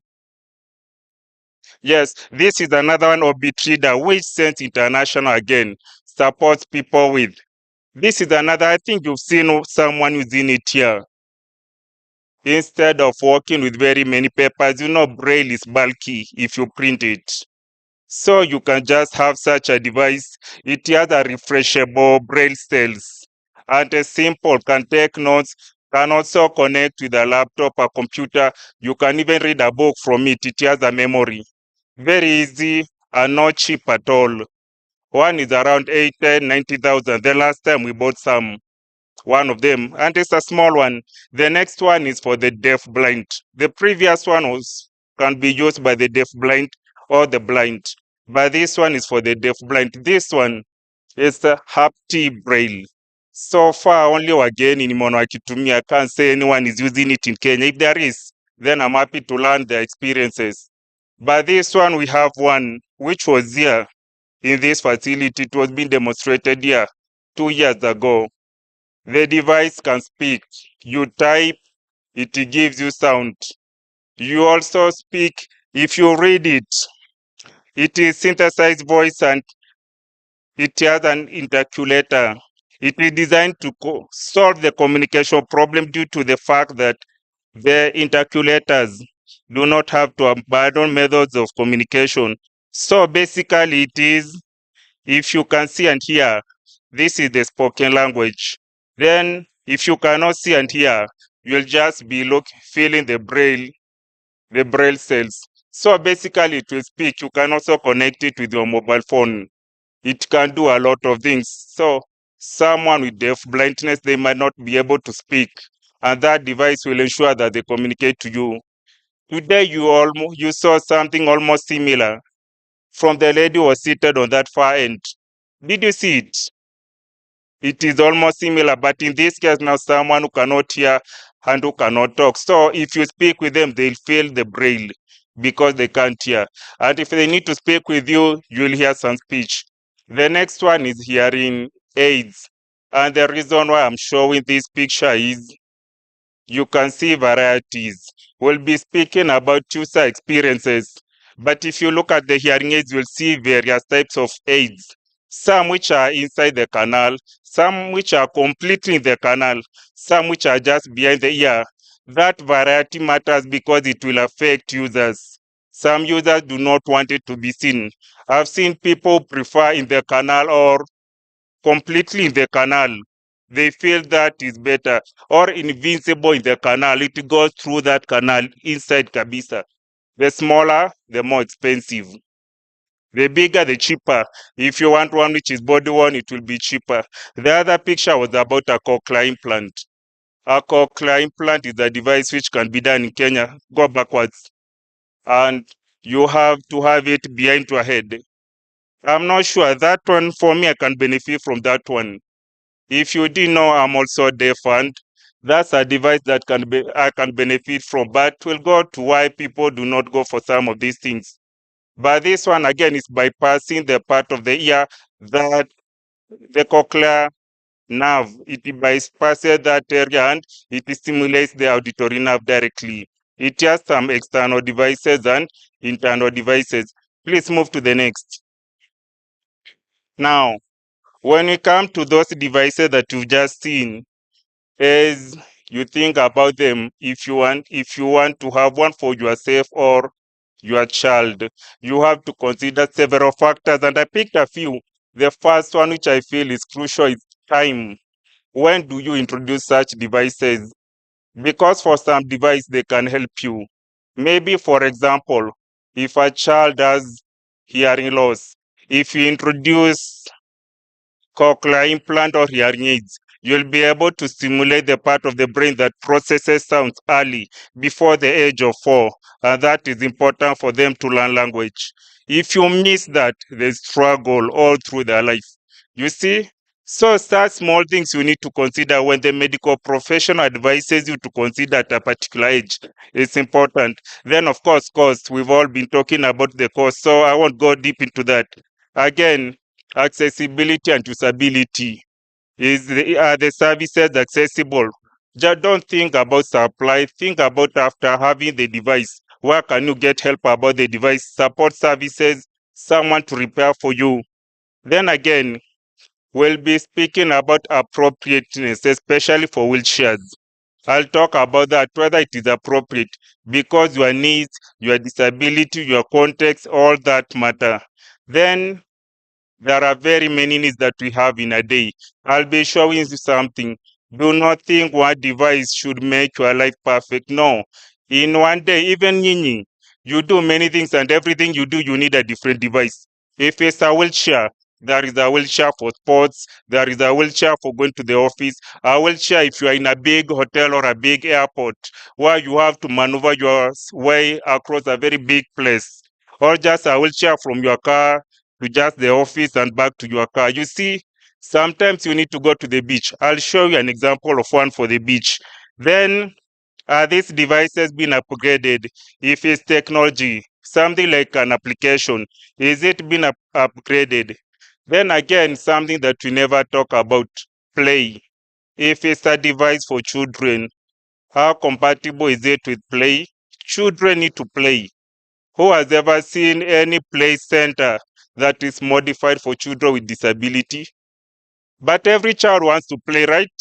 Yes, this is another one, Orbit Reader, which Sense International again supports people with. This is another, I think you've seen someone using it here. Instead of working with very many papers, you know, Braille is bulky if you print it. So you can just have such a device. It has a refreshable Braille cells and a simple, can take notes, can also connect with a laptop or computer. You can even read a book from it. It has a memory. Very easy and not cheap at all. One is around 80,000, 90,000. The last time we bought one of them, and it's a small one. The next one is for the deaf blind. The previous one can be used by the deaf blind or the blind, but this one is for the deaf blind. This one is the Hapti Braille. So far, only again in Monowakitumi, I can't say anyone is using it in Kenya. If there is, then I'm happy to learn their experiences. But this one, we have one which was here in this facility. It was being demonstrated here 2 years ago. The device can speak. You type, it gives you sound. You also speak. If you read it, it is synthesized voice and it has an interculator. It is designed to solve the communication problem due to the fact that the interculators do not have to abandon methods of communication. So basically it is, if you can see and hear, this is the spoken language. Then if you cannot see and hear, you'll just be feeling the braille cells. So basically, it will speak. You can also connect it with your mobile phone. It can do a lot of things. So someone with deaf blindness, they might not be able to speak, and that device will ensure that they communicate to you. Today, you saw something almost similar from the lady who was seated on that far end. Did you see it? It is almost similar, but in this case now someone who cannot hear and who cannot talk. So if you speak with them, they'll feel the braille because they can't hear. And if they need to speak with you, you'll hear some speech. The next one is hearing aids. And the reason why I'm showing this picture is you can see varieties. We'll be speaking about user experiences. But if you look at the hearing aids, you'll see various types of aids. Some which are inside the canal, some which are completely in the canal, some which are just behind the ear. That variety matters because it will affect users. Some users do not want it to be seen. I've seen people prefer in the canal or completely in the canal. They feel that is better, or invincible in the canal. It goes through that canal inside kabisa. The smaller, the more expensive. The bigger, the cheaper. If you want one which is body one, it will be cheaper. The other picture was about a cochlear implant. A cochlear implant is a device which can be done in Kenya. Go backwards. And you have to have it behind your head. I'm not sure. That one, for me, I can benefit from that one. If you didn't know, I'm also deaf, and that's a device that I can benefit from, but will go to why people do not go for some of these things. But this one, again, is bypassing the part of the ear that the cochlear nerve. It bypasses that area and it stimulates the auditory nerve directly. It has some external devices and internal devices. Please move to the next. Now, when we come to those devices that you've just seen, as you think about them, if you want to have one for yourself or your child, you have to consider several factors, and I picked a few. The first one, which I feel is crucial, is time. When do you introduce such devices? Because for some device they can help you. Maybe, for example, if a child has hearing loss, if you introduce cochlear implant or hearing aids, you'll be able to stimulate the part of the brain that processes sounds early, before the age of 4, and that is important for them to learn language. If you miss that, they struggle all through their life. You see? So such small things you need to consider when the medical professional advises you to consider at a particular age. It's important. Then, of course, cost. We've all been talking about the cost, so I won't go deep into that. Again, accessibility and usability. Are the services accessible? Just don't think about supply. Think about after having the device. Where can you get help about the device? Support services, someone to repair for you. Then again, we'll be speaking about appropriateness, especially for wheelchairs. I'll talk about that, whether it is appropriate, because your needs, your disability, your context, all that matter. Then there are very many needs that we have in a day. I'll be showing you something. Do not think one device should make your life perfect. No. In one day, even Nyinyi, you do many things, and everything you do, you need a different device. If it's a wheelchair, there is a wheelchair for sports. There is a wheelchair for going to the office. A wheelchair if you are in a big hotel or a big airport where you have to maneuver your way across a very big place. Or just a wheelchair from your car to just the office and back to your car. You see, sometimes you need to go to the beach. I'll show you an example of one for the beach. Then, are these devices being upgraded? If it's technology, something like an application, is it being upgraded? Then again, something that we never talk about, play. If it's a device for children, how compatible is it with play? Children need to play. Who has ever seen any play center that is modified for children with disability? But every child wants to play, right?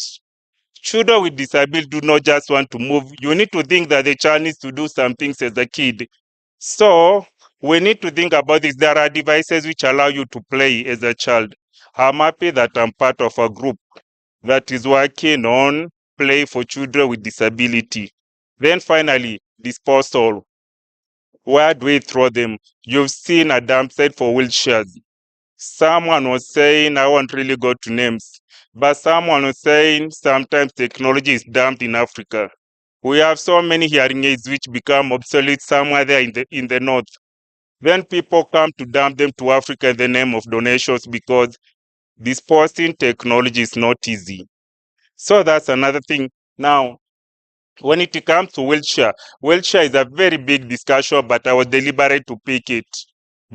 Children with disability do not just want to move. You need to think that the child needs to do some things as a kid. So we need to think about this. There are devices which allow you to play as a child. I'm happy that I'm part of a group that is working on play for children with disability. Then finally, disposal. Where do we throw them? You've seen a dump site for wheelchairs. Someone was saying, I won't really go to names, but someone was saying sometimes technology is dumped in Africa. We have so many hearing aids which become obsolete somewhere there in the north. Then people come to dump them to Africa in the name of donations because disposing technology is not easy. So that's another thing. Now, when it comes to wheelchair is a very big discussion, but I was deliberate to pick it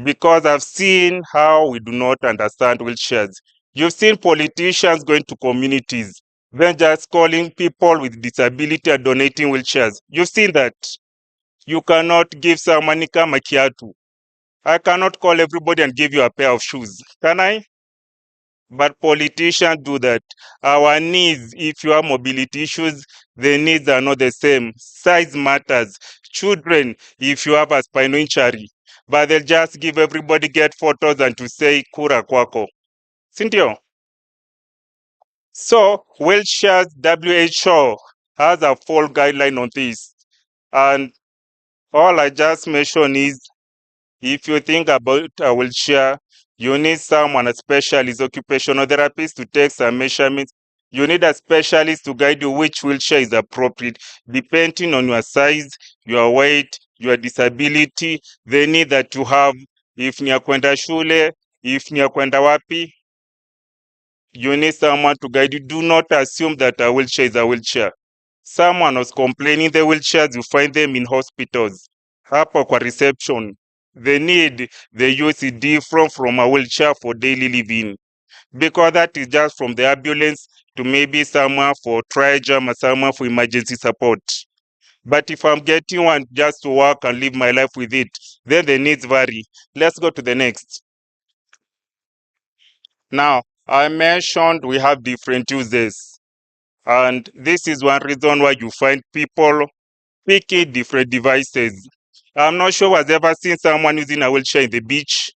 because I've seen how we do not understand wheelchairs. You've seen politicians going to communities, then just calling people with disability and donating wheelchairs. You've seen that. You cannot give someone kama kiatu. I cannot call everybody and give you a pair of shoes. Can I? But politicians do that. Our needs, if you have mobility issues, the needs are not the same. Size matters. Children, if you have a spinal injury, but they'll just give everybody get photos and to say kura kwako. Sindio? So wheelchairs, WHO has a full guideline on this. And all I just mentioned is if you think about a wheelchair, you need someone, a specialist, occupational therapist to take some measurements. You need a specialist to guide you which wheelchair is appropriate, depending on your size, your weight, your disability, the need that you have. If ni ya kwenda shule, if ni ya kwenda wapi, you need someone to guide you. Do not assume that a wheelchair is a wheelchair. Someone was complaining the wheelchairs, you find them in hospitals. Hapo kwa reception. The need they use is different from a wheelchair for daily living. Because that is just from the ambulance to maybe someone for triage or someone for emergency support. But if I'm getting one just to work and live my life with it, then the needs vary. Let's go to the next. Now, I mentioned we have different uses. And this is one reason why you find people picking different devices. I'm not sure I've ever seen someone using a wheelchair in the beach.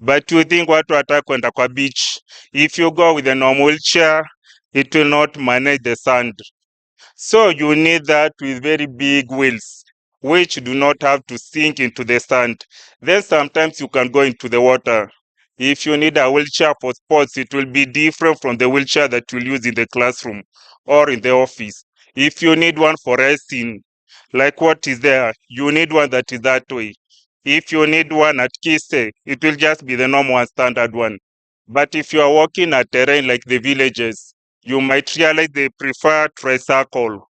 But you think watu wataka kwenda kwa beach. If you go with a normal wheelchair, it will not manage the sand. So you need that with very big wheels, which do not have to sink into the sand. Then sometimes you can go into the water. If you need a wheelchair for sports, it will be different from the wheelchair that you'll use in the classroom or in the office. If you need one for racing, like what is there, you need one that is that way. If you need one at KISE, it will just be the normal and standard one. But if you are walking at terrain like the villages, you might realize they prefer tricycle.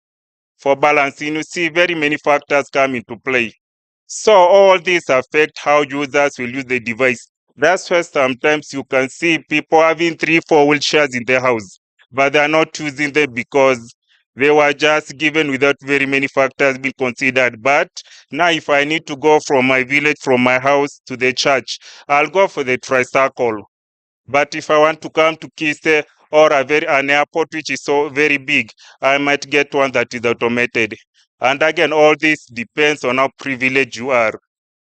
For balancing, you see very many factors come into play. So all these affect how users will use the device. That's why sometimes you can see people having 3-4 wheelchairs in their house, but they are not choosing them because they were just given without very many factors being considered. But now if I need to go from my village, from my house to the church, I'll go for the tricycle. But if I want to come to KISE or an airport which is so very big, I might get one that is automated. And again, all this depends on how privileged you are.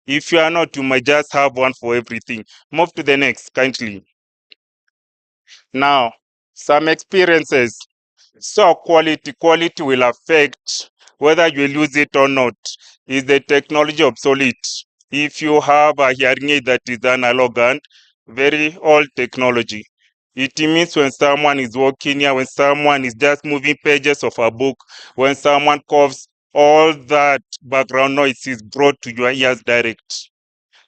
If you are not, you might just have one for everything. Move to the next, kindly. Now, some experiences. So quality will affect whether you will use it or not. Is the technology obsolete? If you have a hearing aid that is analog and very old technology, it means when someone is walking here, when someone is just moving pages of a book, when someone coughs, all that background noise is brought to your ears direct.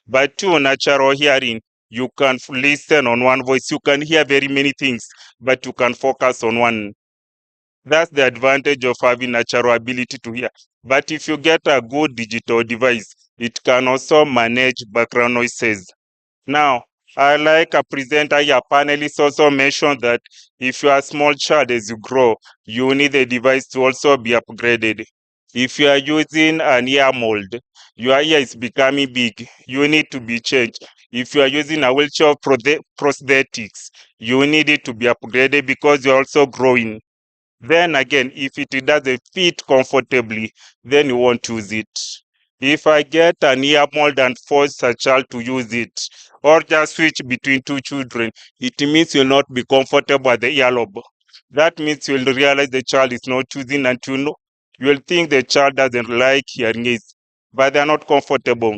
But to natural hearing, you can listen on one voice. You can hear very many things, but you can focus on one. That's the advantage of having natural ability to hear. But if you get a good digital device, it can also manage background noises. Now, I like a presenter here, panelists also mentioned that if you are a small child as you grow, you need the device to also be upgraded. If you are using an ear mold, your ear is becoming big, you need to be changed. If you are using a wheelchair prosthetics, you need it to be upgraded because you're also growing. Then again, if it doesn't fit comfortably, then you won't use it. If I get an ear mold and force a child to use it, or just switch between two children, it means you'll not be comfortable at the earlobe. That means you'll realize the child is not choosing and You will think the child doesn't like hearing aids, but they're not comfortable.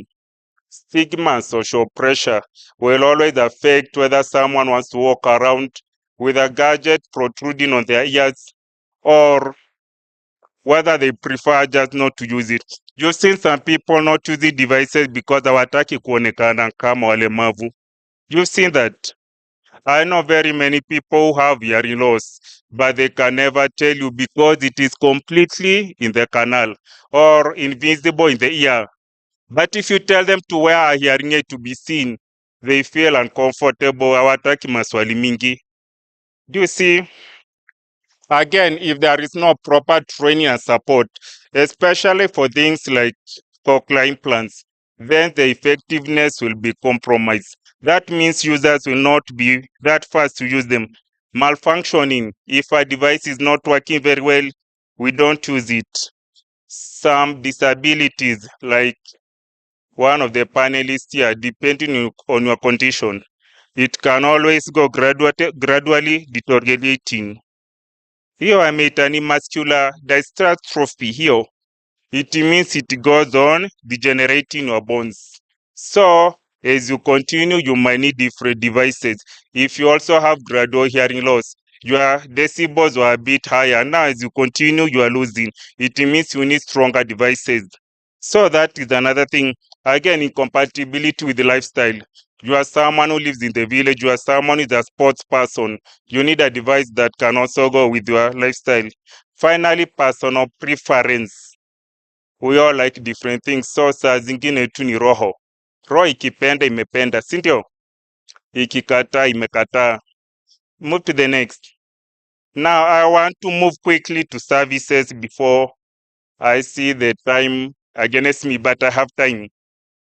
Stigma and social pressure will always affect whether someone wants to walk around with a gadget protruding on their ears or whether they prefer just not to use it. You've seen some people not using devices because hawataki kuonekana kama walemavu. You've seen that. I know very many people who have hearing loss, but they can never tell you because it is completely in the canal or invisible in the ear. But if you tell them to wear a hearing aid to be seen, they feel uncomfortable. Hawataki maswali mingi. Do you see? Again, if there is no proper training and support, especially for things like cochlear implants, then the effectiveness will be compromised. That means users will not be that fast to use them. Malfunctioning, if a device is not working very well, we don't use it. Some disabilities, like one of the panelists here, depending on your condition, it can always go gradually deteriorating. Hiyo ameita ni muscular dystrophy hiyo. It means it goes on degenerating your bones. So, as you continue, you might need different devices. If you also have gradual hearing loss, your decibels were a bit higher. Now, as you continue, you are losing. It means you need stronger devices. So that is another thing. Again, incompatibility with the lifestyle. You are someone who lives in the village. You are someone who is a sports person. You need a device that can also go with your lifestyle. Finally, personal preference. We all like different things. So saa zingine tu ni roho. Roho ikipenda imependa, si ndio? Ikikataa imekataa. Move to the next. Now I want to move quickly to services before I see the time against me, but I have time.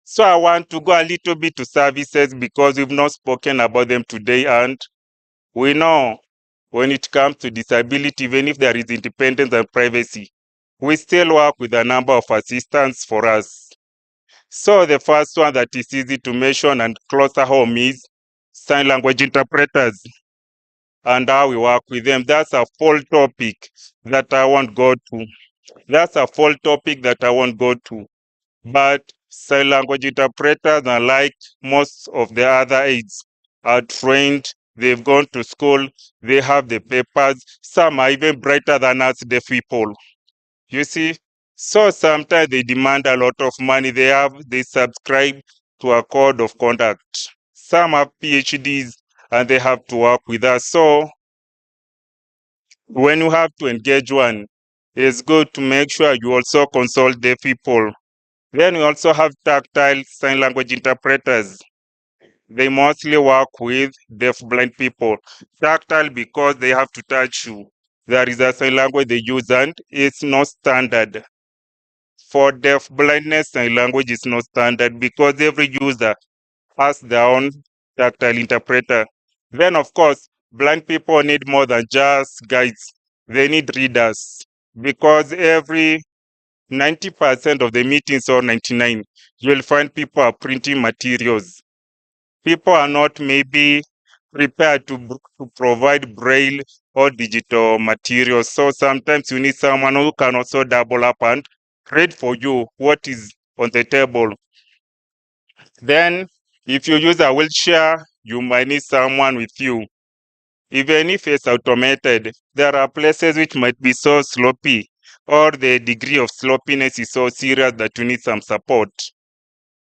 So I want to go a little bit to services because we've not spoken about them today, and we know when it comes to disability, even if there is independence and privacy, we still work with a number of assistants for us. So the first one that is easy to mention and closer home is sign language interpreters and how we work with them. That's a full topic that I won't go to. That's a full topic that I won't go to. But sign language interpreters, unlike most of the other aides, are trained, they've gone to school, they have the papers. Some are even brighter than us, deaf people. You see? So sometimes they demand a lot of money. They subscribe to a code of conduct. Some have PhDs and they have to work with us. So when you have to engage one, it's good to make sure you also consult the people. Then we also have tactile sign language interpreters. They mostly work with deaf-blind people. Tactile because they have to touch you. There is a sign language they use and it's not standard. For deaf blindness, sign language is not standard because every user has their own tactile interpreter. Then, of course, blind people need more than just guides. They need readers because every 90% of the meetings, or 99, you'll find people are printing materials. People are not maybe prepared to provide braille or digital materials. So sometimes you need someone who can also double up and read for you what is on the table. Then, if you use a wheelchair, you might need someone with you. Even if it's automated, there are places which might be so sloppy, or the degree of sloppiness is so serious that you need some support.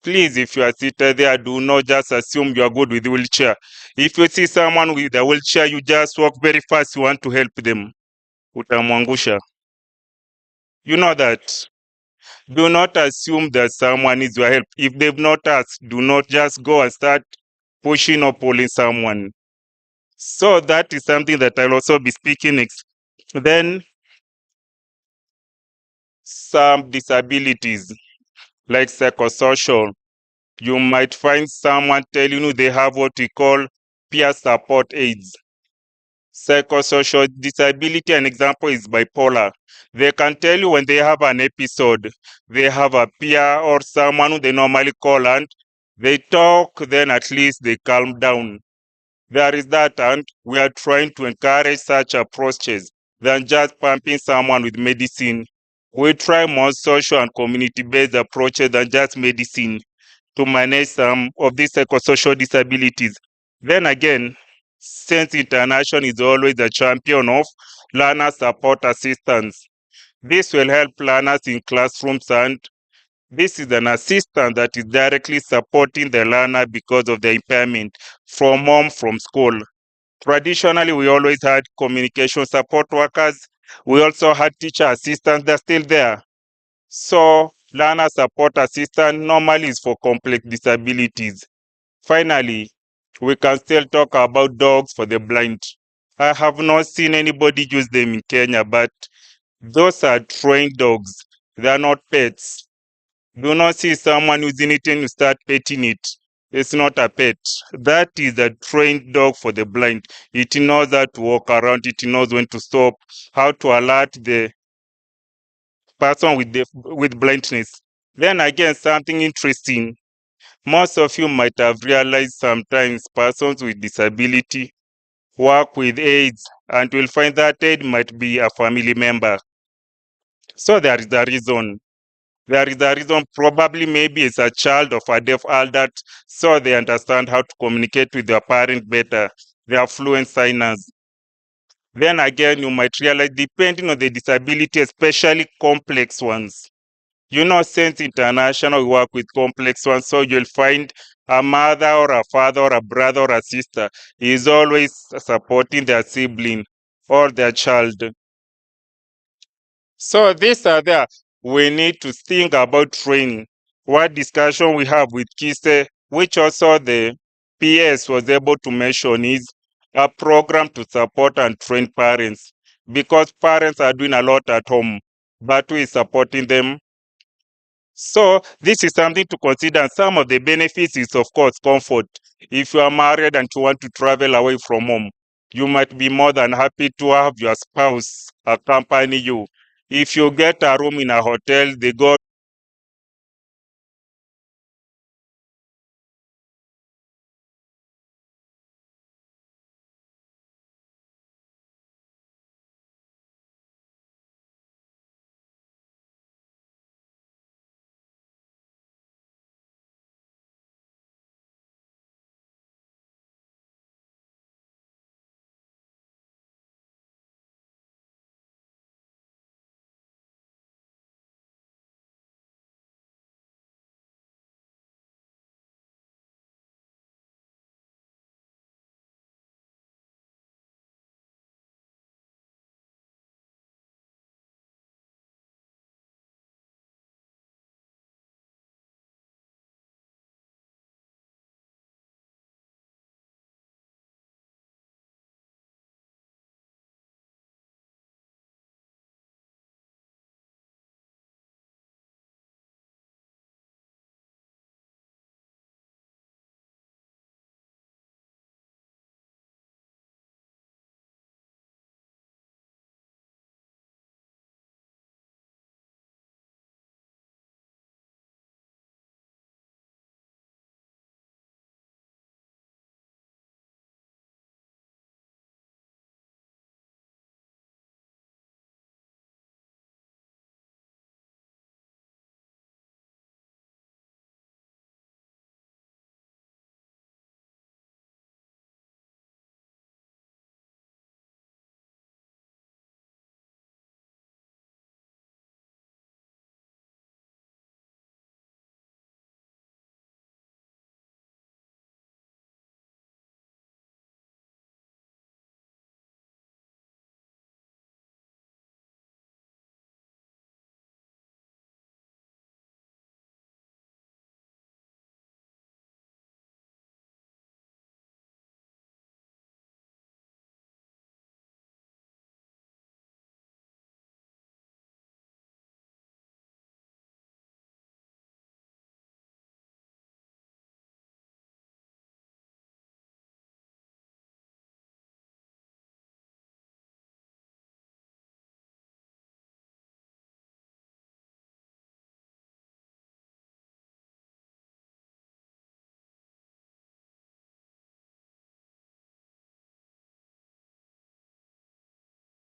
Please, if you are seated there, do not just assume you are good with wheelchair. If you see someone with a wheelchair, you just walk very fast, you want to help them. Utamwangusha. You know that. Do not assume that someone needs your help. If they've not asked, do not just go and start pushing or pulling someone. So that is something that I'll also be speaking next. Then some disabilities like psychosocial. You might find someone telling you they have what we call peer support aids. Psychosocial disability, an example is bipolar. They can tell you when they have an episode, they have a peer or someone who they normally call and they talk, then at least they calm down. There is that, and we are trying to encourage such approaches than just pumping someone with medicine. We try more social and community-based approaches than just medicine to manage some of these psychosocial disabilities. Then again, Sense International is always a champion of learner support assistance. This will help learners in classrooms, and this is an assistant that is directly supporting the learner because of the impairment from home, from school. Traditionally, we always had communication support workers. We also had teacher assistants. They're still there. So learner support assistant normally is for complex disabilities. Finally, we can still talk about dogs for the blind. I have not seen anybody use them in Kenya, but those are trained dogs. They are not pets. Do not see someone using it and you start petting it. It's not a pet. That is a trained dog for the blind. It knows how to walk around. It knows when to stop, how to alert the person with blindness. Then again, something interesting. Most of you might have realized sometimes persons with disability work with aids, and will find that aid might be a family member. So there is a reason. There is a reason, probably maybe it's a child of a deaf adult, so they understand how to communicate with their parent better. They are fluent signers. Then again, you might realize, depending on the disability, especially complex ones. You know, Sense International, we work with complex ones, so you'll find a mother or a father or a brother or a sister is always supporting their sibling or their child. So these are there. We need to think about training. What discussion we have with KISE, which also the PS was able to mention, is a program to support and train parents, because parents are doing a lot at home, but we supporting them. So this is something to consider. And some of the benefits is, of course, comfort. If you are married and you want to travel away from home, you might be more than happy to have your spouse accompany you. If you get a room in a hotel, they go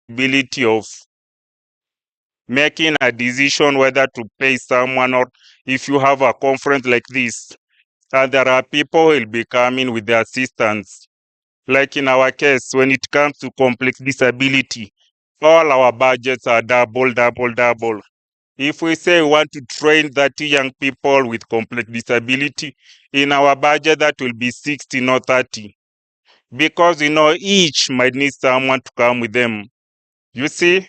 ability of making a decision whether to pay someone, or if you have a conference like this, and there are people who will be coming with the assistance. Like in our case, when it comes to complex disability, all our budgets are double. If we say we want to train 30 young people with complex disability, in our budget that will be 60, not 30. Because each might need someone to come with them. You see?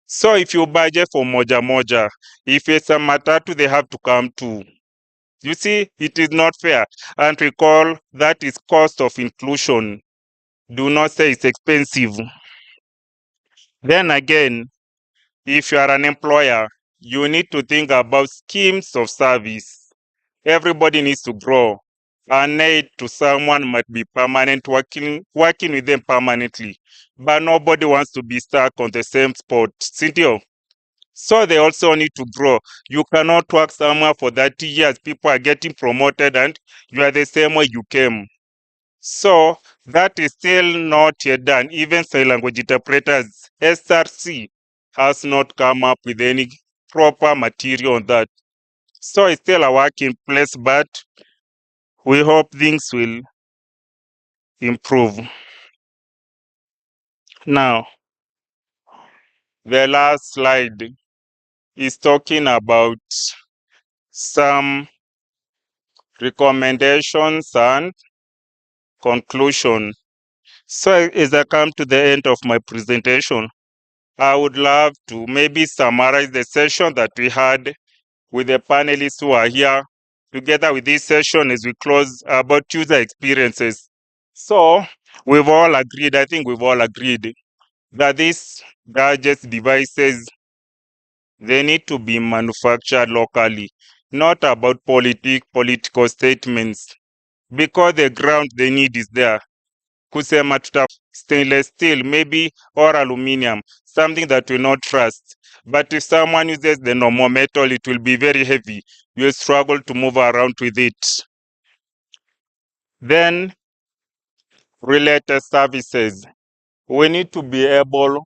So if you budget for moja, if it's a matatu, they have to come too. You see, it is not fair. And recall that is cost of inclusion. Do not say it's expensive. Then again, if you are an employer, you need to think about schemes of service. Everybody needs to grow. An aid to someone might be permanent, working with them permanently, but nobody wants to be stuck on the same spot. Cynthia. So they also need to grow. You cannot work somewhere for 30 years. People are getting promoted and you are the same way you came. So that is still not yet done. Even sign language interpreters, SRC, has not come up with any proper material on that. So it's still a work in place, but we hope things will improve. Now, the last slide is talking about some recommendations and conclusion. So as I come to the end of my presentation, I would love to maybe summarize the session that we had with the panelists who are here, together with this session as we close about user experiences. So we've all agreed, I think we've all agreed, that these gadgets, devices, they need to be manufactured locally, not about political statements, because the ground they need is there. Kusema tuta stainless steel, maybe, or aluminum, something that we not trust. But if someone uses the normal metal, it will be very heavy. You'll struggle to move around with it. Then, related services. We need to be able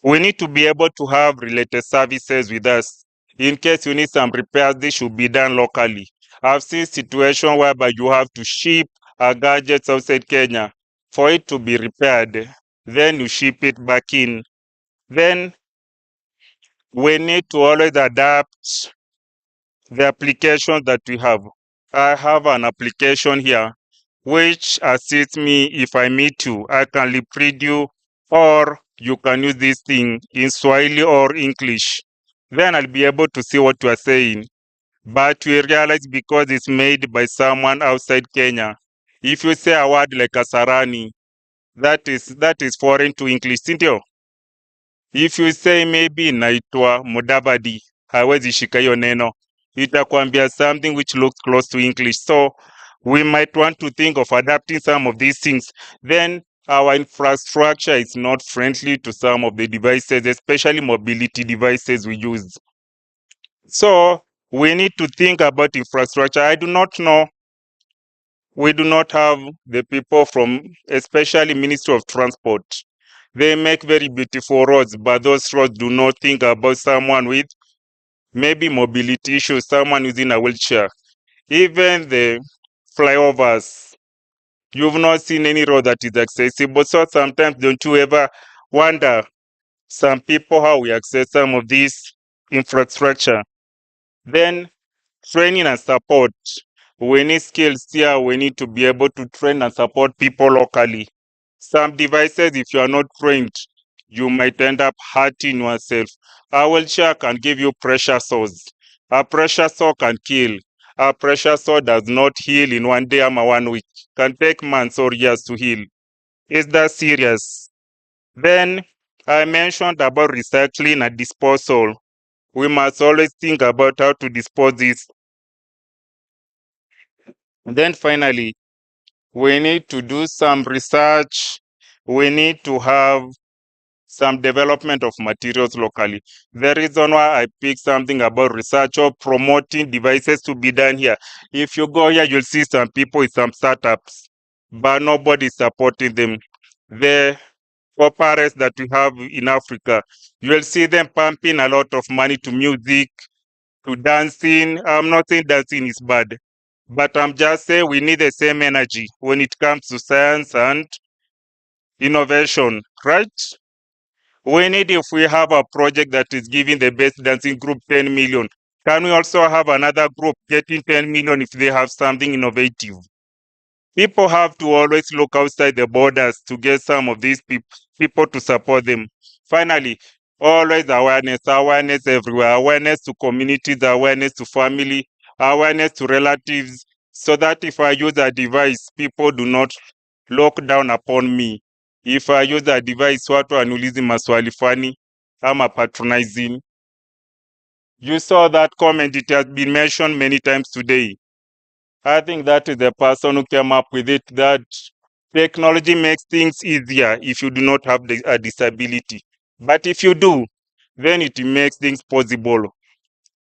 to have related services with us. In case you need some repairs, this should be done locally. I've seen situations whereby you have to ship a gadget outside Kenya for it to be repaired. Then you ship it back in. Then we need to always adapt the application that we have. I have an application here which assists me if I meet you. I can lip read you, or you can use this thing in Swahili or English. Then I'll be able to see what you are saying. But we realize because it's made by someone outside Kenya, if you say a word like Kasarani, that is foreign to English, sindio? If you say maybe naitwa Mudavadi, hawezi shika hiyo neno, itakwambia something which looks close to English. So we might want to think of adapting some of these things. Then our infrastructure is not friendly to some of the devices, especially mobility devices we use. So we need to think about infrastructure. I do not know. We do not have the people from, especially Ministry of Transport. They make very beautiful roads, but those roads do not think about someone with maybe mobility issues, someone using a wheelchair. Even the flyovers, you've not seen any road that is accessible. So sometimes don't you ever wonder, some people, how we access some of this infrastructure? Then training and support. We need skills here. We need to be able to train and support people locally. Some devices, if you are not trained, you might end up hurting yourself. A wheelchair can give you pressure sores. A pressure sore can kill. A pressure sore does not heal in 1 day or 1 week. Can take months or years to heal. Is that serious? Then I mentioned about recycling and disposal. We must always think about how to dispose this. And then finally, we need to do some research. We need to have some development of materials locally. The reason why I picked something about research or promoting devices to be done here, if you go here, you'll see some people with some startups, but nobody is supporting them. The operates that we have in Africa. You will see them pumping a lot of money to music, to dancing. I'm not saying dancing is bad, but I'm just saying we need the same energy when it comes to science and innovation, right? We need, if we have a project that is giving the best dancing group 10 million, can we also have another group getting 10 million if they have something innovative? People have to always look outside the borders to get some of these people to support them. Finally, always awareness everywhere, awareness to communities, awareness to family, awareness to relatives, so that if I use a device, people do not look down upon me. If I use a device, watu waniulizi maswali fani, ama patronizing. You saw that comment, it has been mentioned many times today. I think that is the person who came up with it, that technology makes things easier if you do not have a disability. But if you do, then it makes things possible.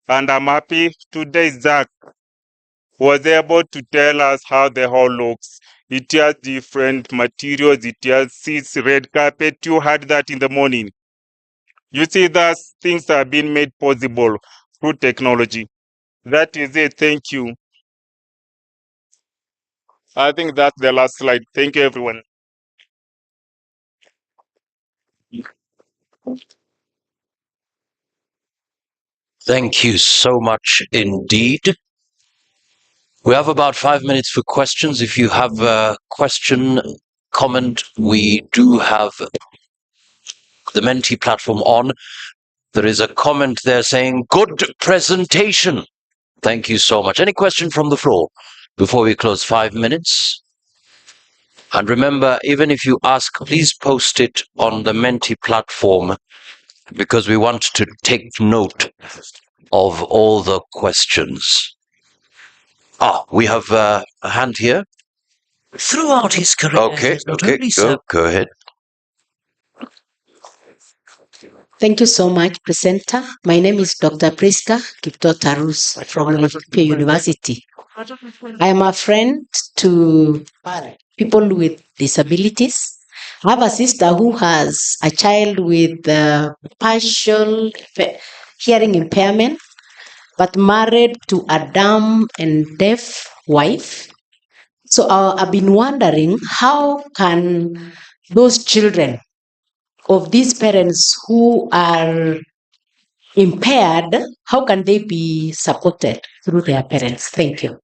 And I'm happy today Zach was able to tell us how the hall looks. It has different materials, it has seats, red carpet. You had that in the morning. You see that things are being made possible through technology. That is it. Thank you. I think that's the last slide. Thank you, everyone. Thank you so much indeed. We have about 5 minutes for questions. If you have a question, comment, we do have the Menti platform on. There is a comment there saying, good presentation. Thank you so much. Any question from the floor before we close? 5 minutes. And remember, even if you ask, please post it on the Menti platform, because we want to take note of all the questions. We have a hand here. Throughout his career, Okay, go ahead. Thank you so much, presenter. My name is Dr. Priska Kiptotarus from Laikipia University. I am a friend to people with disabilities. I have a sister who has a child with partial hearing impairment, but married to a dumb and deaf wife. So I've been wondering, how can those children of these parents who are impaired, how can they be supported through their parents? Thank you.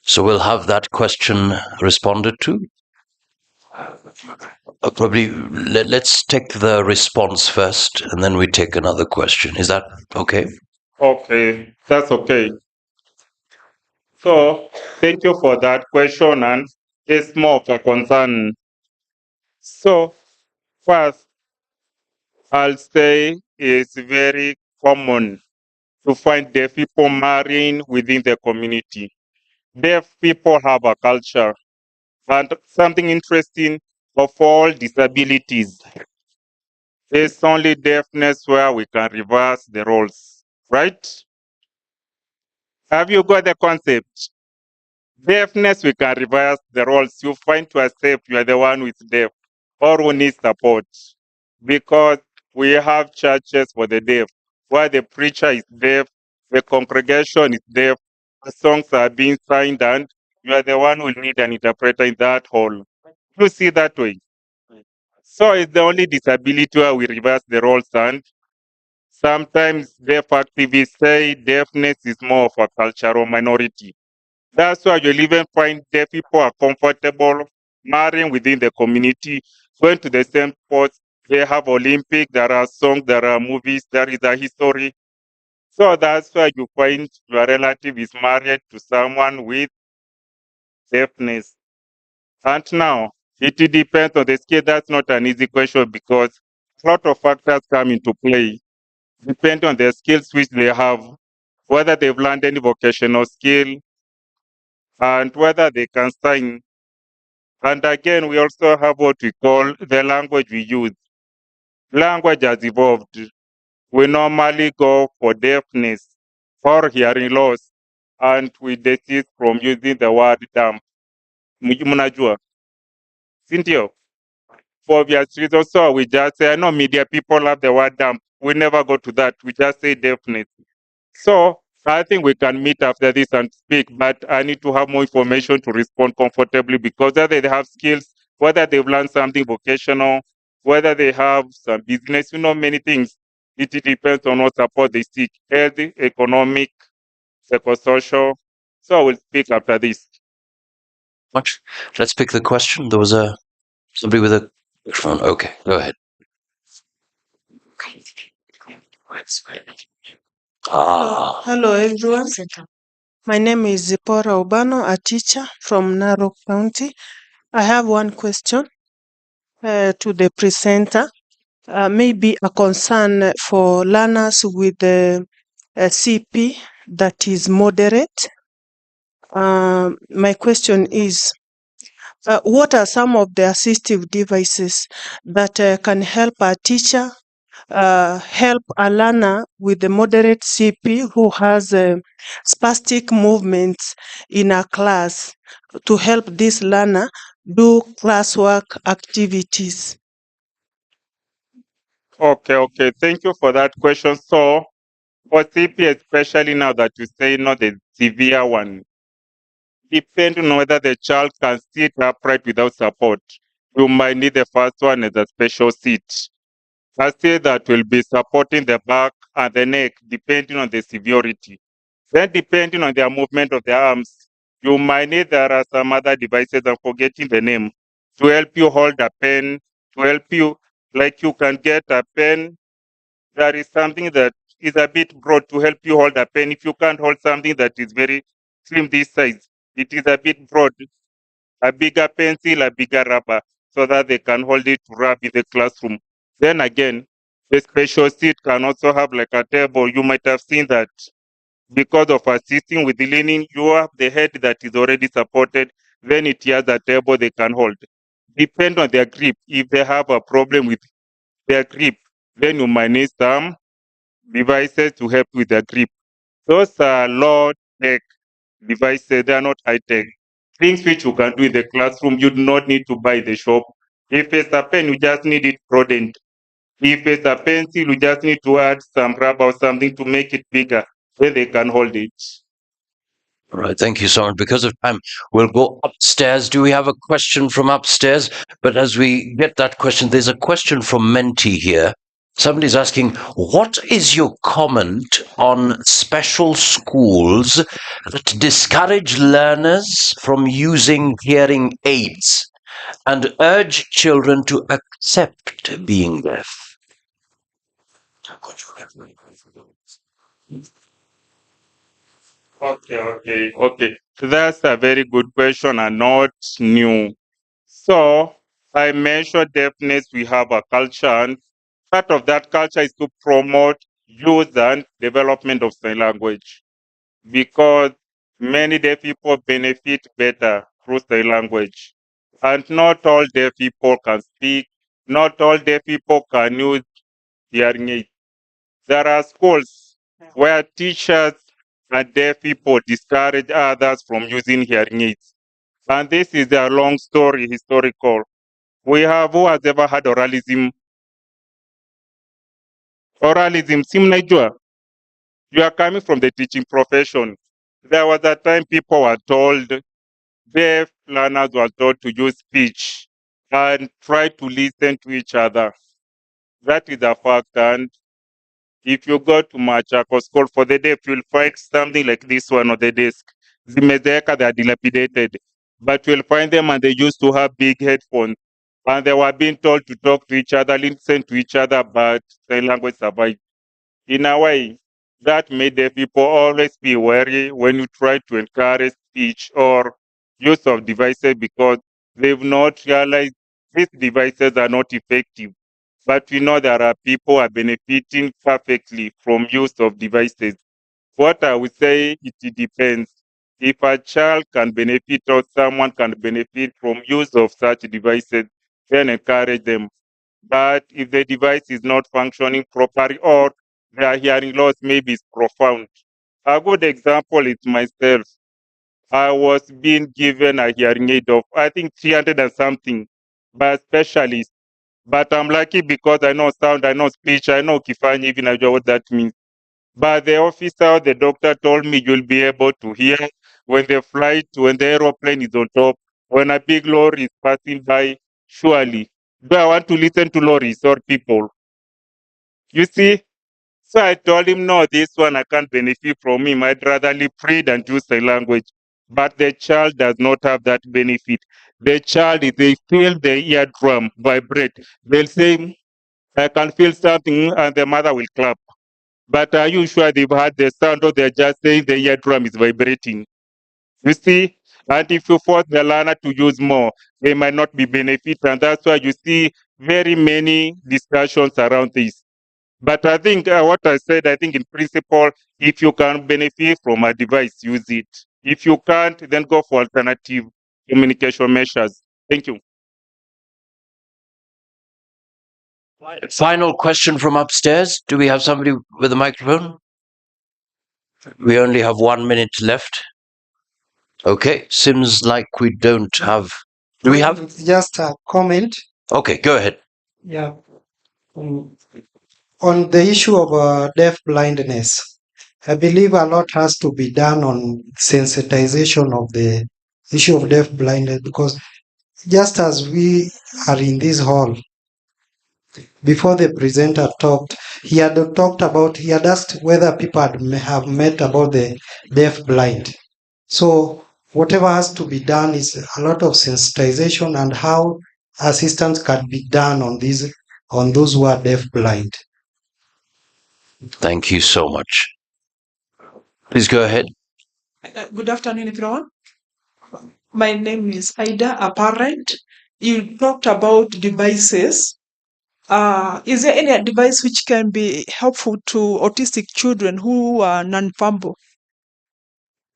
So we'll have that question responded to. Probably let's take the response first, and then we take another question. Is that okay? Okay, that's okay. So thank you for that question, and it's more of a concern. So first, I'll say it's very common to find deaf people marrying within the community. Deaf people have a culture, and something interesting of all disabilities, it's only deafness where we can reverse the roles, right? Have you got the concept? Deafness, we can reverse the roles. You find to accept you are the one who is deaf or who needs support, because we have churches for the deaf where the preacher is deaf, the congregation is deaf, the songs are being signed, and you are the one who will need an interpreter in that hall. You see that way. So it's the only disability where we reverse the roles, and sometimes deaf activists say deafness is more of a cultural minority. That's why you'll even find deaf people are comfortable marrying within the community, going to the same sports. They have Olympic, there are songs, there are movies, there is a history. So that's why you find your relative is married to someone with deafness. And now, it depends on the skill. That's not an easy question, because a lot of factors come into play, depending on the skills which they have, whether they've learned any vocational skill, and whether they can sign. And again, we also have what we call the language we use. Language has evolved. We normally go for deafness or hearing loss. and we desist from using the word dump. Mnajua, sindio? For obvious reasons, so we just say, I know media people love the word dump. We never go to that. We just say definite. So I think we can meet after this and speak, but I need to have more information to respond comfortably because whether they have skills, whether they've learned something vocational, whether they have some business, many things. It depends on what support they seek, healthy, economic, psychosocial. So I will speak after this. Much. Let's pick the question. There was somebody with a microphone. Okay, go ahead. Hello, everyone. My name is Zipporah Obano, a teacher from Narok County. I have one question to the presenter. Maybe a concern for learners with a CP that is moderate. My question is, what are some of the assistive devices that can help a teacher help a learner with a moderate CP who has spastic movements in a class to help this learner do classwork activities? Okay. Thank you for that question. So for CP, especially now that you say not the severe one, depending on whether the child can sit upright without support, you might need the first one as a special seat. A seat that will be supporting the back and the neck, depending on the severity. Then depending on the movement of the arms, you might need, there are some other devices, I'm forgetting the name, to help you hold a pen, to help you, like you can get a pen. There is something that is a bit broad to help you hold a pen. If you can't hold something that is very slim this size, it is a bit broad, a bigger pencil, a bigger rubber, so that they can hold it to rub in the classroom. Then again, the special seat can also have like a table. You might have seen that because of assisting with the leaning, you have the head that is already supported, then it has a table they can hold. Depend on their grip. If they have a problem with their grip, then you might need some devices to help with their grip. Those are low-tech devices, they are not high-tech. Things which you can do in the classroom, you do not need to buy in the shop. If it's a pen, you just need it broadened. If it's a pencil, you just need to add some rubber or something to make it bigger, then they can hold it. All right, thank you so much. Because of time, we'll go upstairs. Do we have a question from upstairs? But as we get that question, there's a question from Menti here. Somebody's asking, what is your comment on special schools that discourage learners from using hearing aids and urge children to accept being deaf? Okay. That's a very good question and not new. So I mentioned deafness, we have a culture, and part of that culture is to promote use and development of sign language because many deaf people benefit better through sign language. And not all deaf people can speak, not all deaf people can use hearing aids. There are schools where teachers and deaf people discourage others from using hearing aids. And this is a long story, historical. We have, who has ever had oralism? Oralism, si mnaijua? You are coming from the teaching profession. There was a time people were told, deaf learners were told to use speech and try to listen to each other. That is a fact. And if you go to Machako School for the deaf, you'll find something like this one on the desk. Zimezeeka, they are dilapidated. But you'll find them and they used to have big headphones. And they were being told to talk to each other, listen to each other, but sign language survived. In a way, that made the people always be wary when you try to encourage speech or use of devices because they've not realized these devices are not effective. But we know there are people who are benefiting perfectly from use of devices. What I would say, it depends. If a child can benefit or someone can benefit from use of such devices, then encourage them. But if the device is not functioning properly or their hearing loss maybe is profound, A good example is myself. I was being given a hearing aid of, I think, 300 and something by a specialist. But I'm lucky because I know sound, I know speech, I know Kifanyi, even I know what that means. But the officer, the doctor told me you'll be able to hear when the flight, when the aeroplane is on top, when a big lorry is passing by, surely. Do I want to listen to lorries or people? You see? So I told him, no, this one I can't benefit from him. I'd rather read and use the language. But the child does not have that benefit. The child, if they feel the eardrum vibrate, they'll say, I can feel something, and the mother will clap. But are you sure they've heard the sound, or they're just saying the eardrum is vibrating? You see? And if you force the learner to use more, they might not be benefit. And that's why you see very many discussions around this. But I think what I said, I think in principle, if you can benefit from a device, use it. If you can't, then go for alternative communication measures. Thank you. Final question from upstairs. Do we have somebody with a microphone? We only have 1 minute left. Okay, seems like we don't have. Do we have? Just a comment. Okay, go ahead. Yeah. On the issue of deaf blindness, I believe a lot has to be done on sensitization of the issue of deaf blindness, because just as we are in this hall, before the presenter talked, he had asked whether people have met about the deaf blind. So whatever has to be done is a lot of sensitization and how assistance can be done on those who are deaf blind. Thank you so much. Please go ahead. Good afternoon, everyone. My name is Ida Apparent. You talked about devices. Is there any device which can be helpful to autistic children who are non-verbal?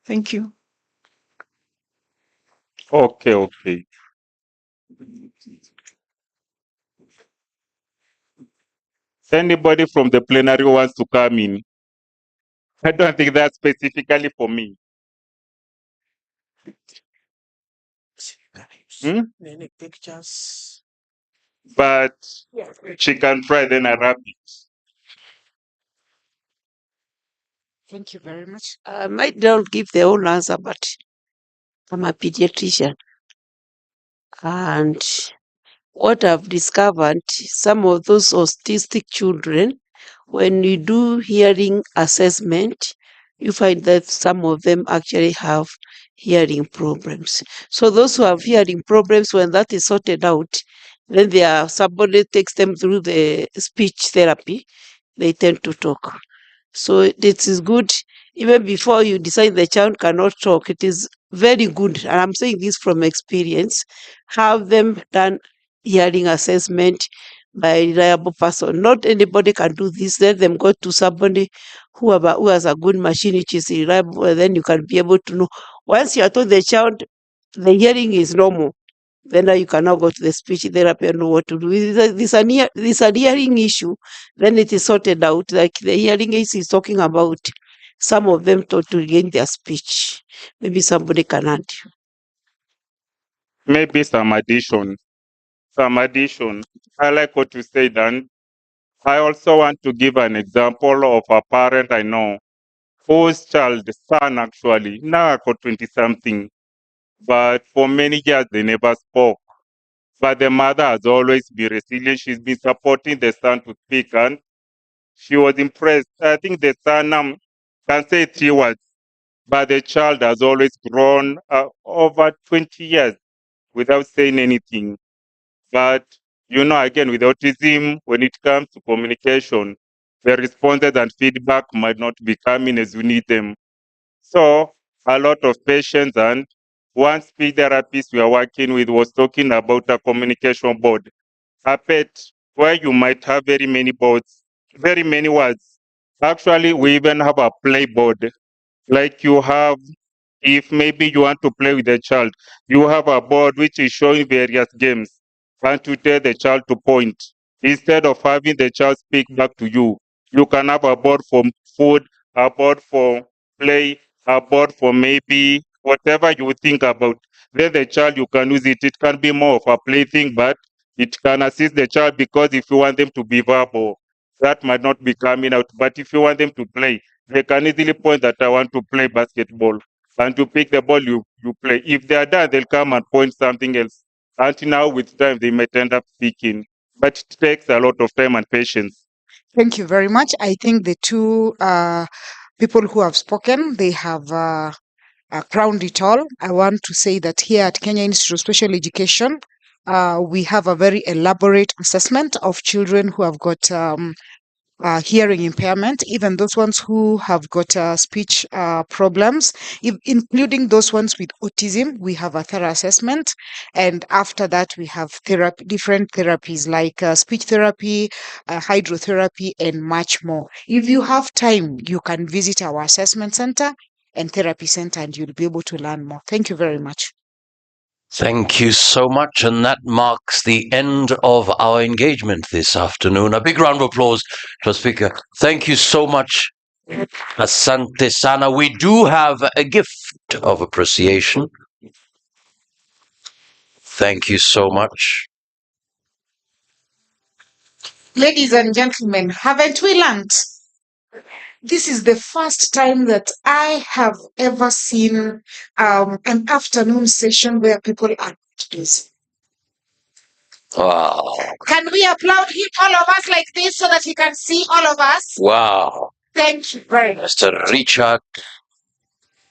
Thank you. Okay. Anybody from the plenary who wants to come in? I don't think that's specifically for me. Any pictures? But she can try, then I wrap it. Thank you very much. I might not give the whole answer, but I'm a pediatrician. And what I've discovered, some of those autistic children, when you do hearing assessment, you find that some of them actually have hearing problems. So those who have hearing problems, when that is sorted out, then somebody takes them through the speech therapy, they tend to talk. So it is good, even before you decide the child cannot talk, it is very good, and I'm saying this from experience, have them done hearing assessment by a reliable person. Not anybody can do this. Let them go to somebody who has a good machine which is reliable, and then you can be able to know. Once you are told the child, the hearing is normal, then you can now go to the speech therapy and know what to do. This a hearing issue, then it is sorted out. Like the hearing aid is talking about some of them to regain their speech. Maybe somebody can add. Maybe some addition. I like what you said, and I also want to give an example of a parent I know whose child, son actually, now got 20-something, but for many years they never spoke. But the mother has always been resilient. She's been supporting the son to speak, and she was impressed. I think the son can say 3 words, but the child has always grown over 20 years without saying anything. But, again, with autism, when it comes to communication, the responses and feedback might not be coming as you need them. So, a lot of patience, and one speech therapist we are working with was talking about a communication board, a pet, where you might have very many boards, very many words. Actually, we even have a play board, like you have, if maybe you want to play with a child, you have a board which is showing various games, and to tell the child to point. Instead of having the child speak back to you, you can have a board for food, a board for play a board for maybe whatever you think about. Then the child, you can use it. It can be more of a plaything, but it can assist the child, because if you want them to be verbal, that might not be coming out. But if you want them to play, they can easily point that I want to play basketball. And to pick the ball, you play. If they are done, they'll come and point something else. Until now, with time, they might end up picking. But it takes a lot of time and patience. Thank you very much. I think the two people who have spoken, they have crowned it all. I want to say that here at Kenya Institute of Special Education, we have a very elaborate assessment of children who have got hearing impairment, even those ones who have got speech problems, including those ones with autism. We have a thorough assessment, and after that, we have different therapies like speech therapy, hydrotherapy, and much more. If you have time, you can visit our assessment center and therapy center, and you'll be able to learn more. Thank you very much. Thank you so much, and that marks the end of our engagement this afternoon. A big round of applause to our speaker. Thank you so much, Asante Sana. We do have a gift of appreciation. Thank you so much. Ladies and gentlemen, haven't we learned? This is the first time that I have ever seen an afternoon session where people are busy. Wow. Can we applaud him, all of us, like this, so that he can see all of us? Wow. Thank you very much. Mr. Richard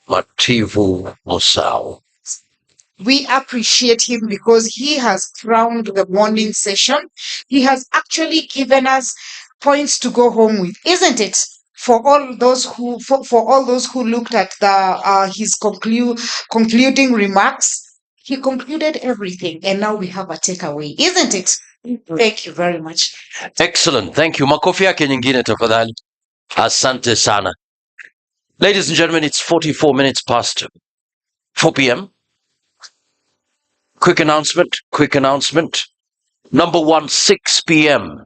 Mativu Musau. We appreciate him because he has crowned the morning session. He has actually given us points to go home with, isn't it? For all those who looked at his concluding remarks, he concluded everything, and now we have a takeaway, isn't it? Thank you very much. Excellent. Thank you. Makofi yake nyingine tafadhali. Asante sana. Ladies and gentlemen, it's 44 minutes past 4 p.m. Quick announcement. Number 1, 6 p.m.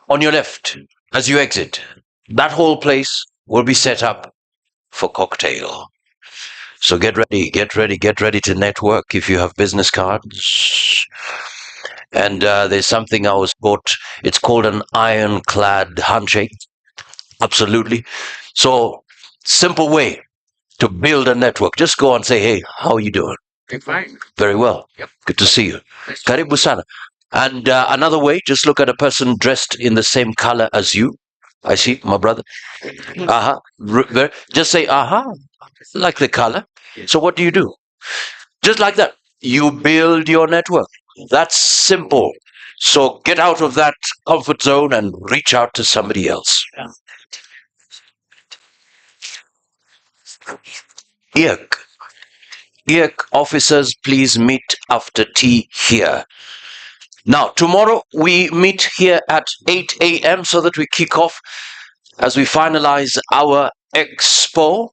on your left as you exit. That whole place will be set up for cocktail. So get ready to network if you have business cards. And there's something I was taught. It's called an ironclad handshake. Absolutely. So simple way to build a network. Just go and say, hey, how are you doing? Fine. Very well. Yep. Good to see you. Karibu sana. And another way, just look at a person dressed in the same color as you. I see, my brother. Just say, like the color. So what do? Just like that. You build your network. That's simple. So get out of that comfort zone and reach out to somebody else. IAC officers, please meet after tea here. Now, tomorrow we meet here at 8 a.m. so that we kick off as we finalize our expo.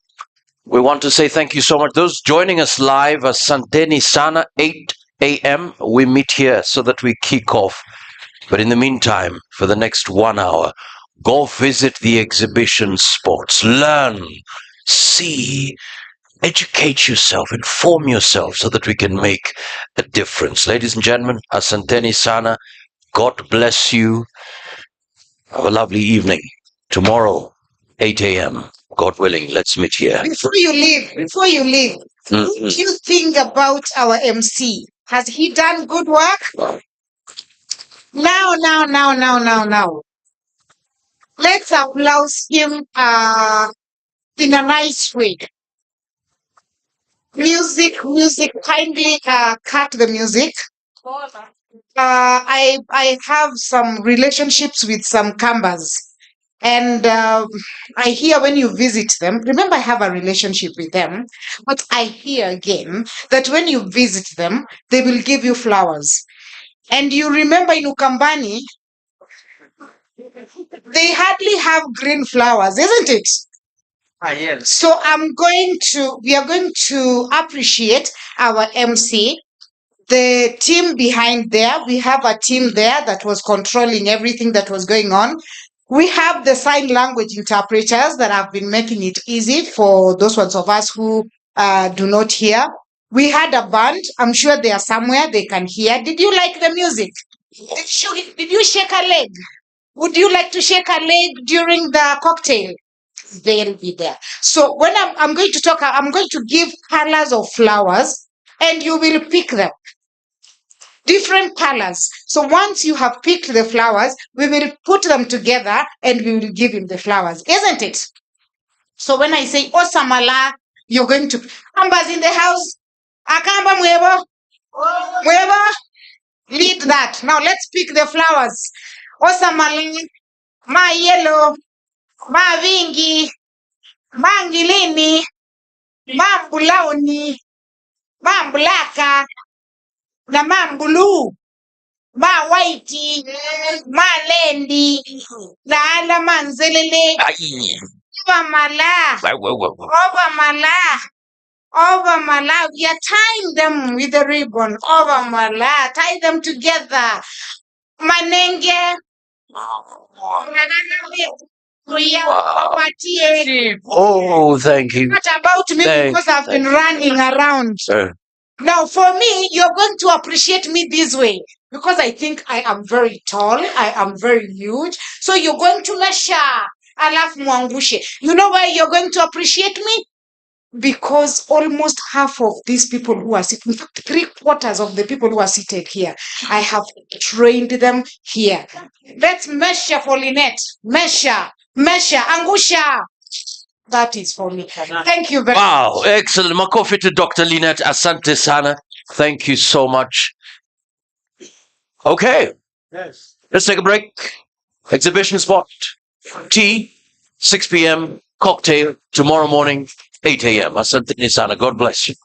We want to say thank you so much. Those joining us live, Asanteni Sana, 8 a.m. We meet here so that we kick off. But in the meantime, for the next 1 hour, go visit the exhibition spots, learn, see, educate yourself, inform yourself so that we can make a difference. Ladies and gentlemen, Asanteni Sana, God bless you. Have a lovely evening. Tomorrow, 8 a.m., God willing, let's meet here. Before you leave, what do you think about our MC? Has he done good work? Now. Let's applaud him in a nice way. Music, kindly cut the music. I have some relationships with some Kambas. And I hear when you visit them, remember I have a relationship with them, but I hear again that when you visit them, they will give you flowers. And you remember in Ukambani, they hardly have green flowers, isn't it? Yes. So we are going to appreciate our MC, the team behind there. We have a team there that was controlling everything that was going on. We have the sign language interpreters that have been making it easy for those ones of us who do not hear. We had a band. I'm sure they are somewhere they can hear. Did you like the music? Did you shake a leg? Would you like to shake a leg during the cocktail? They'll be there. So when I'm going to talk, I'm going to give colors of flowers and you will pick them. Different colors. So once you have picked the flowers, we will put them together and we will give him the flowers, isn't it? So when I say Osamala, you're going to Amba's in the house. Akamba Mwebo. Mwebo. Lead that. Now let's pick the flowers. Osamala, ma yellow, ma vingi, ma ngilini, ma mbulaoni, ma mblaka, na ma blue. Ma whitey, ma lendi, na ala manzelele, over mala, over mala. We are tying them with the ribbon, over mala, tie them together. Manenge, Oh, thank you. What about me? Because I've been running around. Now, for me, you're going to appreciate me this way because I think I am very tall. I am very huge. So you're going to measure. Alafu mwangushe. You know why you're going to appreciate me? Because almost half of these people who are sitting, in fact, 3/4 of the people who are seated here, I have trained them here. Let's measure for Lynette. Measure, angusha. That is for me. Thank you very much. Wow, excellent. Makofi to Dr. Lynette Asante Sana. Thank you so much. Okay. Yes. Let's take a break. Exhibition spot. Tea, 6 p.m. Cocktail tomorrow morning, 8 a.m. Asante Sana. God bless you.